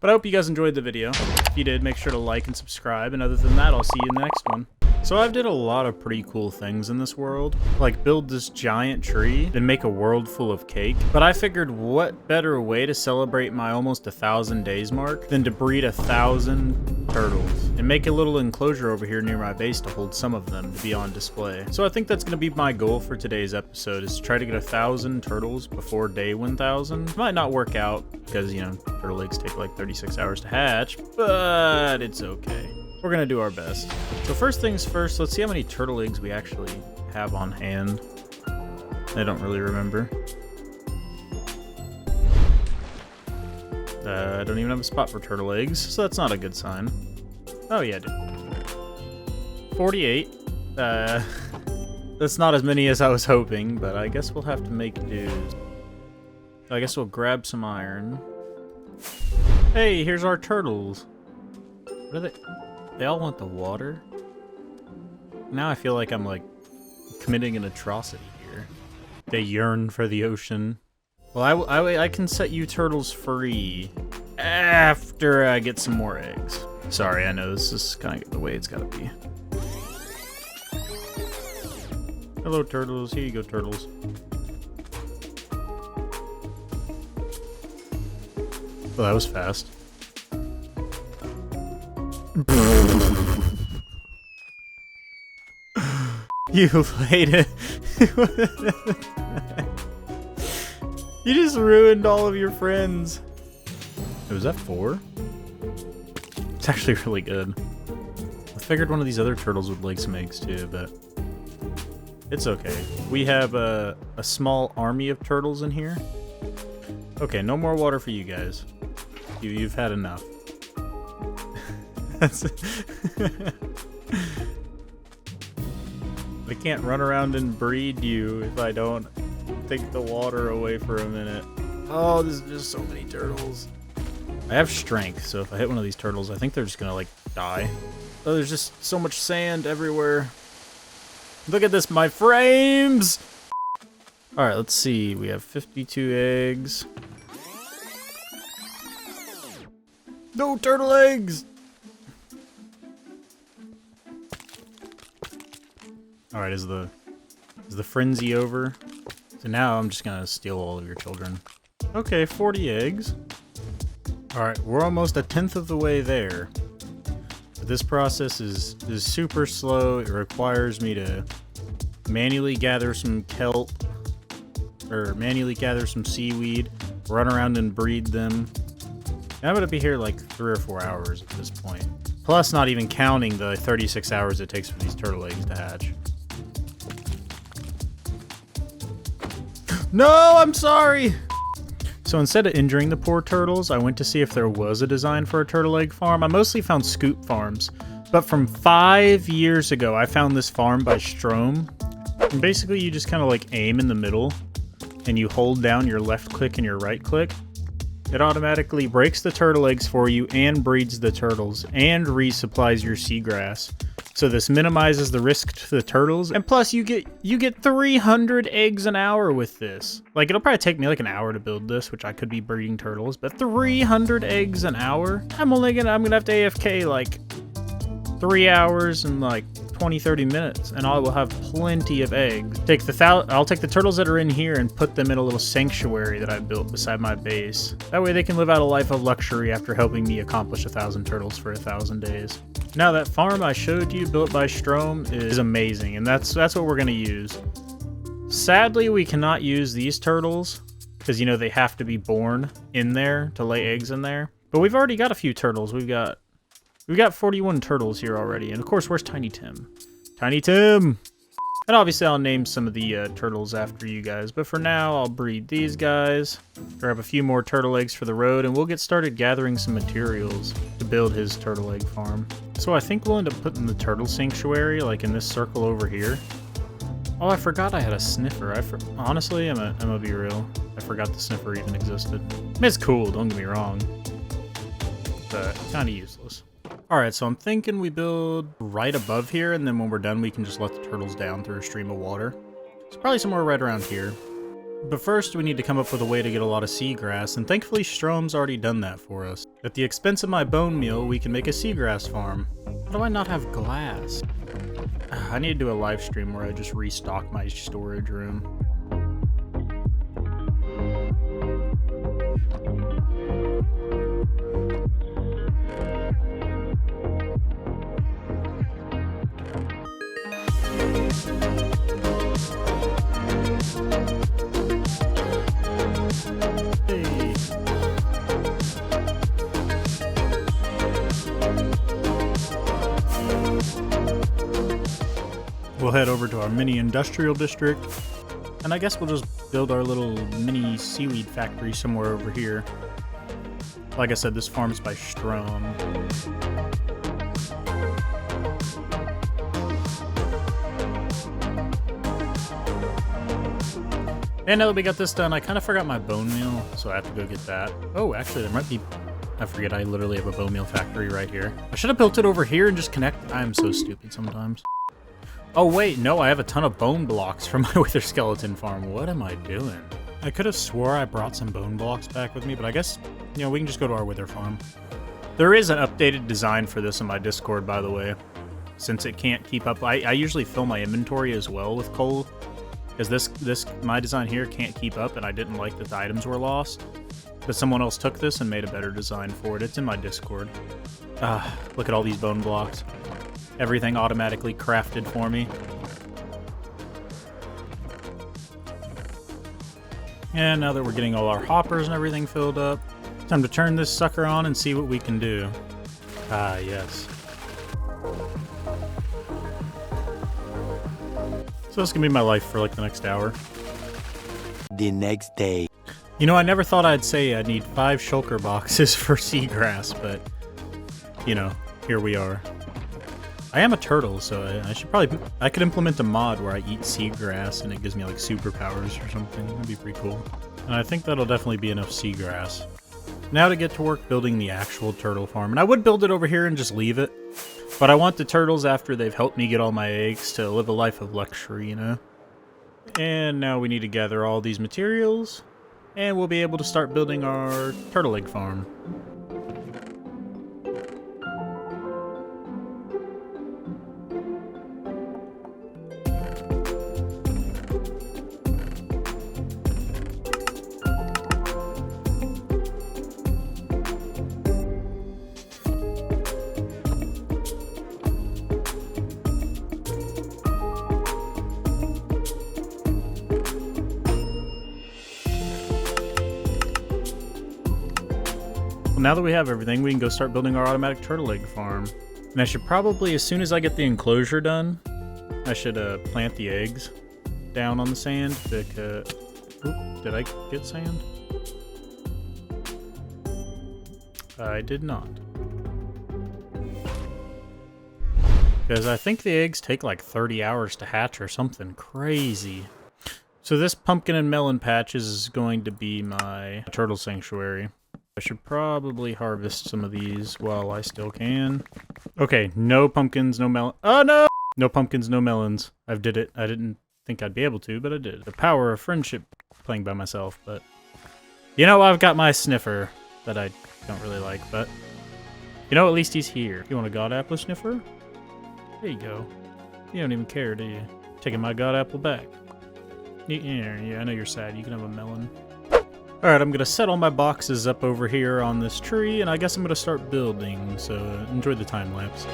But I hope you guys enjoyed the video. If you did, make sure to like and subscribe. And other than that, I'll see you in the next one. So I've did a lot of pretty cool things in this world, like build this giant tree and make a world full of cake. But I figured what better way to celebrate my almost 1,000 days mark than to breed 1,000 turtles and make a little enclosure over here near my base to hold some of them to be on display. So I think that's going to be my goal for today's episode, is to try to get 1,000 turtles before day 1,000. Might not work out because, you know, turtle eggs take like 36 hours to hatch, but it's okay. We're gonna do our best. So first things first, let's see how many turtle eggs we actually have on hand. I don't really remember. I don't even have a spot for turtle eggs, so that's not a good sign. Oh yeah, I do. 48. That's not as many as I was hoping, but I guess we'll have to make do. I guess we'll grab some iron. Hey, here's our turtles. What are they? They all want the water? Now I feel like I'm like committing an atrocity here. They yearn for the ocean. Well, I can set you turtles free after I get some more eggs. Sorry, I know this is kind of the way it's gotta be. Hello, turtles. Here you go, turtles. Well, that was fast. You laid it. You just ruined all of your friends. Was that 4? It's actually really good. I figured one of these other turtles would like some eggs too, but it's okay. We have a small army of turtles in here. Okay, no more water for you guys. You've had enough. I can't run around and breed you if I don't take the water away for a minute. Oh, there's just so many turtles. I have strength, so if I hit one of these turtles, I think they're just gonna like die. Oh, there's just so much sand everywhere. Look at this, my frames! Alright, let's see. We have 52 eggs. No turtle eggs! Alright, is the frenzy over? So now I'm just gonna steal all of your children. Okay, 40 eggs. Alright, we're almost 1/10 of the way there. But this process is super slow. It requires me to manually gather some kelp, or manually gather some seaweed, run around and breed them. And I'm gonna be here like 3 or 4 hours at this point. Plus not even counting the 36 hours it takes for these turtle eggs to hatch. No, I'm sorry! So instead of injuring the poor turtles, I went to see if there was a design for a turtle egg farm. I mostly found Scute farms, but from 5 years ago, I found this farm by Strom. And basically, you just kind of like aim in the middle, and you hold down your left click and your right click. It automatically breaks the turtle eggs for you and breeds the turtles, and resupplies your seagrass. So this minimizes the risk to the turtles, and plus you get 300 eggs an hour with this. Like, it'll probably take me like an hour to build this, which I could be breeding turtles, but 300 eggs an hour? I'm gonna have to AFK like 3 hours and like 20-30 minutes, and I will have plenty of eggs. I'll take the turtles that are in here and put them in a little sanctuary that I built beside my base. That way they can live out a life of luxury after helping me accomplish 1,000 turtles for 1,000 days. Now that farm I showed you, built by Strom, is amazing, and that's what we're gonna use. Sadly, we cannot use these turtles, because, you know, they have to be born in there to lay eggs in there. But we've already got a few turtles. We've got 41 turtles here already, and of course, where's Tiny Tim? Tiny Tim! And obviously I'll name some of the turtles after you guys, but for now I'll breed these guys, grab a few more turtle eggs for the road, and we'll get started gathering some materials to build his turtle egg farm. So I think we'll end up putting the turtle sanctuary like in this circle over here. Oh, I forgot I had a sniffer. Honestly, I'm gonna be real. I forgot the sniffer even existed. I mean, it's cool, don't get me wrong, but kind of useless. Alright, so I'm thinking we build right above here, and then when we're done, we can just let the turtles down through a stream of water. It's probably somewhere right around here. But first, we need to come up with a way to get a lot of seagrass, and thankfully Strom's already done that for us. At the expense of my bone meal, we can make a seagrass farm. How do I not have glass? I need to do a live stream where I just restock my storage room. We'll head over to our mini industrial district, and I guess we'll just build our little mini seaweed factory somewhere over here. Like I said, this farm's by Strom. And now that we got this done, I kind of forgot my bone meal, so I have to go get that. Oh, actually, there might be... I forget, I literally have a bone meal factory right here. I should have built it over here and just connect... I'm so stupid sometimes. Oh, wait, no, I have a ton of bone blocks from my wither skeleton farm. What am I doing? I could have swore I brought some bone blocks back with me, but I guess, you know, we can just go to our wither farm. There is an updated design for this in my Discord, by the way, since it can't keep up. I usually fill my inventory as well with coal. Because my design here can't keep up, and I didn't like that the items were lost. But someone else took this and made a better design for it. It's in my Discord. Look at all these bone blocks. Everything automatically crafted for me. And now that we're getting all our hoppers and everything filled up, time to turn this sucker on and see what we can do. Ah, yes. So this is gonna be my life for like the next hour. The next day. You know, I never thought I'd say I'd need 5 shulker boxes for seagrass, but, you know, here we are. I am a turtle, so I could implement a mod where I eat seagrass and it gives me like superpowers or something. That'd be pretty cool. And I think that'll definitely be enough seagrass. Now to get to work building the actual turtle farm. And I would build it over here and just leave it. But I want the turtles, after they've helped me get all my eggs, to live a life of luxury, you know? And now we need to gather all these materials, and we'll be able to start building our turtle egg farm. Well, now that we have everything, we can go start building our automatic turtle egg farm. And I should probably, as soon as I get the enclosure done, I should plant the eggs down on the sand because... Oop, did I get sand? I did not. Because I think the eggs take like 30 hours to hatch or something crazy. So this pumpkin and melon patches is going to be my turtle sanctuary. I should probably harvest some of these while I still can. Okay, no pumpkins, no melon. Oh no! No pumpkins, no melons. I've did it. I didn't think I'd be able to, but I did. The power of friendship playing by myself, but... You know, I've got my sniffer that I don't really like, but... You know, at least he's here. You want a god apple sniffer? There you go. You don't even care, do you? Taking my god apple back. Yeah, I know you're sad. You can have a melon. Alright, I'm going to set all my boxes up over here on this tree, and I guess I'm going to start building, so enjoy the time lapse.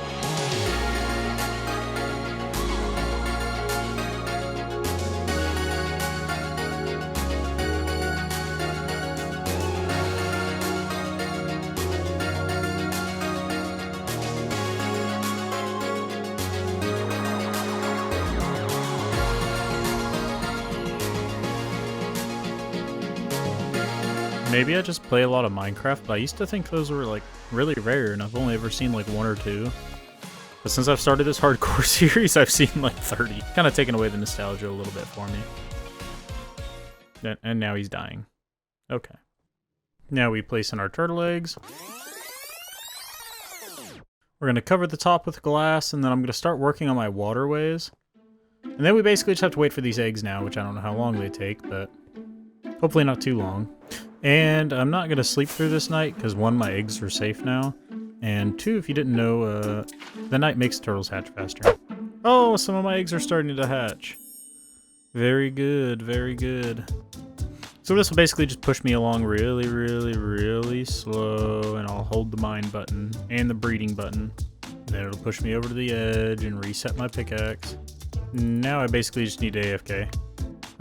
Maybe I just play a lot of Minecraft, but I used to think those were like really rare, and I've only ever seen like 1 or 2. But since I've started this hardcore series, I've seen like 30. Kind of taken away the nostalgia a little bit for me. And now he's dying. Okay. Now we place in our turtle eggs. We're going to cover the top with glass, and then I'm going to start working on my waterways. And then we basically just have to wait for these eggs now, which I don't know how long they take, but hopefully not too long. And I'm not going to sleep through this night, because 1, my eggs are safe now. And 2, if you didn't know, the night makes turtles hatch faster. Oh, some of my eggs are starting to hatch. Very good, very good. So this will basically just push me along really, really, really slow, and I'll hold the mine button and the breeding button. Then it'll push me over to the edge and reset my pickaxe. Now I basically just need AFK.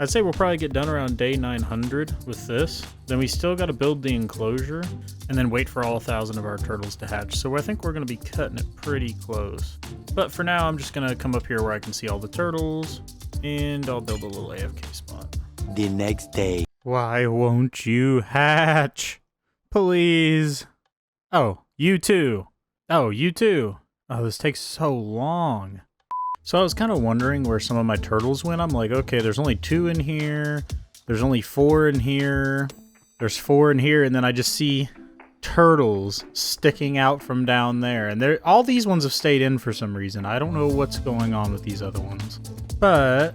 I'd say we'll probably get done around day 900 with this. Then we still got to build the enclosure and then wait for all 1,000 of our turtles to hatch. So I think we're going to be cutting it pretty close. But for now, I'm just going to come up here where I can see all the turtles, and I'll build a little AFK spot. The next day. Why won't you hatch? Please. Oh, you too. Oh, you too. Oh, this takes so long. So I was kind of wondering where some of my turtles went. I'm like, okay, there's only 2 in here. There's only 4 in here. There's 4 in here, and then I just see turtles sticking out from down there. And all these ones have stayed in for some reason. I don't know what's going on with these other ones. But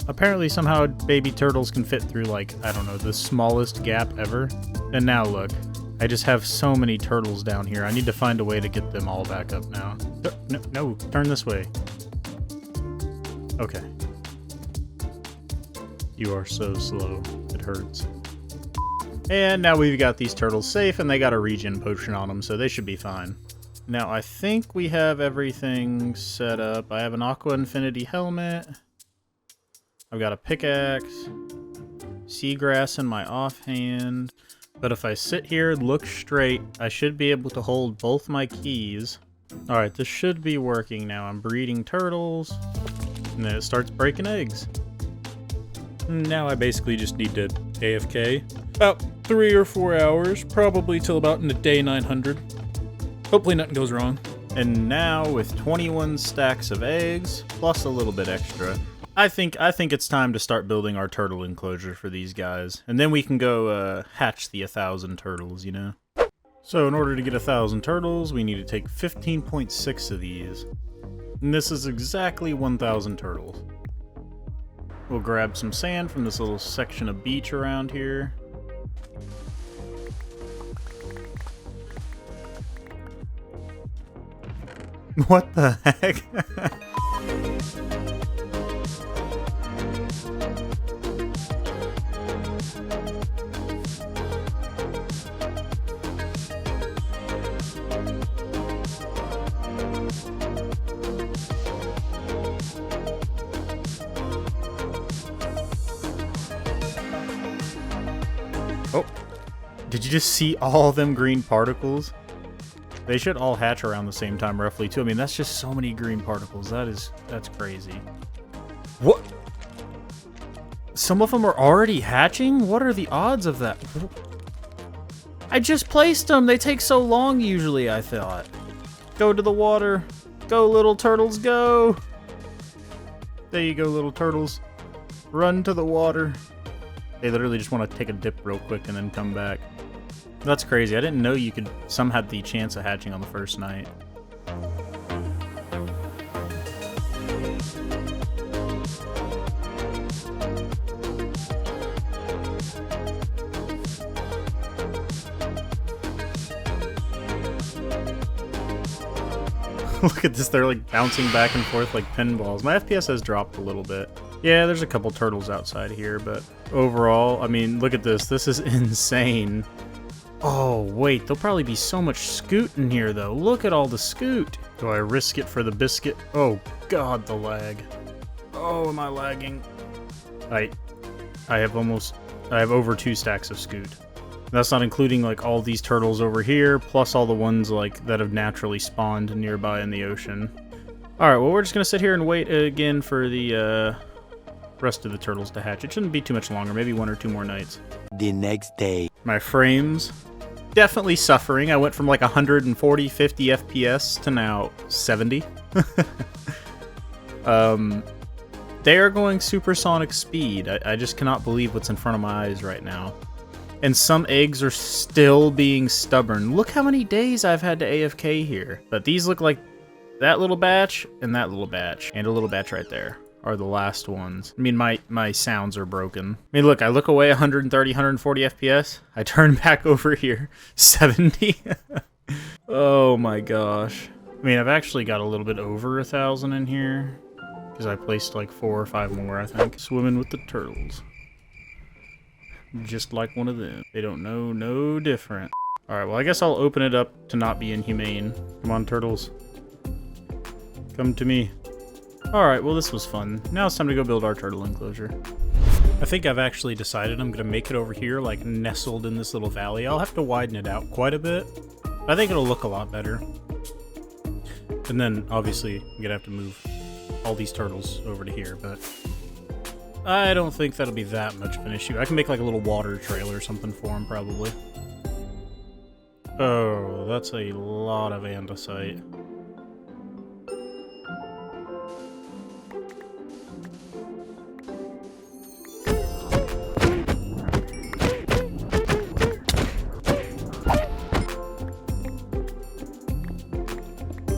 apparently somehow baby turtles can fit through, like, I don't know, the smallest gap ever. And now look, I just have so many turtles down here. I need to find a way to get them all back up now. No, turn this way. Okay. You are so slow. It hurts. And now we've got these turtles safe, and they got a regen potion on them, so they should be fine. Now, I think we have everything set up. I have an Aqua Infinity helmet. I've got a pickaxe. Seagrass in my offhand. But if I sit here, look straight, I should be able to hold both my keys. Alright, this should be working now. I'm breeding turtles. And then it starts breaking eggs. Now I basically just need to AFK. About 3 or 4 hours, probably till about in the day 900. Hopefully nothing goes wrong. And now with 21 stacks of eggs, plus a little bit extra, I think it's time to start building our turtle enclosure for these guys. And then we can go hatch the 1,000 turtles, you know? So in order to get 1,000 turtles, we need to take 15.6 of these. And this is exactly 1,000 turtles. We'll grab some sand from this little section of beach around here. What the heck? Oh, did you just see all them green particles? They should all hatch around the same time roughly too. I mean, that's just so many green particles. That's crazy. What? Some of them are already hatching? What are the odds of that? I just placed them. They take so long usually, I thought. Go to the water. Go, little turtles, go. There you go, little turtles. Run to the water. They literally just want to take a dip real quick and then come back. That's crazy. I didn't know you could. Some had the chance of hatching on the first night. Look at this. They're like bouncing back and forth like pinballs. My FPS has dropped a little bit. Yeah, there's a couple turtles outside here, but overall, I mean, look at this. This is insane. Oh, wait, there'll probably be so much Scute in here, though. Look at all the Scute. Do I risk it for the biscuit? Oh, God, the lag. Oh, am I lagging? I have over 2 stacks of Scute. That's not including, like, all these turtles over here, plus all the ones, like, that have naturally spawned nearby in the ocean. Alright, well, we're just gonna sit here and wait again for the, rest of the turtles to hatch. It shouldn't be too much longer, maybe 1 or 2 more nights. The next day. My frames, definitely suffering. I went from like 140, 50 FPS to now 70. They are going supersonic speed. I just cannot believe what's in front of my eyes right now. And some eggs are still being stubborn. Look how many days I've had to AFK here. But these look like that little batch and that little batch and a little batch right there are the last ones. I mean, my sounds are broken. I mean, look, I look away 130, 140 FPS. I turn back over here, 70. Oh my gosh. I mean, I've actually got a little bit over 1,000 in here because I placed like 4 or 5 more, I think. Swimming with the turtles. Just like one of them. They don't know no different. All right, well, I guess I'll open it up to not be inhumane. Come on, turtles. Come to me. Alright, well this was fun. Now it's time to go build our turtle enclosure. I think I've actually decided I'm going to make it over here, like nestled in this little valley. I'll have to widen it out quite a bit. I think it'll look a lot better. And then, obviously, I'm going to have to move all these turtles over to here, but I don't think that'll be that much of an issue. I can make like a little water trail or something for them, probably. Oh, that's a lot of andesite.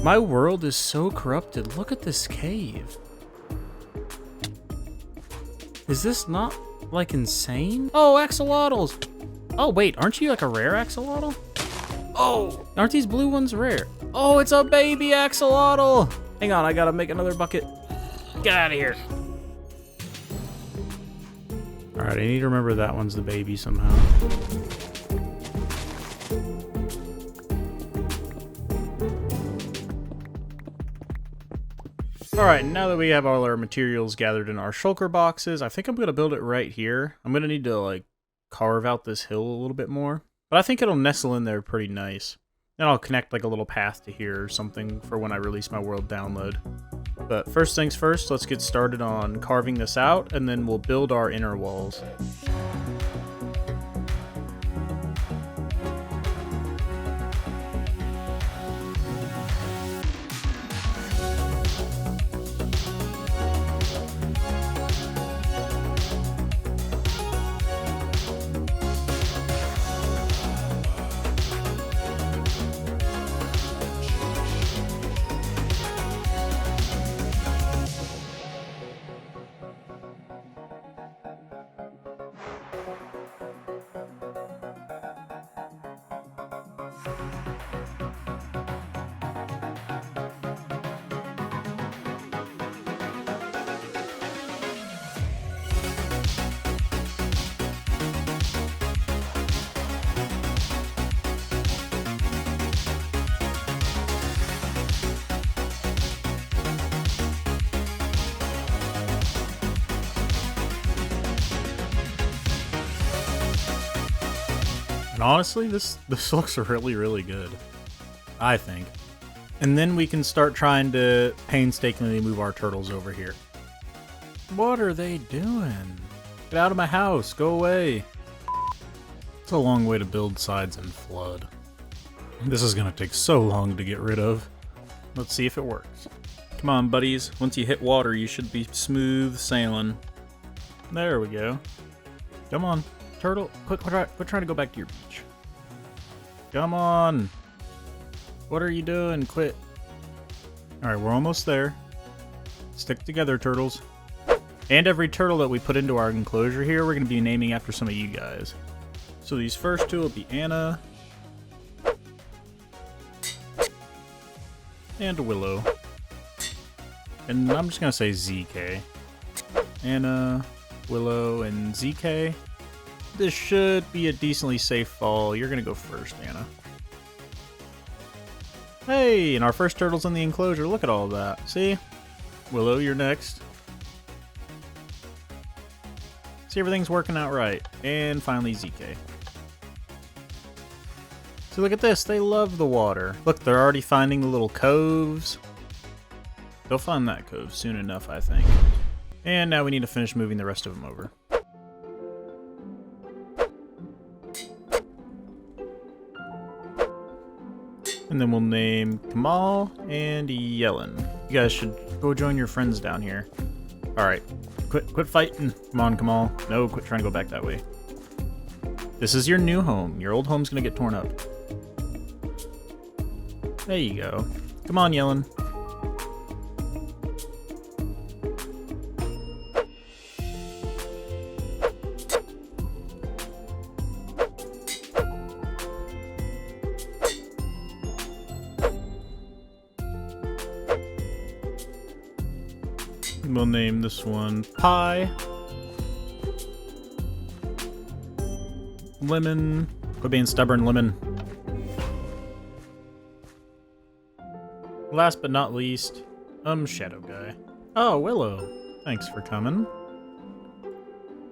My world is so corrupted. Look at this cave. Is this not, like, insane? Oh, axolotls! Oh, wait, aren't you, like, a rare axolotl? Oh, aren't these blue ones rare? Oh, it's a baby axolotl! Hang on, I gotta make another bucket. Get out of here. Alright, I need to remember that one's the baby somehow. Alright, now that we have all our materials gathered in our shulker boxes, I think I'm going to build it right here. I'm going to need to, like, carve out this hill a little bit more. But I think it'll nestle in there pretty nice. Then I'll connect, like, a little path to here or something for when I release my world download. But first things first, let's get started on carving this out, and then we'll build our inner walls. And honestly, this looks really, really good, I think. And then we can start trying to painstakingly move our turtles over here. What are they doing? Get out of my house, go away. It's a long way to build sides in flood. This is gonna take so long to get rid of. Let's see if it works. Come on, buddies. Once you hit water, you should be smooth sailing. There we go. Come on. Turtle, quit trying to go back to your beach. Come on. What are you doing? Quit. Alright, we're almost there. Stick together, turtles. And every turtle that we put into our enclosure here, we're going to be naming after some of you guys. So these first two will be Anna. And Willow. And I'm just going to say ZK. Anna, Willow, and ZK. This should be a decently safe fall. You're gonna go first, Anna. Hey, and our first turtle's in the enclosure. Look at all of that. See? Willow, you're next. See, everything's working out right. And finally, ZK. So look at this. They love the water. Look, they're already finding the little coves. They'll find that cove soon enough, I think. And now we need to finish moving the rest of them over. And then we'll name Kamal and Yellen. You guys should go join your friends down here. Alright, quit fighting. Come on, Kamal. No, quit trying to go back that way. This is your new home. Your old home's gonna get torn up. There you go. Come on, Yellen. We'll name this one Pie. Lemon. Quit being stubborn, Lemon. Last but not least, Shadow Guy. Oh, Willow. Thanks for coming.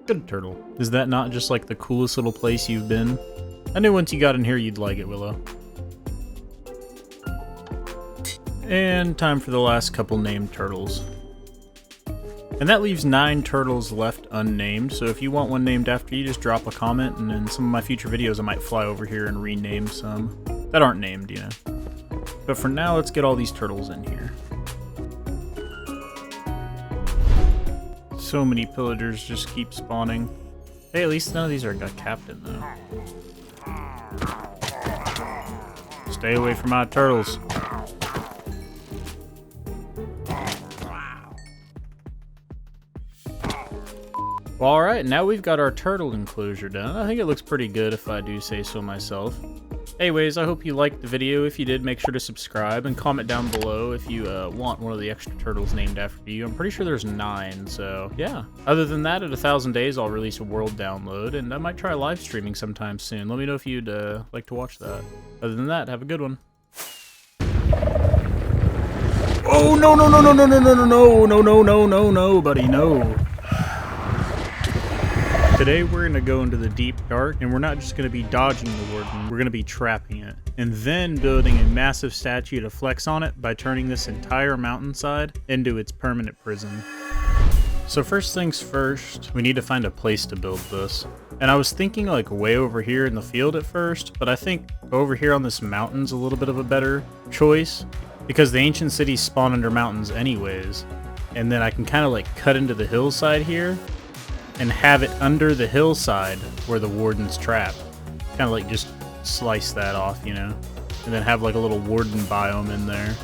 Good turtle. Is that not just like the coolest little place you've been? I knew once you got in here you'd like it, Willow. And time for the last couple named turtles. And that leaves 9 turtles left unnamed, so if you want one named after you, just drop a comment, and in some of my future videos I might fly over here and rename some that aren't named, you know. But for now, let's get all these turtles in here. So many pillagers just keep spawning. Hey, at least none of these are a captain, though. Stay away from my turtles. Well, alright, now we've got our turtle enclosure done. I think it looks pretty good if I do say so myself. Anyways, I hope you liked the video. If you did, make sure to subscribe and comment down below if you want one of the extra turtles named after you. I'm pretty sure there's 9, so yeah. Other than that, at 1,000 days, I'll release a world download, and I might try live streaming sometime soon. Let me know if you'd like to watch that. Other than that, have a good one. Oh, no, no, no, no, no, no, no, no, no, no, no, no, no, no, buddy, no. Today we're going to go into the deep dark, and we're not just going to be dodging the warden, we're going to be trapping it. And then building a massive statue to flex on it by turning this entire mountainside into its permanent prison. So first things first, we need to find a place to build this. And I was thinking like way over here in the field at first, but I think over here on this mountain's a little bit of a better choice, because the ancient cities spawn under mountains anyways. And then I can kind of like cut into the hillside here, and have it under the hillside where the warden's trapped. Kind of like just slice that off, you know? And then have like a little warden biome in there.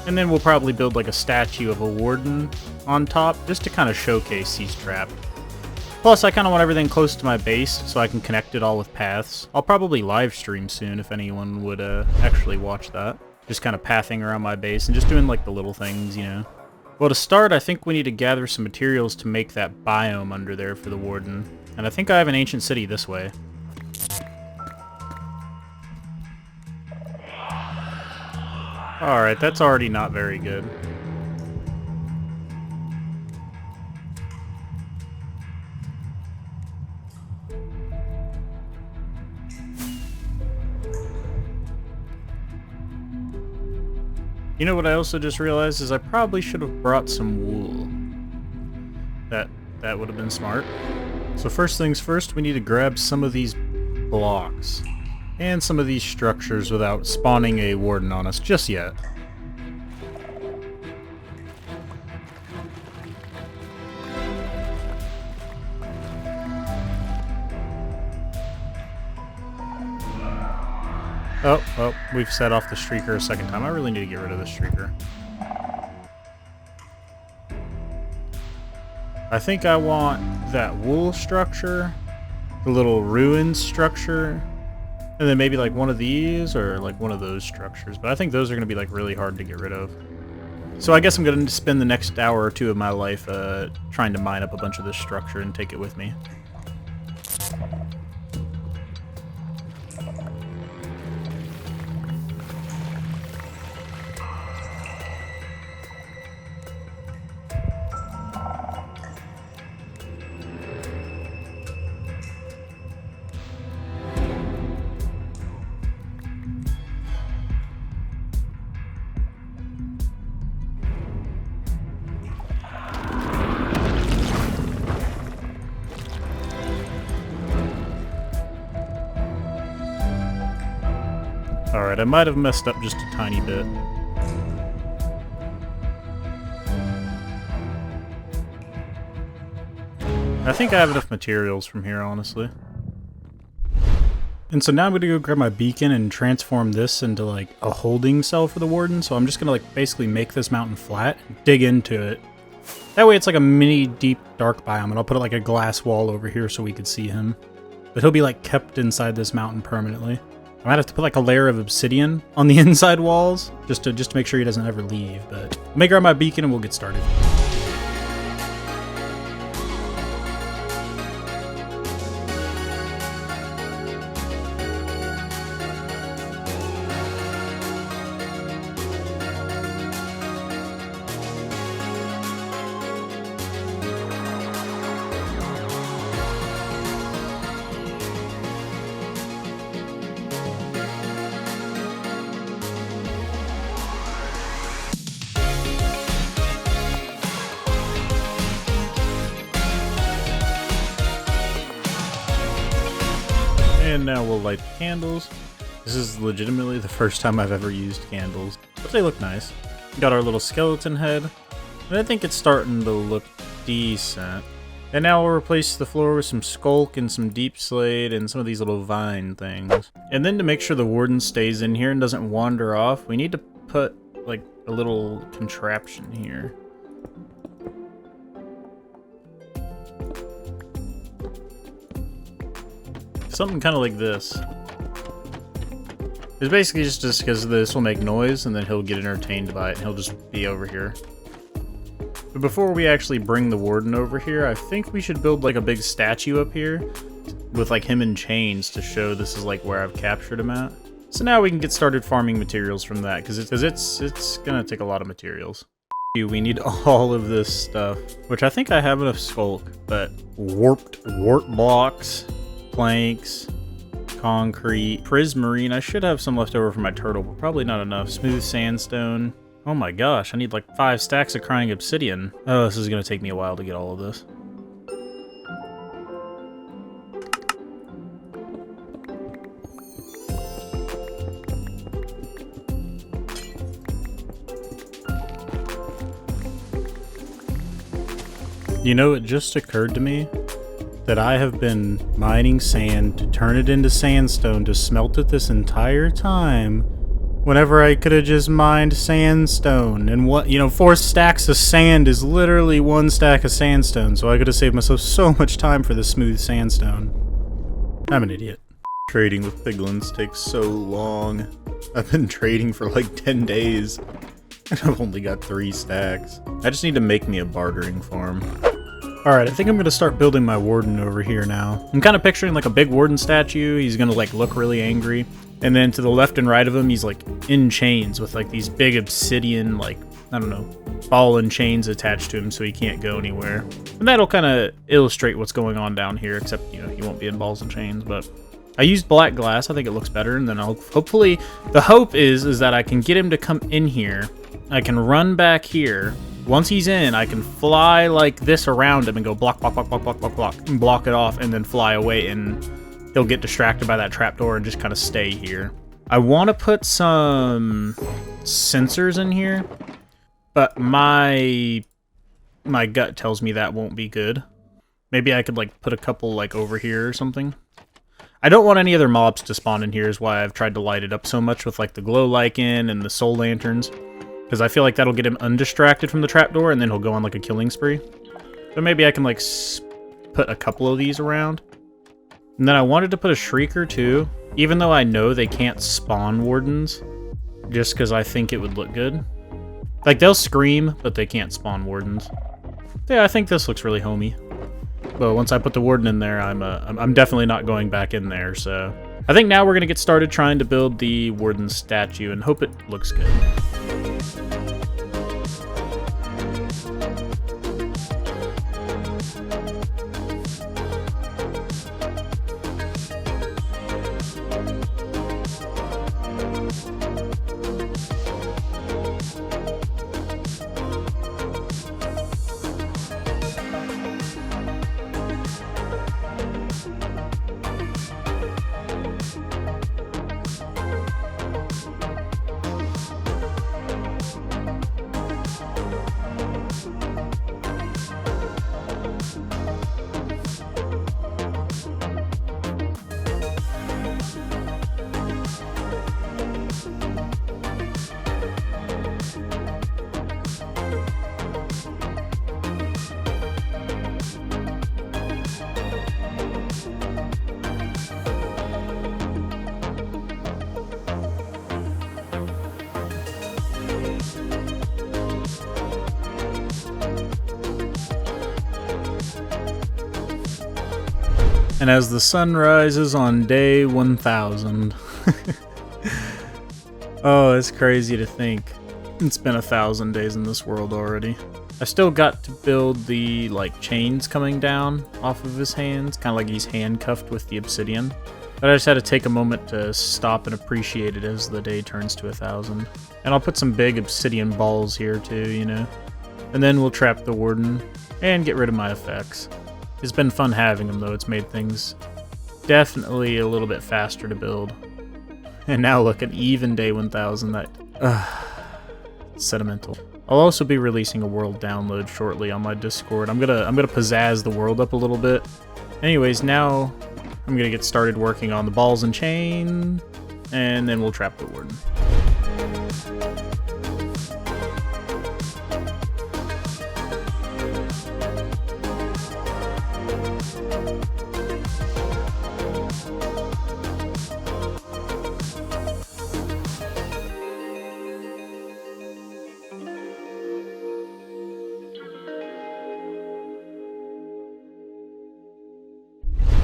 And then we'll probably build like a statue of a warden on top, just to kind of showcase he's trapped. Plus, I kind of want everything close to my base, so I can connect it all with paths. I'll probably live stream soon if anyone would actually watch that. Just kind of pathing around my base and just doing like the little things, you know? Well, to start, I think we need to gather some materials to make that biome under there for the warden. And I think I have an ancient city this way. Alright, that's already not very good. You know what I also just realized is I probably should have brought some wool. That would have been smart. So first things first, we need to grab some of these blocks and some of these structures without spawning a warden on us just yet. Oh, we've set off the streaker a second time. I really need to get rid of the streaker. I think I want that wool structure, the little ruin structure, and then maybe like one of these or like one of those structures. But I think those are going to be like really hard to get rid of. So I guess I'm going to spend the next hour or two of my life trying to mine up a bunch of this structure and take it with me. Alright, I might have messed up just a tiny bit. I think I have enough materials from here, honestly. And so now I'm going to go grab my beacon and transform this into like a holding cell for the warden. So I'm just going to like basically make this mountain flat, dig into it. That way it's like a mini deep dark biome, and I'll put like a glass wall over here so we could see him. But he'll be like kept inside this mountain permanently. I might have to put like a layer of obsidian on the inside walls just to make sure he doesn't ever leave. But let me grab my beacon and we'll get started. And now we'll light the candles. This is legitimately the first time I've ever used candles, but they look nice. Got our little skeleton head, and I think it's starting to look decent. And now we'll replace the floor with some skulk and some deep slate and some of these little vine things. And then to make sure the warden stays in here and doesn't wander off, we need to put like a little contraption here. Something kind of like this. It's basically just because this will make noise, and then he'll get entertained by it, and he'll just be over here. But before we actually bring the Warden over here, I think we should build like a big statue up here with like him in chains to show this is like where I've captured him at. So now we can get started farming materials from that, because it's gonna take a lot of materials. We need all of this stuff, which I think I have enough skulk, but warp blocks, planks, concrete, prismarine. I should have some left over for my turtle, but probably not enough. Smooth sandstone. Oh my gosh, I need like 5 stacks of crying obsidian. Oh, this is gonna take me a while to get all of this. You know, it just occurred to me that I have been mining sand to turn it into sandstone to smelt it this entire time, whenever I could have just mined sandstone. And what, 4 stacks of sand is literally 1 stack of sandstone, so I could have saved myself so much time for the smooth sandstone. I'm an idiot. Trading with piglins takes so long. I've been trading for like 10 days. And I've only got 3 stacks. I just need to make me a bartering farm. Alright, I think I'm going to start building my Warden over here now. I'm kind of picturing like a big Warden statue. He's going to like look really angry. And then to the left and right of him, he's like in chains with like these big obsidian, like, I don't know, ball and chains attached to him so he can't go anywhere. And that'll kind of illustrate what's going on down here, except, he won't be in balls and chains, but I used black glass. I think it looks better, and then I'll hopefully, the hope is that I can get him to come in here. I can run back here. Once he's in, I can fly like this around him and go block, block, block, block, block, block, block, and block it off, and then fly away, and he'll get distracted by that trapdoor and just kind of stay here. I want to put some sensors in here, but my gut tells me that won't be good. Maybe I could like put a couple like over here or something. I don't want any other mobs to spawn in here, is why I've tried to light it up so much with like the glow lichen and the soul lanterns. Because I feel like that'll get him undistracted from the trapdoor, and then he'll go on like a killing spree. So maybe I can like put a couple of these around. And then I wanted to put a shrieker too, even though I know they can't spawn wardens, just because I think it would look good. Like they'll scream, but they can't spawn wardens. Yeah, I think this looks really homey. But once I put the warden in there, I'm definitely not going back in there. So I think now we're gonna get started trying to build the Warden Statue and hope it looks good. And as the sun rises on day 1000. Oh, it's crazy to think. It's been 1,000 days in this world already. I still got to build the like chains coming down off of his hands, kind of like he's handcuffed with the obsidian. But I just had to take a moment to stop and appreciate it as the day turns to 1,000. And I'll put some big obsidian balls here too, And then we'll trap the warden and get rid of my effects. It's been fun having them though. It's made things definitely a little bit faster to build. And now look, at even day 1000, that sentimental. I'll also be releasing a world download shortly on my Discord. I'm gonna pizzazz the world up a little bit. Anyways, now I'm gonna get started working on the balls and chain, and then we'll trap the warden.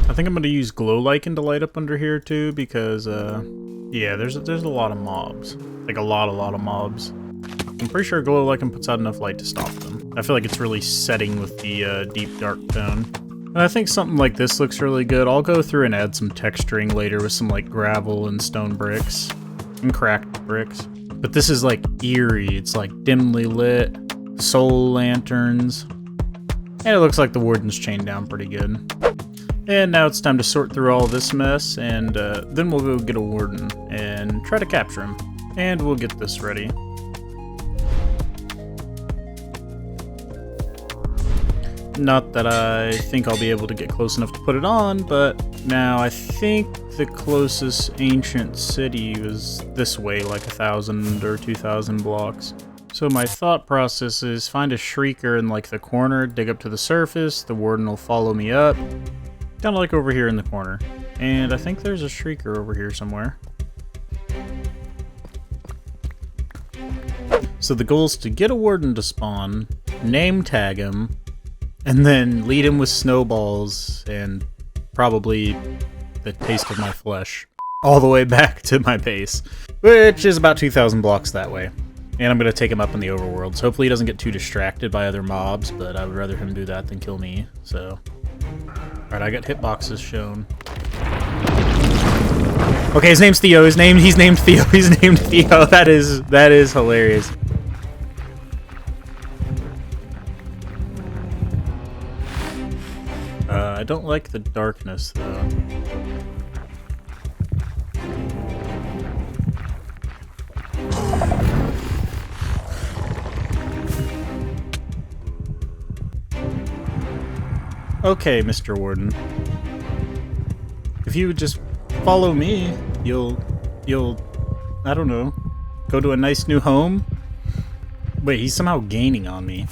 I think I'm going to use glow lichen to light up under here too, because yeah, there's a lot of mobs. Like a lot of mobs. I'm pretty sure glow lichen puts out enough light to stop them. I feel like it's really setting with the deep dark tone. And I think something like this looks really good. I'll go through and add some texturing later with some like gravel and stone bricks and cracked bricks. But this is like eerie. It's like dimly lit, soul lanterns. And it looks like the Warden's chained down pretty good. And now it's time to sort through all this mess, and then we'll go get a Warden and try to capture him. And we'll get this ready. Not that I think I'll be able to get close enough to put it on, but now I think the closest ancient city was this way, like 1,000 or 2,000 blocks. So my thought process is find a shrieker in like the corner, dig up to the surface, the Warden will follow me up, kind of like over here in the corner. And I think there's a shrieker over here somewhere. So the goal is to get a Warden to spawn, name tag him, and then lead him with snowballs and probably the taste of my flesh all the way back to my base, which is about 2,000 blocks that way. And I'm going to take him up in the overworld, so hopefully he doesn't get too distracted by other mobs, but I would rather him do that than kill me, so... Alright, I got hitboxes shown. Okay, his name's Theo, he's named Theo, he's named Theo, that is hilarious. I don't like the darkness, though. Okay, Mr. Warden. If you would just follow me, you'll, I don't know, go to a nice new home? Wait, he's somehow gaining on me.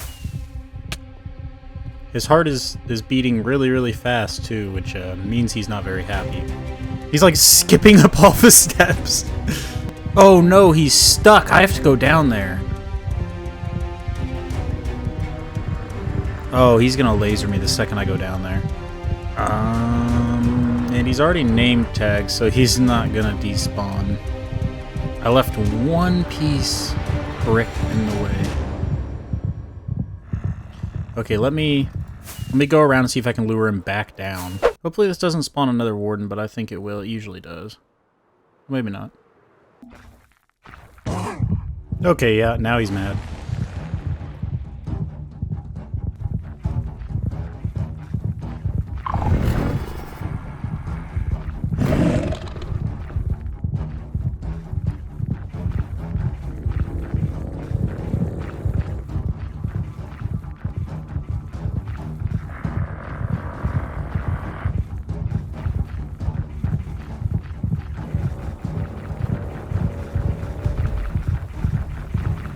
His heart is beating really, really fast, too, which means he's not very happy. He's, like, skipping up all the steps. Oh, no, he's stuck. I have to go down there. Oh, he's gonna laser me the second I go down there. And he's already name tagged, so he's not gonna despawn. I left one piece brick in the way. Okay, let me go around and see if I can lure him back down. Hopefully this doesn't spawn another Warden, but I think it will. It usually does. Maybe not. Okay, yeah, now he's mad.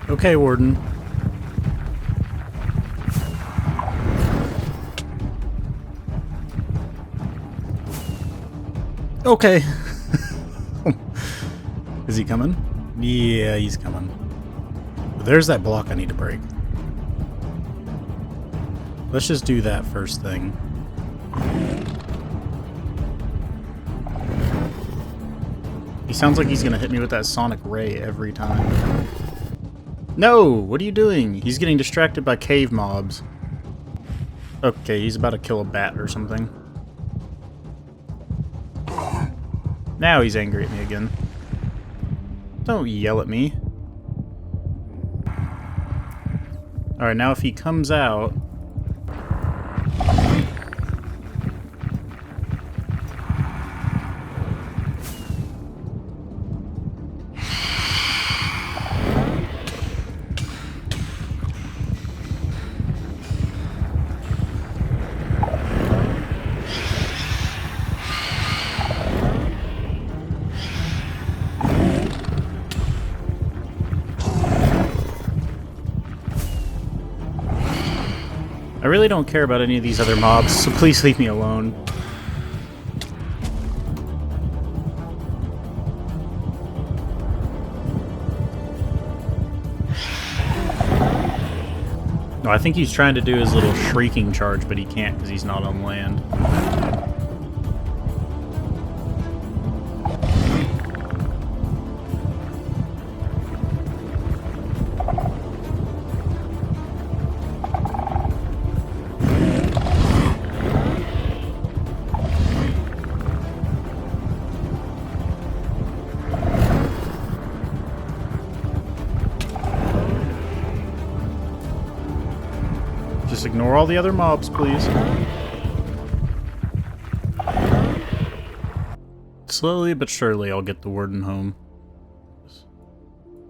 Okay, Warden. Okay. Is he coming? Yeah, he's coming. There's that block I need to break. Let's just do that first thing. He sounds like he's gonna hit me with that sonic ray every time. No! What are you doing? He's getting distracted by cave mobs. Okay, he's about to kill a bat or something. Now he's angry at me again. Don't yell at me. Alright, now if he comes out... I really don't care about any of these other mobs, so please leave me alone. No, I think he's trying to do his little shrieking charge, but he can't because he's not on land. Just ignore all the other mobs, please. Slowly but surely, I'll get the Warden home.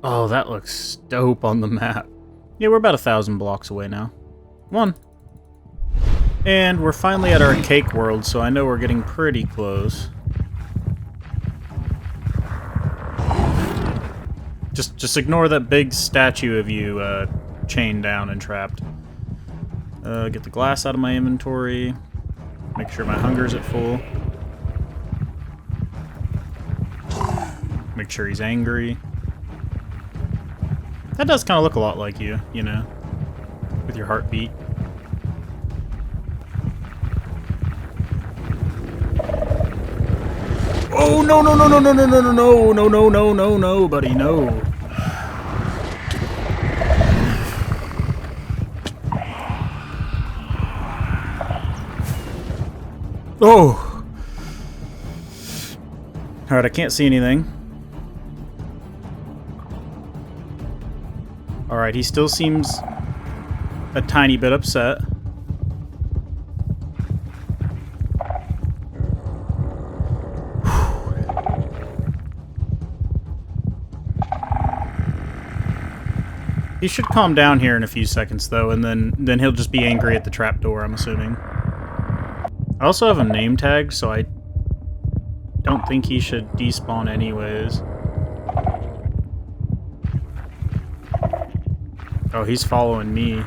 Oh, that looks dope on the map. Yeah, we're about 1,000 blocks away now. Come on. And we're finally at our cake world, so I know we're getting pretty close. Just ignore that big statue of you chained down and trapped. Get the glass out of my inventory. Make sure my hunger's at full. Make sure he's angry. That does kind of look a lot like you, you know, with your heartbeat. Oh, no, no, no, no, no, no, no, no, no, no, no, no, no, no, buddy, no. Oh! Alright, I can't see anything. Alright, he still seems a tiny bit upset. He should calm down here in a few seconds, though, and then he'll just be angry at the trapdoor, I'm assuming. I also have a name tag, so I don't think he should despawn anyways. Oh, he's following me.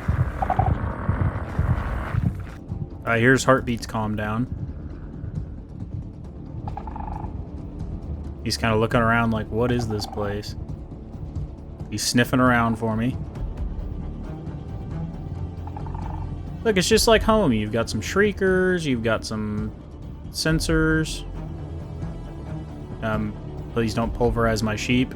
Here's heartbeats calm down. He's kind of looking around like, what is this place? He's sniffing around for me. Look, it's just like home. You've got some shriekers, you've got some sensors. Please don't pulverize my sheep.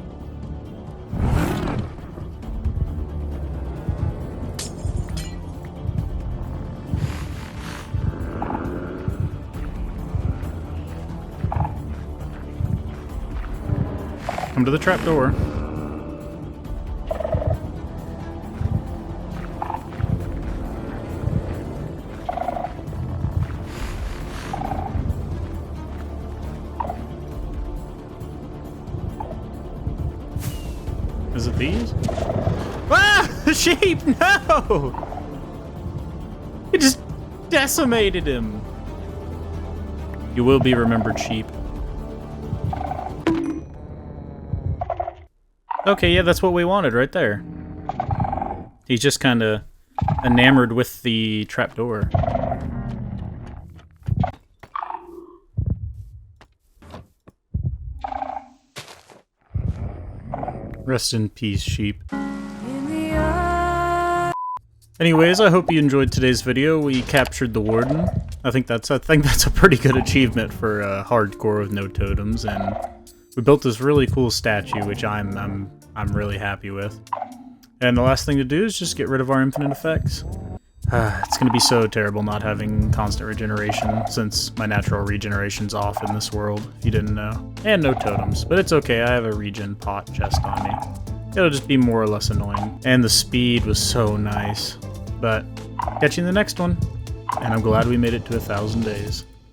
Come to the trapdoor. Is it these? Ah! The sheep! No! It just decimated him. You will be remembered, sheep. Okay, yeah, that's what we wanted right there. He's just kind of enamored with the trapdoor. Rest in peace, sheep. Anyways, I hope you enjoyed today's video. We captured the Warden. I think that's a pretty good achievement for hardcore with no totems, and we built this really cool statue, which I'm really happy with. And the last thing to do is just get rid of our infinite effects. It's gonna be so terrible not having constant regeneration, since my natural regeneration's off in this world, if you didn't know. And no totems, but it's okay, I have a regen pot chest on me. It'll just be more or less annoying. And the speed was so nice. But, catch you in the next one. And I'm glad we made it to 1,000 days.